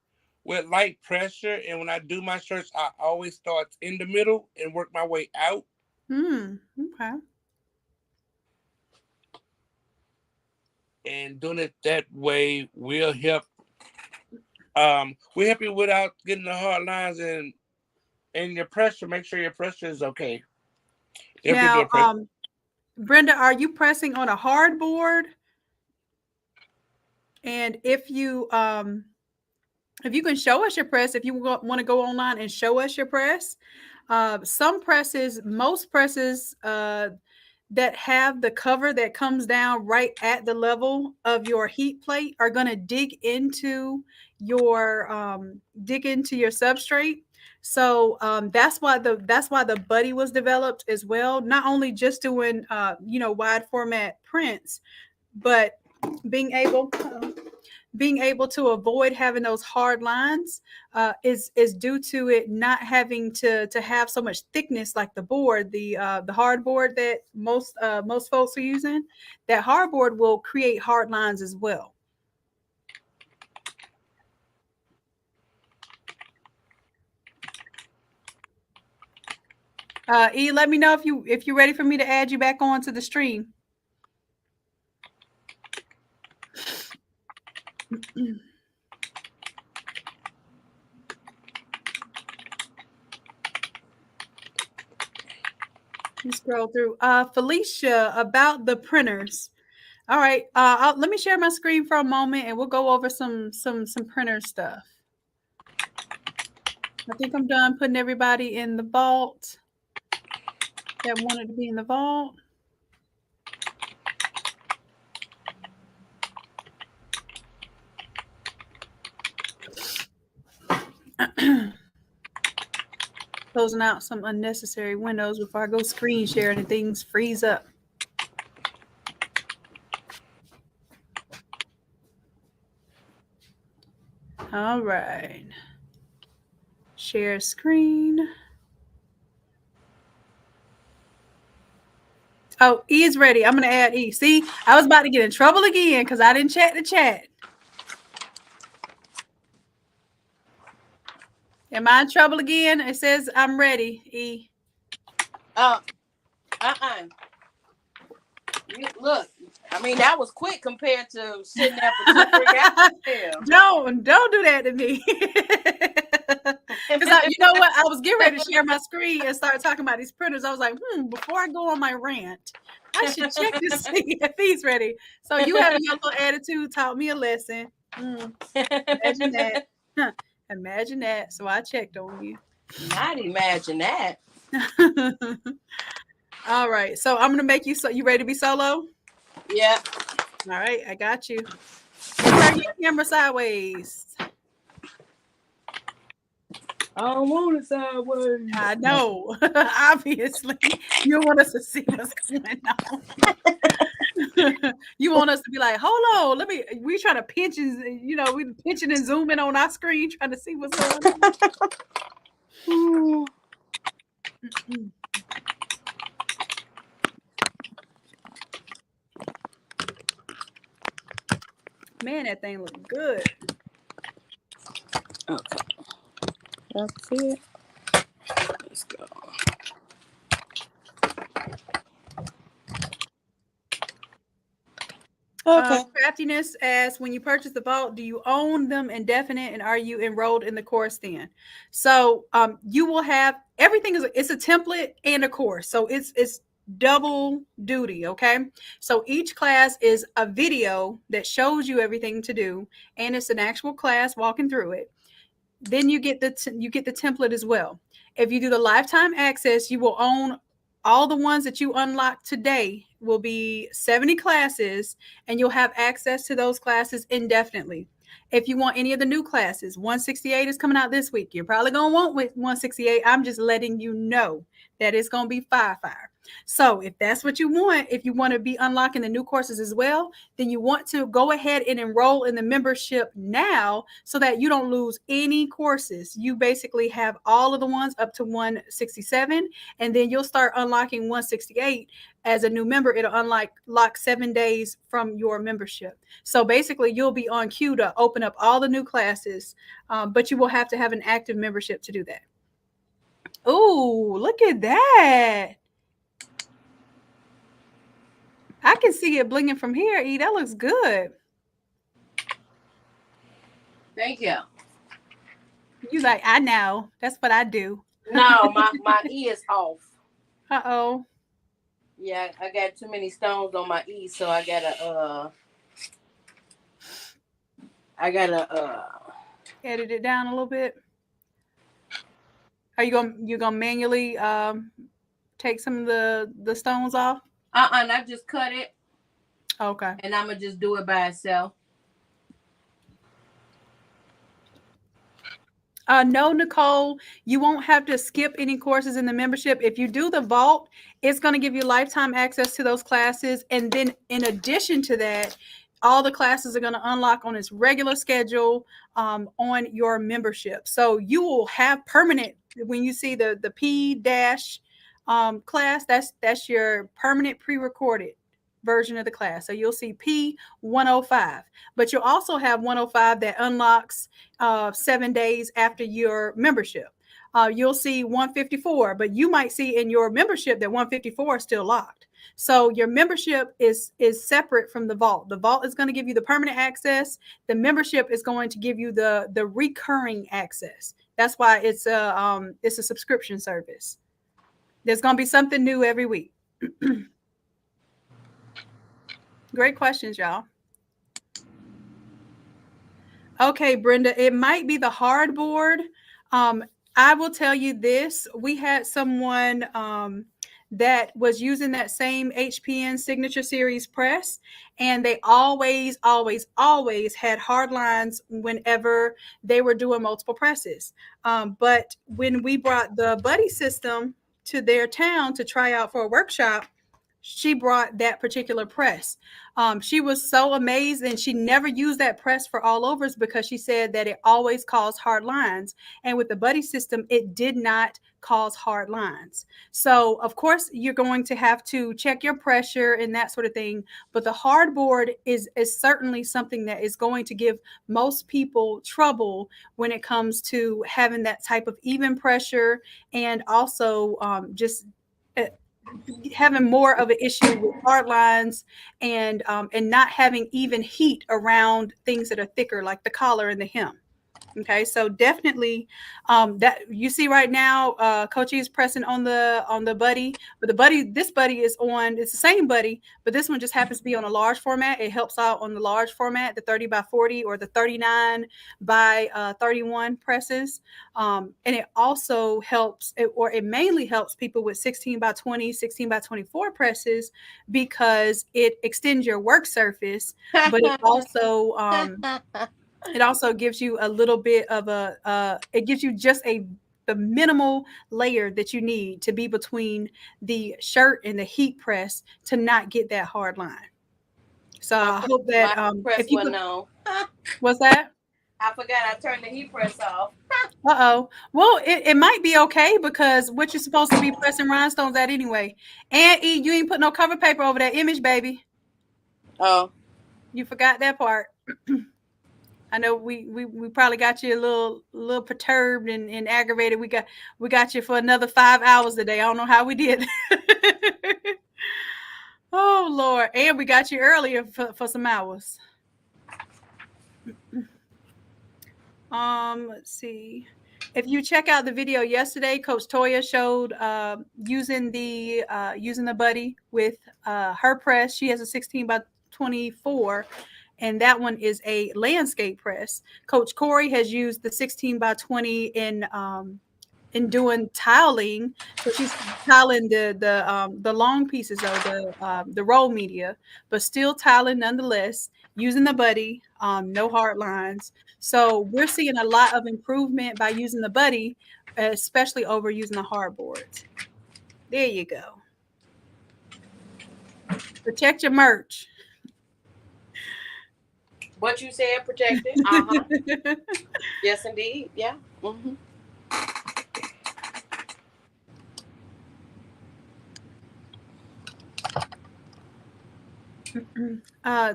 S4: with light pressure, and when I do my shirts, I always start in the middle and work my way out.
S1: Okay.
S4: And doing it that way will help. We help you without getting the hard lines and your pressure. Make sure your pressure is okay.
S1: Now, Brenda, are you pressing on a hard board? And if you can show us your press, if you want to go online and show us your press, most presses that have the cover that comes down right at the level of your heat plate are going to dig into your substrate. So that's why the buddy was developed as well. Not only just doing wide format prints, but being able to avoid having those hard lines is due to it not having to have so much thickness like the board, the hardboard that most folks are using. That hardboard will create hard lines as well. E, let me know if you're ready for me to add you back onto the stream. You scroll through. Felicia, about the printers. All right. Let me share my screen for a moment, and we'll go over some printer stuff. I think I'm done putting everybody in the vault that wanted to be in the vault. Closing out some unnecessary windows before I go screen sharing and things freeze up. All right. Share screen. Oh, E is ready. I'm going to add E. See, I was about to get in trouble again because I didn't check the chat. Am I in trouble again? It says I'm ready, E.
S5: Look, I mean, that was quick compared to sitting there for 2-3 hours.
S1: Don't do that to me. Because you know what? I was getting ready to share my screen and start talking about these printers. I was like, before I go on my rant, I should check to see if he's ready. So you having your little attitude taught me a lesson. Imagine that. Imagine that. So I checked on you.
S5: Not imagine that.
S1: All right. So I'm gonna make you you ready to be solo?
S5: Yeah.
S1: All right, I got you. Turn your camera sideways.
S5: I don't want it sideways.
S1: I know. Obviously, you want us to see what's going on. You want us to be like, hold on, we trying to pinch and we pinching and zooming on our screen trying to see what's going on. Man, that thing look good.
S5: Okay. That's it. Let's go. Okay.
S1: Craftiness asks, when you purchase the vault, do you own them indefinite and are you enrolled in the course then? So you will have everything it's a template and a course. So it's double duty. Okay. So each class is a video that shows you everything to do. And it's an actual class walking through it. Then you get the template as well. If you do the lifetime access, you will own all the ones that you unlock today will be 70 classes and you'll have access to those classes indefinitely. If you want any of the new classes, 168 is coming out this week. You're probably going to want 168. I'm just letting you know that it's going to be fire. So if that's what you want, if you want to be unlocking the new courses as well, then you want to go ahead and enroll in the membership now so that you don't lose any courses. You basically have all of the ones up to 167, and then you'll start unlocking 168 as a new member. It'll unlock 7 days from your membership. So basically you'll be on cue to open up all the new classes, but you will have to have an active membership to do that. Oh, look at that. I can see it blinging from here, E. That looks good.
S5: Thank you.
S1: You like, I know. That's what I do.
S5: No, my E is off.
S1: Uh-oh.
S5: Yeah, I got too many stones on my E, so I gotta
S1: edit it down a little bit. Are you gonna manually take some of the stones off?
S5: I just cut it.
S1: Okay.
S5: And I'm gonna just do it by itself.
S1: No, Nicole, you won't have to skip any courses in the membership. If you do the vault, it's going to give you lifetime access to those classes. And then in addition to that, all the classes are going to unlock on its regular schedule on your membership. So you will have permanent, when you see the P- class, that's your permanent pre-recorded version of the class. So you'll see P105, but you'll also have 105 that unlocks 7 days after your membership. You'll see 154, but you might see in your membership that 154 is still locked. So your membership is separate from the vault. The vault is going to give you the permanent access. The membership is going to give you the recurring access. That's why it's a subscription service. There's going to be something new every week. Great questions, y'all. Okay, Brenda, it might be the hardboard. I will tell you this. We had someone that was using that same HPN Signature Series press, and they always had hard lines whenever they were doing multiple presses. But when we brought the buddy system to their town to try out for a workshop, she brought that particular press. She was so amazed, and she never used that press for all overs because she said that it always caused hard lines. And with the buddy system, it did not cause hard lines. So of course you're going to have to check your pressure and that sort of thing. But the hardboard is certainly something that is going to give most people trouble when it comes to having that type of even pressure, and also just having more of an issue with hard lines, and not having even heat around things that are thicker, like the collar and the hem. Okay, so definitely that you see right now, Coach E is pressing on the buddy, but this buddy is on, it's the same buddy, but this one just happens to be on a large format. It helps out on the large format, the 30 by 40 or the 39 by 31 presses. And it also helps, it mainly helps people with 16 by 20, 16 by 24 presses, because it extends your work surface, but it also gives you a little bit of it gives you just the minimal layer that you need to be between the shirt and the heat press to not get that hard line. So I hope that
S5: if you know.
S1: What's that?
S5: I forgot I turned the heat press off.
S1: Uh-oh. Well, it might be okay, because what you're supposed to be pressing rhinestones at anyway. And you ain't put no cover paper over that image, baby.
S5: Oh.
S1: You forgot that part. I know we probably got you a little perturbed and aggravated. We got you for another 5 hours today. I don't know how we did. Oh Lord. And we got you earlier for some hours. Let's see. If you check out the video yesterday, Coach Toya showed using the buddy with her press. She has a 16 by 24. And that one is a landscape press. Coach Corey has used the 16 by 20 in doing tiling. So she's tiling the long pieces of the roll media, but still tiling nonetheless, using the buddy, no hard lines. So we're seeing a lot of improvement by using the buddy, especially over using the hardboards. There you go. Protect your merch.
S5: What you said, protected. Yes, indeed. Yeah. Mm-hmm.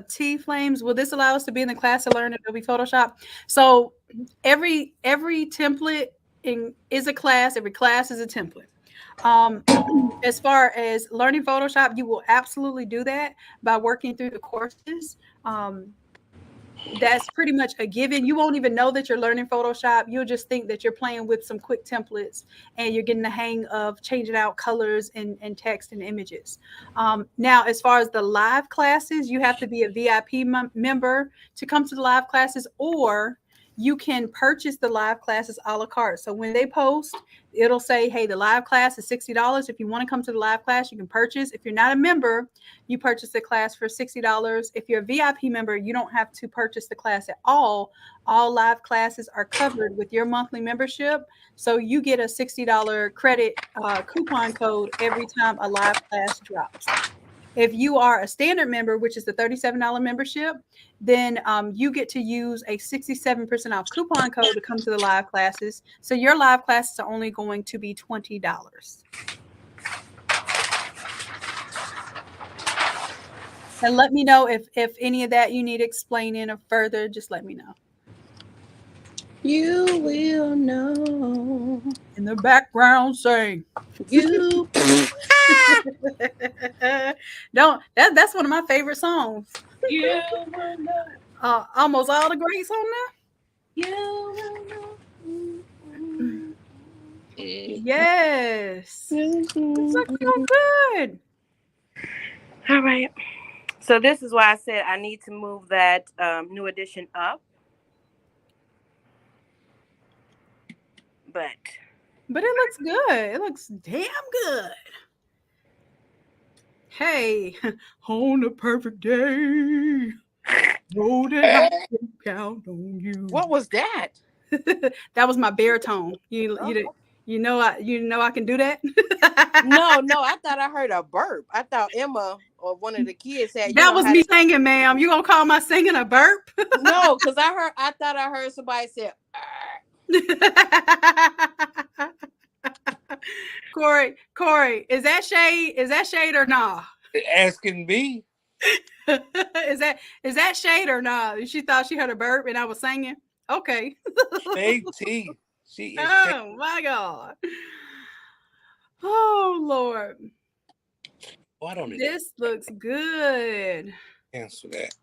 S1: T Flames, will this allow us to be in the class to learn Adobe Photoshop? So every template is a class. Every class is a template. As far as learning Photoshop, you will absolutely do that by working through the courses. That's pretty much a given. You won't even know that you're learning Photoshop. You'll just think that you're playing with some quick templates and you're getting the hang of changing out colors and text and images. Now, as far as the live classes, you have to be a VIP member to come to the live classes, or you can purchase the live classes a la carte. So when they post, it'll say, hey, the live class is $60. If you want to come to the live class, you can purchase. If you're not a member, you purchase the class for $60. If you're a VIP member, you don't have to purchase the class at all. All live classes are covered with your monthly membership. So you get a $60 credit coupon code every time a live class drops. If you are a standard member, which is the $37 membership, then you get to use a 67% off coupon code to come to the live classes. So your live classes are only going to be $20. And let me know if any of that you need explaining or further, just let me know.
S5: You will know.
S1: In the background saying,
S5: you.
S1: Don't, that's one of my favorite songs.
S5: You will know.
S1: Almost all the greats on
S5: there. You will know.
S1: Yes. It's looking good.
S5: All right. So this is why I said I need to move that new edition up. But
S1: But it looks good. It looks damn good. Hey, on the perfect day, know that I can count on you.
S5: What was that?
S1: That was my baritone. You know I can do that.
S5: No, I thought I heard a burp. I thought Emma or one of the kids said
S1: that was me singing, ma'am. You gonna call my singing a burp?
S5: No, because I thought I heard somebody say.
S1: Corey, is that shade? Is that shade or nah?
S4: Asking me.
S1: is that shade or nah? She thought she heard a burp and I was singing. Okay.
S4: Fake tea. She is.
S1: Oh my God. Oh Lord.
S4: Why don't
S1: this looks good.
S4: Cancel that.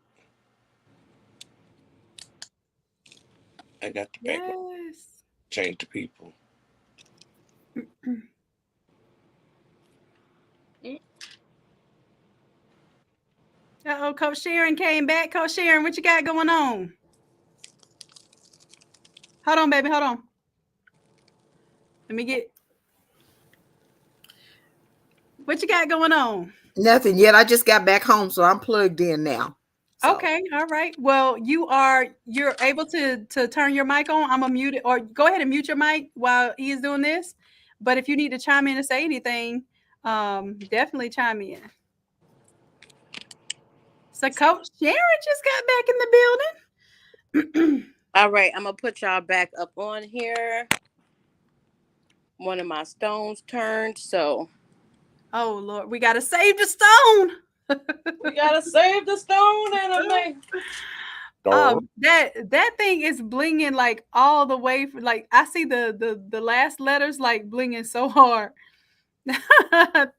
S4: I got the background.
S1: Yes.
S4: Change the people.
S1: Uh-oh, Coach Sharon came back. Coach Sharon, what you got going on? Hold on, baby. Hold on. Let me get... What you got going on?
S3: Nothing yet. I just got back home, so I'm plugged in now. So.
S1: Okay, all right. Well, you're able to turn your mic on. I'm gonna mute it, or go ahead and mute your mic while he is doing this. But if you need to chime in and say anything, definitely chime in. So Coach Sharon just got back in the building.
S5: All right, I'm gonna put y'all back up on here. One of my stones turned, so.
S1: Oh Lord, we gotta save the stone.
S5: We gotta save the stone, anime.
S1: That thing is blinging like all the way. Like I see the last letters like blinging so hard.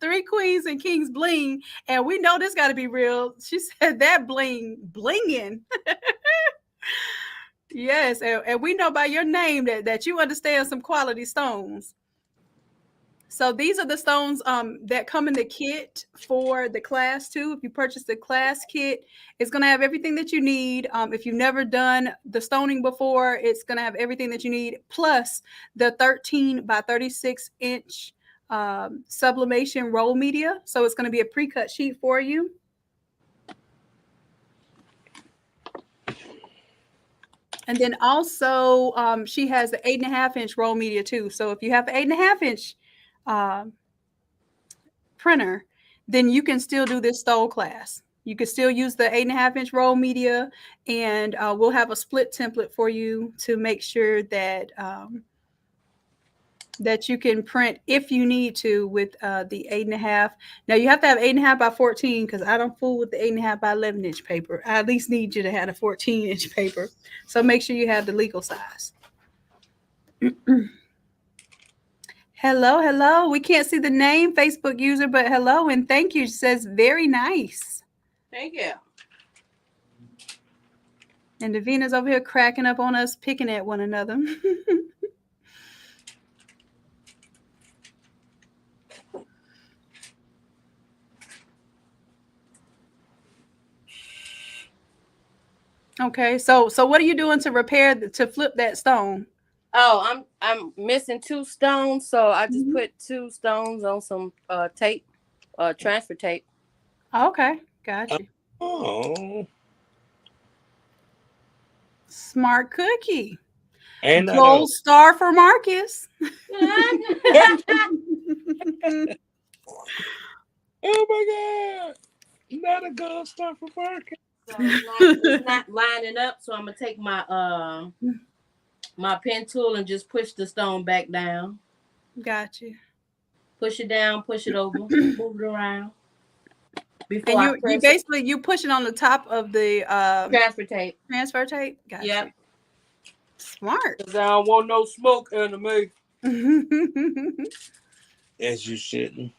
S1: 3 queens and kings bling, and we know this got to be real. She said that blinging. Yes, and we know by your name that you understand some quality stones. So these are the stones that come in the kit for the class too. If you purchase the class kit, it's going to have everything that you need. If you've never done the stoning before, it's going to have everything that you need, plus the 13 by 36 inch sublimation roll media. So it's going to be a pre-cut sheet for you. And then also she has the 8.5 inch roll media too. So if you have the 8.5 inch printer, then you can still do this stole class. You can still use the 8.5 inch roll media, and we'll have a split template for you to make sure that that you can print if you need to with the 8.5. Now you have to have 8.5 by 14 because I don't fool with the 8.5 by 11 inch paper. I at least need you to have a 14 inch paper. So make sure you have the legal size. Hello. We can't see the name, Facebook user, but hello and thank you. It says very nice.
S5: Thank you.
S1: And Davina's over here cracking up on us, picking at one another. Okay, so what are you doing to to flip that stone?
S5: Oh, I'm missing 2 stones, so I just put 2 stones on some tape, transfer tape.
S1: Okay, got you.
S4: Oh,
S1: smart cookie.
S4: And
S1: gold star for Marcus.
S4: Oh my God! Not a gold star for Marcus.
S5: So it's not lining up, so I'm gonna take my my pen tool and just push the stone back down.
S1: Got you.
S5: Push it down, push it over, move it around.
S1: Before and you basically you push it on the top of the
S5: transfer tape.
S1: Transfer tape. Got
S5: you.
S1: Smart.
S5: Because I don't want no smoke anime.
S4: As you shouldn't.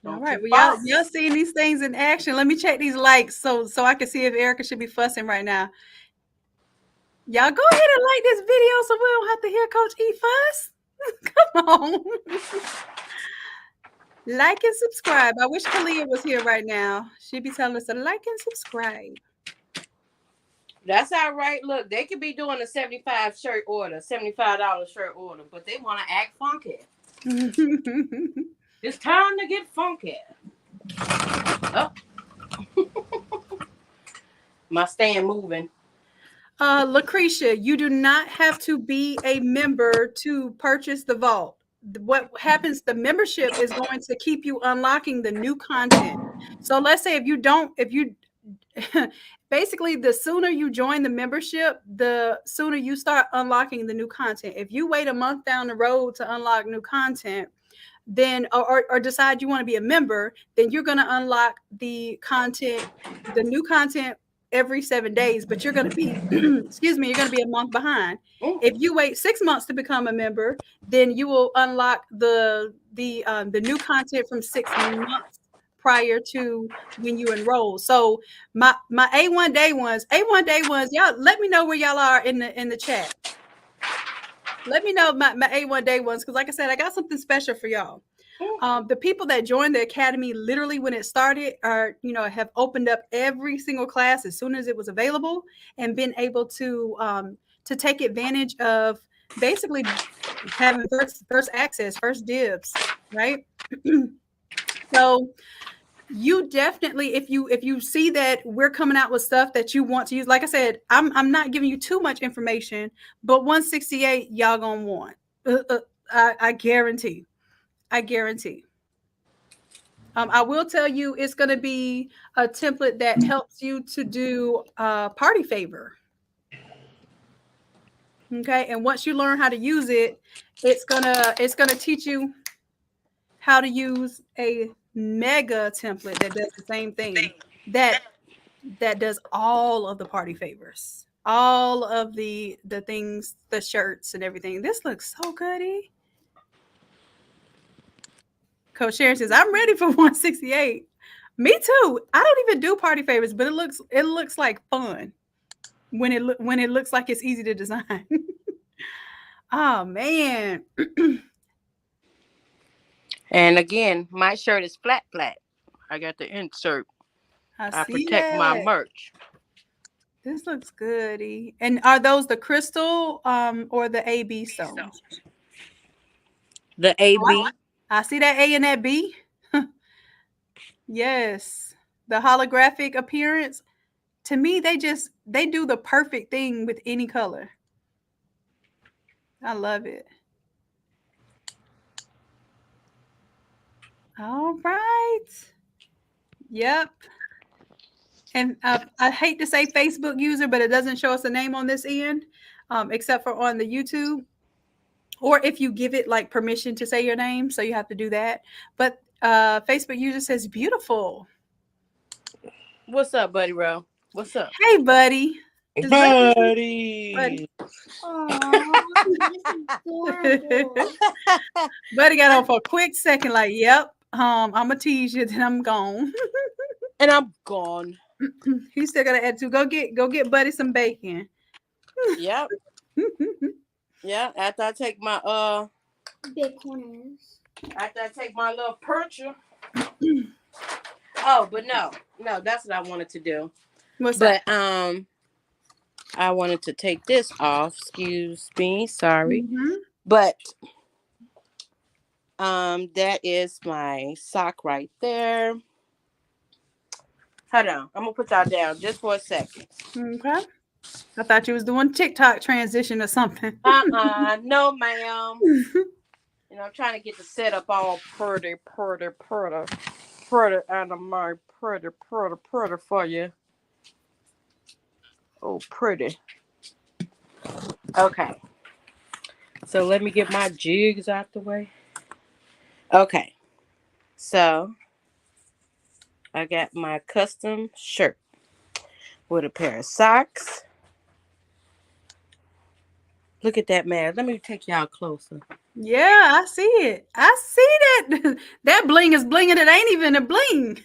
S1: All right. Well, y'all seeing these things in action. Let me check these likes so I can see if Erica should be fussing right now. Y'all go ahead and like this video so we don't have to hear Coach E fuss. Come on. Like and subscribe. I wish Kalia was here right now. She'd be telling us to like and subscribe.
S5: That's all right. Look, they could be doing a $75 shirt order, $75 shirt order, but they want to act funky. It's time to get funky. Oh. My stand moving.
S1: Lucretia, you do not have to be a member to purchase the vault. What happens, the membership is going to keep you unlocking the new content. So let's say if you basically, the sooner you join the membership, the sooner you start unlocking the new content. If you wait a month down the road to unlock new content, then or decide you want to be a member, then you're going to unlock the new content every 7 days, but you're going to be excuse me, you're going to be a month behind. If you wait 6 months to become a member, then you will unlock the new content from 6 months prior to when you enroll. So my A1 day ones, y'all let me know where y'all are in the chat. Let me know my A1 day ones, because like I said, I got something special for y'all. The people that joined the academy literally when it started are, have opened up every single class as soon as it was available and been able to take advantage of basically having first access, first dibs, right? So you definitely, if you see that we're coming out with stuff that you want to use, like I said, I'm not giving you too much information, but 168 y'all gonna want. I guarantee. I will tell you it's going to be a template that helps you to do party favor. Okay, and once you learn how to use it, it's gonna teach you how to use a mega template that does the same thing, that does all of the party favors, all of the things, the shirts and everything. This looks so goody. Coach Sharon says, I'm ready for 168. Me too. I don't even do party favors, but it looks like fun when it looks like it's easy to design. Oh man.
S5: And again, my shirt is flat. I got the insert. I protect my merch.
S1: This looks goody. And are those the crystal or the AB stones?
S5: The AB.
S1: I see that A and that B. Yes. The holographic appearance. To me, they do the perfect thing with any color. I love it. All right. Yep. And I hate to say Facebook user, but it doesn't show us a name on this end, except for on the YouTube. Or if you give it like permission to say your name, so you have to do that. But Facebook user says beautiful.
S5: What's up, buddy Ro? What's up?
S1: Hey, buddy.
S4: Buddy.
S1: Buddy got on for a quick second, like, yep, I'm gonna tease you, then I'm gone.
S5: And I'm gone.
S1: He's still got to add to go get Buddy some bacon.
S5: Yep. Yeah, after I take my
S2: bacon.
S5: After I take my little percher. Oh, but no, that's what I wanted to do.
S1: What's that?
S5: I wanted to take this off. Excuse me, sorry. Mm-hmm. But that is my sock right there. Hold on, I'm gonna put y'all down just for a second.
S1: Okay. I thought you was doing TikTok transition or something.
S5: No, ma'am. I'm trying to get the setup all pretty, and I'm pretty for you. Oh, pretty. Okay. So let me get my jigs out the way. Okay. So I got my custom shirt with a pair of socks. Look at that, man. Let me take y'all closer.
S1: Yeah, I see it. I see that. That bling is blinging. It ain't even a bling.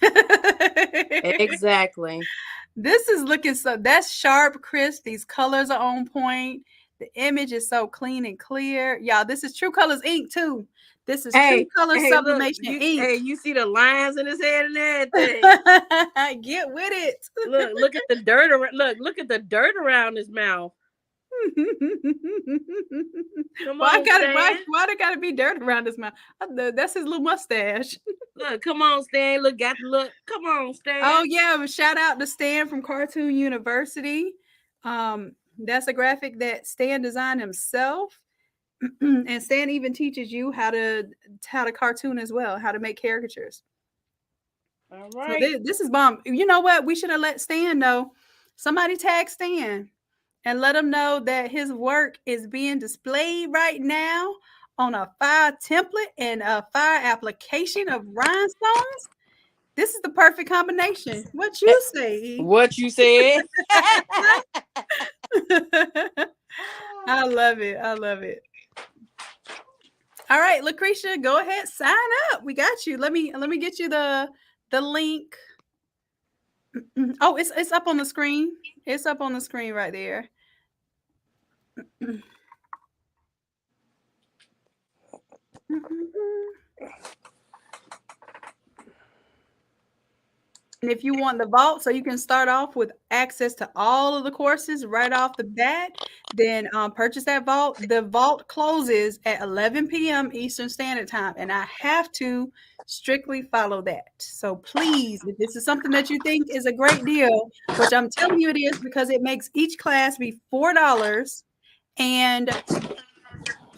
S5: Exactly.
S1: This is looking that's sharp, crisp. These colors are on point. The image is so clean and clear. Y'all, this is True Colors Ink too. This is True Color Sublimation
S5: ink.
S1: Ink.
S5: Hey, you see the lines in his head and everything.
S1: Get with it.
S5: Look at the dirt around. Look at the dirt around his mouth.
S1: Why there gotta be dirt around his mouth? That's his little mustache.
S5: Look, come on, Stan. Look. Come on, Stan.
S1: Oh yeah, shout out to Stan from Cartoon University. That's a graphic that Stan designed himself. And Stan even teaches you how to cartoon as well, how to make caricatures.
S5: All right.
S1: So this is bomb. You know what? We should have let Stan know. Somebody tag Stan and let him know that his work is being displayed right now on a fire template and a fire application of rhinestones. This is the perfect combination. What you say?
S5: What you said?
S1: I love it. I love it. All right, Lucretia, go ahead, sign up. We got you. Let me get you the link. Oh, it's up on the screen. It's up on the screen right there. And if you want the vault, so you can start off with access to all of the courses right off the bat, then purchase that vault. The vault closes at 11 p.m. Eastern Standard Time, and I have to strictly follow that. So please, if this is something that you think is a great deal, which I'm telling you it is, because it makes each class be $4 and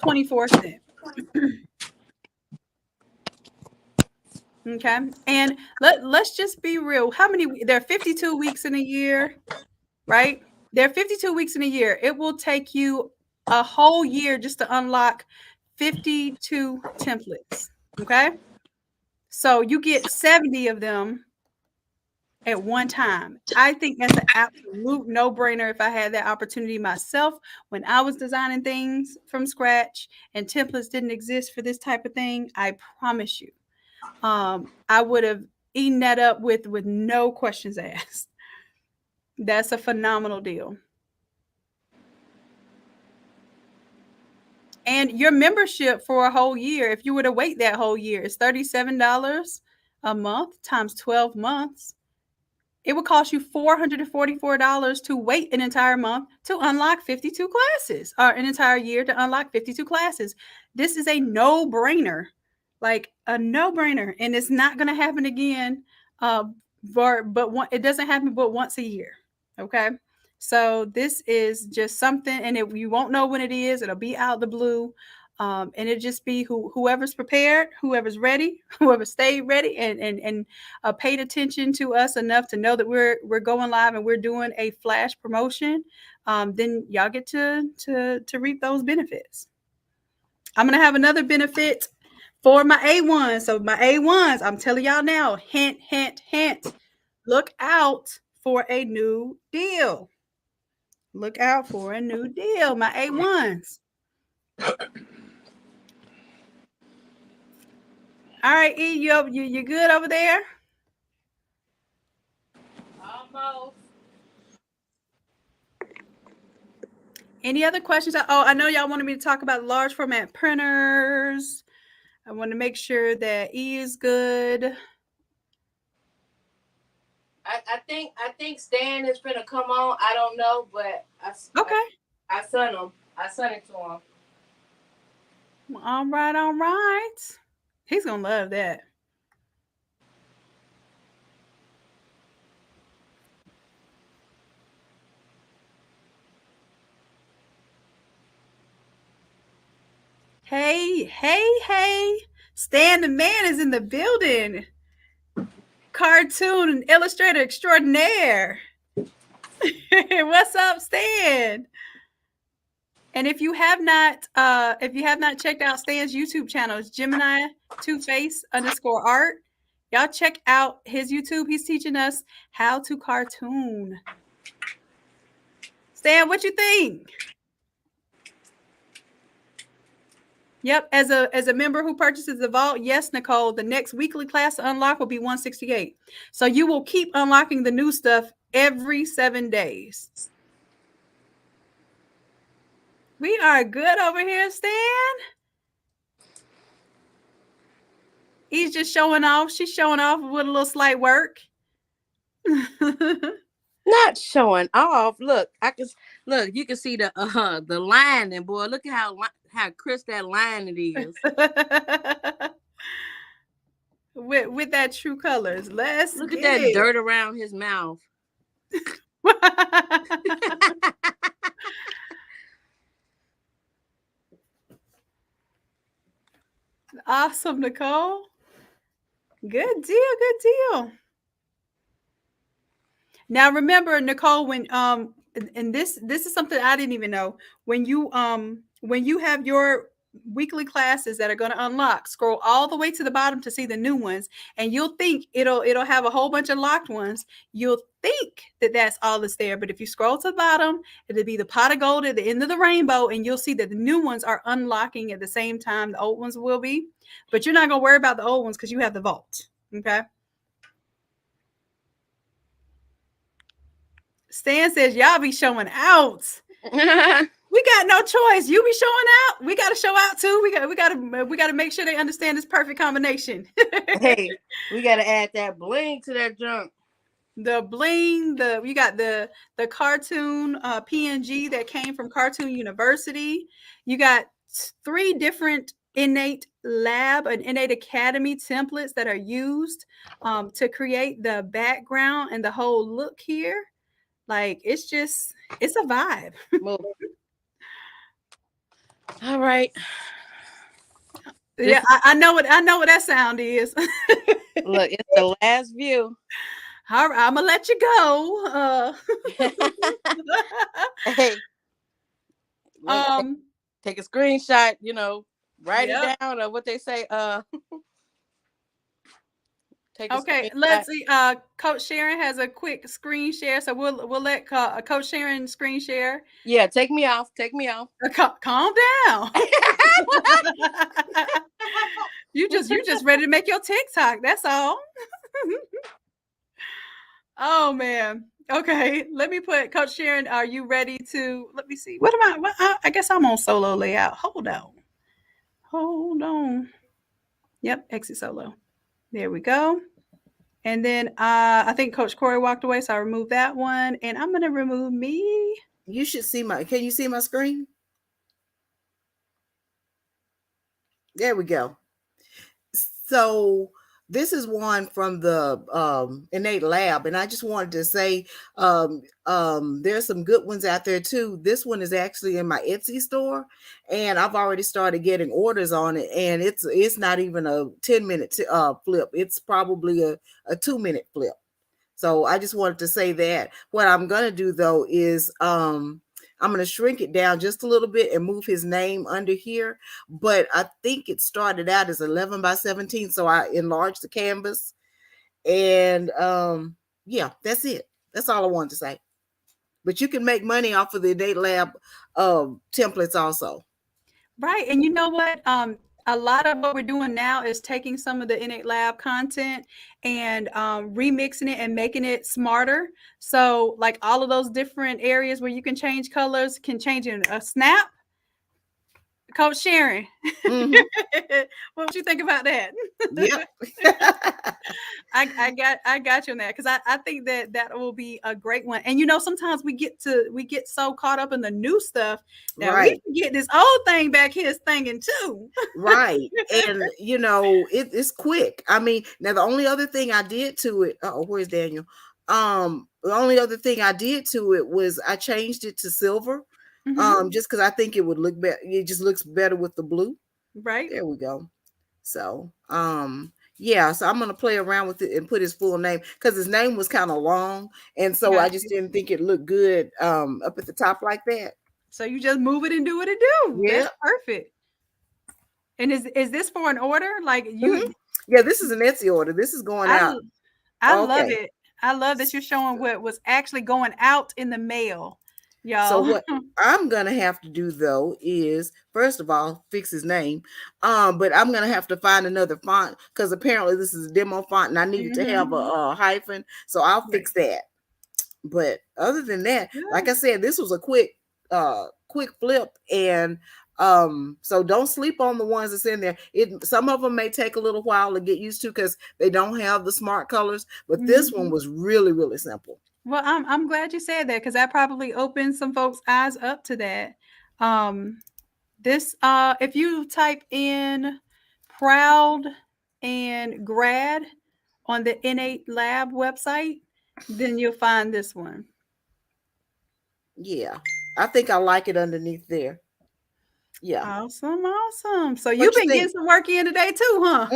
S1: 24 cents. Okay. And let's just be real. There are 52 weeks in a year, right? There are 52 weeks in a year. It will take you a whole year just to unlock 52 templates. Okay. So you get 70 of them at one time. I think that's an absolute no-brainer. If I had that opportunity myself when I was designing things from scratch and templates didn't exist for this type of thing, I promise you. I would have eaten that up with no questions asked. That's a phenomenal deal. And your membership for a whole year, if you were to wait that whole year, is $37 a month times 12 months. It would cost you $444 to wait an entire month to unlock 52 classes, or an entire year to unlock 52 classes. This is a no-brainer. Like a no-brainer, and it's not going to happen again. It doesn't happen but once a year. Okay, so this is just something, and you won't know when it is. It'll be out the blue, and it'll just be whoever's prepared, whoever's ready, whoever stayed ready, and paid attention to us enough to know that we're going live and we're doing a flash promotion. Then y'all get to reap those benefits. I'm gonna have another benefit for my A1s. So my A1s, I'm telling y'all now, hint, hint, hint. Look out for a new deal. Look out for a new deal, my A1s. All right, E, you good over there?
S5: Almost.
S1: Any other questions? Oh, I know y'all wanted me to talk about large format printers. I want to make sure that E is good.
S5: I think Stan is gonna come on. I don't know, but I sent him. I sent it to him.
S1: All right. He's gonna love that. Hey. Stan the man is in the building. Cartoon and illustrator extraordinaire. What's up, Stan? And if you have not checked out Stan's YouTube channel, it's Gemini _art. Y'all check out his YouTube. He's teaching us how to cartoon. Stan, what you think? Yep, as a member who purchases the vault, yes, Nicole, the next weekly class to unlock will be 168. So you will keep unlocking the new stuff every 7 days. We are good over here, Stan. He's just showing off. She's showing off with a little slight work.
S5: Not showing off. Look, you can see the line, and boy, look at how crisp that line it is.
S1: with that true colors. Let's
S5: look at that dirt around his mouth.
S1: Awesome, Nicole. Good deal. Now remember, Nicole, when and this is something I didn't even know. When you have your weekly classes that are going to unlock, scroll all the way to the bottom to see the new ones, and you'll think it'll have a whole bunch of locked ones. You'll think that that's all that's there, but if you scroll to the bottom, it'll be the pot of gold at the end of the rainbow, and you'll see that the new ones are unlocking at the same time the old ones will be. But you're not going to worry about the old ones because you have the vault. Okay. Stan says y'all be showing out. We got no choice. You be showing out. We got to show out too. We got to make sure they understand this perfect combination.
S5: Hey, we got to add that bling to that junk.
S1: The bling. You got the cartoon PNG that came from Cartoon University. You got 3 different Innate Lab and Innate Academy templates that are used to create the background and the whole look here. Like it's a vibe.
S5: All right.
S1: Yeah, I know what that sound is.
S5: Look, it's the last view.
S1: All right, I'm gonna let you go.
S5: Hey, take a screenshot. Write it down, or what they say.
S1: Okay, let's see. Coach Sharon has a quick screen share, so we'll let Coach Sharon screen share.
S5: Yeah, take me off.
S1: Calm down. You just ready to make your TikTok. That's all. Oh man. Okay, let me put Coach Sharon. Are you ready to? Let me see. What am I? I guess I'm on solo layout. Hold on. Yep, exit solo. There we go. And then I think Coach Corey walked away, so I removed that one. And I'm going to remove me.
S3: You should see can you see my screen? There we go. So this is one from the Innate Lab. And I just wanted to say there's some good ones out there too. This one is actually in my Etsy store. And I've already started getting orders on it. And it's not even a 10-minute flip. It's probably a 2-minute flip. So I just wanted to say that. What I'm going to do, though, is I'm going to shrink it down just a little bit and move his name under here. But I think it started out as 11 by 17. So I enlarged the canvas. And yeah, that's it. That's all I wanted to say. But you can make money off of the Innate Lab templates also.
S1: Right. And you know what? A lot of what we're doing now is taking some of the Innate Lab content and remixing it and making it smarter. So like all of those different areas where you can change colors can change in a snap. Coach Sharon, mm-hmm. What would you think about that?
S3: Yeah.
S1: I got you on that, because I think that will be a great one. And sometimes we get so caught up in the new stuff that we can get this old thing back here stinging too.
S3: Right. And it's quick. I mean, now the only other thing I did to it, where's Daniel? The only other thing I did to it was I changed it to silver. Mm-hmm. Just because I think it would look better. It just looks better with the blue.
S1: Right.
S3: There we go. So, yeah. So I'm gonna play around with it and put his full name, because his name was kind of long, and so I just didn't think it looked good up at the top like that.
S1: So you just move it and do what it do. Yeah. That's perfect. And is this for an order? Like you?
S3: Mm-hmm. Yeah, this is an Etsy order. This is going out.
S1: I love it. I love that you're showing what was actually going out in the mail. Y'all.
S3: So what I'm gonna have to do, though, is first of all fix his name, but I'm gonna have to find another font, because apparently this is a demo font and I needed to have a hyphen, so I'll fix that. But other than that, like I said, this was a quick flip, and So don't sleep on the ones that's in there. Some of them may take a little while to get used to because they don't have the smart colors, but this one was really, really simple.
S1: Well, I'm glad you said that, because that probably opened some folks' eyes up to that. This if you type in proud and grad on the Innate Lab website, then you'll find this one.
S3: Yeah, I think I like it underneath there. Yeah.
S1: Awesome. So you've been getting some work in today too, huh?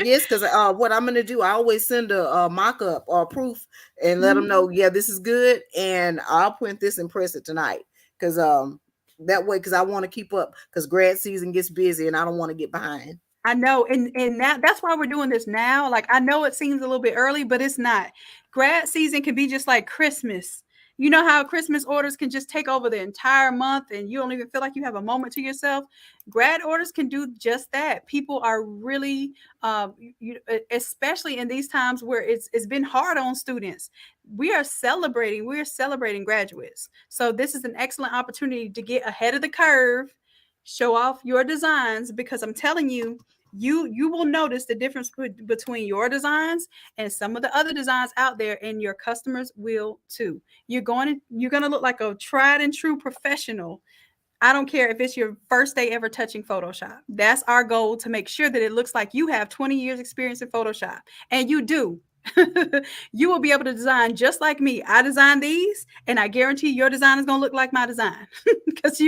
S3: Yes, because what I'm going to do, I always send a mock-up or proof and let them know, yeah, this is good, and I'll print this and press it tonight. Because that way, because I want to keep up, because grad season gets busy and I don't want to get behind.
S1: I know, and that's why we're doing this now. Like, I know it seems a little bit early, but it's not. Grad season can be just like Christmas. You know how Christmas orders can just take over the entire month and you don't even feel like you have a moment to yourself? Grad orders can do just that. People are really, especially in these times where it's been hard on students. We're celebrating graduates. So this is an excellent opportunity to get ahead of the curve, show off your designs, because I'm telling you, you will notice the difference between your designs and some of the other designs out there, and your customers will too. You're going to look like a tried and true professional. I don't care if it's your first day ever touching Photoshop. That's our goal, to make sure that it looks like you have 20 years experience in Photoshop, and you do. You will be able to design just like me. I designed these, and I guarantee your design is going to look like my design, because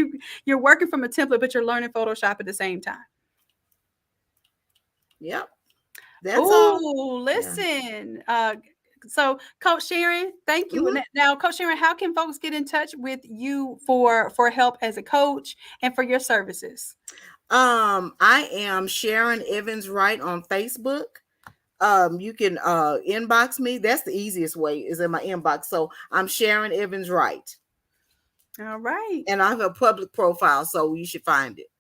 S1: you're working from a template, but you're learning Photoshop at the same time.
S3: Yep. That's all.
S1: Listen. Yeah. So Coach Sharon, thank you. Now, Coach Sharon, how can folks get in touch with you for help as a coach and for your services?
S3: I am Sharon Evans Wright on Facebook. You can inbox me. That's the easiest way, is in my inbox. So I'm Sharon Evans Wright.
S1: All right.
S3: And I have a public profile, so you should find it.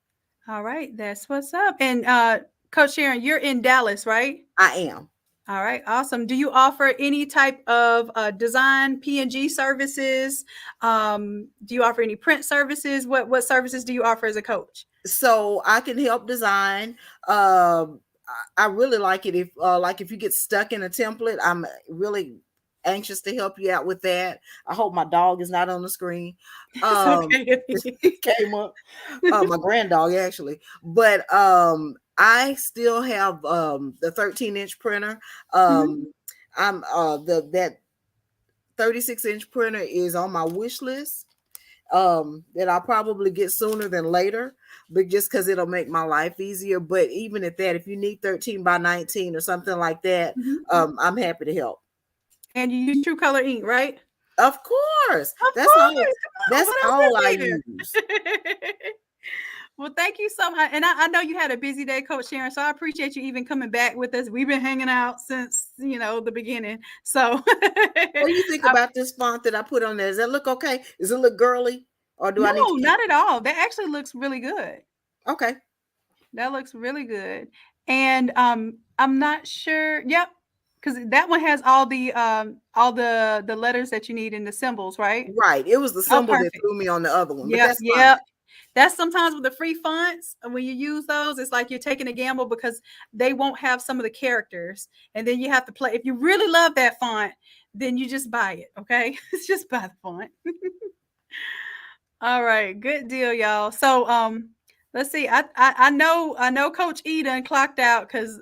S1: All right. That's what's up. And Coach Sharon, you're in Dallas, right?
S3: I am.
S1: All right. Awesome. Do you offer any type of design PNG services? Do you offer any print services? What services do you offer as a coach?
S3: So I can help design. I really like it if you get stuck in a template. I'm really anxious to help you out with that. I hope my dog is not on the screen. It came up. My granddog, actually. But I still have the 13-inch printer. I'm that 36-inch printer is on my wish list. That I'll probably get sooner than later, but just because it'll make my life easier. But even at that, if you need 13 by 19 or something like that, I'm happy to help.
S1: And you use True Color ink, right?
S3: Of course. That's all I use.
S1: Well, thank you so much. And I know you had a busy day, Coach Sharon, so I appreciate you even coming back with us. We've been hanging out since, the beginning. So
S3: what do you think about this font that I put on there? Does that look okay? Does it look girly? Or do I need to
S1: not at all. That actually looks really good.
S3: Okay.
S1: That looks really good. And I'm not sure. Yep. Because that one has all the letters that you need in the symbols, right?
S3: Right. It was the symbol that threw me on the other one.
S1: Yeah. Yeah. That's sometimes with the free fonts, when you use those, it's like you're taking a gamble because they won't have some of the characters. And then you have to play. If you really love that font, then you just buy it. Okay. It's just buy the font. All right. Good deal, y'all. So let's see. I know Coach E done clocked out because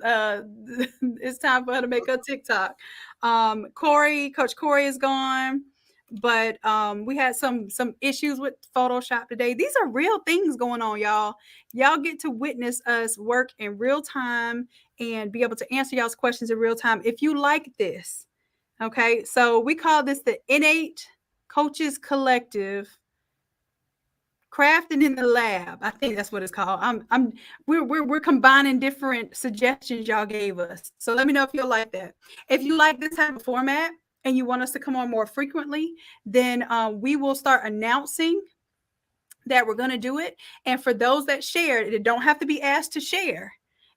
S1: it's time for her to make her TikTok. Coach Corey is gone. But we had some issues with Photoshop today. These are real things going on, y'all. Y'all get to witness us work in real time and be able to answer y'all's questions in real time. If you like this, okay. So we call this the Innate Coaches Collective Crafting in the Lab. I think that's what it's called. We're combining different suggestions y'all gave us. So let me know if you'll like that. If you like this type of format and you want us to come on more frequently, then we will start announcing that we're going to do it. And for those that share, it don't have to be asked to share.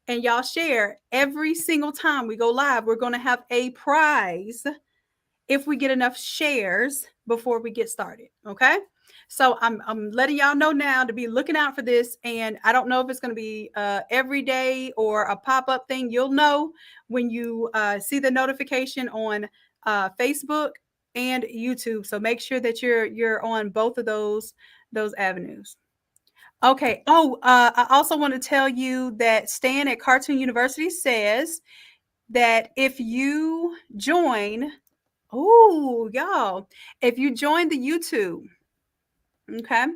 S1: And y'all share every single time we go live. We're going to have a prize if we get enough shares before we get started. Okay. So I'm letting y'all know now to be looking out for this. And I don't know if it's going to be every day or a pop-up thing. You'll know when you see the notification on Facebook and YouTube. So make sure that you're on both of those avenues. Okay. Oh, I also want to tell you that Stan at Cartoon University says that if you join, y'all, if you join the YouTube, okay,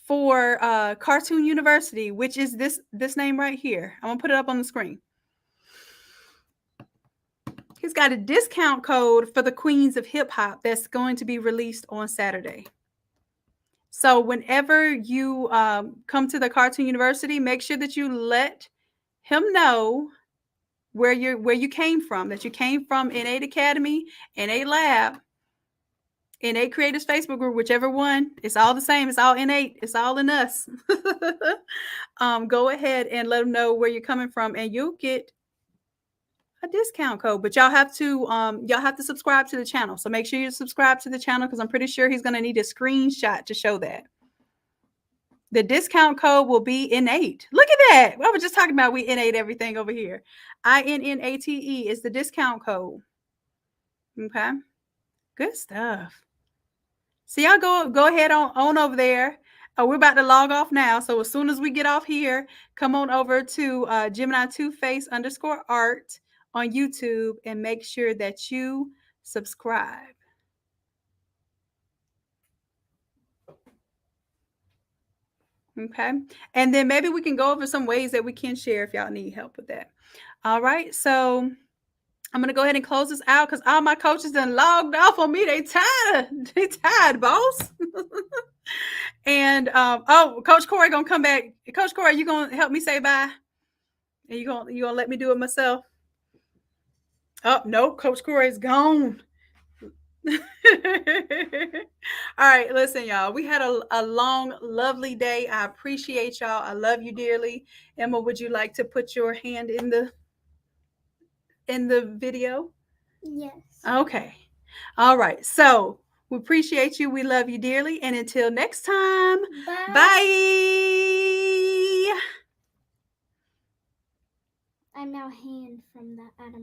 S1: for Cartoon University, which is this name right here, I'm gonna put it up on the screen. He's got a discount code for the Queens of Hip Hop that's going to be released on Saturday. So whenever you come to the Cartoon University, make sure that you let him know where you came from, that you came from Innate Academy, Innate Lab, Innate Creators Facebook group, whichever one. It's all the same. It's all innate. It's all in us. Go ahead and let them know where you're coming from, and you'll get a discount code. But y'all have to subscribe to the channel. So make sure you subscribe to the channel, because I'm pretty sure he's going to need a screenshot to show that. The discount code will be Innate. Look at that. I was just talking about we innate everything over here. INNATE is the discount code. Okay. Good stuff. So y'all go ahead on over there. We're about to log off now. So as soon as we get off here, come on over to Gemini _art on YouTube and make sure that you subscribe. Okay. And then maybe we can go over some ways that we can share if y'all need help with that. All right. So I'm going to go ahead and close this out, because all my coaches done logged off on me. They tired, boss. And Coach Corey gonna come back. Coach Corey, you gonna help me say bye? And you gonna let me do it myself? Oh no, Coach Corey's gone. All right, listen, y'all. We had a long, lovely day. I appreciate y'all. I love you dearly. Emma, would you like to put your hand in the video?
S2: Yes.
S1: Okay. All right. So we appreciate you. We love you dearly. And until next time, bye.
S2: I'm now hand from the Adam